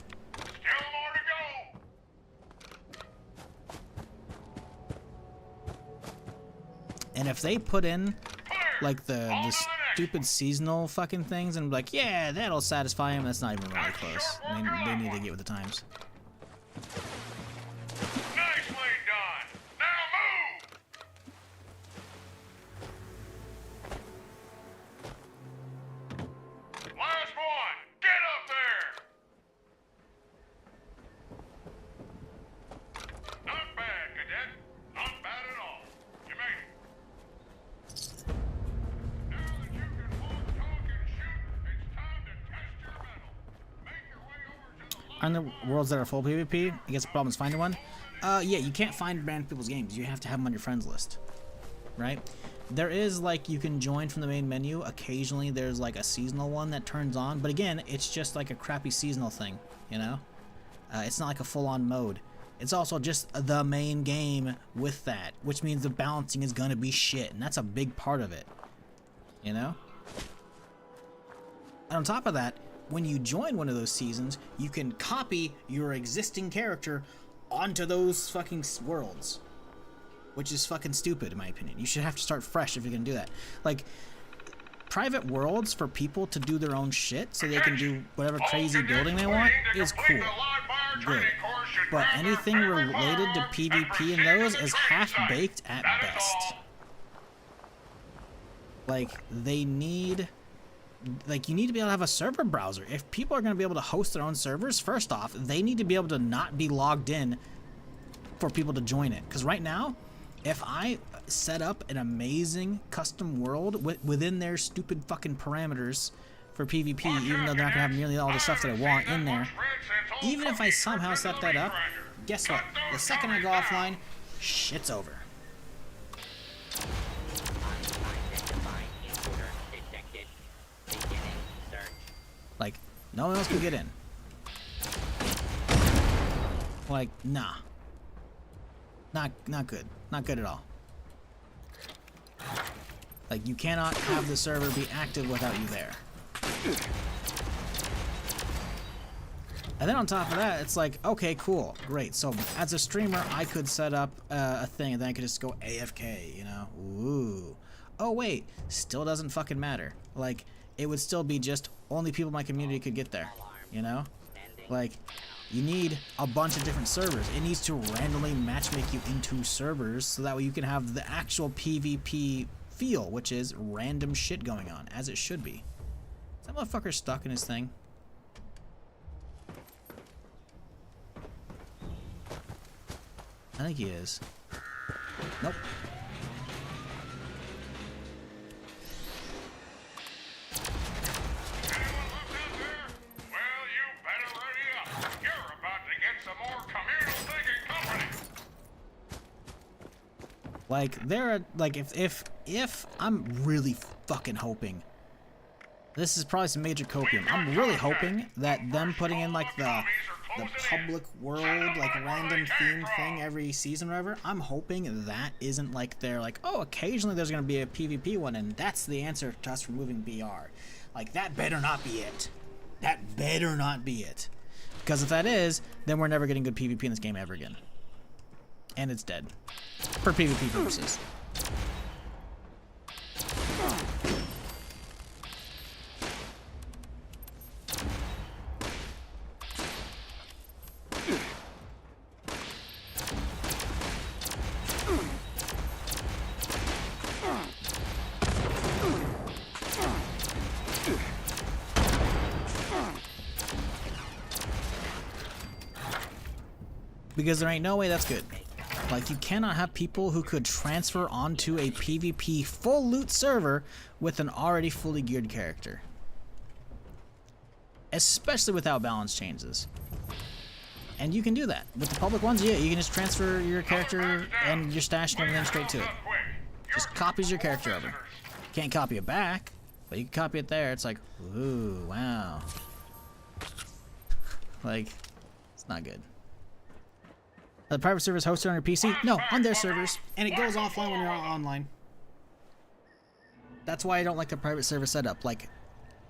And if they put in, like, the stupid seasonal fucking things and be like, yeah, that'll satisfy him, that's not even really close. They need to get with the times. Nicely done. Now move. Last one. Get up there. Not bad, Cadet. Not bad at all. You made it. Now that you can walk, talk, and shoot, it's time to test your mettle. Make your way over to the On the worlds that are full PvP, I guess the problem is finding one. Yeah, you can't find random people's games. You have to have them on your friends list, right? There is, like, you can join from the main menu. Occasionally there's, like, a seasonal one that turns on, but again, it's just like a crappy seasonal thing, you know? It's not like a full-on mode. It's also just the main game with that, which means the balancing is gonna be shit, and that's a big part of it, you know? And on top of that, when you join one of those seasons, you can copy your existing character onto those fucking worlds. Which is fucking stupid, in my opinion. You should have to start fresh if you're gonna do that. Like, private worlds for people to do their own shit so they can do whatever crazy building they want is cool. Good. But anything related to PvP in those is half-baked at best. Like, they need... Like, you need to be able to have a server browser. If people are going to be able to host their own servers, first off, they need to be able to not be logged in for people to join it. Because right now, if I set up an amazing custom world within their stupid fucking parameters for PvP, even though they're not going to have nearly all the stuff that I want in there, even if I somehow set that up, guess what? The second I go offline, shit's over. Unidentified intruder detected. Begin Like, no one else can get in. Like, nah. Not good. Not good at all. Like, you cannot have the server be active without you there. And then on top of that, it's like, okay, cool, great. So as a streamer, I could set up a thing, and then I could just go AFK, you know? Ooh. Oh wait, still doesn't fucking matter. Like, it would still be just only people in my community could get there, you know? Like, you need a bunch of different servers. It needs to randomly matchmake you into servers so that way you can have the actual PvP feel, which is random shit going on, as it should be. Is that motherfucker stuck in his thing? I think he is. Nope. Like, they're like, if I'm really fucking hoping, this is probably some major copium. I'm really hoping that them putting in like the public world, like random theme thing every season or whatever, I'm hoping that isn't like they're like, oh, occasionally there's gonna be a PvP one, and that's the answer to us removing BR. Like, that better not be it. That better not be it. Because if that is, then we're never getting good PvP in this game ever again. And it's dead. For PvP purposes. Because there ain't no way that's good. Like, you cannot have people who could transfer onto a PvP full loot server with an already fully geared character. Especially without balance changes. And you can do that. With the public ones, yeah, you can just transfer your character and your stash and everything straight to it. Just copies your character over. Can't copy it back, but you can copy it there. It's like, ooh, wow. Like, it's not good. The private server is hosted on your PC? No, on their servers, and it goes offline when you're online. That's why I don't like the private server setup. Like,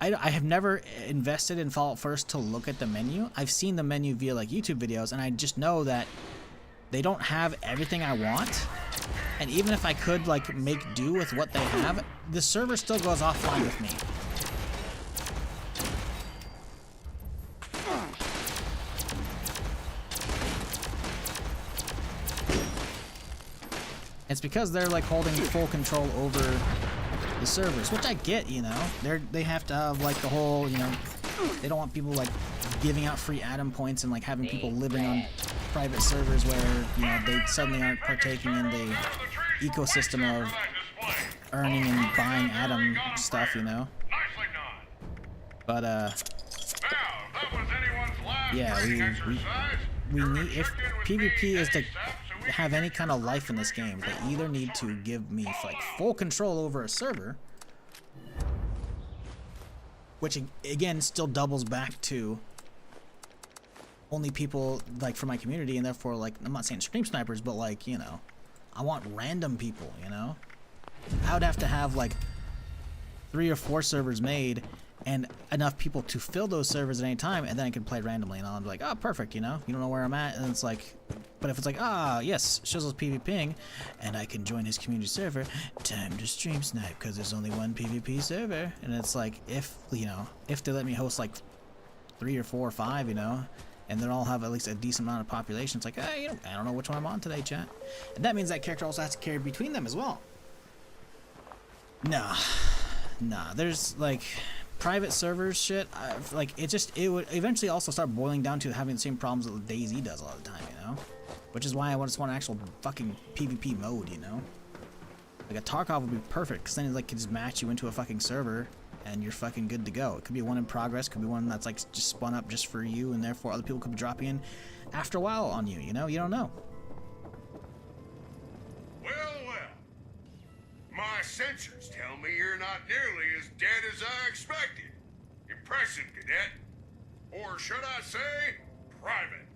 I have never invested in Fallout First to look at the menu. I've seen the menu via like YouTube videos, and I just know that they don't have everything I want. And even if I could like make do with what they have, the server still goes offline with me. It's because they're like holding full control over the servers, which I get, you know. They have to have like the whole, you know, they don't want people like giving out free atom points and like having people living on private servers where, you know, they suddenly aren't partaking in the ecosystem of earning and buying atom stuff, you know. But yeah, we need, if PvP is to have any kind of life in this game, they either need to give me like full control over a server, which again still doubles back to only people like from my community, and therefore like I'm not saying stream snipers, but like, you know, I want random people, you know. I would have to have like 3 or 4 servers made and enough people to fill those servers at any time, and then I can play randomly, and I'll be like, oh, perfect, you know, you don't know where I'm at, and it's like, but if it's like, ah, yes, Shizzle's PvPing, and I can join his community server, time to stream snipe, because there's only one PvP server, and it's like, if, you know, if they let me host like 3 or 4 or 5, you know, and they all have at least a decent amount of population, it's like, hey, you know, I don't know which one I'm on today, chat, and that means that character also has to carry between them as well. Nah, there's like private servers shit, like it would eventually also start boiling down to having the same problems that DayZ does a lot of the time, you know, which is why I just want an actual fucking PvP mode, you know. Like a Tarkov would be perfect, because then it like can just match you into a fucking server and you're fucking good to go. It could be one in progress, could be one that's like just spun up just for you, and therefore other people could be dropping in after a while on you, you know, you don't know. Well, my sensors tell me you're not nearly as dead as I expected. You're impressive, Cadet. Or should I say, private.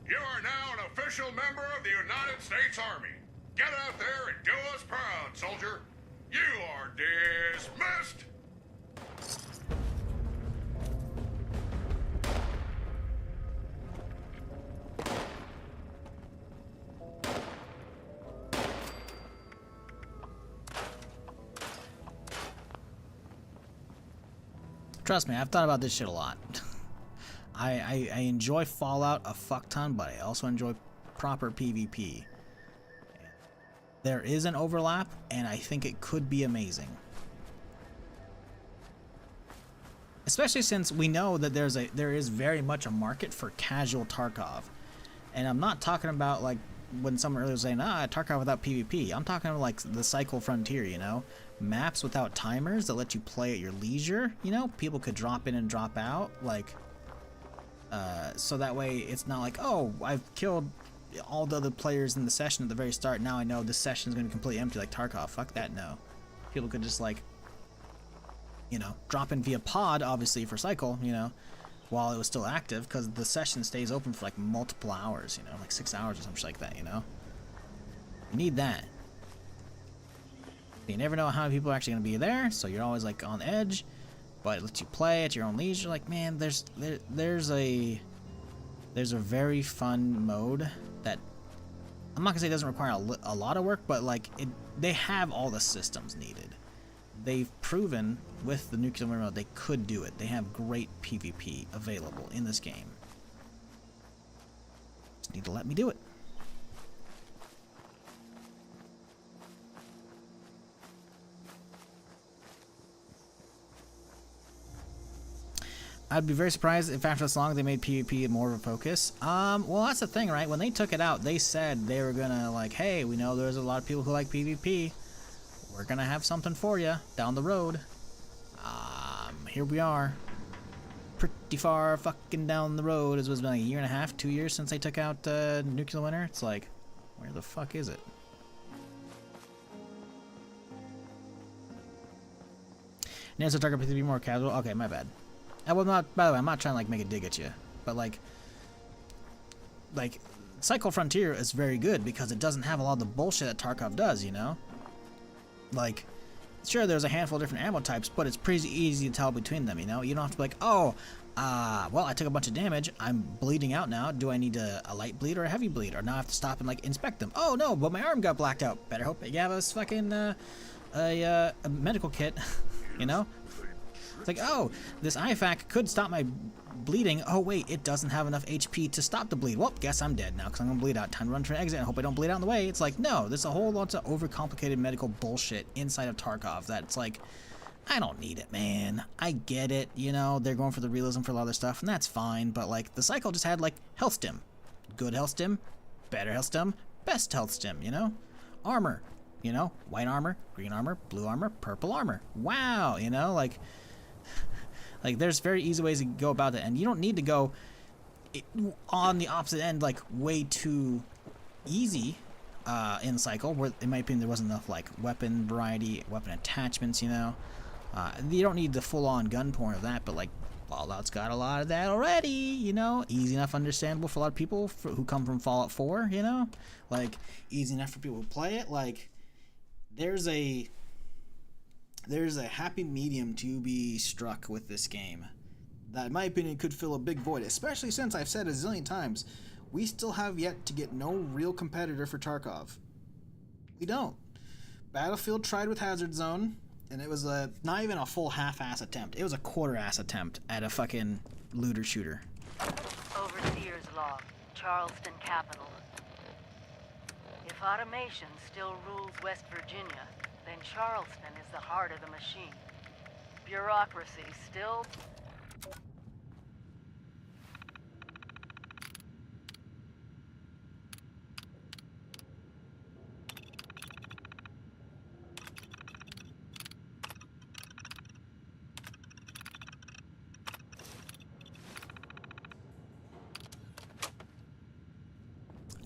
You are now an official member of the United States Army. Get out there and do us proud, soldier. You are dismissed. Trust me, I've thought about this shit a lot. I enjoy Fallout a fuck ton, but I also enjoy proper PvP. There is an overlap, and I think it could be amazing. Especially since we know that there is very much a market for casual Tarkov. And I'm not talking about like when someone earlier was saying, Tarkov without PvP. I'm talking about like the Cycle Frontier, you know? Maps without timers that let you play at your leisure, you know? People could drop in and drop out, like, so that way it's not like, oh, I've killed all the other players in the session at the very start, now I know this session is going to be completely empty like Tarkov. Fuck that, no. People could just, like, you know, drop in via pod, obviously, for Cycle, you know, while it was still active, because the session stays open for, like, multiple hours, you know, like 6 hours or something like that, you know? You need that. You never know how many people are actually going to be there, so you're always, like, on edge, but it lets you play at your own leisure. Like, man, there's a very fun mode that I'm not gonna say it doesn't require a lot of work, but like they have all the systems needed. They've proven with the nuclear winter mode they could do it. They have great PvP available in this game. Just need to let me do it. I'd be very surprised if after this long they made PvP more of a focus. Well, that's the thing, right? When they took it out, they said they were gonna, like, hey, we know there's a lot of people who like PvP. We're gonna have something for you down the road. Here we are. Pretty far fucking down the road. It was been like a year and a half, 2 years since they took out Nuclear Winter. It's like, where the fuck is it? Now so Target to be more casual. Okay, my bad. Well, not. By the way, I'm not trying to like make a dig at you, but like Cycle Frontier is very good because it doesn't have a lot of the bullshit that Tarkov does. You know, like sure there's a handful of different ammo types, but it's pretty easy to tell between them. You know, you don't have to be like, oh, well, I took a bunch of damage. I'm bleeding out now. Do I need a light bleed or a heavy bleed, or now I have to stop and like inspect them? Oh no, but my arm got blacked out. Better hope you have a fucking a medical kit. You know. It's like, oh, this IFAK could stop my bleeding. Oh, wait, it doesn't have enough HP to stop the bleed. Well, guess I'm dead now because I'm going to bleed out. Time to run to an exit and hope I don't bleed out in the way. It's like, no, there's a whole lot of overcomplicated medical bullshit inside of Tarkov that's like, I don't need it, man. I get it, you know, they're going for the realism for a lot of their stuff, and that's fine, but like, the Cycle just had like health stim. Good health stim, better health stim, best health stim, you know? Armor, you know? White armor, green armor, blue armor, purple armor. Wow, you know, like there's very easy ways to go about it, and you don't need to go on the opposite end like way too easy in Cycle, where it might be there wasn't enough like weapon variety, weapon attachments, you know. You don't need the full-on gun porn of that, but like Fallout's got a lot of that already, you know. Easy enough understandable for a lot of people who come from Fallout 4, you know. Like easy enough for people who play it. Like there's a happy medium to be struck with this game that, in my opinion, could fill a big void, especially since I've said a zillion times, we still have yet to get no real competitor for Tarkov. We don't. Battlefield tried with Hazard Zone, and it was not even a full half-ass attempt. It was a quarter-ass attempt at a fucking looter shooter. Overseer's log, Charleston capital. If automation still rules West Virginia, then Charleston is the heart of the machine. Bureaucracy still...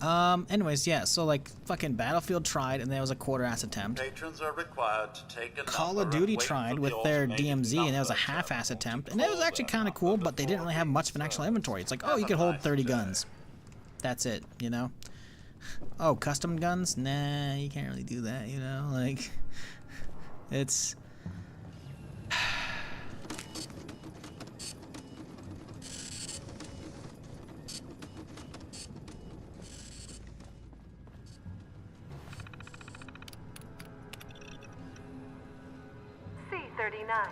Anyways, yeah, so like fucking Battlefield tried and there was a quarter-ass attempt. Patrons are required to take a Call of number Duty and wait tried for with the their automated DMZ and it was a number half-ass terminal attempt, to and it was call actually their kind of cool, number but they didn't really have much of an actual inventory. It's like, oh, you could hold 30 guns. That's it, you know? Oh, custom guns? Nah, you can't really do that, you know? Like, it's... C-39.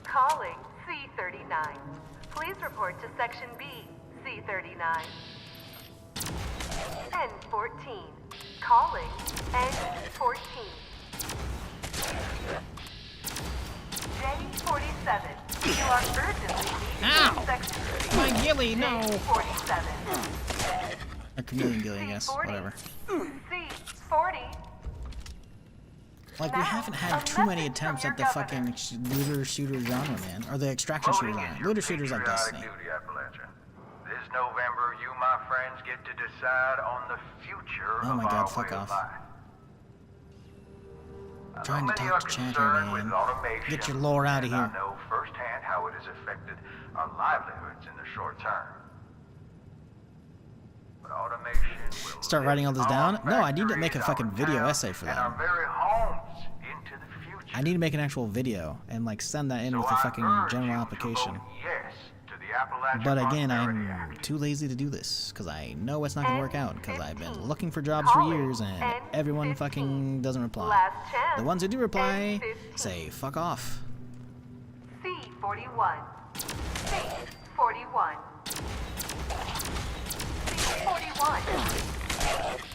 Calling C-39. Please report to Section B, C-39. N-14. Calling N-14. J-47. You are urgently needed Ow! in Section B. My ghillie, no! J-47. A chameleon ghillie, I guess. Whatever. C-40. Like, we haven't had too many attempts at the fucking looter-shooter genre, man. Or the extraction-shooter genre. Looter-shooters like Destiny. This November, you, my friends, get to decide on the future Oh my god, fuck off. Trying to talk to chat here, man. Get your lore out of here. I know firsthand how it has affected our livelihoods in the short term. But automation will Start writing all this down? No, I need to make a fucking video essay for and our that. very homes into the future. I need to make an actual video and like send that in with a fucking general application. Yes to the Appalachian But again, Prosperity I'm Act. too lazy to do this because I know it's not gonna work out because I've been looking for jobs for years and everyone fucking doesn't reply. The ones who do reply say fuck off. C-41. C-41. C-41.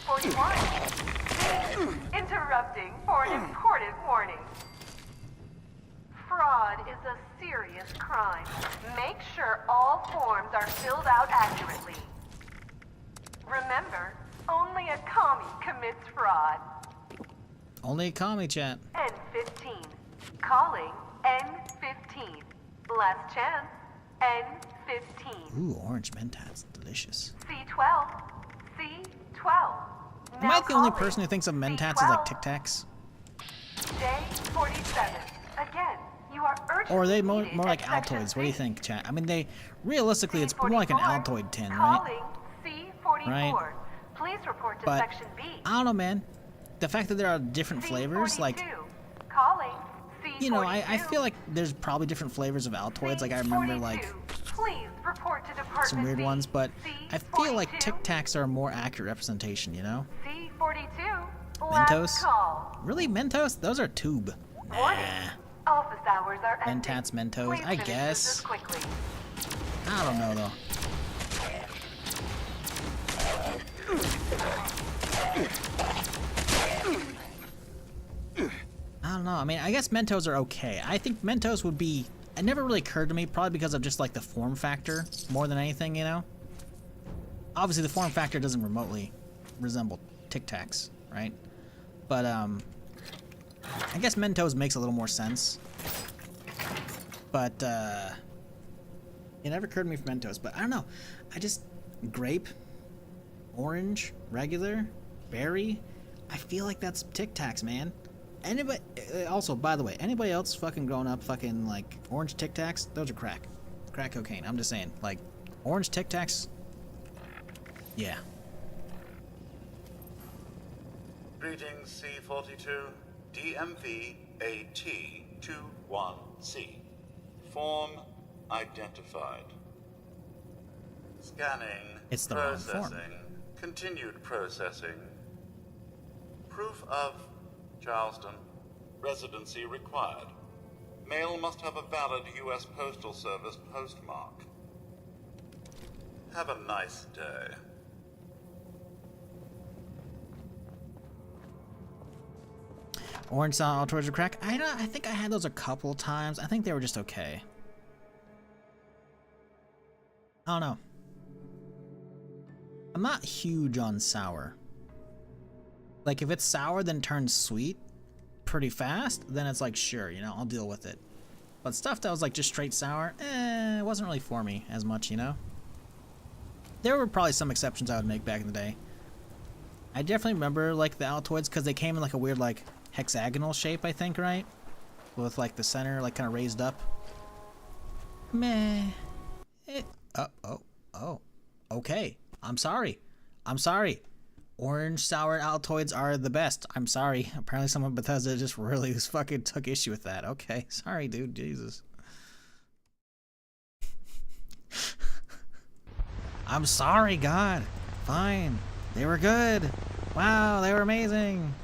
41. Interrupting for an important warning. Fraud is a serious crime. Make sure all forms are filled out accurately. Remember, only a commie commits fraud. Only a commie, chat. N-15. Calling N-15. Last chance. N-15. Ooh, orange mentats, delicious. C-12. C-12. Am I the only person who thinks of mentats as like Tic Tacs? J-47. Again, you are urgently Or are they more needed like at Section Altoids? What do you C. think, chat? I mean, they realistically, it's more like an Altoid tin, right? Calling C-44. Right. Please report to But Section B. I don't know, man. The fact that there are different flavors, like, Calling you know, I feel like there's probably different flavors of Altoids. Like I remember like Please report to Department some weird B. ones, but I feel like Tic Tacs are a more accurate representation. You know? C-42. Mentos? Last call. Really, Mentos? Those are tube. Warning. Nah. Office hours are ending. Mentats, Mentos. Please I finish guess. this quickly. I don't know though. I don't know. I mean, I guess Mentos are okay. I think Mentos would be... It never really occurred to me, probably because of just like the form factor more than anything, you know? Obviously, the form factor doesn't remotely resemble Tic Tacs, right? But, I guess Mentos makes a little more sense. But, it never occurred to me for Mentos, but I don't know. I just... Grape, orange, regular, berry. I feel like that's Tic Tacs, man. Anybody, also, by the way, anybody else fucking growing up fucking like orange Tic Tacs? Those are crack cocaine. I'm just saying, like orange Tic Tacs. Yeah. Greetings, C-42. DMV AT-21C. Form identified. Scanning. It's the wrong processing. form. Continued processing. Proof of Charleston. Residency required. Mail must have a valid U.S. Postal Service postmark. Have a nice day. Orange style Altoids are crack. I think I had those a couple times. I think they were just okay. I don't know. I'm not huge on sour. Like, if it's sour then turns sweet pretty fast, then it's like, sure, you know, I'll deal with it. But stuff that was like just straight sour, it wasn't really for me as much, you know? There were probably some exceptions I would make back in the day. I definitely remember like the Altoids because they came in like a weird like hexagonal shape, I think, right? With like the center like kind of raised up. Meh. Oh. Okay. I'm sorry. Orange sour Altoids are the best. I'm sorry. Apparently someone at Bethesda just really just fucking took issue with that. Okay. Sorry, dude. Jesus. I'm sorry, God. Fine. They were good. Wow, they were amazing.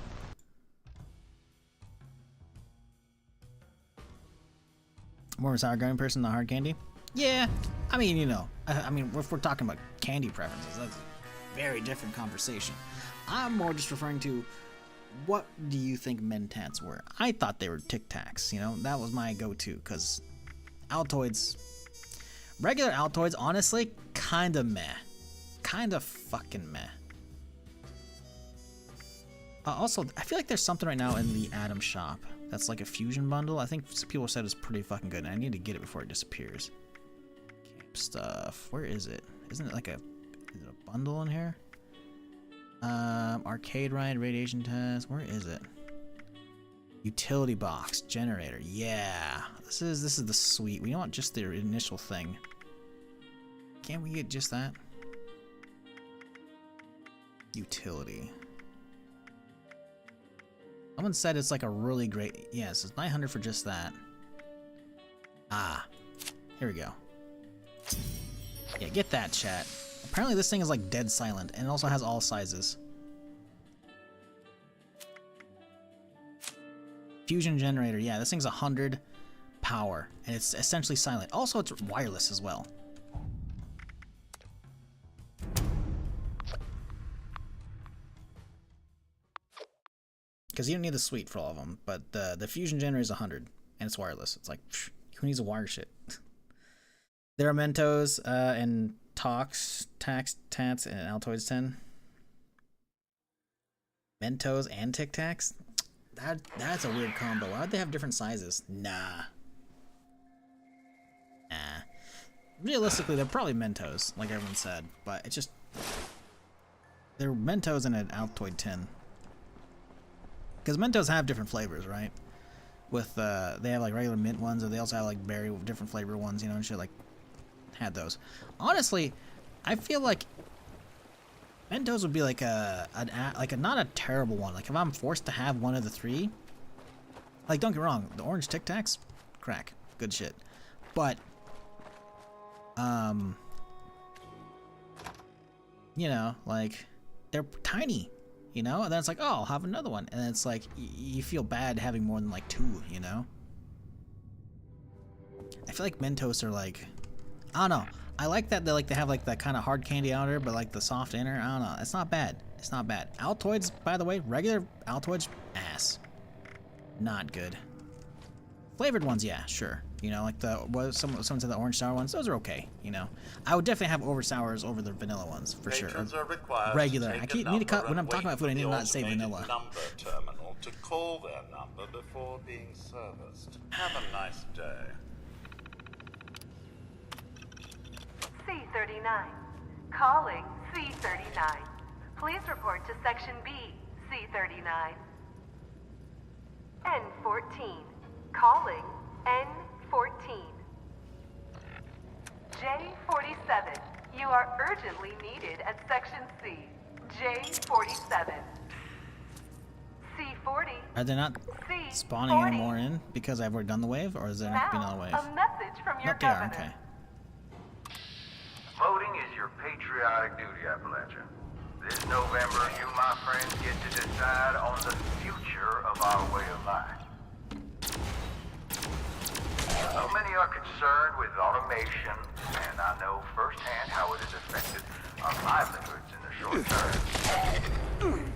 More of a sour gummy person than hard candy? Yeah. I mean, you know. I mean, if we're talking about candy preferences, that's a very different conversation. I'm more just referring to what do you think Mentats were? I thought they were Tic Tacs, you know? That was my go-to, because Altoids... Regular Altoids, honestly, kinda meh. Kinda fucking meh. Also, I feel like there's something right now in the Atom shop that's like a fusion bundle. I think people said it's pretty fucking good, and I need to get it before it disappears. Camp stuff. Where is it? Isn't it like a... Is it a bundle in here? Arcade ride, radiation test. Where is it? Utility box, generator. Yeah, this is the sweet. We don't want just the initial thing. Can't we get just that? Utility. Someone said it's like a really great. Yes, it's 900 for just that. Ah, here we go. Yeah, get that, chat. Apparently this thing is like dead silent, and it also has all sizes. Fusion generator, yeah, this thing's 100 power, and it's essentially silent. Also, it's wireless as well. Because you don't need the suite for all of them, but the fusion generator is 100, and it's wireless. It's like, psh, who needs a wire shit? There are Mentos and Tats, and Altoids 10. Mentos and Tic Tacs? That's a weird combo. Why would they have different sizes? Nah. Realistically, they're probably Mentos, like everyone said, but it's just... They're Mentos and an Altoid 10. Because Mentos have different flavors, right? With, they have like regular mint ones, or they also have like berry with different flavor ones, you know, and shit, like... Had those. Honestly, I feel like Mentos would be like a not a terrible one. Like if I'm forced to have one of the three, like don't get me wrong, the orange Tic Tacs, crack, good shit. But you know, like they're tiny, you know, and then it's like, oh, I'll have another one, and then it's like you feel bad having more than like two, you know. I feel like Mentos are like, I don't know. I like that they have like that kind of hard candy outer, but like the soft inner. I don't know. It's not bad. It's not bad. Altoids, by the way, regular Altoids, ass. Not good. Flavored ones, yeah, sure. You know, like someone said the orange sour ones. Those are okay. You know, I would definitely have over sours over the vanilla ones for sure. Regular. I need to cut when I'm talking about food. I need to not say vanilla. Number terminal to call their number before being serviced. Have a nice day. C39. Calling C39. Please report to Section B, C39. N14. Calling N14. J47. You are urgently needed at Section C. J47. C40. Are they not spawning any more in because I've already done the wave, or is there not been another wave? A message from your governor. Okay. Voting is your patriotic duty, Appalachia. This November, you, my friends, get to decide on the future of our way of life. So many are concerned with automation, and I know firsthand how it has affected our livelihoods in the short term.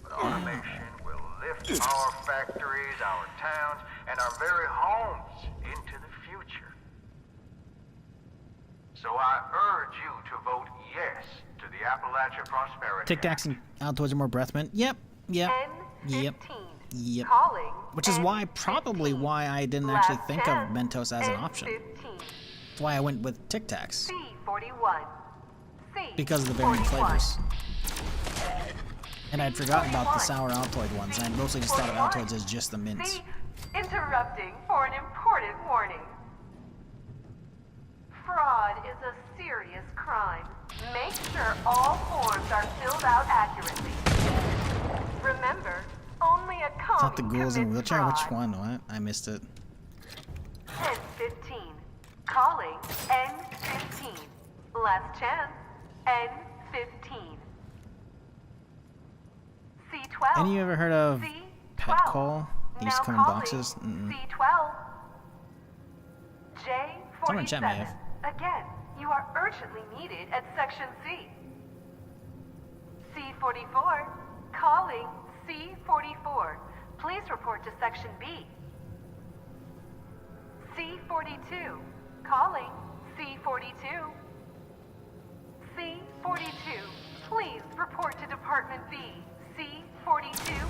But automation will lift our factories, our towns, and our very homes into the future. So I urge you to vote yes to the Appalachia Prosperity Tic Tacs and Altoids are more breath mint. Yep. Which is probably why I didn't actually think of Mentos as an option. That's why I went with Tic Tacs. C41. Because of the varying flavors. And I'd forgotten about the sour Altoid ones, and I mostly just thought of Altoids as just the mints. C, interrupting for an important warning. Fraud is a serious crime. Make sure all forms are filled out accurately. Remember, only a I thought the commie ghouls in commits wheelchair. Which fraud. one? What? I missed it. N15. Calling N15. Last chance. N15. C12. Any of you ever heard of C12. pet coal? They used to come in boxes. C12. Someone in chat may J47. have. Again, you are urgently needed at Section C. C44. Calling C44. Please report to Section B. C42. Calling C42. C42. Please report to Department B. C42.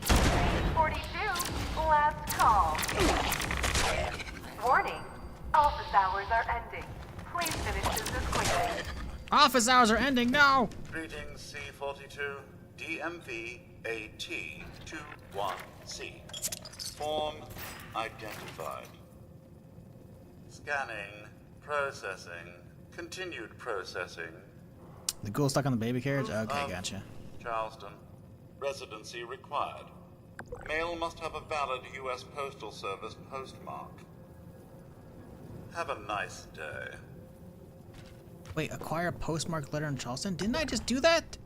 C42. Last call. Warning. Office hours are ending. Please finish business quickly. Office hours are ending. No. Greetings, C42. DMV AT21C. Form identified. Scanning. Processing. Continued processing. The ghoul stuck on the baby carriage? Okay, gotcha. Charleston. Residency required. Mail must have a valid U.S. Postal Service postmark. Have a nice day. Wait, acquire a postmarked letter in Charleston? Didn't I just do that?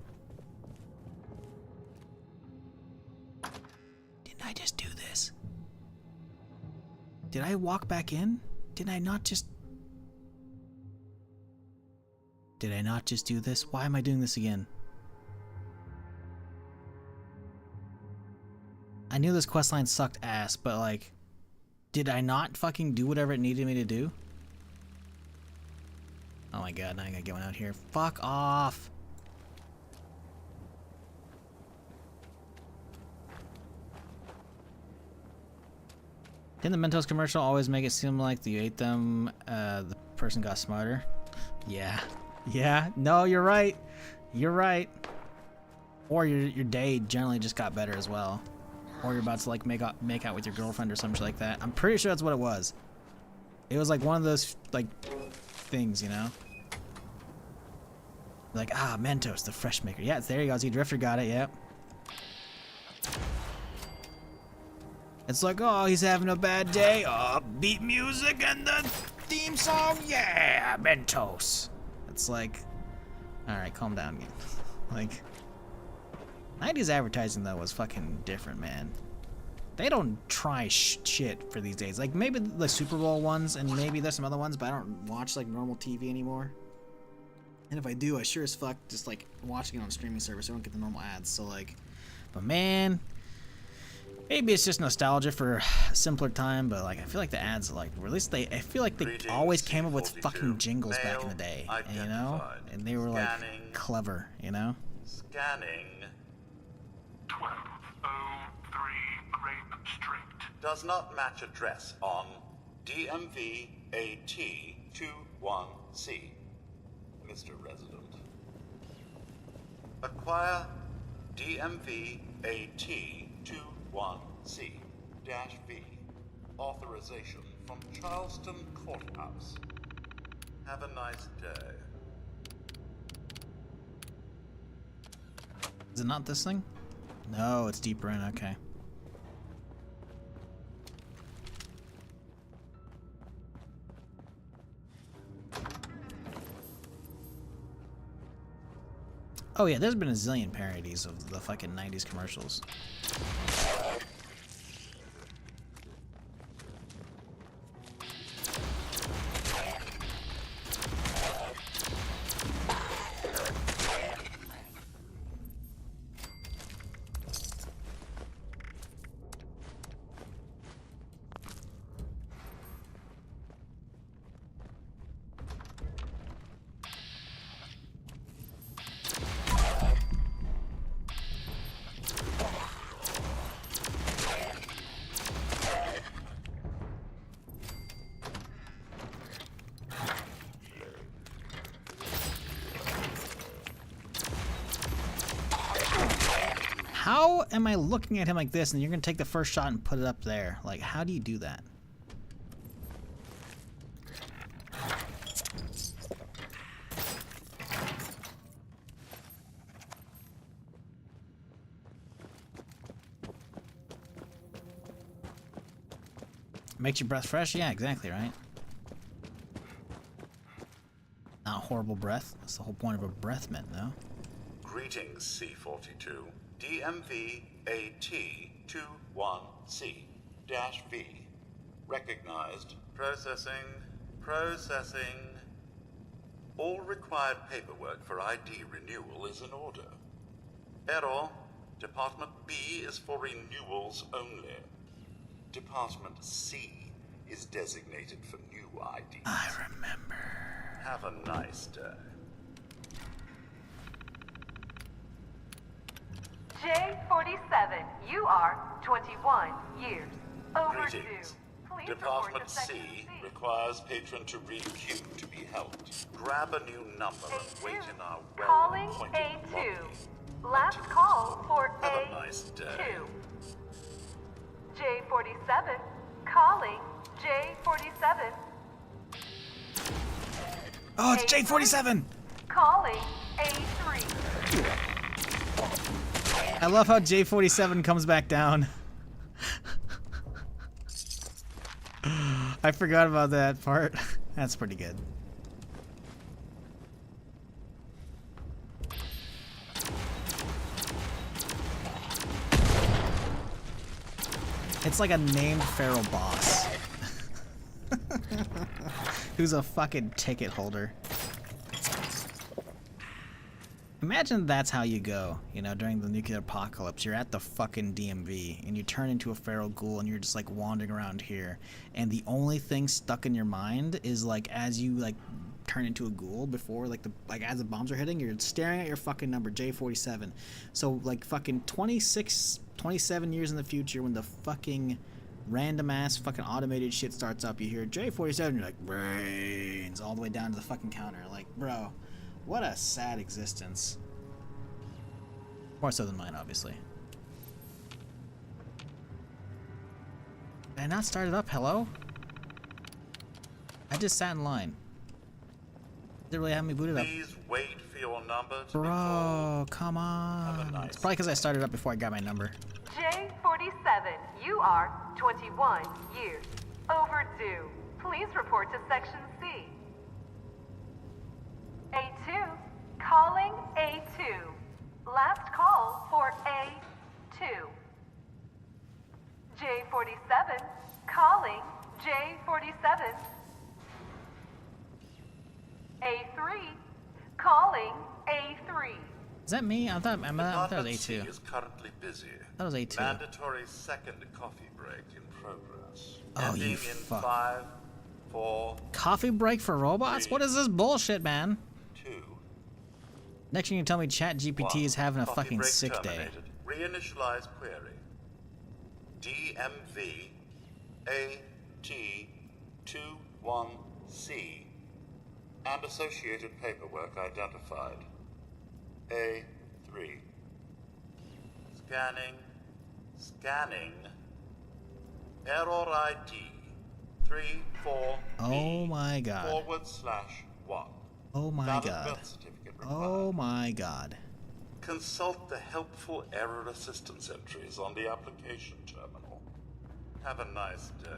Didn't I just do this? Did I walk back in? Did I not just... Did I not just do this? Why am I doing this again? I knew this questline sucked ass, but like... Did I not fucking do whatever it needed me to do? Oh my god, now I gotta get one out here. Fuck off! Didn't the Mentos commercial always make it seem like you ate them, the person got smarter? Yeah. Yeah, no, you're right. You're right. Or your day generally just got better as well. Or you're about to like make out with your girlfriend or something like that. I'm pretty sure that's what it was. It was like one of those like things, you know? Like, ah, Mentos, the fresh maker. Yeah, there you go. Z Drifter got it, yep. It's like, oh, he's having a bad day. Oh, beat music and the theme song. Yeah, Mentos. It's like, all right, calm down. Like, 90s advertising, though, was fucking different, man. They don't try shit for these days. Like, maybe the Super Bowl ones, and maybe there's some other ones, but I don't watch, like, normal TV anymore. And if I do, I sure as fuck just, like, watching it on a streaming service. I don't get the normal ads, so, like... But, man... Maybe it's just nostalgia for a simpler time, but, like, I feel like the ads, like, or at least I feel like they always came up with fucking jingles back in the day, you know? And they were, like, clever, you know? Scanning. 1203 Grape Street. Does not match address on DMV AT21C. Mr. Resident. Acquire DMV AT21C-V. Authorization from Charleston Courthouse. Have a nice day. Is it not this thing? No, it's deeper in, okay. Oh yeah, there's been a zillion parodies of the fucking 90s commercials. how am I looking at him like this and you're gonna take the first shot and put it up there? Like, how do you do that? Makes your breath fresh? Yeah, exactly, right? Not horrible breath. That's the whole point of a breath mint, no? Greetings, C-42. DMV AT-21C-V. Recognized. Processing. All required paperwork for ID renewal is in order. Error. Department B is for renewals only. Department C is designated for new IDs. I remember. Have a nice day. J47, you are 21 years overdue. Greetings. Please Department report to Section C requires patron to re-queue to be helped. Grab a new number and wait in our Calling well-appointed A2. lobby. Last call for Have A2. a nice day. J47, calling J47. Oh, it's J47! Calling A3. I love how J47 comes back down. I forgot about that part. That's pretty good. It's like a named feral boss. Who's a fucking ticket holder. Imagine that's how you go, you know, during the nuclear apocalypse. You're at the fucking DMV, and you turn into a feral ghoul, and you're just, like, wandering around here. And the only thing stuck in your mind is, like, as you, like, turn into a ghoul before, like, as the bombs are hitting, you're staring at your fucking number, J47. So, like, fucking 27 years in the future, when the fucking random-ass fucking automated shit starts up, you hear J47, you're like, brains, all the way down to the fucking counter. Like, bro. What a sad existence. More so than mine, obviously. Did I not start it up? Hello? I just sat in line. Didn't really have me booted up. Please wait for your number to be Bro, called. come on. Nice It's probably because I started up before I got my number. J47, you are 21 years overdue. Please report to Section C. A2, calling A2. Last call for A2. J47, calling J47. A3, calling A3. Is that me? I thought that was Department C A2. is currently busy. That was A2. Mandatory second coffee break in progress. Oh, Ending you in fuck. 5, 4, Coffee break for robots? What is this bullshit, man? 2. Next thing you tell me ChatGPT is having a Coffee fucking break sick day. terminated. Reinitialize query. DMV AT21C and associated paperwork identified. A3. Scanning. Error ID 34B. Oh my god. /1. Oh my Valid god. birth certificate required. Oh my god. Consult the helpful error assistance entries on the application terminal. Have a nice day.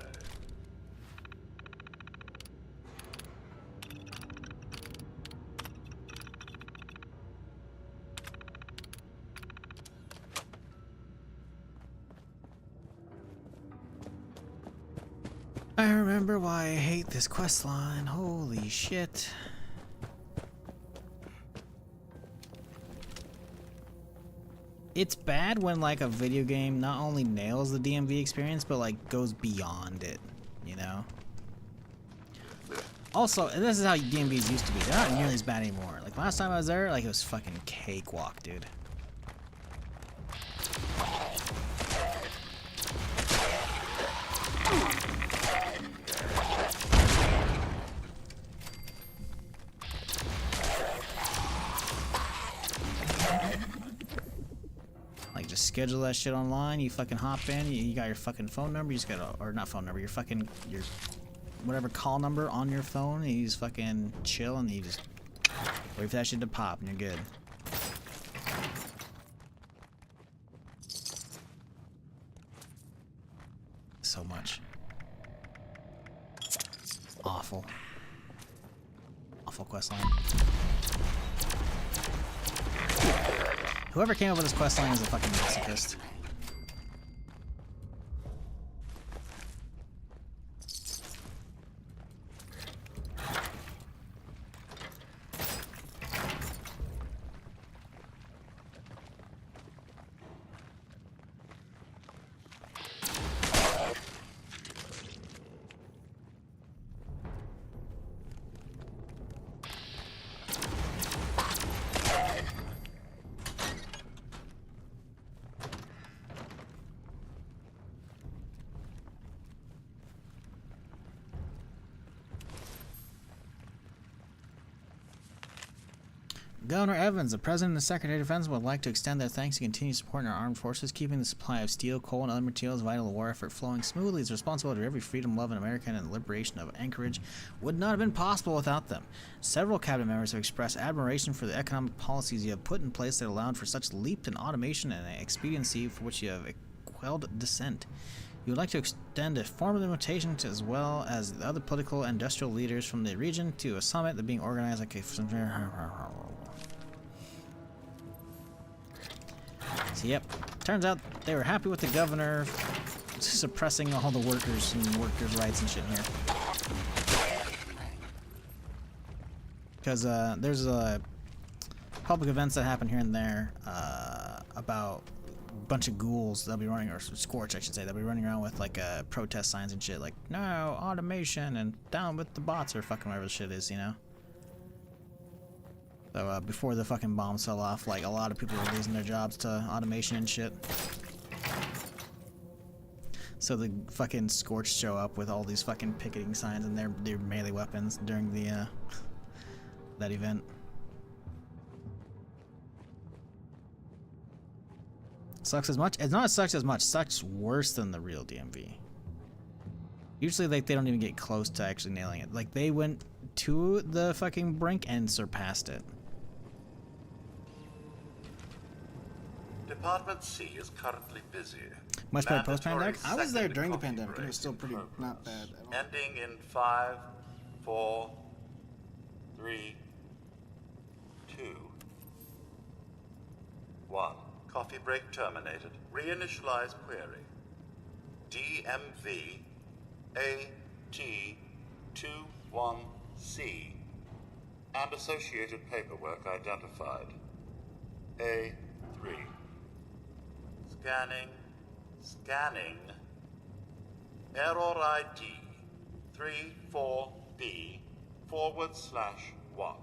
I remember why I hate this quest line. Holy shit. It's bad when like a video game not only nails the DMV experience, but like goes beyond it, you know? Also, and this is how DMVs used to be. They're not nearly as bad anymore. Like last time I was there, like it was fucking cakewalk, dude. schedule that shit online. You fucking hop in. You got your fucking phone number. You just gotta, or not phone number. Your fucking whatever call number on your phone. And you just fucking chill and you just wait for that shit to pop and you're good. So much. Awful. Awful questline. Whoever came up with this questline is a fucking masochist. Governor Evans, the President and the Secretary of Defense would like to extend their thanks to continue supporting our armed forces, keeping the supply of steel, coal, and other materials vital to the war effort flowing smoothly is responsibility for every freedom, love in America, and the liberation of Anchorage would not have been possible without them. Several cabinet members have expressed admiration for the economic policies you have put in place that allowed for such leap in automation and expediency for which you have quelled dissent. We would like to extend a formal invitation to, as well as the other political and industrial leaders from the region, to a summit that being organized like a... So, yep, turns out they were happy with the governor suppressing all the workers and workers' rights and shit here. Because there's public events that happen here and there about a bunch of ghouls that'll be running, or Scorch I should say, that'll be running around with like protest signs and shit like, no, automation and down with the bots or fucking whatever the shit is, you know? So before the fucking bombs fell off, like a lot of people were losing their jobs to automation and shit. So the fucking Scorch show up with all these fucking picketing signs and their melee weapons during the that event. Sucks as much? It's not sucks as much. Sucks worse than the real DMV. Usually, like, they don't even get close to actually nailing it. Like, they went to the fucking brink and surpassed it. Department C is currently busy. Much better post-pandemic? I was there during the pandemic, and it was still pretty not bad at all. Ending in 5, 4, 3, 2, 1. Coffee break terminated. Reinitialize query. DMV AT21C and associated paperwork identified. A3. Scanning. Error ID 34B/1.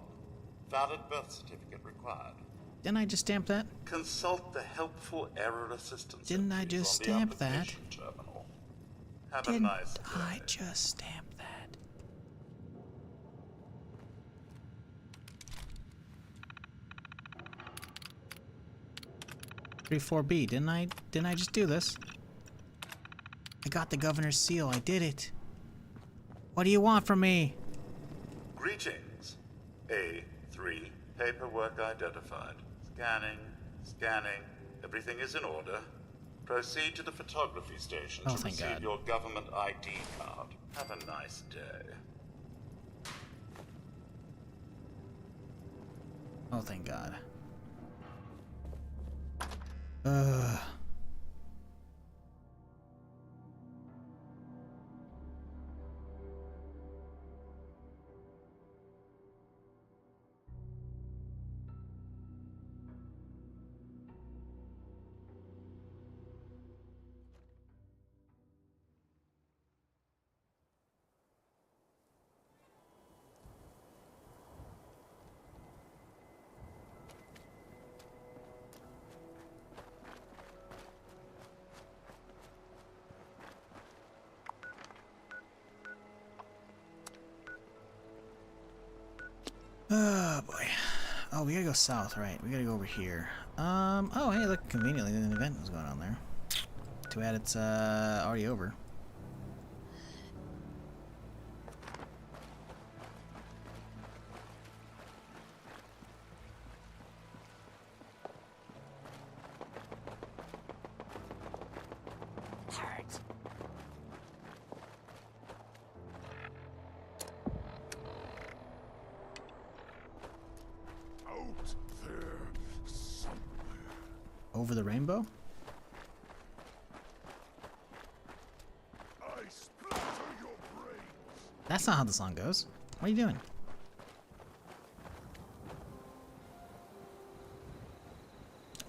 Valid birth certificate required. Didn't I just stamp that? Consult the helpful error assistance. Didn't I just stamp that? Terminal. Have Didn't a nice day. I just stamp that? 34B, didn't I just do this? I got the governor's seal, I did it. What do you want from me? Greetings. A3. Paperwork identified. Scanning. Everything is in order. Proceed to the photography station to receive your government ID card. Have a nice day. Oh, thank God. Oh boy. Oh, we gotta go south, right? We gotta go over here. Oh, hey, look, conveniently, an event was going on there. Too bad it's, already over. Out there somewhere. Over the rainbow? I splatter your brains. That's not how the song goes. What are you doing?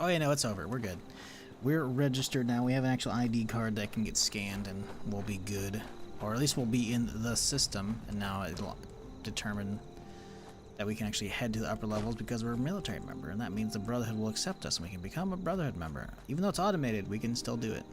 Oh yeah, no, it's over. We're good. We're registered now. We have an actual ID card that can get scanned and we'll be good. Or at least we'll be in the system, and now it'll determine that we can actually head to the upper levels because we're a military member, and that means the Brotherhood will accept us and we can become a Brotherhood member. Even though it's automated, we can still do it.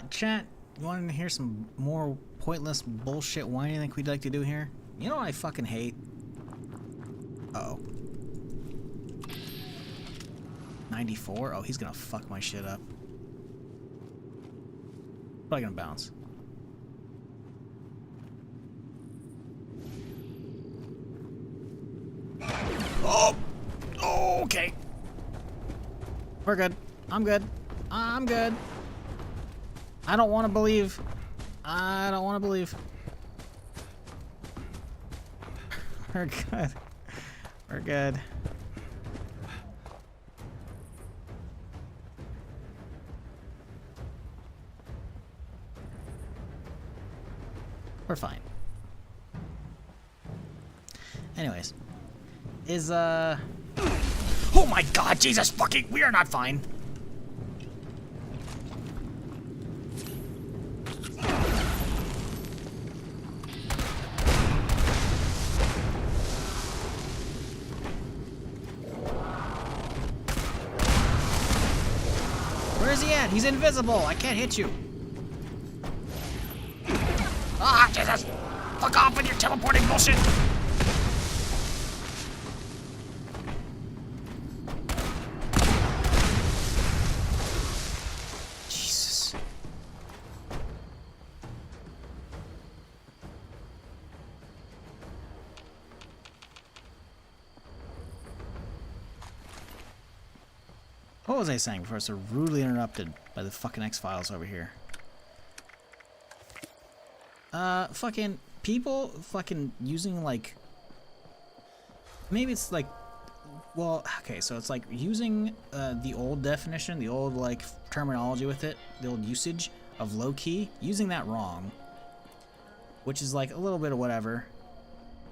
Chat, you want to hear some more pointless bullshit whining like we'd like to do here? You know what I fucking hate? Uh-oh. 94? Oh, he's gonna fuck my shit up. Probably gonna bounce. Oh! Oh, okay. We're good. I'm good. I'm good. I don't want to believe. I don't want to believe. We're good. We're good. We're fine. Anyways. Oh my god, Jesus fucking, we are not fine. Where is he at? He's invisible. I can't hit you. Ah, Jesus! Fuck off with your teleporting bullshit! Jesus. What was I saying before I was so rudely interrupted by the fucking X-Files over here? Fucking people fucking using like, maybe it's like, well, okay, so it's like using the old definition, the old like terminology with it, the old usage of low-key, using that wrong, which is like a little bit of whatever,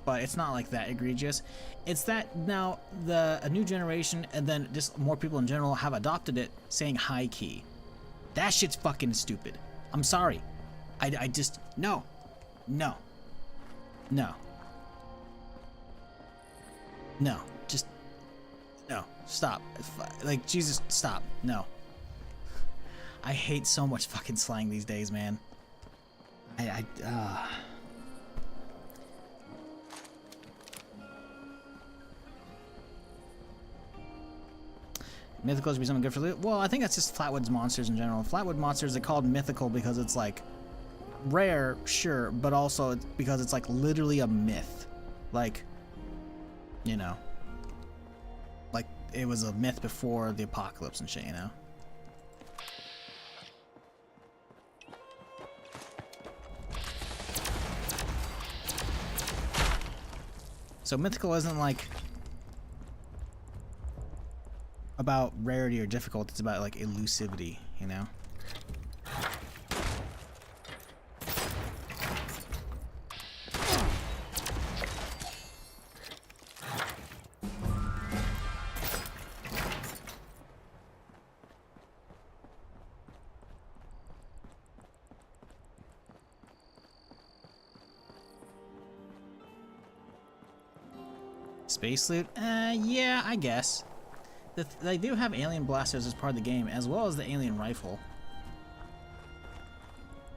but it's not like that egregious. It's that now a new generation and then just more people in general have adopted it, saying high key. That shit's fucking stupid. I'm sorry. I just, no. No. No. No. Just, no. Stop. Like, Jesus, stop. No. I hate so much fucking slang these days, man. Mythical should be something good for loot. Well, I think that's just Flatwood's monsters in general. Flatwood monsters are called mythical because it's like rare, sure, but also it's because it's like literally a myth. Like, you know, like it was a myth before the apocalypse and shit, you know? So mythical isn't like about rarity or difficulty, it's about like elusivity, you know? Space loot? Yeah, I guess. They do have alien blasters as part of the game, as well as the alien rifle.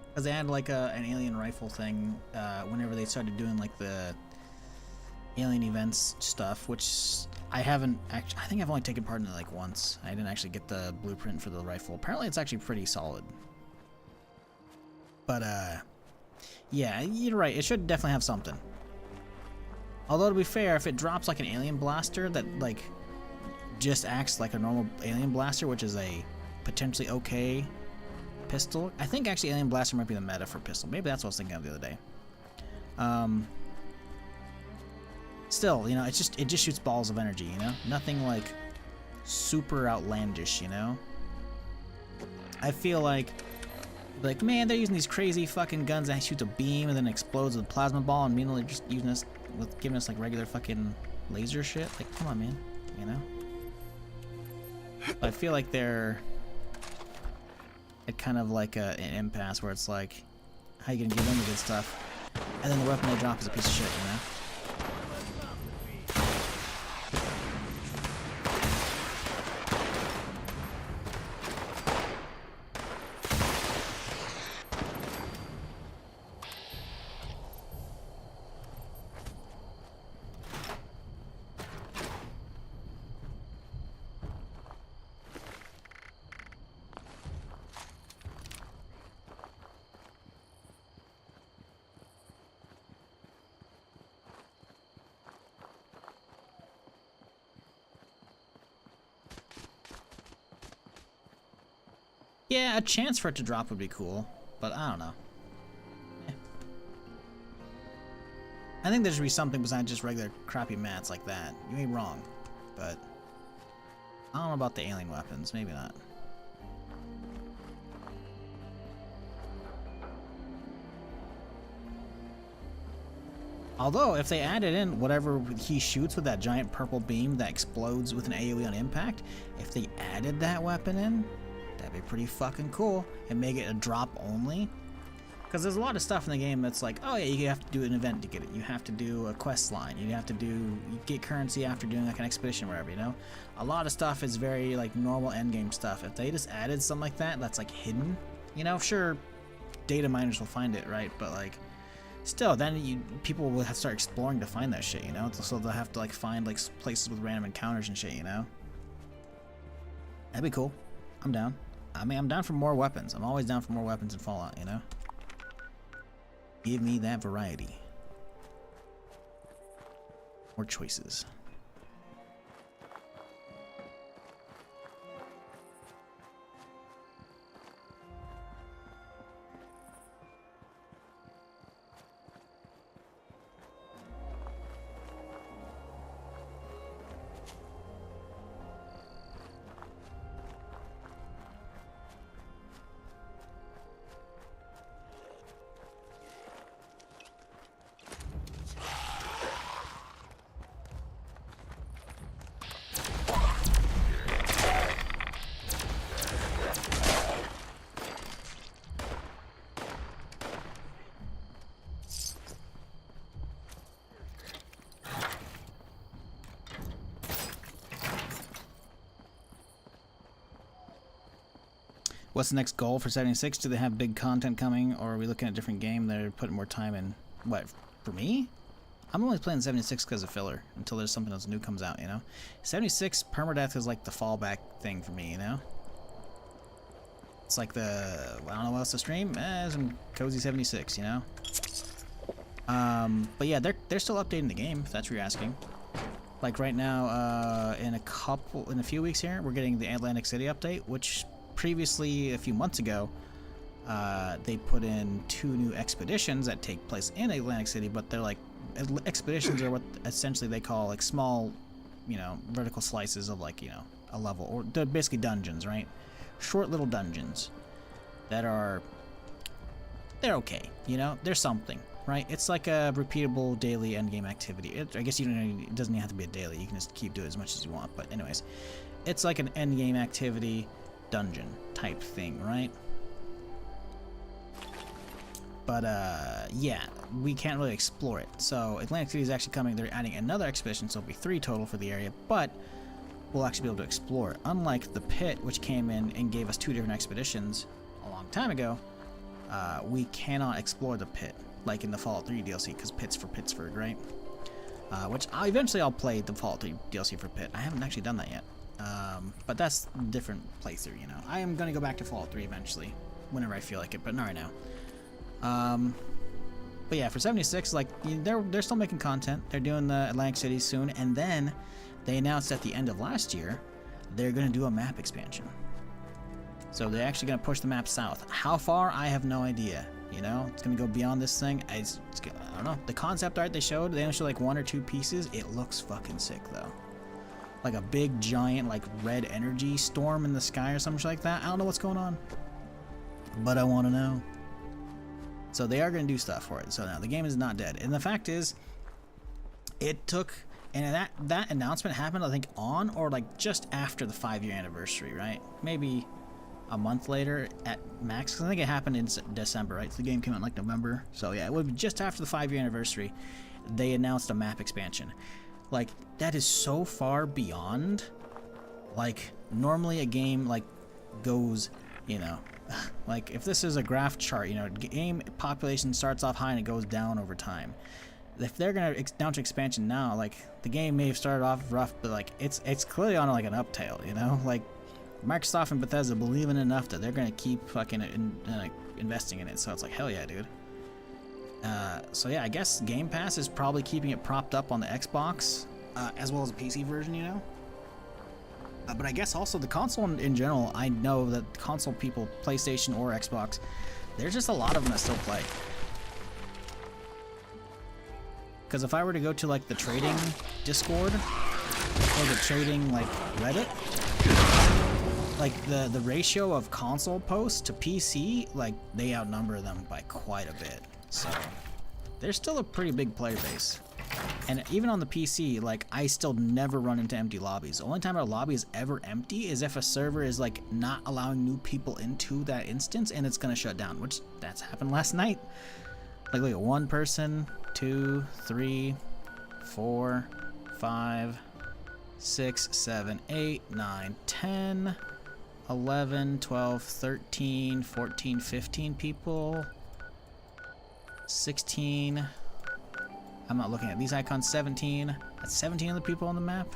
Because they had like an alien rifle thing whenever they started doing like the alien events stuff, which I haven't actually. I think I've only taken part in it like once. I didn't actually get the blueprint for the rifle. Apparently, it's actually pretty solid. But yeah, you're right. It should definitely have something. Although to be fair, if it drops like an alien blaster that like just acts like a normal alien blaster, which is a potentially okay pistol. I think actually alien blaster might be the meta for pistol. Maybe that's what I was thinking of the other day. Still, you know, it just shoots balls of energy, you know? Nothing like super outlandish, you know? I feel like man, they're using these crazy fucking guns that shoots a beam and then explodes with a plasma ball, and meanwhile they're just using us with giving us like regular fucking laser shit. Like, come on, man, you know? But I feel like they're at kind of like an impasse where it's like, how you gonna give them the good stuff, and then the weapon they drop is a piece of shit, you know? Yeah, a chance for it to drop would be cool, but I don't know. Eh. I think there should be something besides just regular crappy mats like that. You ain't wrong, but I don't know about the alien weapons. Maybe not. Although, if they added in whatever he shoots with that giant purple beam that explodes with an AoE on impact, if they added that weapon in, that'd be pretty fucking cool, and make it a drop only. Because there's a lot of stuff in the game that's like, oh yeah, you have to do an event to get it. You have to do a quest line. You have to you get currency after doing like an expedition or whatever, you know? A lot of stuff is very like normal endgame stuff. If they just added something like that that's like hidden, you know, sure, data miners will find it, right? But like, still, then people will have to start exploring to find that shit, you know? So they'll have to like find like places with random encounters and shit, you know? That'd be cool. I'm down. I mean, I'm down for more weapons. I'm always down for more weapons in Fallout, you know? Give me that variety. More choices. What's the next goal for 76? Do they have big content coming, or are we looking at a different game that are putting more time in? What, for me? I'm only playing 76 because of filler, until there's something else new comes out, you know? 76, Permadeath is like the fallback thing for me, you know? It's like the, I don't know what else to stream, some cozy 76, you know? But yeah, they're still updating the game, if that's what you're asking. Like right now, in a few weeks here, we're getting the Atlantic City update, which previously, a few months ago, they put in 2 new expeditions that take place in Atlantic City, but they're like, expeditions are what essentially they call like small, you know, vertical slices of like, you know, a level, or they're basically dungeons, right? Short little dungeons that are, they're okay, you know, they're something, right? It's like a repeatable daily endgame activity. I guess it doesn't have to be a daily, you can just keep doing as much as you want, but anyways, it's like an endgame activity dungeon type thing, right? But yeah, we can't really explore it. So Atlantic City is actually coming. They're adding another expedition, so it'll be 3 total for the area, but we'll actually be able to explore it. Unlike the Pit, which came in and gave us 2 different expeditions a long time ago, we cannot explore the Pit like in the Fallout 3 DLC, because Pit's for Pittsburgh, right? Which eventually I'll play the Fallout 3 DLC for Pit. I haven't actually done that yet. But that's a different playthrough, you know. I am going to go back to Fallout 3 eventually, whenever I feel like it, but not right now. But yeah, for 76, like, they're still making content. They're doing the Atlantic City soon, and then they announced at the end of last year they're going to do a map expansion. So they're actually going to push the map south. How far? I have no idea. You know, it's going to go beyond this thing. I don't know. The concept art they showed, they only showed like 1 or 2 pieces. It looks fucking sick, though. Like a big, giant, like, red energy storm in the sky or something like that. I don't know what's going on, but I want to know. So they are going to do stuff for it. So now the game is not dead. And the fact is, it took, and that announcement happened, I think, on or like just after the 5-year anniversary, right? Maybe a month later at max, because I think it happened in December, right? So the game came out in like November. So yeah, it would be just after the 5-year anniversary, they announced a map expansion. Like, that is so far beyond, like, normally a game, like, goes, you know, like, if this is a graph chart, you know, game population starts off high and it goes down over time. If they're going to down to expansion now, like, the game may have started off rough, but, like, it's clearly on, like, an uptail, you know? Like, Microsoft and Bethesda believe in enough that they're going to keep fucking investing in it, so it's like, hell yeah, dude. So yeah, I guess Game Pass is probably keeping it propped up on the Xbox, as well as a PC version, you know? But I guess also the console in general, I know that console people, PlayStation or Xbox, there's just a lot of them that still play. Because if I were to go to like the trading Discord, or the trading like Reddit, like the ratio of console posts to PC, like they outnumber them by quite a bit. So there's still a pretty big player base. And even on the PC, like, I still never run into empty lobbies. The only time a lobby is ever empty is if a server is like not allowing new people into that instance and it's gonna shut down, which that's happened last night. Like, look at 1 person, 2, 3, 4, 5, 6, 7, 8, 9, 10, 11, 12, 13, 14, 15 people, 16. I'm not looking at these icons. 17. That's 17 of the people on the map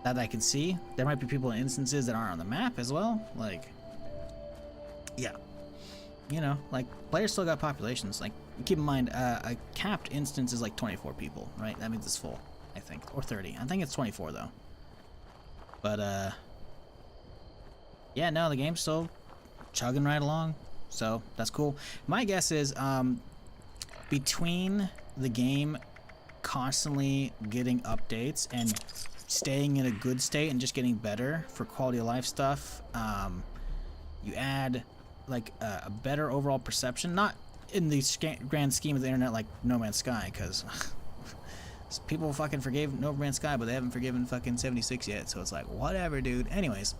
that I can see. There might be people in instances that aren't on the map as well. Like, yeah, you know, like, players still got populations. Like, keep in mind, a capped instance is like 24 people, right? That means it's full, I think, or 30. I think it's 24 though. But yeah, no, the game's still chugging right along, so that's cool. My guess is, between the game constantly getting updates and staying in a good state and just getting better for quality of life stuff, you add like a better overall perception, not in the grand scheme of the internet like No Man's Sky, because people fucking forgave No Man's Sky, but they haven't forgiven fucking 76 yet, so it's like, whatever, dude. Anyways,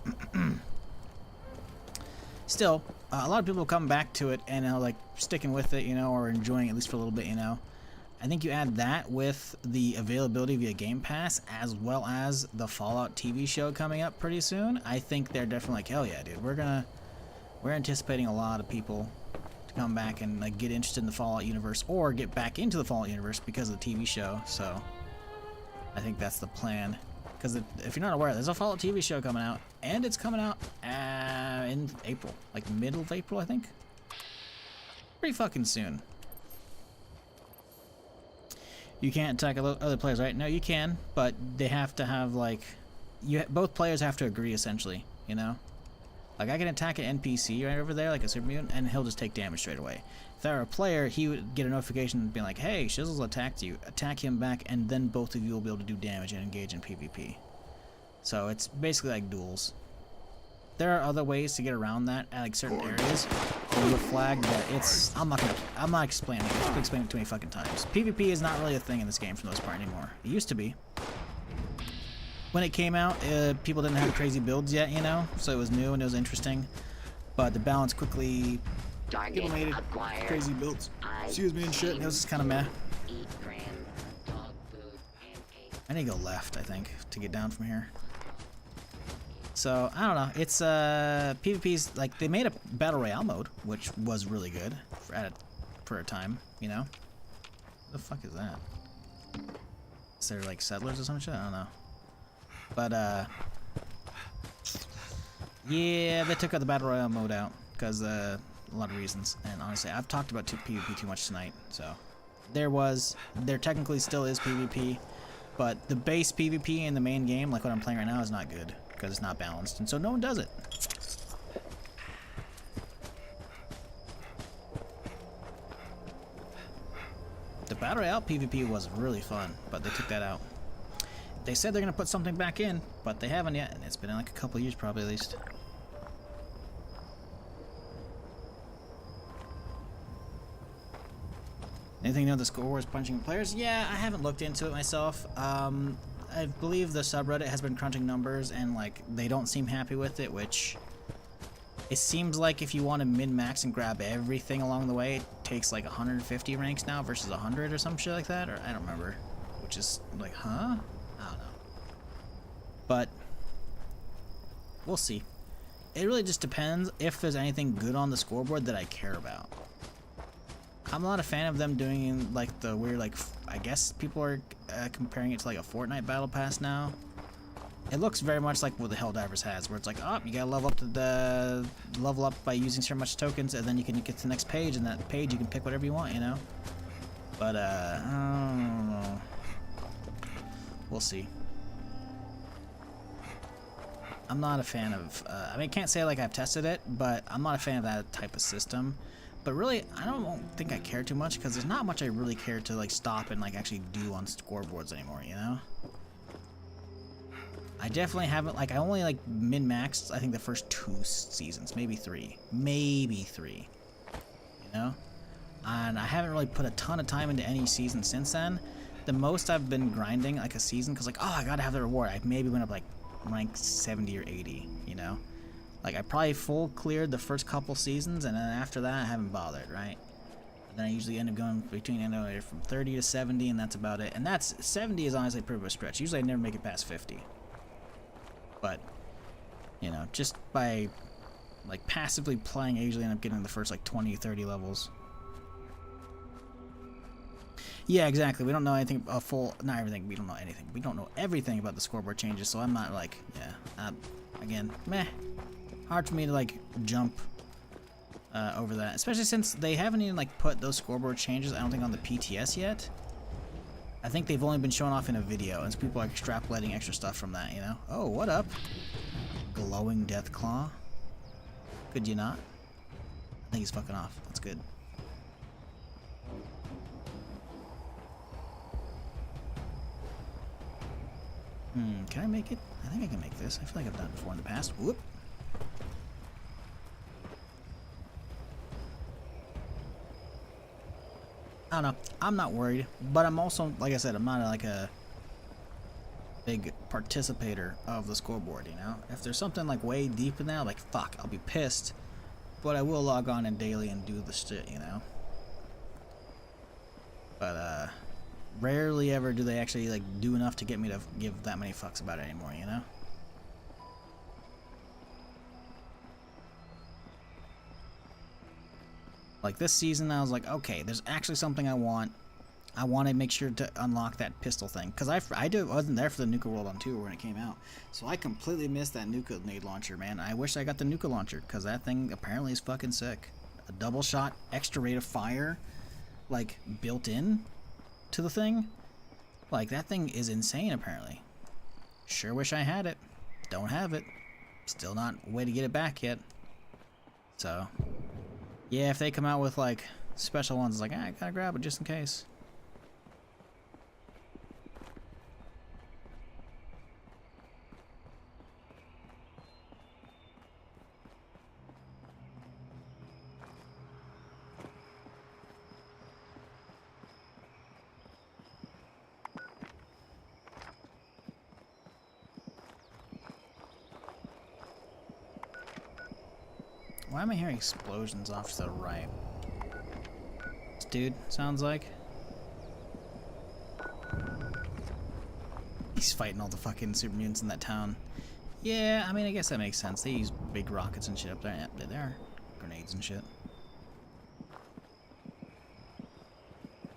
still, a lot of people come back to it and like sticking with it, you know, or enjoying it at least for a little bit, you know. I think you add that with the availability via Game Pass, as well as the Fallout TV show coming up pretty soon. I think they're definitely like, hell yeah, dude. We're anticipating a lot of people to come back and like get interested in the Fallout universe, or get back into the Fallout universe because of the TV show. So I think that's the plan. Because if you're not aware, there's a Fallout TV show coming out, and it's coming out in April, like middle of April, I think. Pretty fucking soon. You can't attack other players, right? No, you can, but they have to have like, both players have to agree essentially, you know? Like I can attack an NPC right over there, like a super mutant, and he'll just take damage straight away. If I were a player, he would get a notification being like, hey, Shizzle's attacked you. Attack him back, and then both of you will be able to do damage and engage in PvP. So it's basically like duels. There are other ways to get around that at like certain areas with a flag, but it's I'm not explaining it. I've explained it too many fucking times. PvP is not really a thing in this game for the most part anymore. It used to be. When it came out, people didn't have crazy builds yet, you know, so it was new and it was interesting. But the balance quickly, people made it crazy builds. Excuse me and shit. And it was just kind of meh. I need to go left, I think, to get down from here. So, I don't know, it's, PvP's, like, they made a Battle Royale mode, which was really good for a time, you know? What the fuck is that? Is there, like, settlers or some shit? I don't know. But, yeah, they took out the Battle Royale mode out, because, a lot of reasons, and honestly, I've talked about PvP too much tonight, so. There technically still is PvP, but the base PvP in the main game, like what I'm playing right now, is not good. Because it's not balanced, and so no one does it. The Battle Royale PvP was really fun, but they took that out. They said they're going to put something back in, but they haven't yet, and it's been in like a couple years probably at least. Anything to know the score is punching players? Yeah, I haven't looked into it myself. I believe the subreddit has been crunching numbers, and like they don't seem happy with it, which it seems like if you want to min-max and grab everything along the way, it takes like 150 ranks now versus 100 or some shit like that, or I don't remember, which is like, huh? I don't know. But we'll see. It really just depends if there's anything good on the scoreboard that I care about. I'm not a fan of them doing like the weird, like, I guess people are comparing it to like a Fortnite battle pass now. It looks very much like what the Helldivers has, where it's like, oh, you gotta level up by using so much tokens, and then you can get to the next page, and that page you can pick whatever you want, you know. But I don't know. We'll see. I'm not a fan of. I mean, I can't say like I've tested it, but I'm not a fan of that type of system. But really, I don't think I care too much, because there's not much I really care to like stop and like actually do on scoreboards anymore, you know? I definitely haven't, like, I only like min-maxed, I think, the first 2 seasons, maybe 3. Maybe 3. You know? And I haven't really put a ton of time into any season since then. The most I've been grinding like a season, because like, oh, I gotta have the reward. I maybe went up like rank 70 or 80, you know? Like, I probably full cleared the first couple seasons, and then after that, I haven't bothered, right? And then I usually end up going between, you know, from 30 to 70, and that's about it. And that's, 70 is honestly pretty much a stretch. Usually I never make it past 50. But, you know, just by, like, passively playing, I usually end up getting the first, like, 20, 30 levels. Yeah, exactly. We don't know anything, not everything, we don't know anything. We don't know everything about the scoreboard changes, so I'm not, like, yeah, again, meh. Hard for me to like jump over that, especially since they haven't even like put those scoreboard changes, I don't think, on the PTS yet. I think they've only been shown off in a video, and so people are extrapolating extra stuff from that, you know? Oh, what up? Glowing Deathclaw. Could you not? I think he's fucking off. That's good. Can I make it? I think I can make this. I feel like I've done it before in the past. Whoop. I don't know. I'm not worried, but I'm also, like I said, I'm not like a big participator of the scoreboard, you know? If there's something like way deep in there, like, fuck, I'll be pissed, but I will log on in daily and do the shit, you know? But, rarely ever do they actually like do enough to get me to give that many fucks about it anymore, you know? Like this season, I was like, okay, there's actually something I want. I want to make sure to unlock that pistol thing, because I wasn't there for the Nuka World on 2 when it came out, so I completely missed that Nuka nade launcher, man. I wish I got the Nuka launcher, because that thing apparently is fucking sick. A double shot, extra rate of fire, like built in to the thing. Like that thing is insane apparently. Sure wish I had it. Don't have it. Still not a way to get it back yet. So yeah, if they come out with like special ones, it's like, I gotta grab it just in case. Why am I hearing explosions off to the right? This dude, sounds like. He's fighting all the fucking super mutants in that town. Yeah, I mean, I guess that makes sense. They use big rockets and shit up there. Yeah, there are grenades and shit.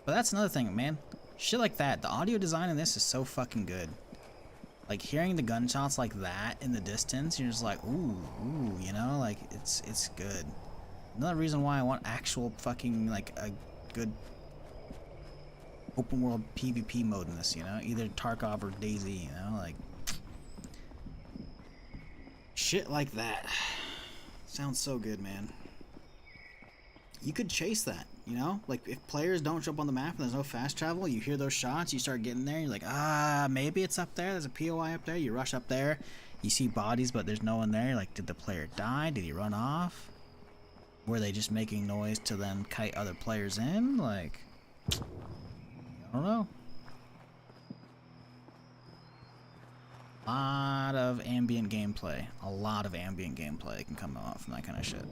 But that's another thing, man. Shit like that. The audio design in this is so fucking good. Like hearing the gunshots like that in the distance, you're just like, ooh, you know, like it's good. Another reason why I want actual fucking like a good open world PvP mode in this, you know, either Tarkov or DayZ, you know, like shit like that. Sounds so good, man. You could chase that, you know? Like, if players don't show up on the map and there's no fast travel, you hear those shots, you start getting there, you're like, maybe it's up there, there's a POI up there, you rush up there, you see bodies, but there's no one there, you're like, did the player die? Did he run off? Were they just making noise to then kite other players in? Like, I don't know. A lot of ambient gameplay. A lot of ambient gameplay can come out from that kind of shit.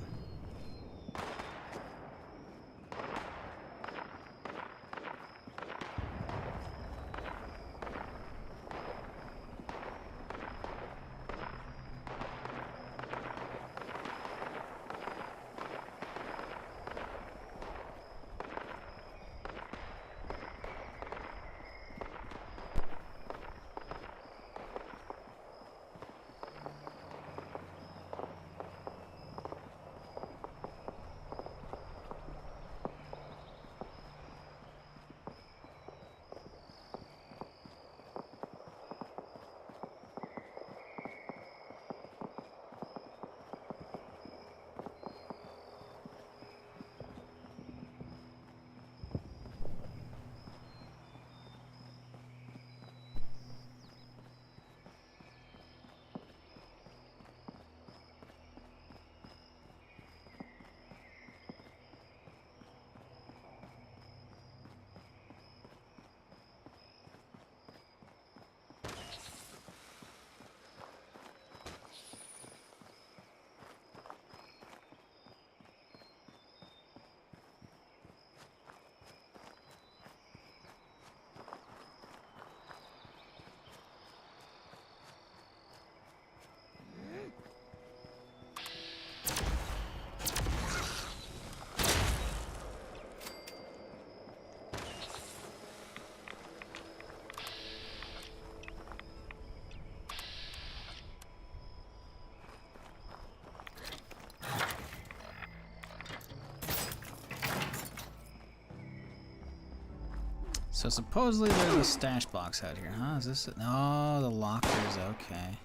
So supposedly there's a stash box out here, huh? Is this it? No, the lockers, okay.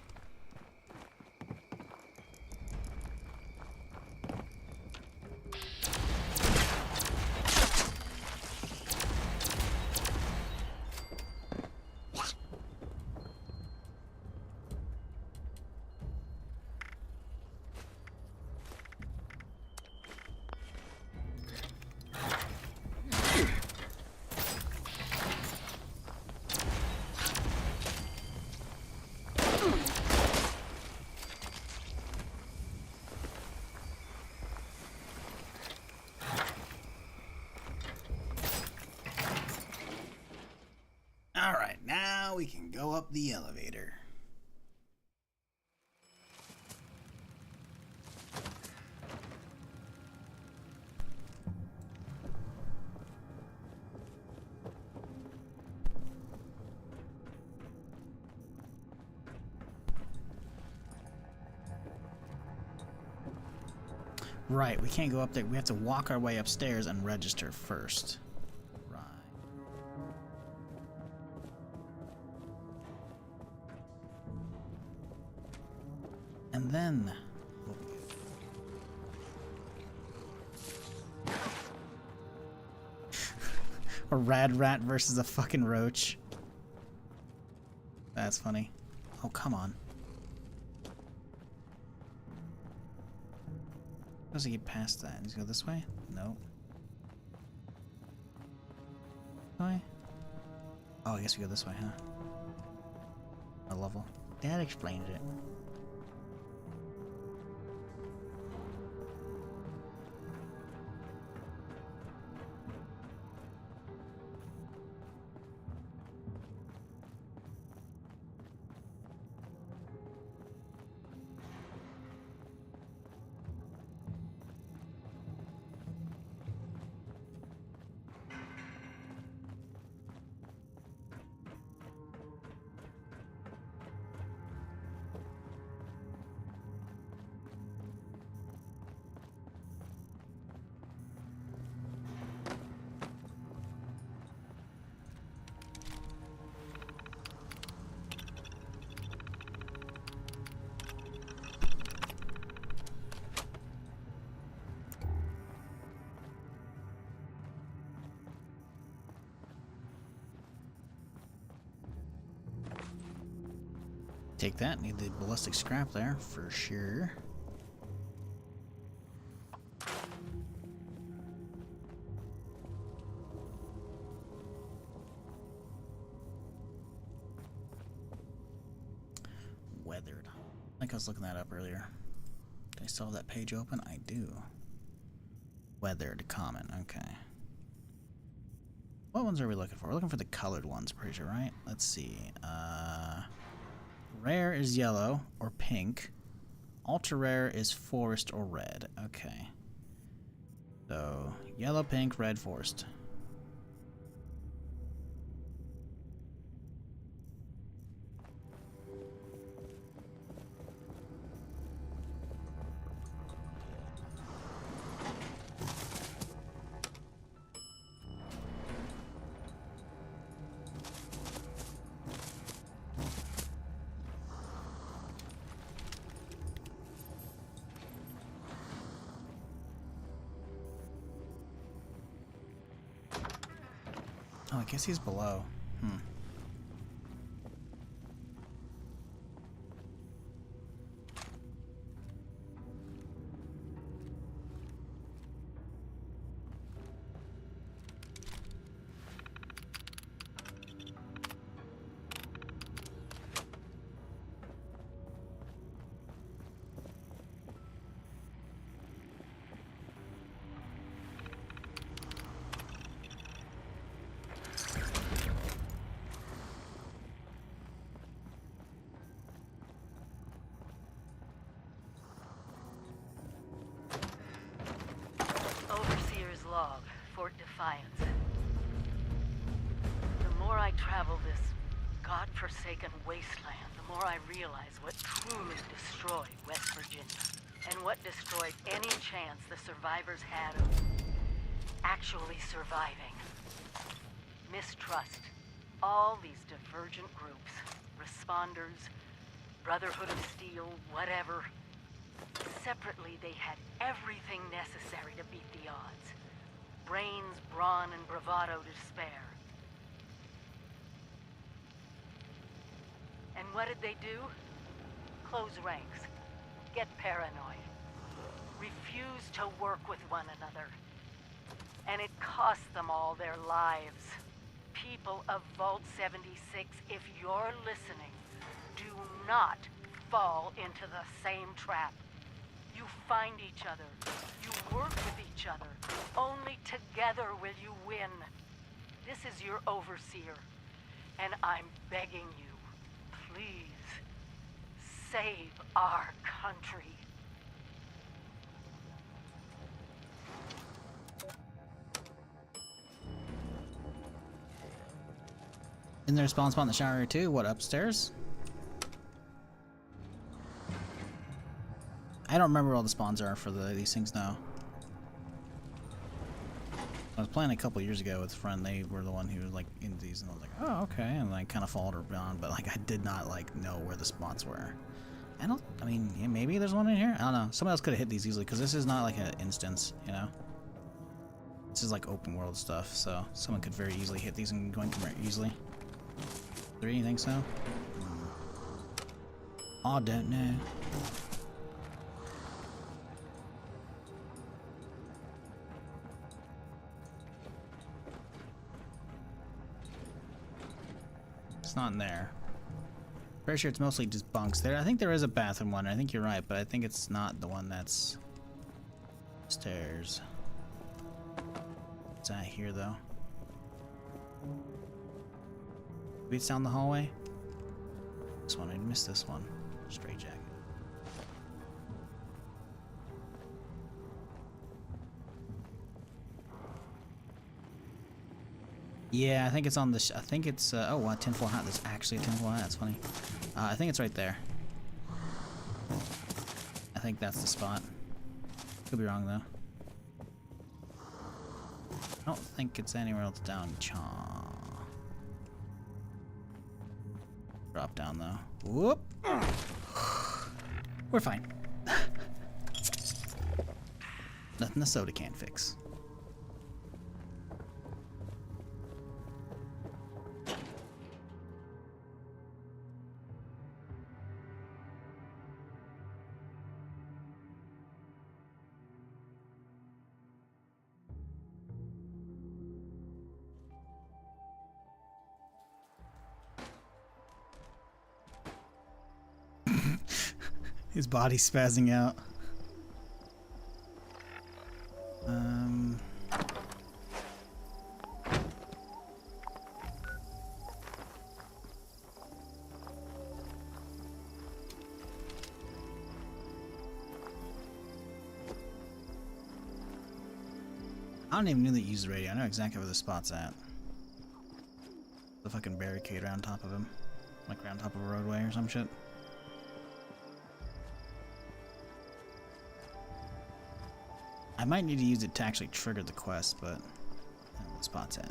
we can go up the elevator. Right, we can't go up there. We have to walk our way upstairs and register first. Right. And then... a rad rat versus a fucking roach. That's funny. Oh, come on. How does he get past that? Does he go this way? No. This way? Oh, I guess we go this way, huh? A level. That explains it. Take that, need the ballistic scrap there, for sure. Weathered. I think I was looking that up earlier. Did I still have that page open? I do. Weathered, common, okay. What ones are we looking for? We're looking for the colored ones, pretty sure, right? Let's see. Rare is yellow or pink. Ultra rare is forest or red. Okay. So, yellow, pink, red, forest. Oh, I guess he's below. Log, Fort Defiance. The more I travel this godforsaken wasteland, the more I realize what truly destroyed West Virginia, and what destroyed any chance the survivors had of actually surviving. Mistrust. All these divergent groups, responders, Brotherhood of Steel, whatever. Separately, they had everything necessary to beat the odds. Brains, brawn, and bravado to spare. And what did they do? Close ranks. Get paranoid. Refuse to work with one another. And it cost them all their lives. People of Vault 76, if you're listening, do not fall into the same trap. You find each other. You work with each other. Only together will you win. This is your overseer. And I'm begging you, please, save our country. Isn't there a spawn spot in the shower here too? What, upstairs? I don't remember where all the spawns are for these things now. I was playing a couple years ago with a friend. They were the one who was like in these, and I was like, oh, okay, and I kind of followed her around, but like I did not like know where the spots were. I mean, yeah, maybe there's one in here. I don't know. Someone else could have hit these easily because this is not like an instance, you know. This is like open world stuff, so someone could very easily hit these and go in very easily. Do you think so? I don't know. It's not in there. Pretty sure it's mostly just bunks there. I think there is a bathroom one. I think you're right, but I think it's not the one that's stairs. It's not here though. Maybe it's down the hallway. This one, I missed this one. Straight jacket. Yeah, I think it's on the. I think it's. Oh, wow, tinfoil hat. There's actually a tinfoil hat. That's funny. I think it's right there. I think that's the spot. Could be wrong though. I don't think it's anywhere else down. Drop down though. Whoop. We're fine. Nothing the soda can't fix. His body's spazzing out. I don't even know that you use the radio. I know exactly where the spot's at. The fucking barricade around top of him. Like around top of a roadway or some shit. I might need to use it to actually trigger the quest, but I don't know where the spot's at.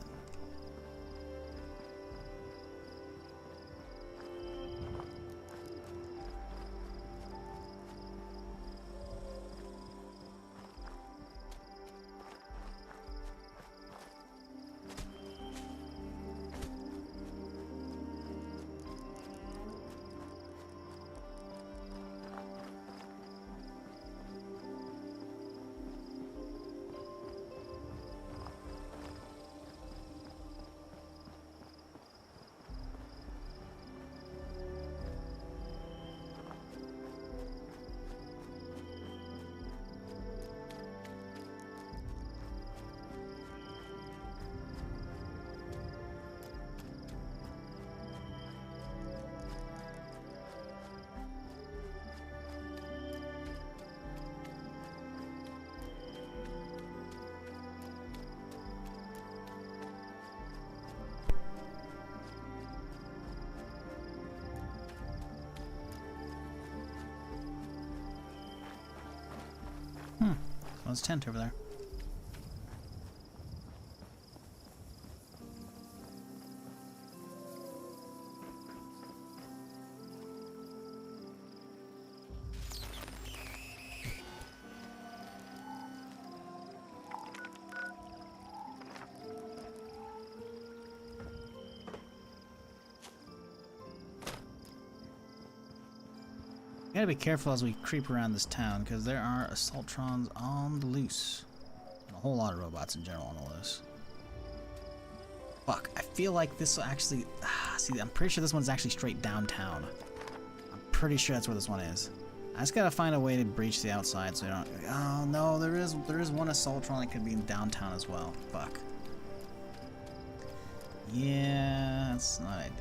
Well, it's tent over there. Gotta be careful as we creep around this town, because there are assaultrons on the loose. And a whole lot of robots in general on the loose. Fuck, I feel like this will actually... see, I'm pretty sure this one's actually straight downtown. I'm pretty sure that's where this one is. I just gotta find a way to breach the outside so I don't... Oh no, there is one assaultron that could be in downtown as well. Fuck. Yeah, that's not ideal.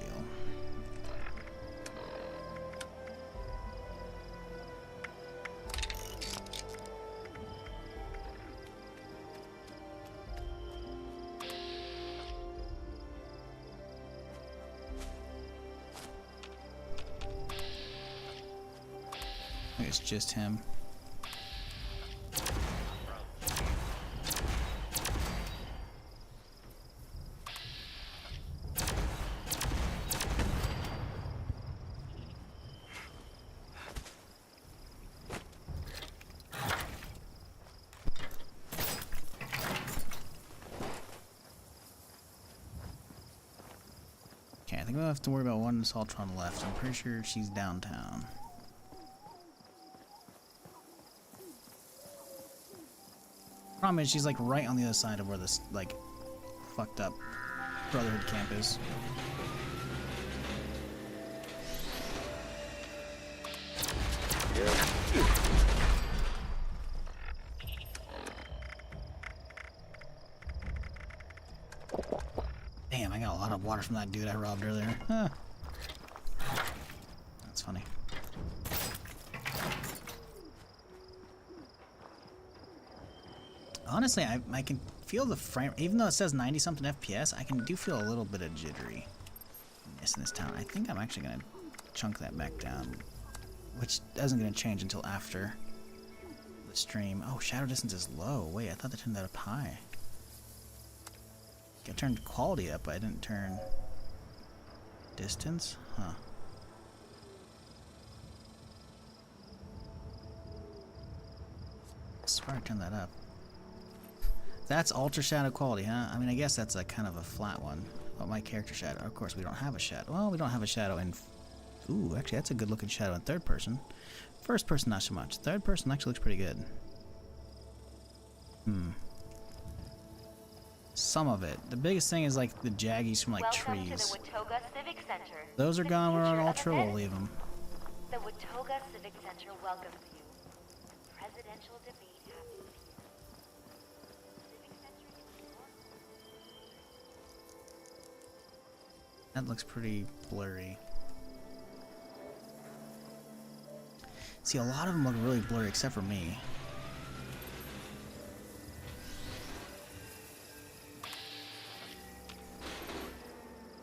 I think it's just him. Okay, I think we'll have to worry about one Assaultron left. I'm pretty sure she's downtown. Problem is, she's like right on the other side of where this like fucked up Brotherhood camp is. Damn, I got a lot of water from that dude I robbed earlier. Huh. That's funny. Honestly, I can feel the frame, even though it says 90 something FPS, I do feel a little bit of jitteriness in this town. I think I'm actually gonna chunk that back down, which isn't gonna change until after the stream. Oh, shadow distance is low. Wait, I thought they turned that up high. I turned quality up, but I didn't turn distance? Huh. I swear I turned that up. That's ultra shadow quality, huh? I mean, I guess that's a kind of a flat one. But my character shadow, of course, we don't have a shadow. Well, we don't have a shadow in... Ooh, actually, that's a good looking shadow in third person. First person, not so much. Third person actually looks pretty good. Some of it. The biggest thing is like the jaggies from like trees. Those are gone. We're on ultra. We'll leave them. The Watoga Civic Center welcomes you. Presidential debate happens here. That looks pretty blurry. See, a lot of them look really blurry except for me.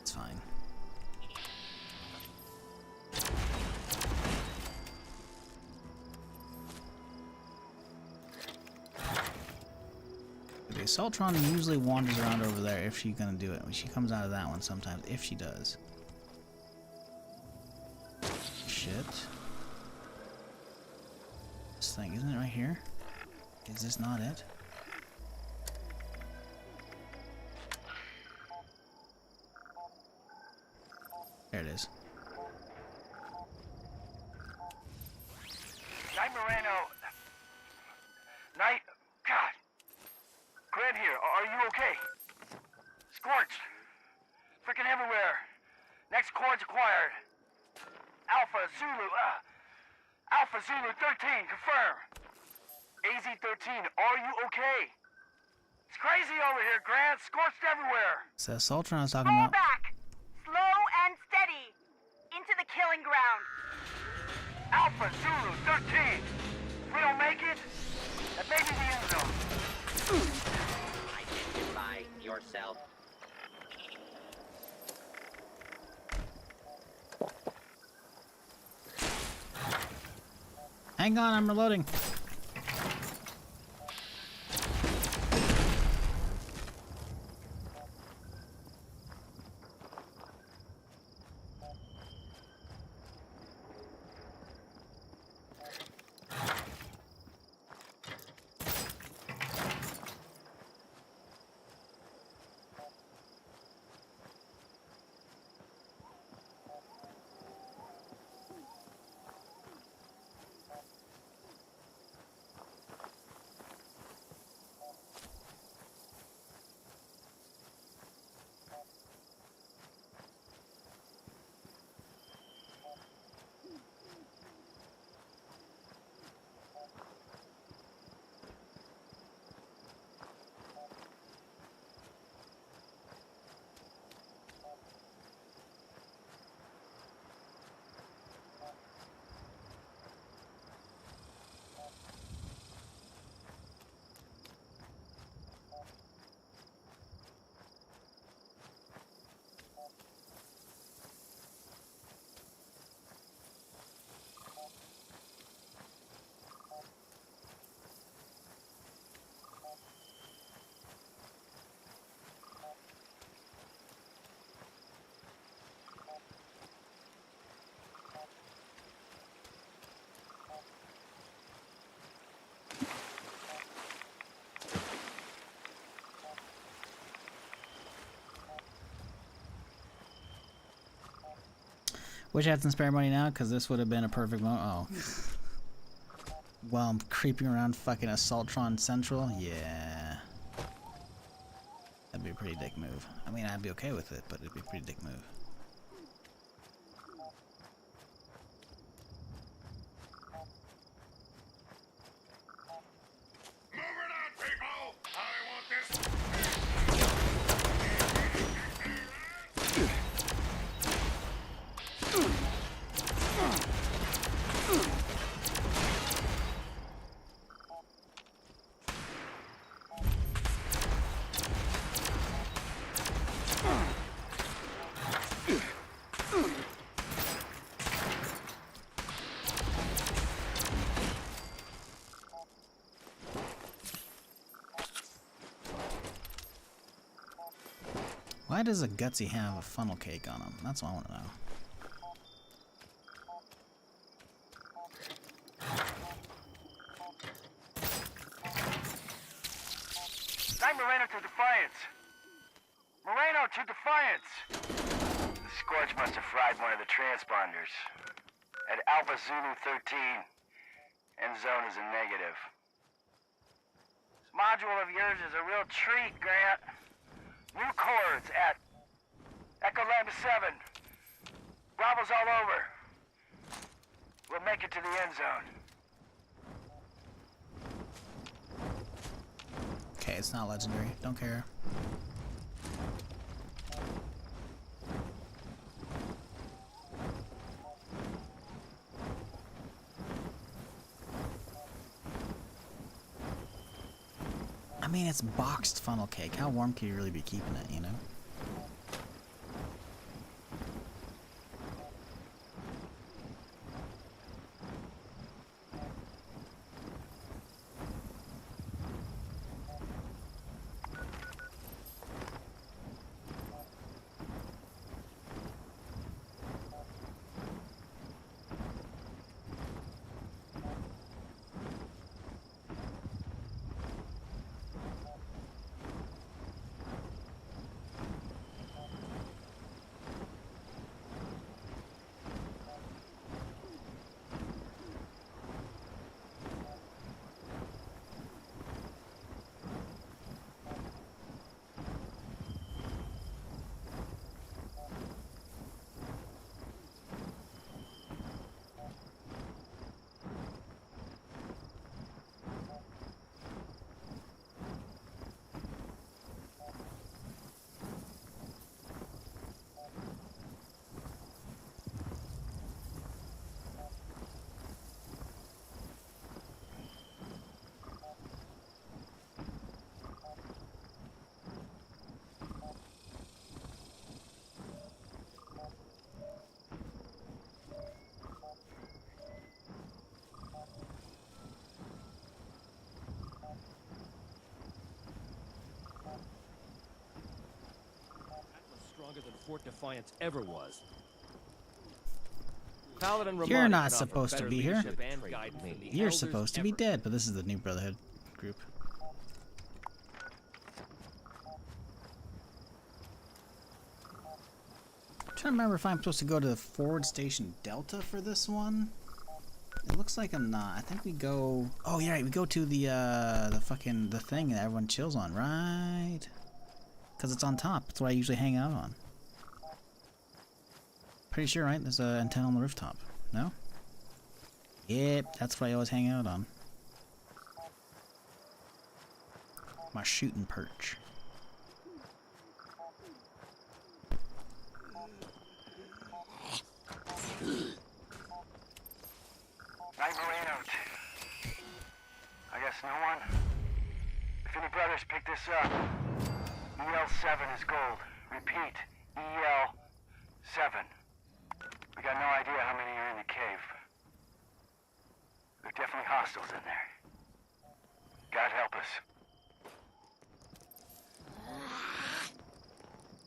It's fine. The Assaultron usually wanders around over there if she's gonna do it. She comes out of that one sometimes, if she does. Shit. This thing, isn't it right here? Is this not it? There it is. Night Moreno. Night. God. Grant here. Are you okay? Scorched. Freaking everywhere. Next coord's acquired. Alpha Zulu. Alpha Zulu 13. Confirm. AZ-13. Are you okay? It's crazy over here, Grant. Scorched everywhere. So Assaultron I was talking Fall about. back! Slow and steady! Into the killing ground! Alpha Zulu 13. If we don't make it, that may be the end zone. Identify yourself. Hang on, I'm reloading. Wish I had some spare money now, because this would have been a perfect moment. Oh. While I'm creeping around fucking Assaultron Central? Yeah. That'd be a pretty dick move. I mean, I'd be okay with it, but it'd be a pretty dick move. Why does a Gutsy have a funnel cake on him? That's what I want to know. Knight Moreno to Defiance! Moreno to Defiance! The Scorch must have fried one of the transponders. At Alpha Zulu 13, end zone is a negative. This module of yours is a real treat, Grant. New chords at Echo Lambda 7. Bravo's all over. We'll make it to the end zone. Okay, it's not legendary. Don't care. I mean, it's boxed funnel cake. How warm can you really be keeping it, you know? Stronger than Fort Defiance ever was. Paladin You're not supposed to be here. You're supposed to be dead, but this is the new Brotherhood group. I'm trying to remember if I'm supposed to go to the Forward Station Delta for this one. It looks like I'm not. I think we go. Oh yeah, right. We go to the fucking thing that everyone chills on, right? Because it's on top. That's what I usually hang out on. Pretty sure, right? There's an antenna on the rooftop. No? Yep, that's what I always hang out on. My shooting perch. Knight Moreno. I guess no one? If any brothers pick this up, EL7 is gold. Repeat, EL7. We got no idea how many are in the cave. There are definitely hostiles in there. God help us.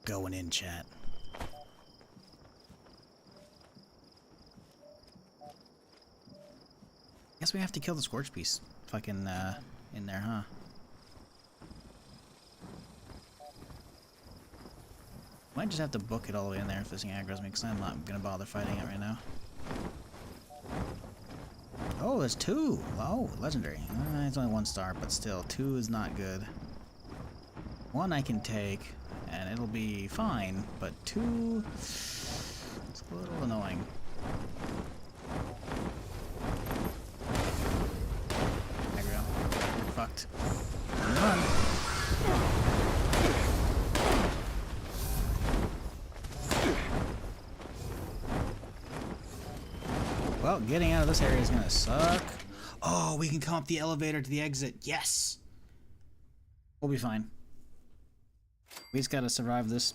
Going in, chat. Guess we have to kill the Scorch Beast fucking in there, huh? Am I might just have to book it all the way in there if this thing aggroes me, because I'm not gonna bother fighting it right now. Oh, there's 2. Oh, legendary. It's only 1 star, but still, 2 is not good. 1 I can take, and it'll be fine, but 2, it's a little annoying. Aggro. We're fucked. Run. Well, getting out of this area is gonna suck. Oh, we can come up the elevator to the exit. Yes! We'll be fine. We just gotta survive this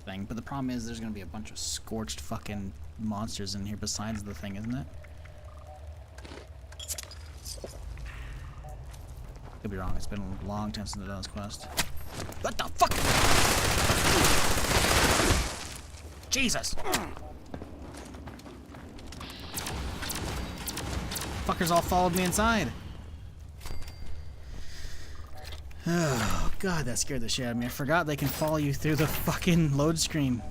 thing. But the problem is there's gonna be a bunch of scorched fucking monsters in here besides the thing, isn't it? Could be wrong. It's been a long time since I've done this quest. What the fuck? Jesus! Fuckers all followed me inside. Oh god, that scared the shit out of me. I forgot they can follow you through the fucking load screen.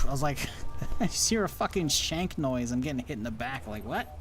I was like, I just hear a fucking shank noise. I'm getting hit in the back. Like, what?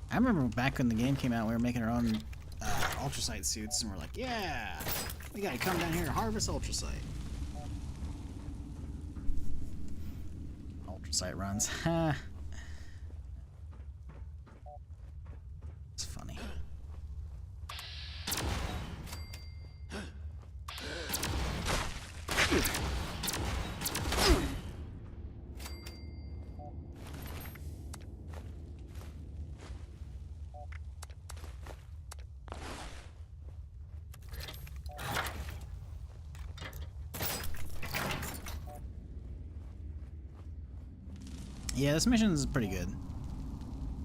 I remember back when the game came out, we were making our own ultracite suits, and we're like, yeah, we gotta come down here and harvest ultracite. Ultracite runs, ha. It's funny. Yeah, this mission is pretty good.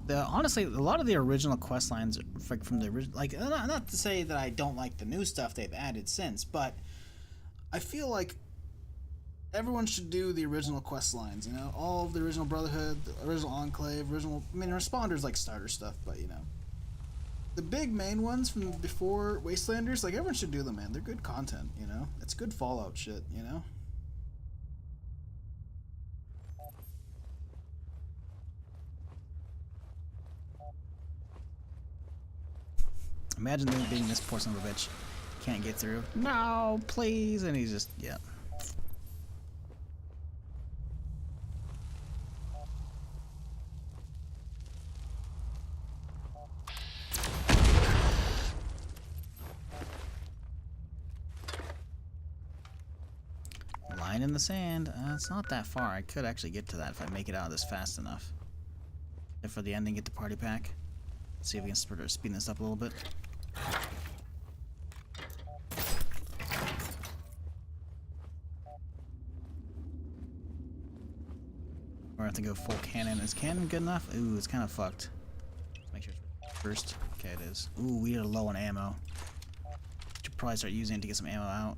Honestly, a lot of the original quest lines from the original, like, not to say that I don't like the new stuff they've added since, but I feel like everyone should do the original quest lines, you know? All of the original Brotherhood, the original Enclave, I mean, Responders like starter stuff, but, you know. The big main ones from before Wastelanders, like, everyone should do them, man. They're good content, you know? It's good Fallout shit, you know? Imagine them being this poor son of a bitch. Can't get through. No, please. And he's just, yeah. Line in the sand. It's not that far. I could actually get to that if I make it out of this fast enough. And for the ending, get the party pack. Let's see if we can speed this up a little bit. Or I have to go full cannon. Is cannon good enough? Ooh, it's kind of fucked. Let's make sure it's first. Okay, it is. Ooh, we are low on ammo. Should probably start using it to get some ammo out.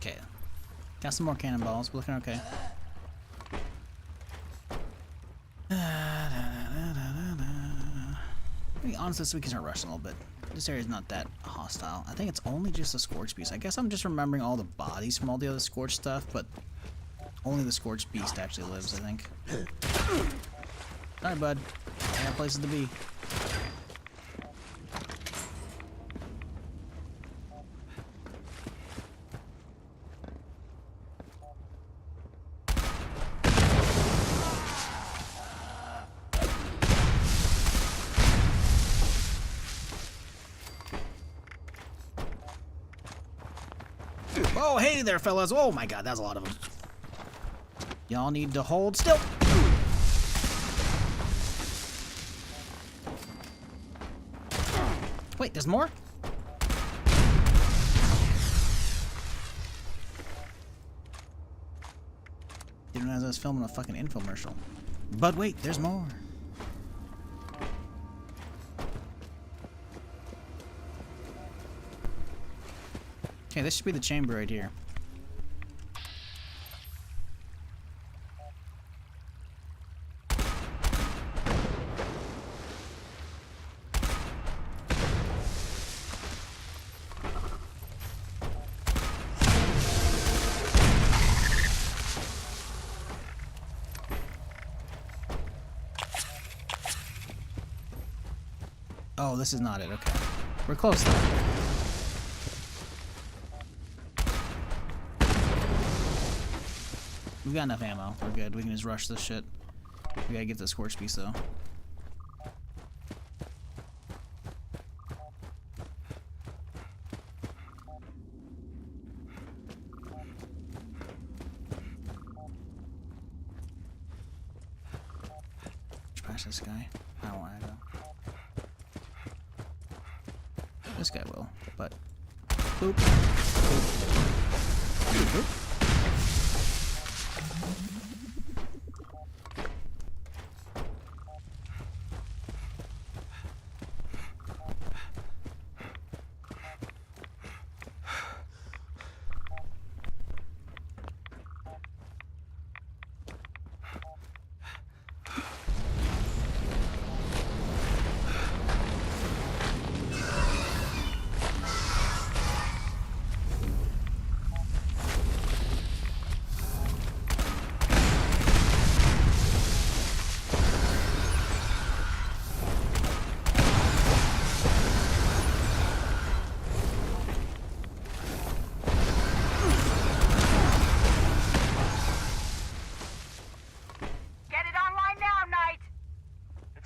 Okay. Got some more cannonballs. We're looking okay. honestly, so we can start rushing a little bit. This area's not that hostile. I think it's only just the Scorched Beast. I guess I'm just remembering all the bodies from all the other Scorched stuff, but only the Scorched Beast actually lives, I think. Alright, bud. I got places to be. Oh, hey there, fellas. Oh my god, that's a lot of them. Y'all need to hold still. Wait, there's more? Didn't realize I was filming a fucking infomercial. But wait, there's more. Okay, this should be the chamber right here. Oh, this is not it. Okay. We're close though. We've got enough ammo. We're good. We can just rush this shit. We gotta get the Scorched Beast though. Past this guy. I don't want to go. This guy will, but boop. Boop. Boop.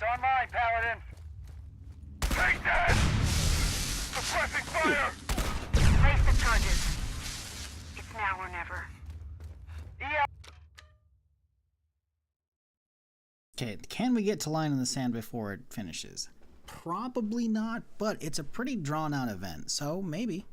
Online, Paladin! Take that! Suppressing fire! Raise the charges. It's now or never. Yeah. Okay, can we get to line in the sand before it finishes? Probably not, but it's a pretty drawn out event, so maybe.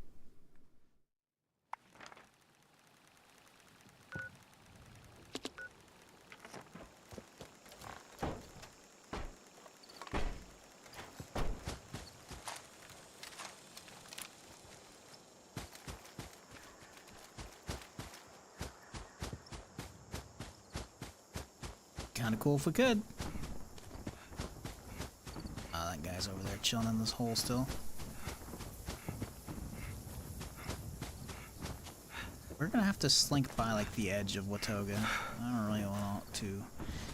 Kinda cool if we could. Oh, that guy's over there chilling in this hole still. We're gonna have to slink by like the edge of Watoga. I don't really want to,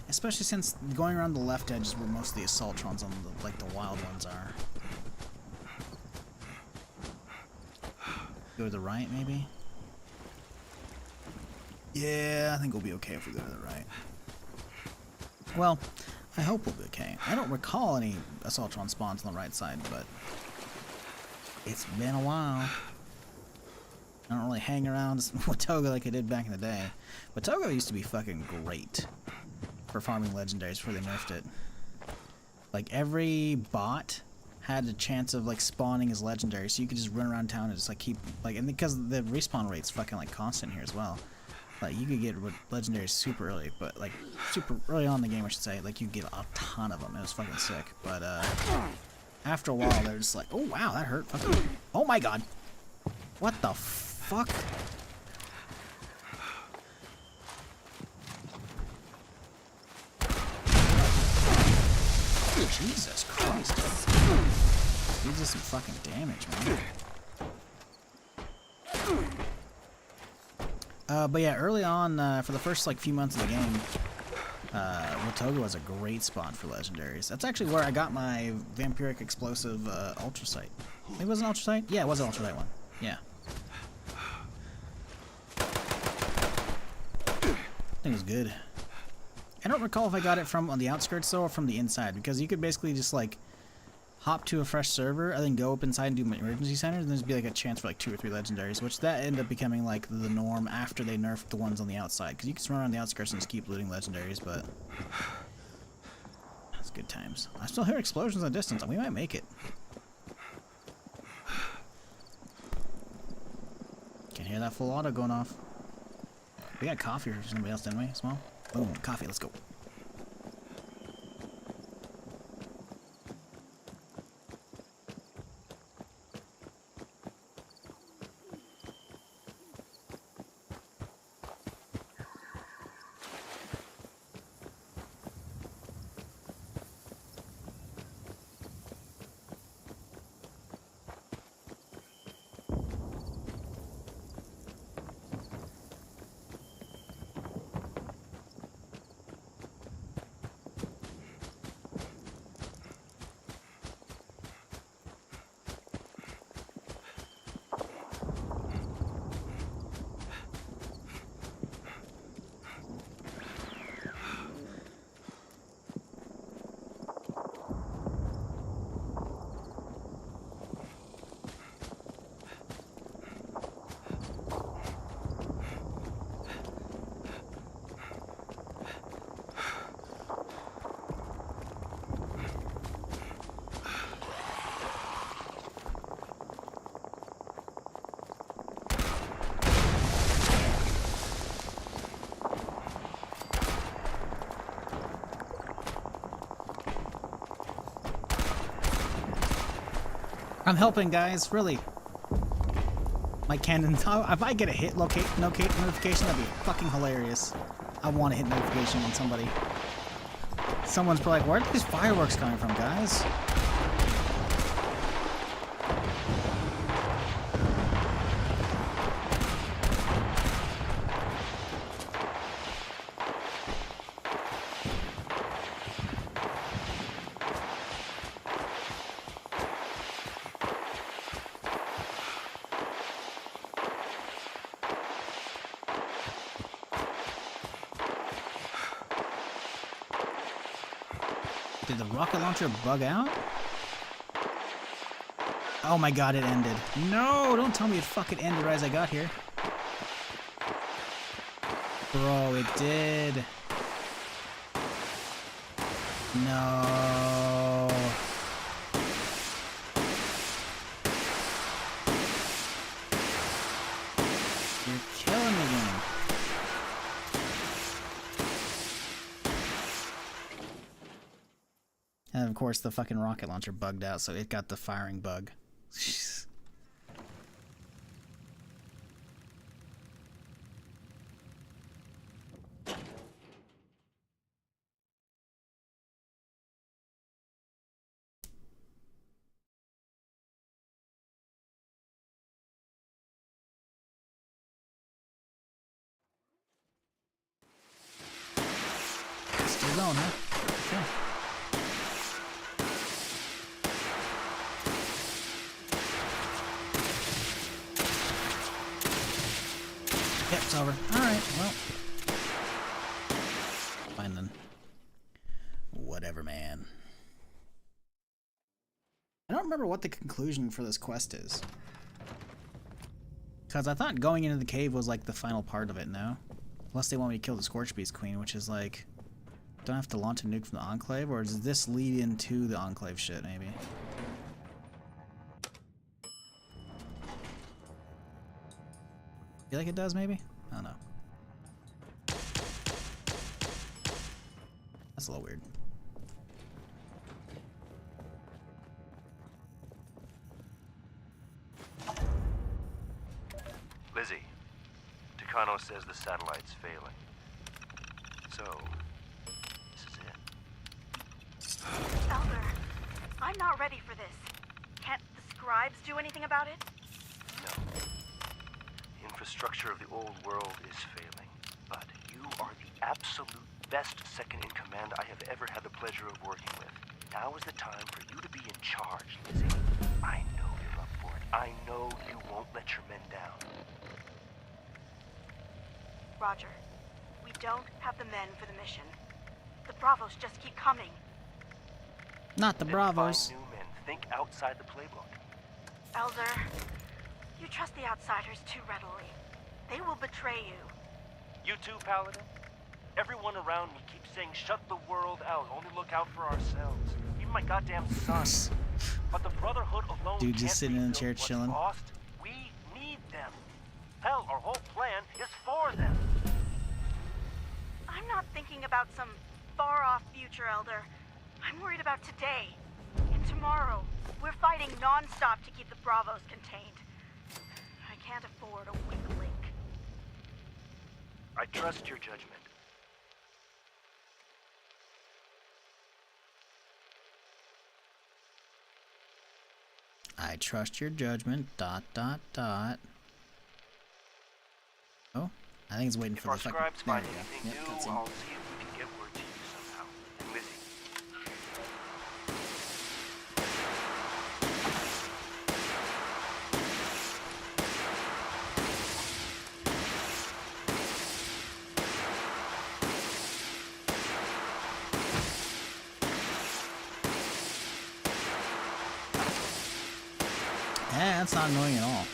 especially since going around the left edge is where most of the Assaultrons on the the wild ones are. Go to the right, maybe. Yeah, I think we'll be okay if we go to the right. Well, I hope we'll be okay. I don't recall any Assaultron spawns on the right side, but it's been a while. I don't really hang around Watoga like I did back in the day. Watoga used to be fucking great for farming legendaries before they nerfed it. Like, every bot had a chance of like spawning as legendary, so you could just run around town and just like keep like, and because the respawn rate's fucking like constant here as well. Like, you could get legendaries super early, but like super early on in the game, I should say. Like, you get a ton of them. It was fucking sick. But after a while, they're just like, oh wow, that hurt. Fucking, oh my god, what the fuck? Jesus Christ. These are some fucking damage, man. But yeah, early on, for the first like few months of the game, Watoga was a great spot for legendaries. That's actually where I got my vampiric explosive ultrasight. It was an ultrasight? Yeah, it was an ultrasight one. Yeah. I think it was good. I don't recall if I got it from on the outskirts though or from the inside, because you could basically just like hop to a fresh server and then go up inside and do emergency centers, and there'd be like a chance for like 2 or 3 legendaries, which that ended up becoming like the norm after they nerfed the ones on the outside, because you can just run around the outskirts and just keep looting legendaries, but that's good times. I still hear explosions in the distance, and we might make it. Can't hear that full auto going off. We got coffee for somebody else, didn't we? Small? Boom, coffee, let's go. I'm helping, guys, really. My cannon, if I get a hit notification, that'd be fucking hilarious. I want a hit notification on somebody. Someone's probably like, where are these fireworks coming from, guys? Did the rocket launcher bug out? Oh my god, it ended. No, don't tell me it fucking ended right as I got here. Bro, it did. No. You're killing me, game. And of course the fucking rocket launcher bugged out, so it got the firing bug. Still going, huh? Okay. Yep, it's over. Alright, well. Fine then. Whatever, man. I don't remember what the conclusion for this quest is. Because I thought going into the cave was like the final part of it, no? Unless they want me to kill the Scorchbeast Queen, which is like... Don't I have to launch a nuke from the Enclave? Or does this lead into the Enclave shit, maybe? Feel like it does, maybe? I don't know. That's a little weird. Lizzie, Takano says the satellite's failing. So, this is it. Elder, ready for this. Can't the scribes do anything about it? No. The infrastructure of the old world is failing, but you are the absolute best second-in-command I have ever had the pleasure of working with. Now is the time for you to be in charge, Lizzie. I know you're up for it. I know you won't let your men down. Roger. We don't have the men for the mission. The Bravos just keep coming. Not the Then Bravos. find new men. Think outside the playbook. Elder, you trust the outsiders too readily. They will betray you. You too, Paladin? Everyone around me keeps saying, shut the world out, only look out for ourselves. Even my goddamn son. But the Brotherhood alone Dude just can't sitting in the rebuild chair what's chilling. lost. We need them. Hell, our whole plan is for them. I'm not thinking about some far-off future, Elder. I'm worried about today and tomorrow. We're fighting non-stop to keep the Bravos contained. I can't afford a weak link. I trust your judgment. I trust your judgment. ... Oh, I think it's waiting If for our the fucking. scribes There find we go. anything Yep, new, cutscene. I'll see if we can get word to you somehow. And Lizzie. Yeah, that's not annoying at all.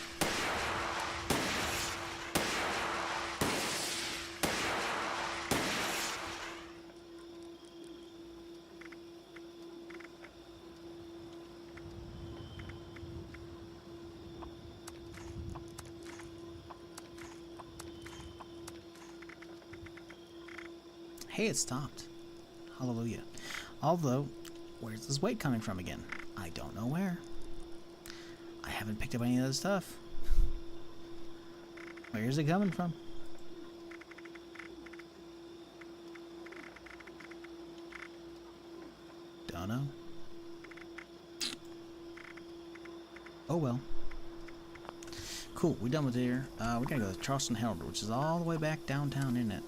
Hey, it stopped. Hallelujah. Although, where's this weight coming from again? I don't know where. I haven't picked up any of this stuff. Where's it coming from? Don't know. Oh well. Cool, we're done with here. We gotta go to Charleston Herald, which is all the way back downtown, isn't it?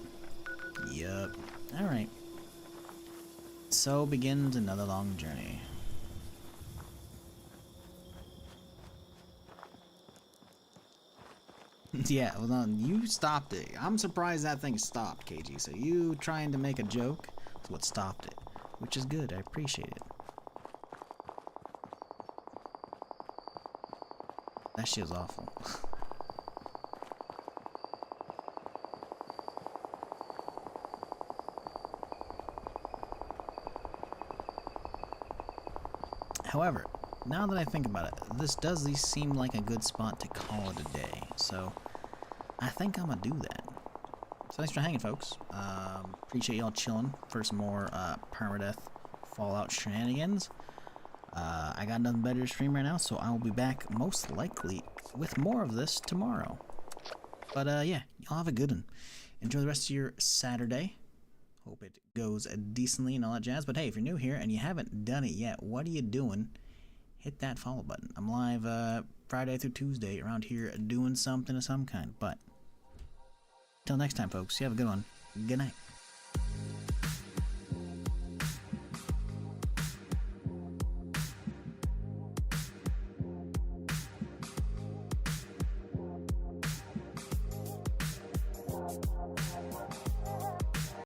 Yup. Alright. So begins another long journey. Yeah, well, no, you stopped it. I'm surprised that thing stopped, KG. So you trying to make a joke is what stopped it. Which is good, I appreciate it. That shit was awful. However, now that I think about it, this does at least seem like a good spot to call it a day. So, I think I'm gonna do that. So thanks for hanging, folks. Appreciate y'all chilling for some more Permadeath Fallout shenanigans. I got nothing better to stream right now, so I will be back most likely with more of this tomorrow. But yeah, y'all have a good one. Enjoy the rest of your Saturday. Hope it goes decently and all that jazz. But hey, if you're new here and you haven't done it yet, what are you doing? Hit that follow button. I'm live Friday through Tuesday around here doing something of some kind. But until next time, folks, you have a good one. Good night.